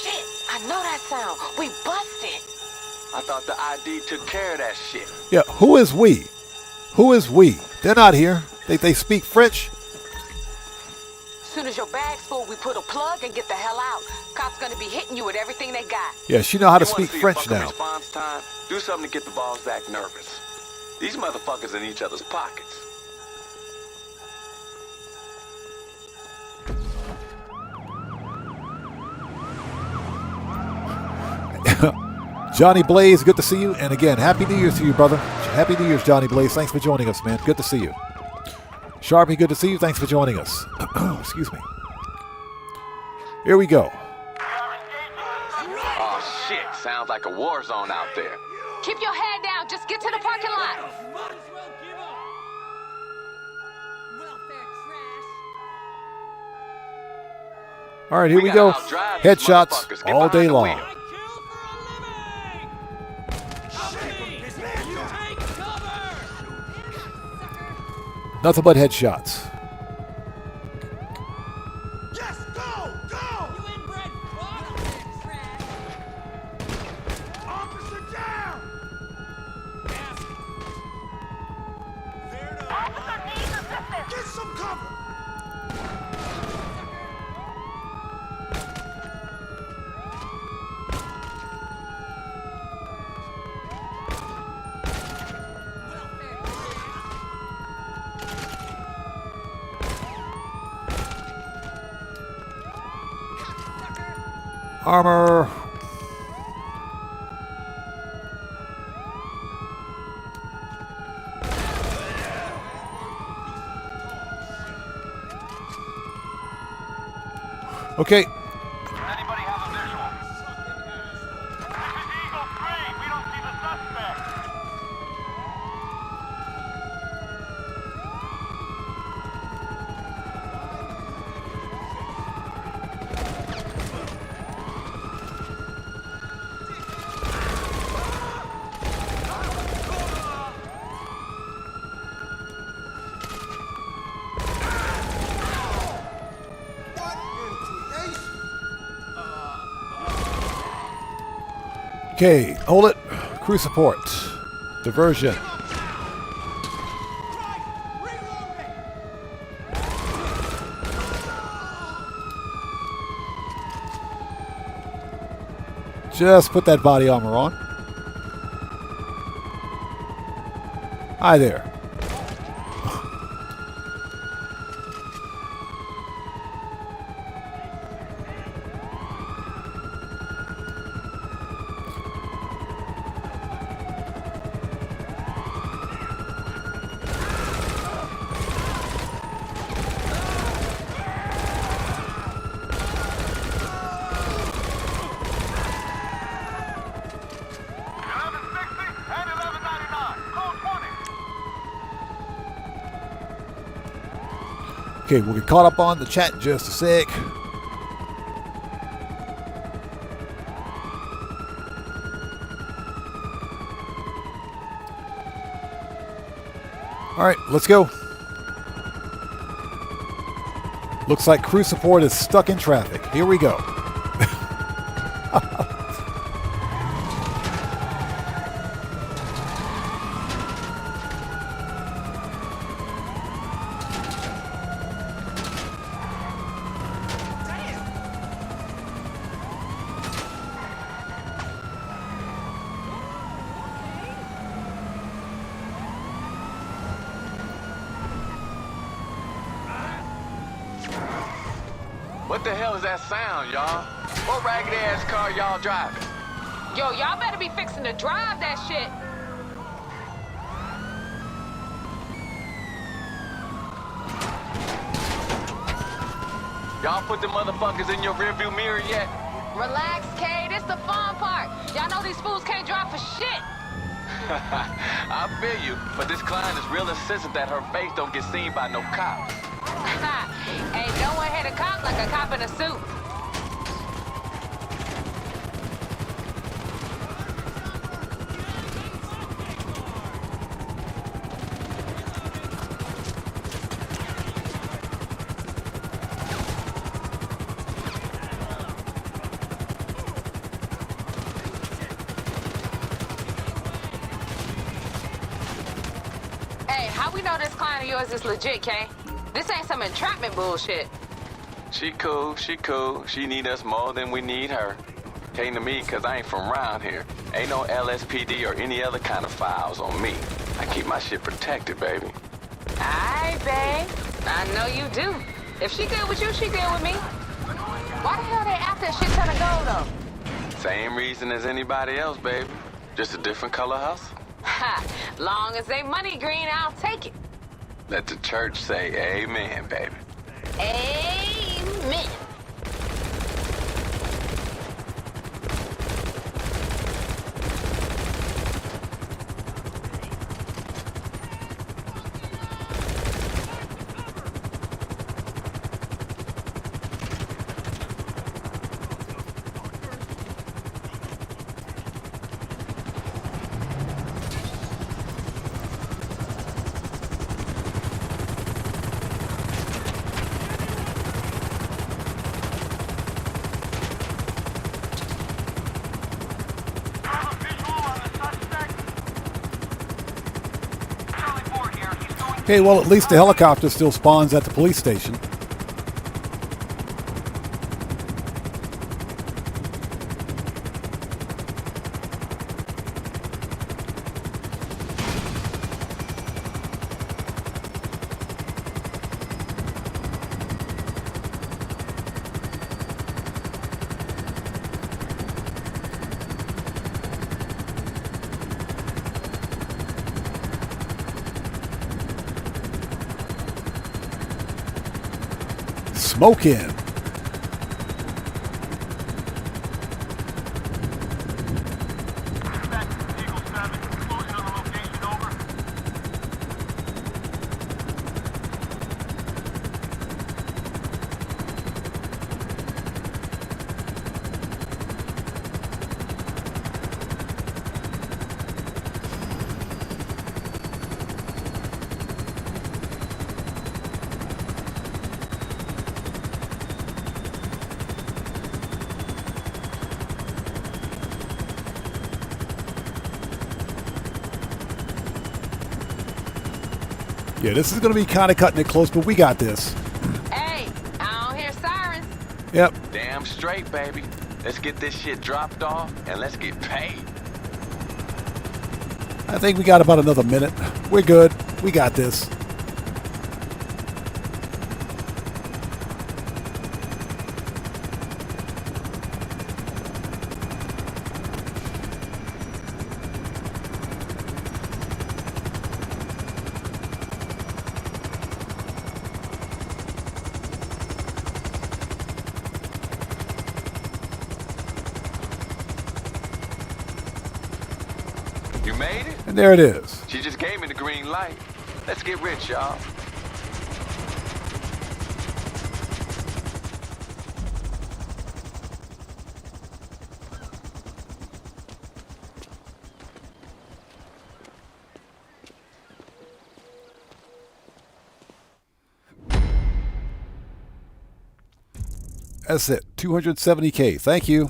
Shit, I know that sound. We busted. I thought the ID took care of that shit. Yeah, who is we? Who is we? They're not here. They speak French. Soon as your bag's full, we put a plug and get the hell out. Cops gonna be hitting you with everything they got. Yeah, she know how to You wanna speak see a French fucking now. response time? Do something to get the balls act nervous. These motherfuckers in each other's pockets. Johnny Blaze, good to see you. And again, Happy New Year's to you, brother. Happy New Year's, Johnny Blaze. Thanks for joining us, man. Good to see you. Sharpie, good to see you. Thanks for joining us. Excuse me. Here we go. Oh, shit. Sounds like a war zone out there. Keep your head down. Just get to the parking lot. All right, here we go. Headshots all day long. Nothing but headshots. Yes, go! Go! You inbred Officer down! Officer needs assistance! Get some cover! Armor. Okay. Anybody have a visual? This is Eagle 3. We don't see the suspect. Okay, hold it. Crew support. Diversion. Just put that body armor on. Hi there. Okay, we'll get caught up on the chat in just a sec. All right, let's go. Looks like crew support is stuck in traffic. Here we go. What the hell is that sound, y'all? What raggedy ass car y'all driving? Yo, y'all better be fixing to drive that shit. Y'all put the motherfuckers in your rearview mirror yet? Relax, Kay. This the fun part. Y'all know these fools can't drive for shit. I feel you, but this client is real insistent that her face don't get seen by no cops. Ain't no one hit a cop like a cop in a suit. Hey, how we know this client of yours is legit, Kay? This ain't some entrapment bullshit. She cool, she cool. She need us more than we need her. Came to me cause I ain't from around here. Ain't no LSPD or any other kind of files on me. I keep my shit protected, baby. Aye, babe. I know you do. If she good with you, she good with me. Why the hell they after a shit ton of gold, though? Same reason as anybody else, baby. Just a different color hustle. Ha! Long as they money green, I'll take it. Let the church say amen, baby. Amen. Okay, well, at least the helicopter still spawns at the police station. Smoking. Yeah, this is going to be kind of cutting it close, but we got this. Hey, I don't hear sirens. Yep. Damn straight, baby. Let's get this shit dropped off and let's get paid. I think we got about another minute. We're good. We got this. You made it? And there it is. She just gave me the green light. Let's get rich, y'all. That's it. 270K. Thank you.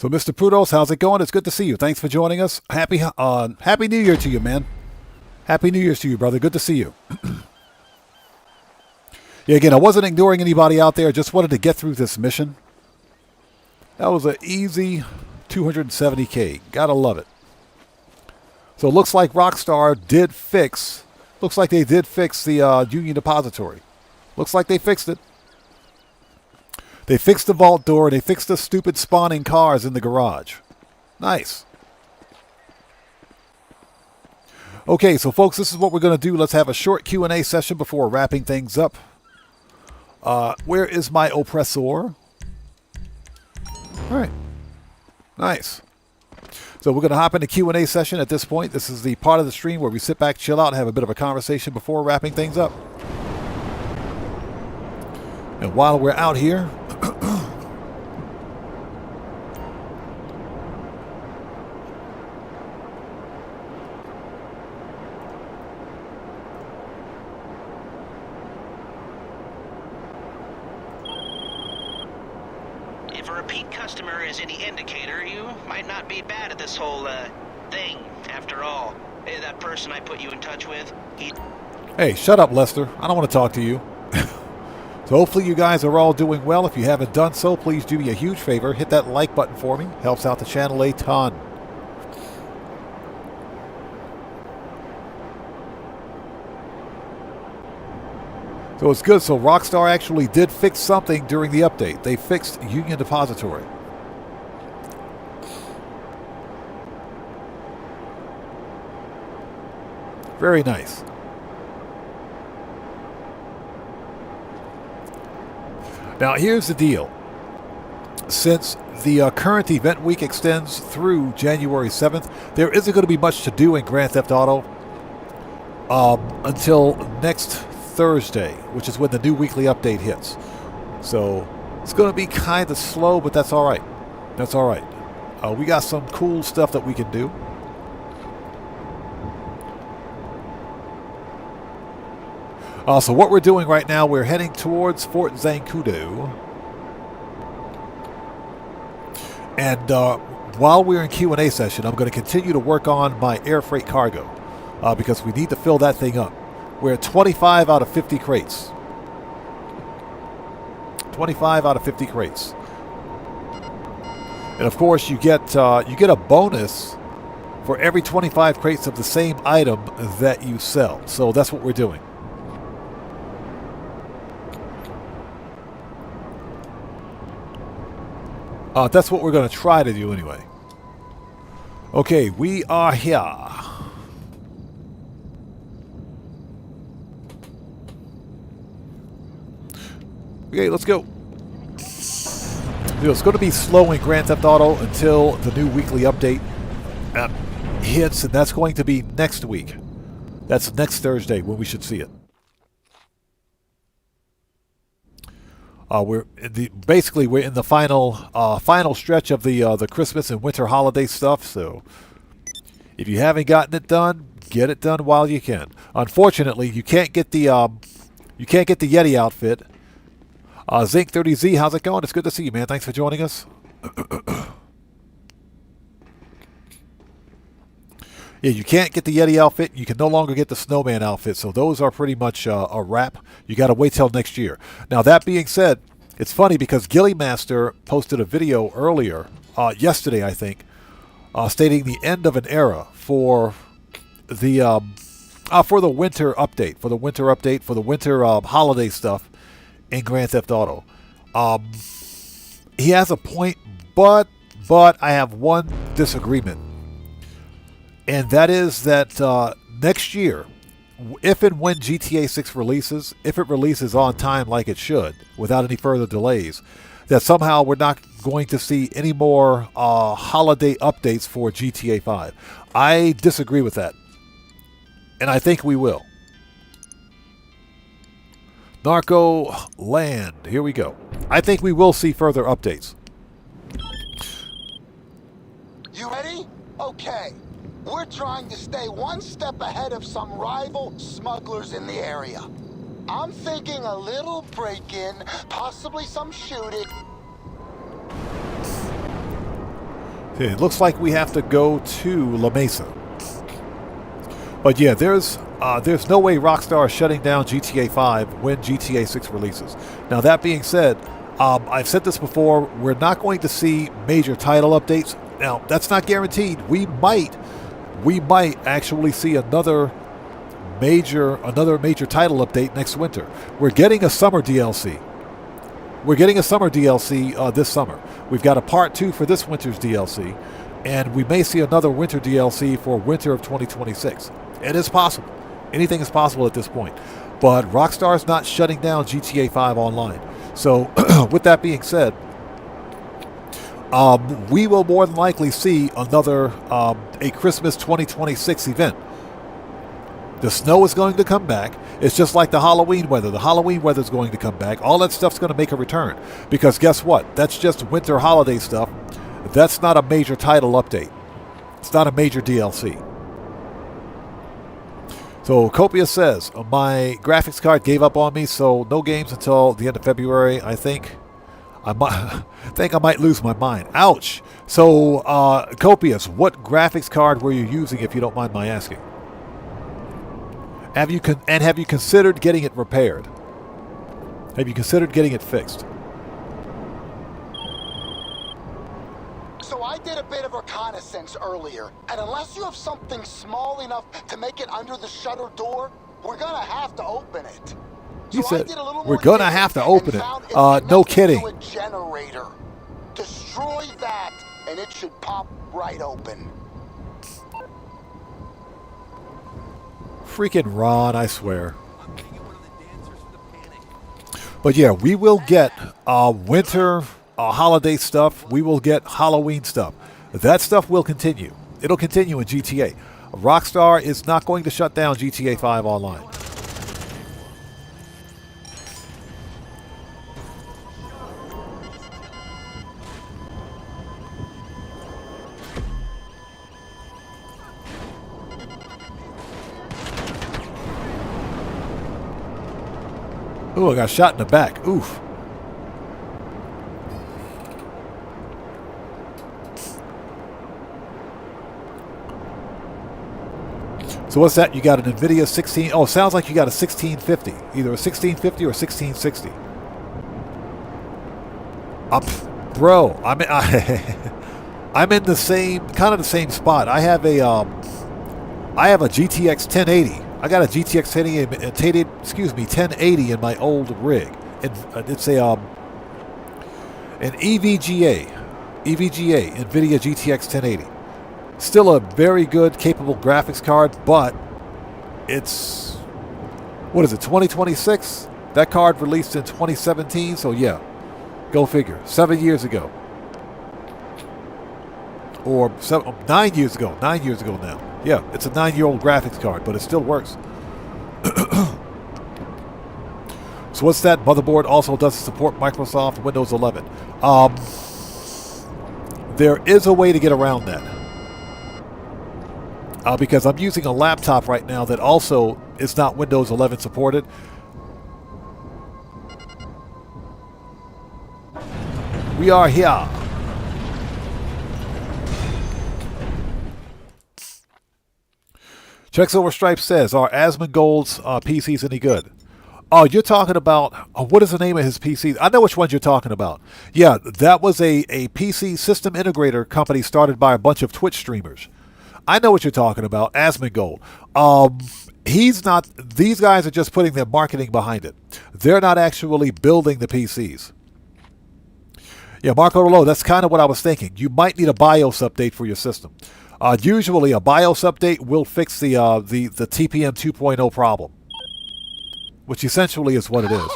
So, Mr. Prudos, how's it going? It's good to see you. Thanks for joining us. Happy New Year to you, man. Happy New Year's to you, brother. Good to see you. Yeah, again, I wasn't ignoring anybody out there. I just wanted to get through this mission. That was an easy 270K. Gotta love it. So it looks like Rockstar did fix. Looks like they did fix the Union Depository. Looks like they fixed it. They fixed the vault door. They fixed the stupid spawning cars in the garage. Nice. Okay, so folks, this is what we're going to do. Let's have a short Q&A session before wrapping things up. Where is my oppressor? All right. Nice. So we're going to hop into Q&A session at this point. This is the part of the stream where we sit back, chill out, and have a bit of a conversation before wrapping things up. And while we're out here, if a repeat customer is any indicator, you might not be bad at this whole thing after all. Hey, that person I put you in touch with, Hey, shut up, Lester. I don't want to talk to you. So hopefully you guys are all doing well. If you haven't done so, please do me a huge favor. Hit that like button for me. Helps out the channel a ton. So it's good. So Rockstar actually did fix something during the update. They fixed Union Depository. Very nice. Now here's the deal. Since the current event week extends through January 7th, there isn't going to be much to do in Grand Theft Auto until next Thursday, which is when the new weekly update hits. So it's going to be kind of slow, but that's all right. That's all right. We got some cool stuff that we can do. So what we're doing right now, we're heading towards Fort Zancudo. And while we're in Q&A session, I'm going to continue to work on my air freight cargo because we need to fill that thing up. We're at 25 out of 50 crates. 25 out of 50 crates. And of course, you get a bonus for every 25 crates of the same item that you sell. So that's what we're doing. That's what we're going to try to do anyway. Okay, we are here. Okay, let's go. It's going to be slow in Grand Theft Auto until the new weekly update hits, and that's going to be next week. That's next Thursday when we should see it. We're in the final stretch of the Christmas and winter holiday stuff. So if you haven't gotten it done, get it done while you can. Unfortunately, you can't get the Yeti outfit. Zinc 30Z, how's it going? It's good to see you, man. Thanks for joining us. Yeah, you can't get the Yeti outfit. You can no longer get the Snowman outfit. So those are pretty much a wrap. You got to wait till next year. Now, that being said, it's funny because Gilly Master posted a video earlier, yesterday, I think, stating the end of an era for the winter update, for the winter holiday stuff in Grand Theft Auto. He has a point, but I have one disagreement. And that is that next year, if and when GTA 6 releases, if it releases on time like it should, without any further delays, that somehow we're not going to see any more holiday updates for GTA 5. I disagree with that. And I think we will. Narco Land. Here we go. I think we will see further updates. You ready? Okay. We're trying to stay one step ahead of some rival smugglers in the area. I'm thinking a little break-in, possibly some shooting. Okay, it looks like we have to go to La Mesa. But yeah, there's no way Rockstar is shutting down GTA 5 when GTA 6 releases. Now that being said, I've said this before, we're not going to see major title updates. Now, that's not guaranteed. We might actually see another major title update next winter. We're getting a summer DLC. This summer. We've got a part 2 for this winter's DLC, and we may see another winter DLC for winter of 2026. It is possible. Anything is possible at this point. But Rockstar is not shutting down GTA 5 Online. So, with that being said, we will more than likely see another a Christmas 2026 event. The snow is going to come back. It's just like the Halloween weather. The Halloween weather is going to come back. All that stuff's going to make a return. Because guess what? That's just winter holiday stuff. That's not a major title update. It's not a major DLC. So Copious says, my graphics card gave up on me, so no games until the end of February. I think I might lose my mind. Ouch. So, Copious, what graphics card were you using, if you don't mind my asking? Have you considered getting it repaired? Have you considered getting it fixed? So I did a bit of reconnaissance earlier, and unless you have something small enough to make it under the shutter door, we're gonna have to open it. He said, we're going to have to open it. No kidding. A generator. Destroy that, and it should pop right open. Freaking Ron, I swear. But yeah, we will get winter holiday stuff. We will get Halloween stuff. That stuff will continue. It'll continue in GTA. Rockstar is not going to shut down GTA 5 Online. Oh, I got shot in the back. Oof. So what's that? You got an NVIDIA 16... Oh, sounds like you got a 1650. Either a 1650 or 1660. Bro, I'm in the same... Kind of the same spot. I have a GTX 1080. I got a GTX 1080 in my old rig. It's an EVGA NVIDIA GTX 1080. Still a very good, capable graphics card, but it's, what is it, 2026? That card released in 2017, so yeah, go figure. 7 years ago. Or 9 years ago. 9 years ago now. Yeah, it's a 9-year-old graphics card, but it still works. So what's that? Motherboard also doesn't support Microsoft Windows 11. There is a way to get around that. Because I'm using a laptop right now that also is not Windows 11 supported. We are here. Checks Over Stripes says, are Asmongold's PCs any good? Oh, you're talking about, what is the name of his PCs? I know which ones you're talking about. Yeah, that was a PC system integrator company started by a bunch of Twitch streamers. I know what you're talking about, Asmongold. He's not, these guys are just putting their marketing behind it. They're not actually building the PCs. Yeah, Marco Rolo, that's kind of what I was thinking. You might need a BIOS update for your system. Usually a BIOS update will fix the TPM 2.0 problem, which essentially is what it is.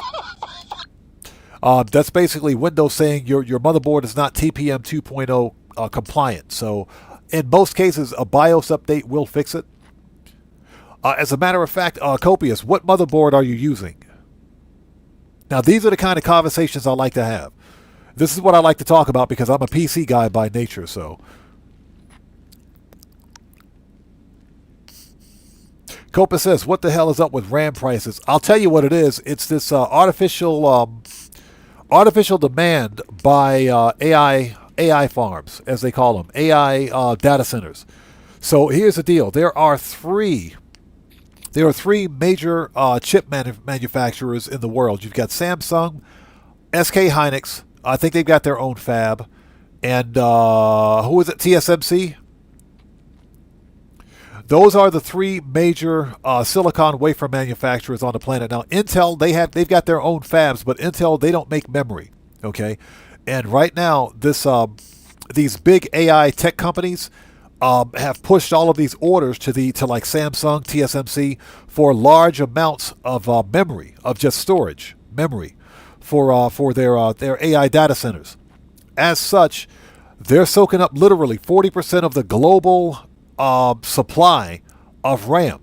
That's basically Windows saying your motherboard is not TPM 2.0 compliant. So in most cases, a BIOS update will fix it. As a matter of fact, Copious, what motherboard are you using? Now, these are the kind of conversations I like to have. This is what I like to talk about because I'm a PC guy by nature, so... Copa says, what the hell is up with RAM prices? I'll tell you what it is. It's this artificial demand by AI farms, as they call them, AI data centers. So here's the deal. There are three major chip manufacturers in the world. You've got Samsung, SK Hynix. I think they've got their own fab. And who is it? TSMC? Those are the three major silicon wafer manufacturers on the planet. Now, Intel, they've got their own fabs, but Intel, they don't make memory, okay? And right now, these big AI tech companies have pushed all of these orders to like Samsung, TSMC, for large amounts of memory, of just storage memory, for their AI data centers. As such, they're soaking up literally 40% of the global supply of RAM,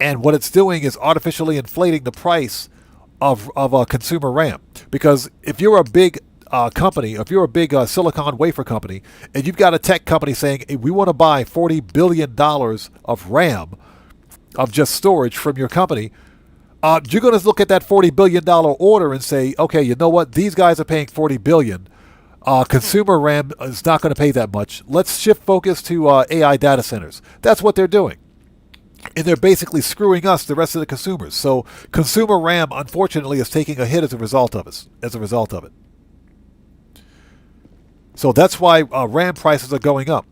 and what it's doing is artificially inflating the price of consumer RAM. Because if you're a big company, if you're a big silicon wafer company, and you've got a tech company saying, hey, we want to buy $40 billion of RAM, of just storage from your company, you're going to look at that $40 billion order and say, okay, you know what? These guys are paying $40 billion. Consumer RAM is not going to pay that much. Let's shift focus to AI data centers. That's what they're doing. And they're basically screwing us, the rest of the consumers. So consumer RAM, unfortunately, is taking a hit as a result of it. So that's why RAM prices are going up.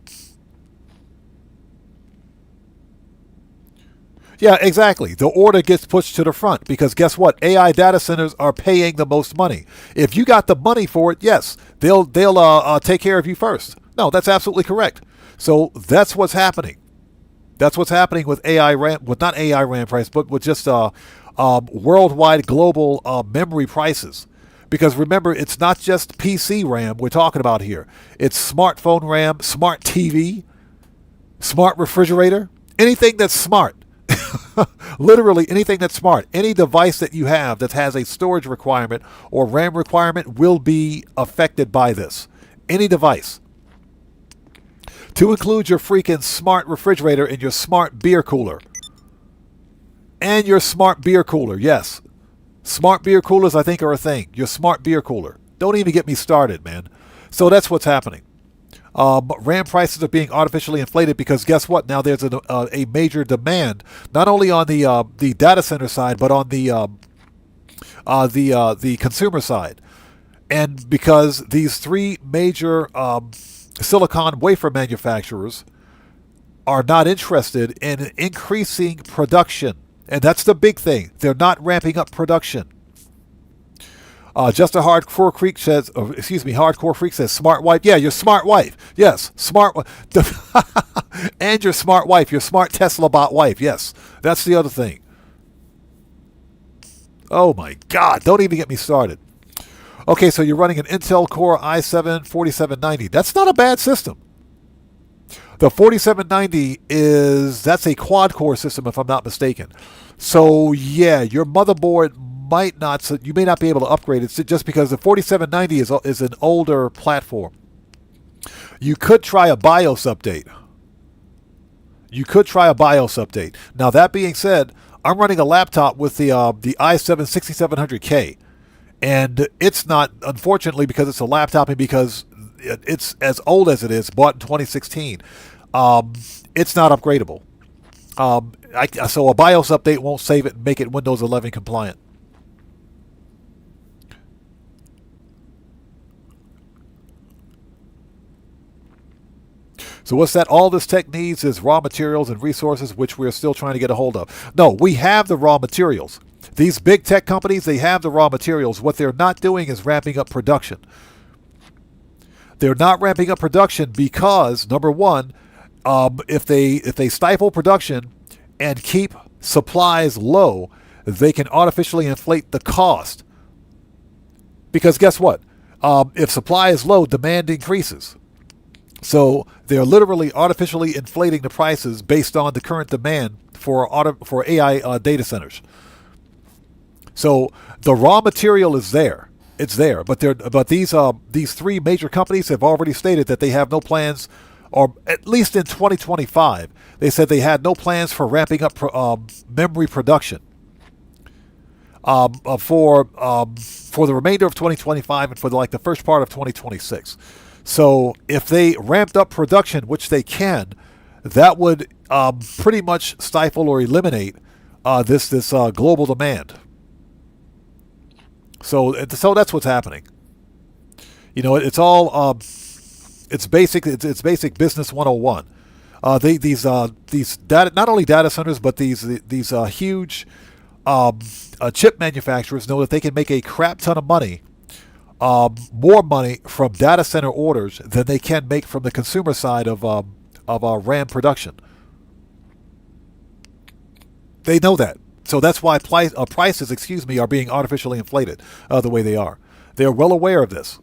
Yeah, exactly. The order gets pushed to the front because guess what? AI data centers are paying the most money. If you got the money for it, yes, they'll take care of you first. No, that's absolutely correct. So that's what's happening. That's what's happening with AI RAM, with not AI RAM price, but with just worldwide global memory prices. Because remember, it's not just PC RAM we're talking about here. It's smartphone RAM, smart TV, smart refrigerator, anything that's smart. Literally anything that's smart. Any device that you have that has a storage requirement or RAM requirement will be affected by this. Any device. To include your freaking smart refrigerator and your smart beer cooler. And your smart beer cooler, yes. Smart beer coolers, I think, are a thing. Your smart beer cooler. Don't even get me started, man. So that's what's happening. RAM prices are being artificially inflated because guess what? Now there's a major demand, not only on the data center side, but on the consumer side. And because these three major silicon wafer manufacturers are not interested in increasing production. And that's the big thing. They're not ramping up production. Just a hardcore freak says, hardcore freak says, smart wife. Yeah, your smart wife. Yes, smart wife. And your smart wife, your smart Tesla bot wife. Yes, that's the other thing. Oh my God, don't even get me started. Okay, so you're running an Intel Core i7-4790. That's not a bad system. The 4790 that's a quad-core system if I'm not mistaken. So yeah, your motherboard you may not be able to upgrade it just because the 4790 is an older platform. You could try a BIOS update. Now that being said, I'm running a laptop with the i7-6700K. And it's not, unfortunately, because it's a laptop and because it's as old as it is, bought in 2016, it's not upgradable. So a BIOS update won't save it and make it Windows 11 compliant. So what's that? All this tech needs is raw materials and resources, which we're still trying to get a hold of. No, we have the raw materials. These big tech companies, they have the raw materials. What they're not doing is ramping up production. They're not ramping up production because, number one, if they stifle production and keep supplies low, they can artificially inflate the cost. Because guess what? If supply is low, demand increases. So they're literally artificially inflating the prices based on the current demand for AI data centers. So the raw material is there. It's there. But these three major companies have already stated that they have no plans, or at least in 2025, they said they had no plans for ramping up memory production for the remainder of 2025 and for the first part of 2026. So if they ramped up production, which they can, that would pretty much stifle or eliminate this global demand. So that's what's happening. You know, it's all it's basic business 101. These data, not only data centers, but these huge chip manufacturers know that they can make a crap ton of money. More money from data center orders than they can make from the consumer side of RAM production. They know that, so that's why prices, are being artificially inflated the way they are. They are well aware of this.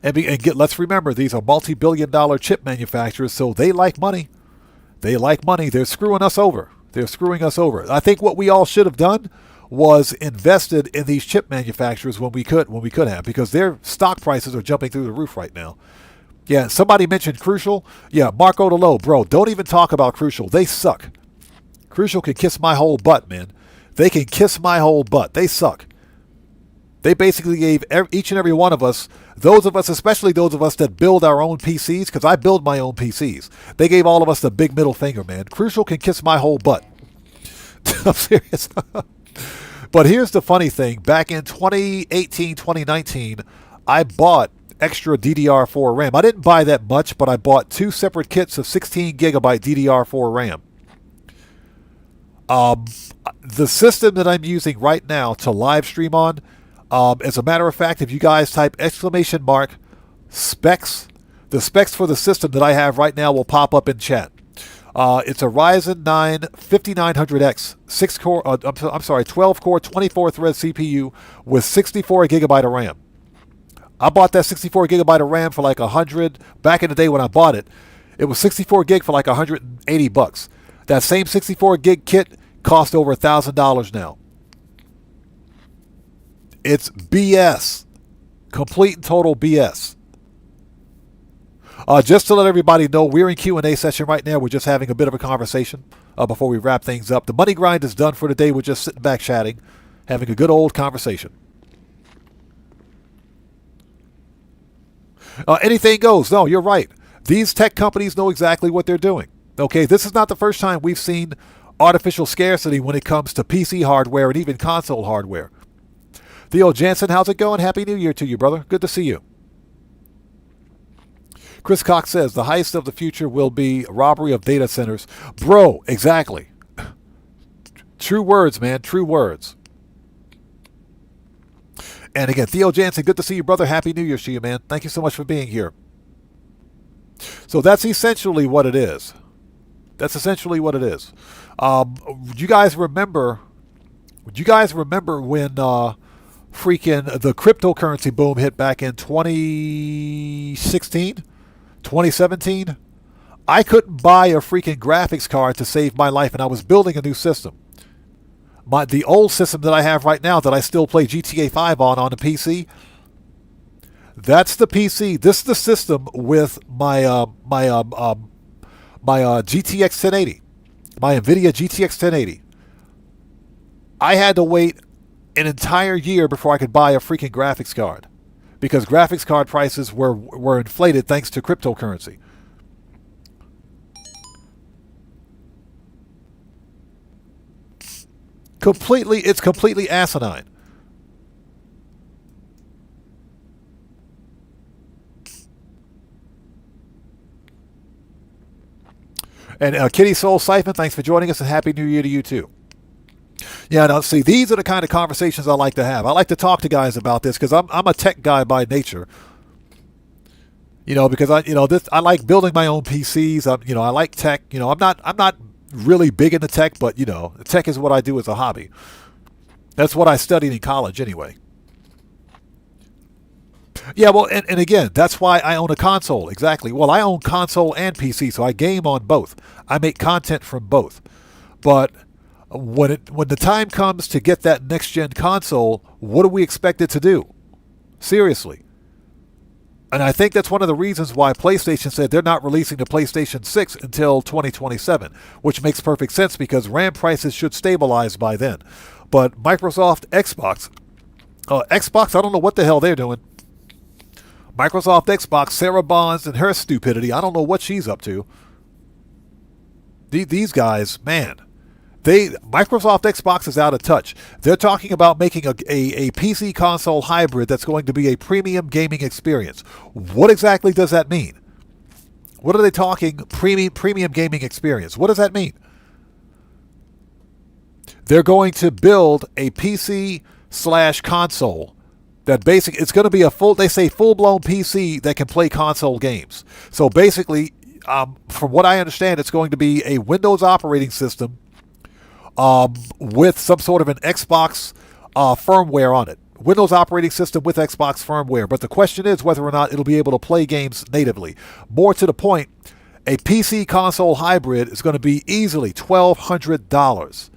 Let's remember, these are multi-billion-dollar chip manufacturers, so they like money. They're screwing us over. I think what we all should have done was invested in these chip manufacturers when we could have, because their stock prices are jumping through the roof right now. Yeah, somebody mentioned Crucial. Yeah, Marco DeLo, bro, don't even talk about Crucial. They suck. Crucial can kiss my whole butt, man. They can kiss my whole butt. They suck. They basically gave each and every one of us, especially those of us that build our own PCs, because I build my own PCs, they gave all of us the big middle finger, man. Crucial can kiss my whole butt. I'm serious. But here's the funny thing. Back in 2018, 2019, I bought extra DDR4 RAM. I didn't buy that much, but I bought two separate kits of 16 gigabyte DDR4 RAM. The system that I'm using right now to live stream on, as a matter of fact, if you guys type exclamation mark specs, the specs for the system that I have right now will pop up in chat. It's a Ryzen 9 5900X 12 core 24 thread CPU with 64 gigabyte of RAM. I bought that 64 gigabyte of RAM for like 100 back in the day when I bought it. It was 64 gig for like 180 bucks. That same 64 gig kit cost over $1,000 now. It's BS. Complete and total BS. Just to let everybody know, we're in Q&A session right now. We're just having a bit of a conversation before we wrap things up. The money grind is done for the day. We're just sitting back chatting, having a good old conversation. Anything goes. No, you're right. These tech companies know exactly what they're doing. Okay, this is not the first time we've seen artificial scarcity when it comes to PC hardware and even console hardware. Theo Jansen, how's it going? Happy New Year to you, brother. Good to see you. Chris Cox says, the heist of the future will be robbery of data centers. Bro, exactly. True words, man. True words. And again, Theo Jansen, good to see you, brother. Happy New Year to you, man. Thank you so much for being here. So that's essentially what it is. That's essentially what it is. Would you guys remember when freaking the cryptocurrency boom hit back in 2016, 2017? I couldn't buy a freaking graphics card to save my life, and I was building a new system. The old system that I have right now that I still play GTA 5 on the PC, that's the PC. This is the system with my GTX 1080, my NVIDIA GTX 1080. I had to wait an entire year before I could buy a freaking graphics card because graphics card prices were inflated thanks to cryptocurrency. It's completely asinine. And Kitty Soul Siphon, thanks for joining us, and Happy New Year to you too. Yeah, now see, these are the kind of conversations I like to have. I like to talk to guys about this because I'm a tech guy by nature. Because I like building my own PCs. I like tech. I'm not really big into tech, but tech is what I do as a hobby. That's what I studied in college anyway. Yeah, well, and again, that's why I own a console. Exactly. Well, I own console and PC, so I game on both. I make content from both. But when the time comes to get that next-gen console, what do we expect it to do? Seriously. And I think that's one of the reasons why PlayStation said they're not releasing the PlayStation 6 until 2027, which makes perfect sense because RAM prices should stabilize by then. But Microsoft, Xbox, I don't know what the hell they're doing. Microsoft, Xbox, Sarah Bonds, and her stupidity, I don't know what she's up to. These guys, man, Microsoft Xbox is out of touch. They're talking about making a PC console hybrid that's going to be a premium gaming experience. What exactly does that mean? What are they talking premium gaming experience? What does that mean? They're going to build a PC/console that it's going to be full-blown PC that can play console games. So basically, from what I understand, it's going to be a Windows operating system with some sort of an Xbox firmware on it. Windows operating system with Xbox firmware. But the question is whether or not it'll be able to play games natively. More to the point, a PC console hybrid is going to be easily $1,200.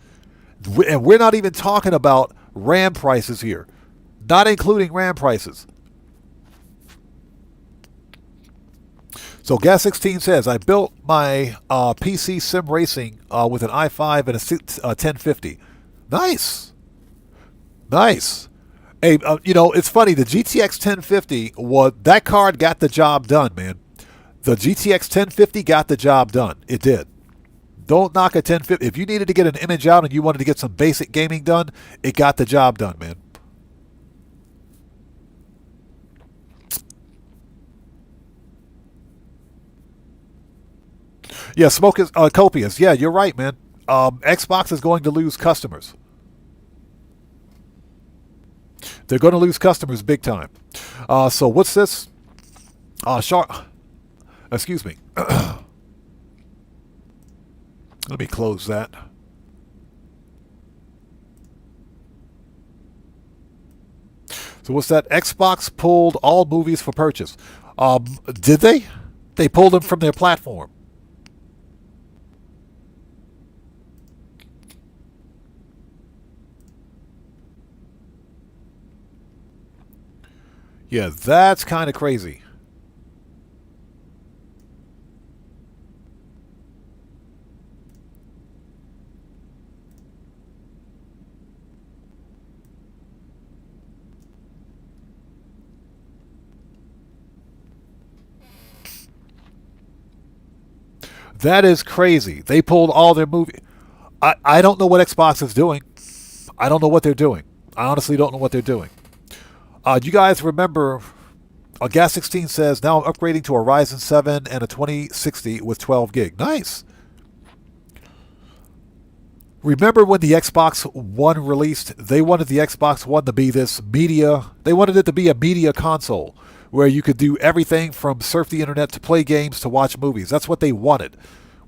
And we're not even talking about RAM prices here. Not including RAM prices. So Gas16 says, I built my PC sim racing with an i5 and a 1050. Nice. Nice. Hey, it's funny. The GTX 1050, that card got the job done, man. The GTX 1050 got the job done. It did. Don't knock a 1050. If you needed to get an image out and you wanted to get some basic gaming done, it got the job done, man. Yeah, smoke is copious. Yeah, you're right, man. Xbox is going to lose customers. They're going to lose customers big time. So what's this? Excuse me. Let me close that. So what's that? Xbox pulled all movies for purchase. Did they? They pulled them from their platform. Yeah, that's kind of crazy. That is crazy. They pulled all their movie. I don't know what Xbox is doing. I don't know what they're doing. I honestly don't know what they're doing. You guys remember, Gas16 says, now I'm upgrading to a Ryzen 7 and a 2060 with 12 gig. Nice. Remember when the Xbox One released, they wanted the Xbox One to be this media, they wanted it to be a media console where you could do everything from surf the internet to play games to watch movies. That's what they wanted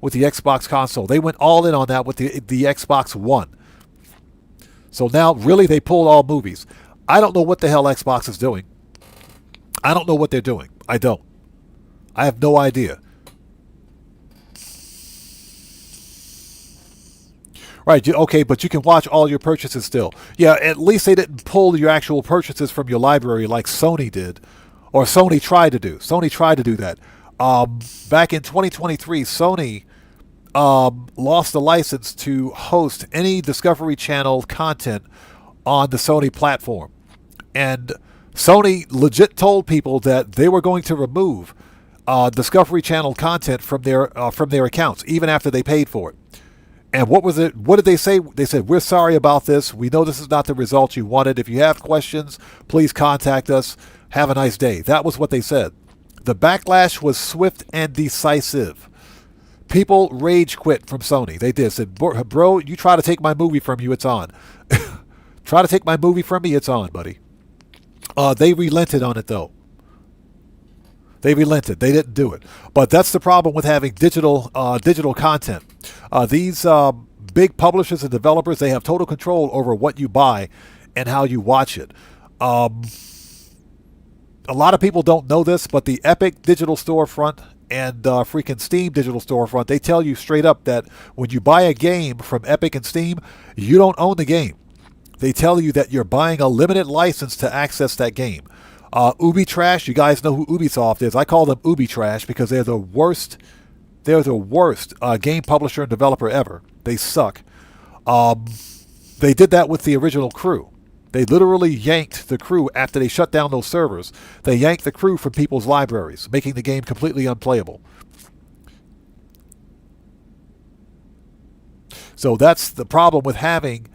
with the Xbox console. They went all in on that with the Xbox One. So now, really, they pulled all movies. I don't know what the hell Xbox is doing. I don't know what they're doing. I don't. I have no idea. Right, okay, but you can watch all your purchases still. Yeah, at least they didn't pull your actual purchases from your library like Sony did. Or Sony tried to do. Sony tried to do that. Back in 2023, Sony lost the license to host any Discovery Channel content on the Sony platform. And Sony legit told people that they were going to remove Discovery Channel content from their accounts, even after they paid for it. And what was it? What did they say? They said, we're sorry about this. We know this is not the result you wanted. If you have questions, please contact us. Have a nice day. That was what they said. The backlash was swift and decisive. People rage quit from Sony. They did. Said, bro, you try to take my movie from you, it's on. Try to take my movie from me, it's on, buddy. They relented on it, though. They relented. They didn't do it. But that's the problem with having digital content. These big publishers and developers, they have total control over what you buy and how you watch it. A lot of people don't know this, but the Epic digital storefront and freaking Steam digital storefront, they tell you straight up that when you buy a game from Epic and Steam, you don't own the game. They tell you that you're buying a limited license to access that game. Ubi Trash, you guys know who Ubisoft is. I call them Ubi Trash because they're the worst. They're the worst game publisher and developer ever. They suck. They did that with the original Crew. They literally yanked the Crew after they shut down those servers. They yanked the Crew from people's libraries, making the game completely unplayable. So that's the problem with having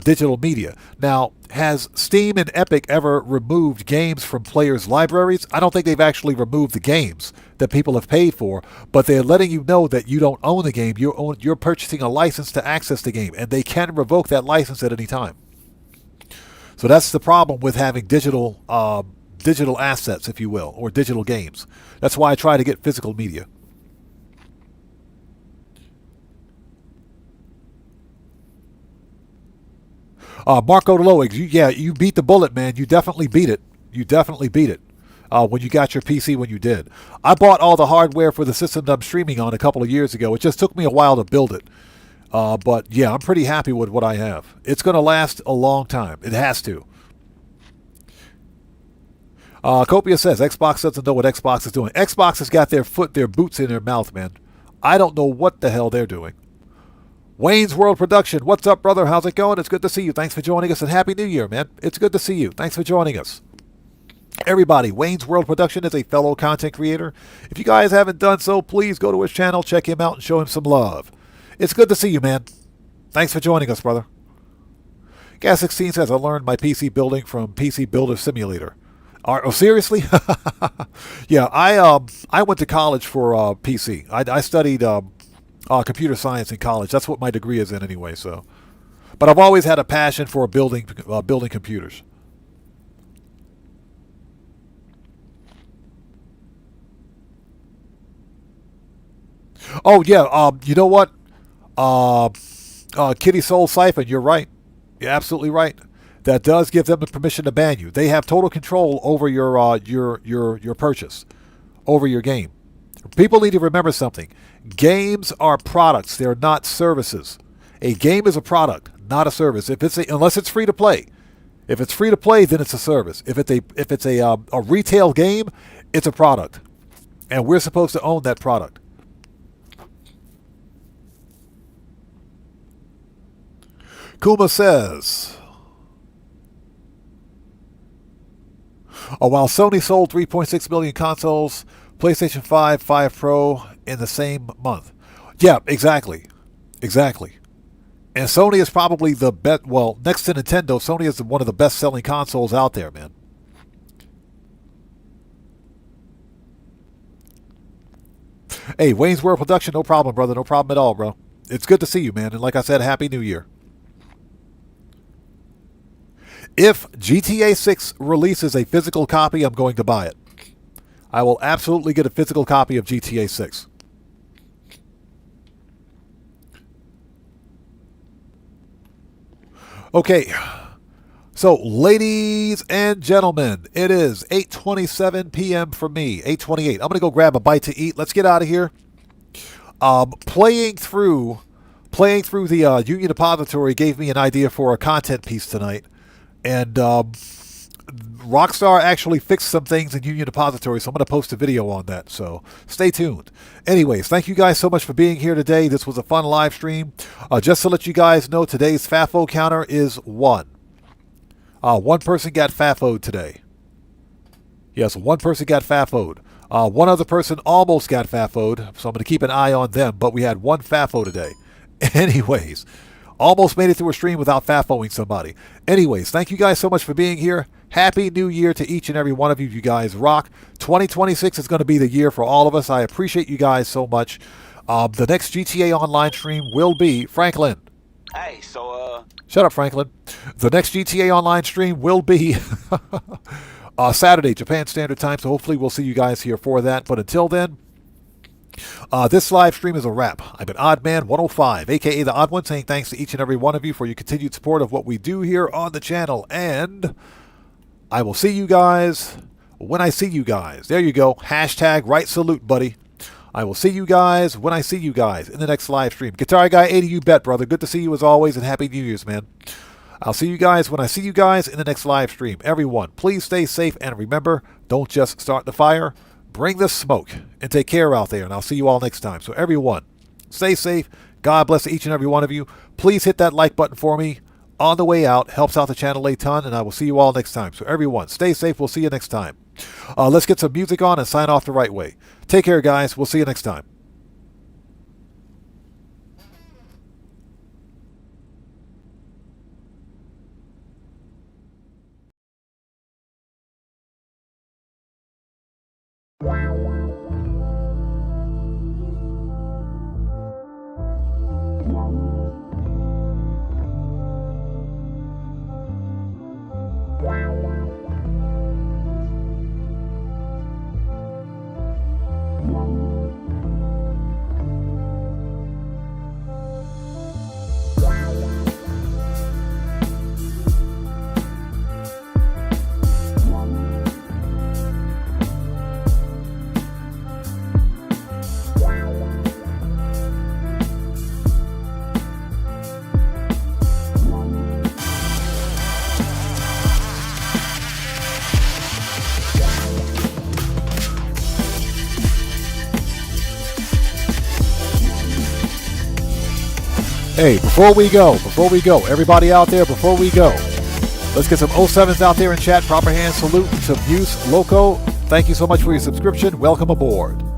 digital media. Now, has Steam and Epic ever removed games from players' libraries? I don't think they've actually removed the games that people have paid for, but they're letting you know that you don't own the game. You're purchasing a license to access the game, and they can revoke that license at any time. So that's the problem with having digital assets, if you will, or digital games. That's why I try to get physical media. Marco DeLoig, you beat the bullet, man. You definitely beat it. You definitely beat it when you got your PC when you did. I bought all the hardware for the system that I'm streaming on a couple of years ago. It just took me a while to build it. But yeah, I'm pretty happy with what I have. It's going to last a long time. It has to. Copia says, Xbox doesn't know what Xbox is doing. Xbox has got their boots in their mouth, man. I don't know what the hell they're doing. Wayne's World Production. What's up, brother? How's it going? It's good to see you. Thanks for joining us, and Happy New Year, man. It's good to see you. Thanks for joining us. Everybody, Wayne's World Production is a fellow content creator. If you guys haven't done so, please go to his channel, check him out, and show him some love. It's good to see you, man. Thanks for joining us, brother. Gas16 says, I learned my PC building from PC Builder Simulator. Oh, seriously? Yeah, I went to college for PC. I studied computer science in college. That's what my degree is in anyway. So, but I've always had a passion for building computers. Oh yeah, you know what? Kitty Soul Siphon, you're right. You're absolutely right. That does give them the permission to ban you. They have total control over your purchase, over your game. People need to remember something. Games are products. They're not services. A game is a product, not a service. Unless it's free to play. If it's free to play, then it's a service. If it's a retail game, it's a product, and we're supposed to own that product. Kuma says, while Sony sold 3.6 million consoles, PlayStation 5 Pro in the same month. Yeah, exactly. Exactly. And Sony is probably the best, well, next to Nintendo, Sony is one of the best-selling consoles out there, man. Hey, Wayne's World Production, no problem, brother. No problem at all, bro. It's good to see you, man. And like I said, Happy New Year. If GTA 6 releases a physical copy, I'm going to buy it. I will absolutely get a physical copy of GTA 6. Okay, so ladies and gentlemen, it is 8:27 p.m. for me, 8:28. I'm going to go grab a bite to eat. Let's get out of here. Playing through the Union Depository gave me an idea for a content piece tonight. And Rockstar actually fixed some things in Union Depository, so I'm going to post a video on that, so stay tuned. Anyways, thank you guys so much for being here today. This was a fun live stream. Just to let you guys know, today's FAFO counter is 1. One person got FAFO'd today. Yes, one person got FAFO'd. One other person almost got FAFO'd, so I'm going to keep an eye on them, but we had one FAFO today. Anyways, almost made it through a stream without FAFOing somebody. Anyways, thank you guys so much for being here. Happy New Year to each and every one of you. You guys rock. 2026 is going to be the year for all of us. I appreciate you guys so much. The next GTA Online stream will be Franklin. Hey, so Shut up, Franklin. The next GTA Online stream will be Saturday, Japan Standard Time, so hopefully we'll see you guys here for that. But until then, this live stream is a wrap. I've been Oddman105, a.k.a. The Odd One, saying thanks to each and every one of you for your continued support of what we do here on the channel. And I will see you guys when I see you guys. There you go. Hashtag right salute, buddy. I will see you guys when I see you guys in the next live stream. Guitar Guy 80, you bet, brother. Good to see you as always, and Happy New Year's, man. I'll see you guys when I see you guys in the next live stream. Everyone, please stay safe, and remember, don't just start the fire. Bring the smoke, and take care out there, and I'll see you all next time. So everyone, stay safe. God bless each and every one of you. Please hit that like button for me on the way out. Helps out the channel a ton, and I will see you all next time. So everyone, stay safe. We'll see you next time. Let's get some music on and sign off the right way. Take care, guys. We'll see you next time. Hey, before we go, everybody out there, before we go, let's get some 07s out there in chat. Proper hand salute to Muse Loco. Thank you so much for your subscription. Welcome aboard.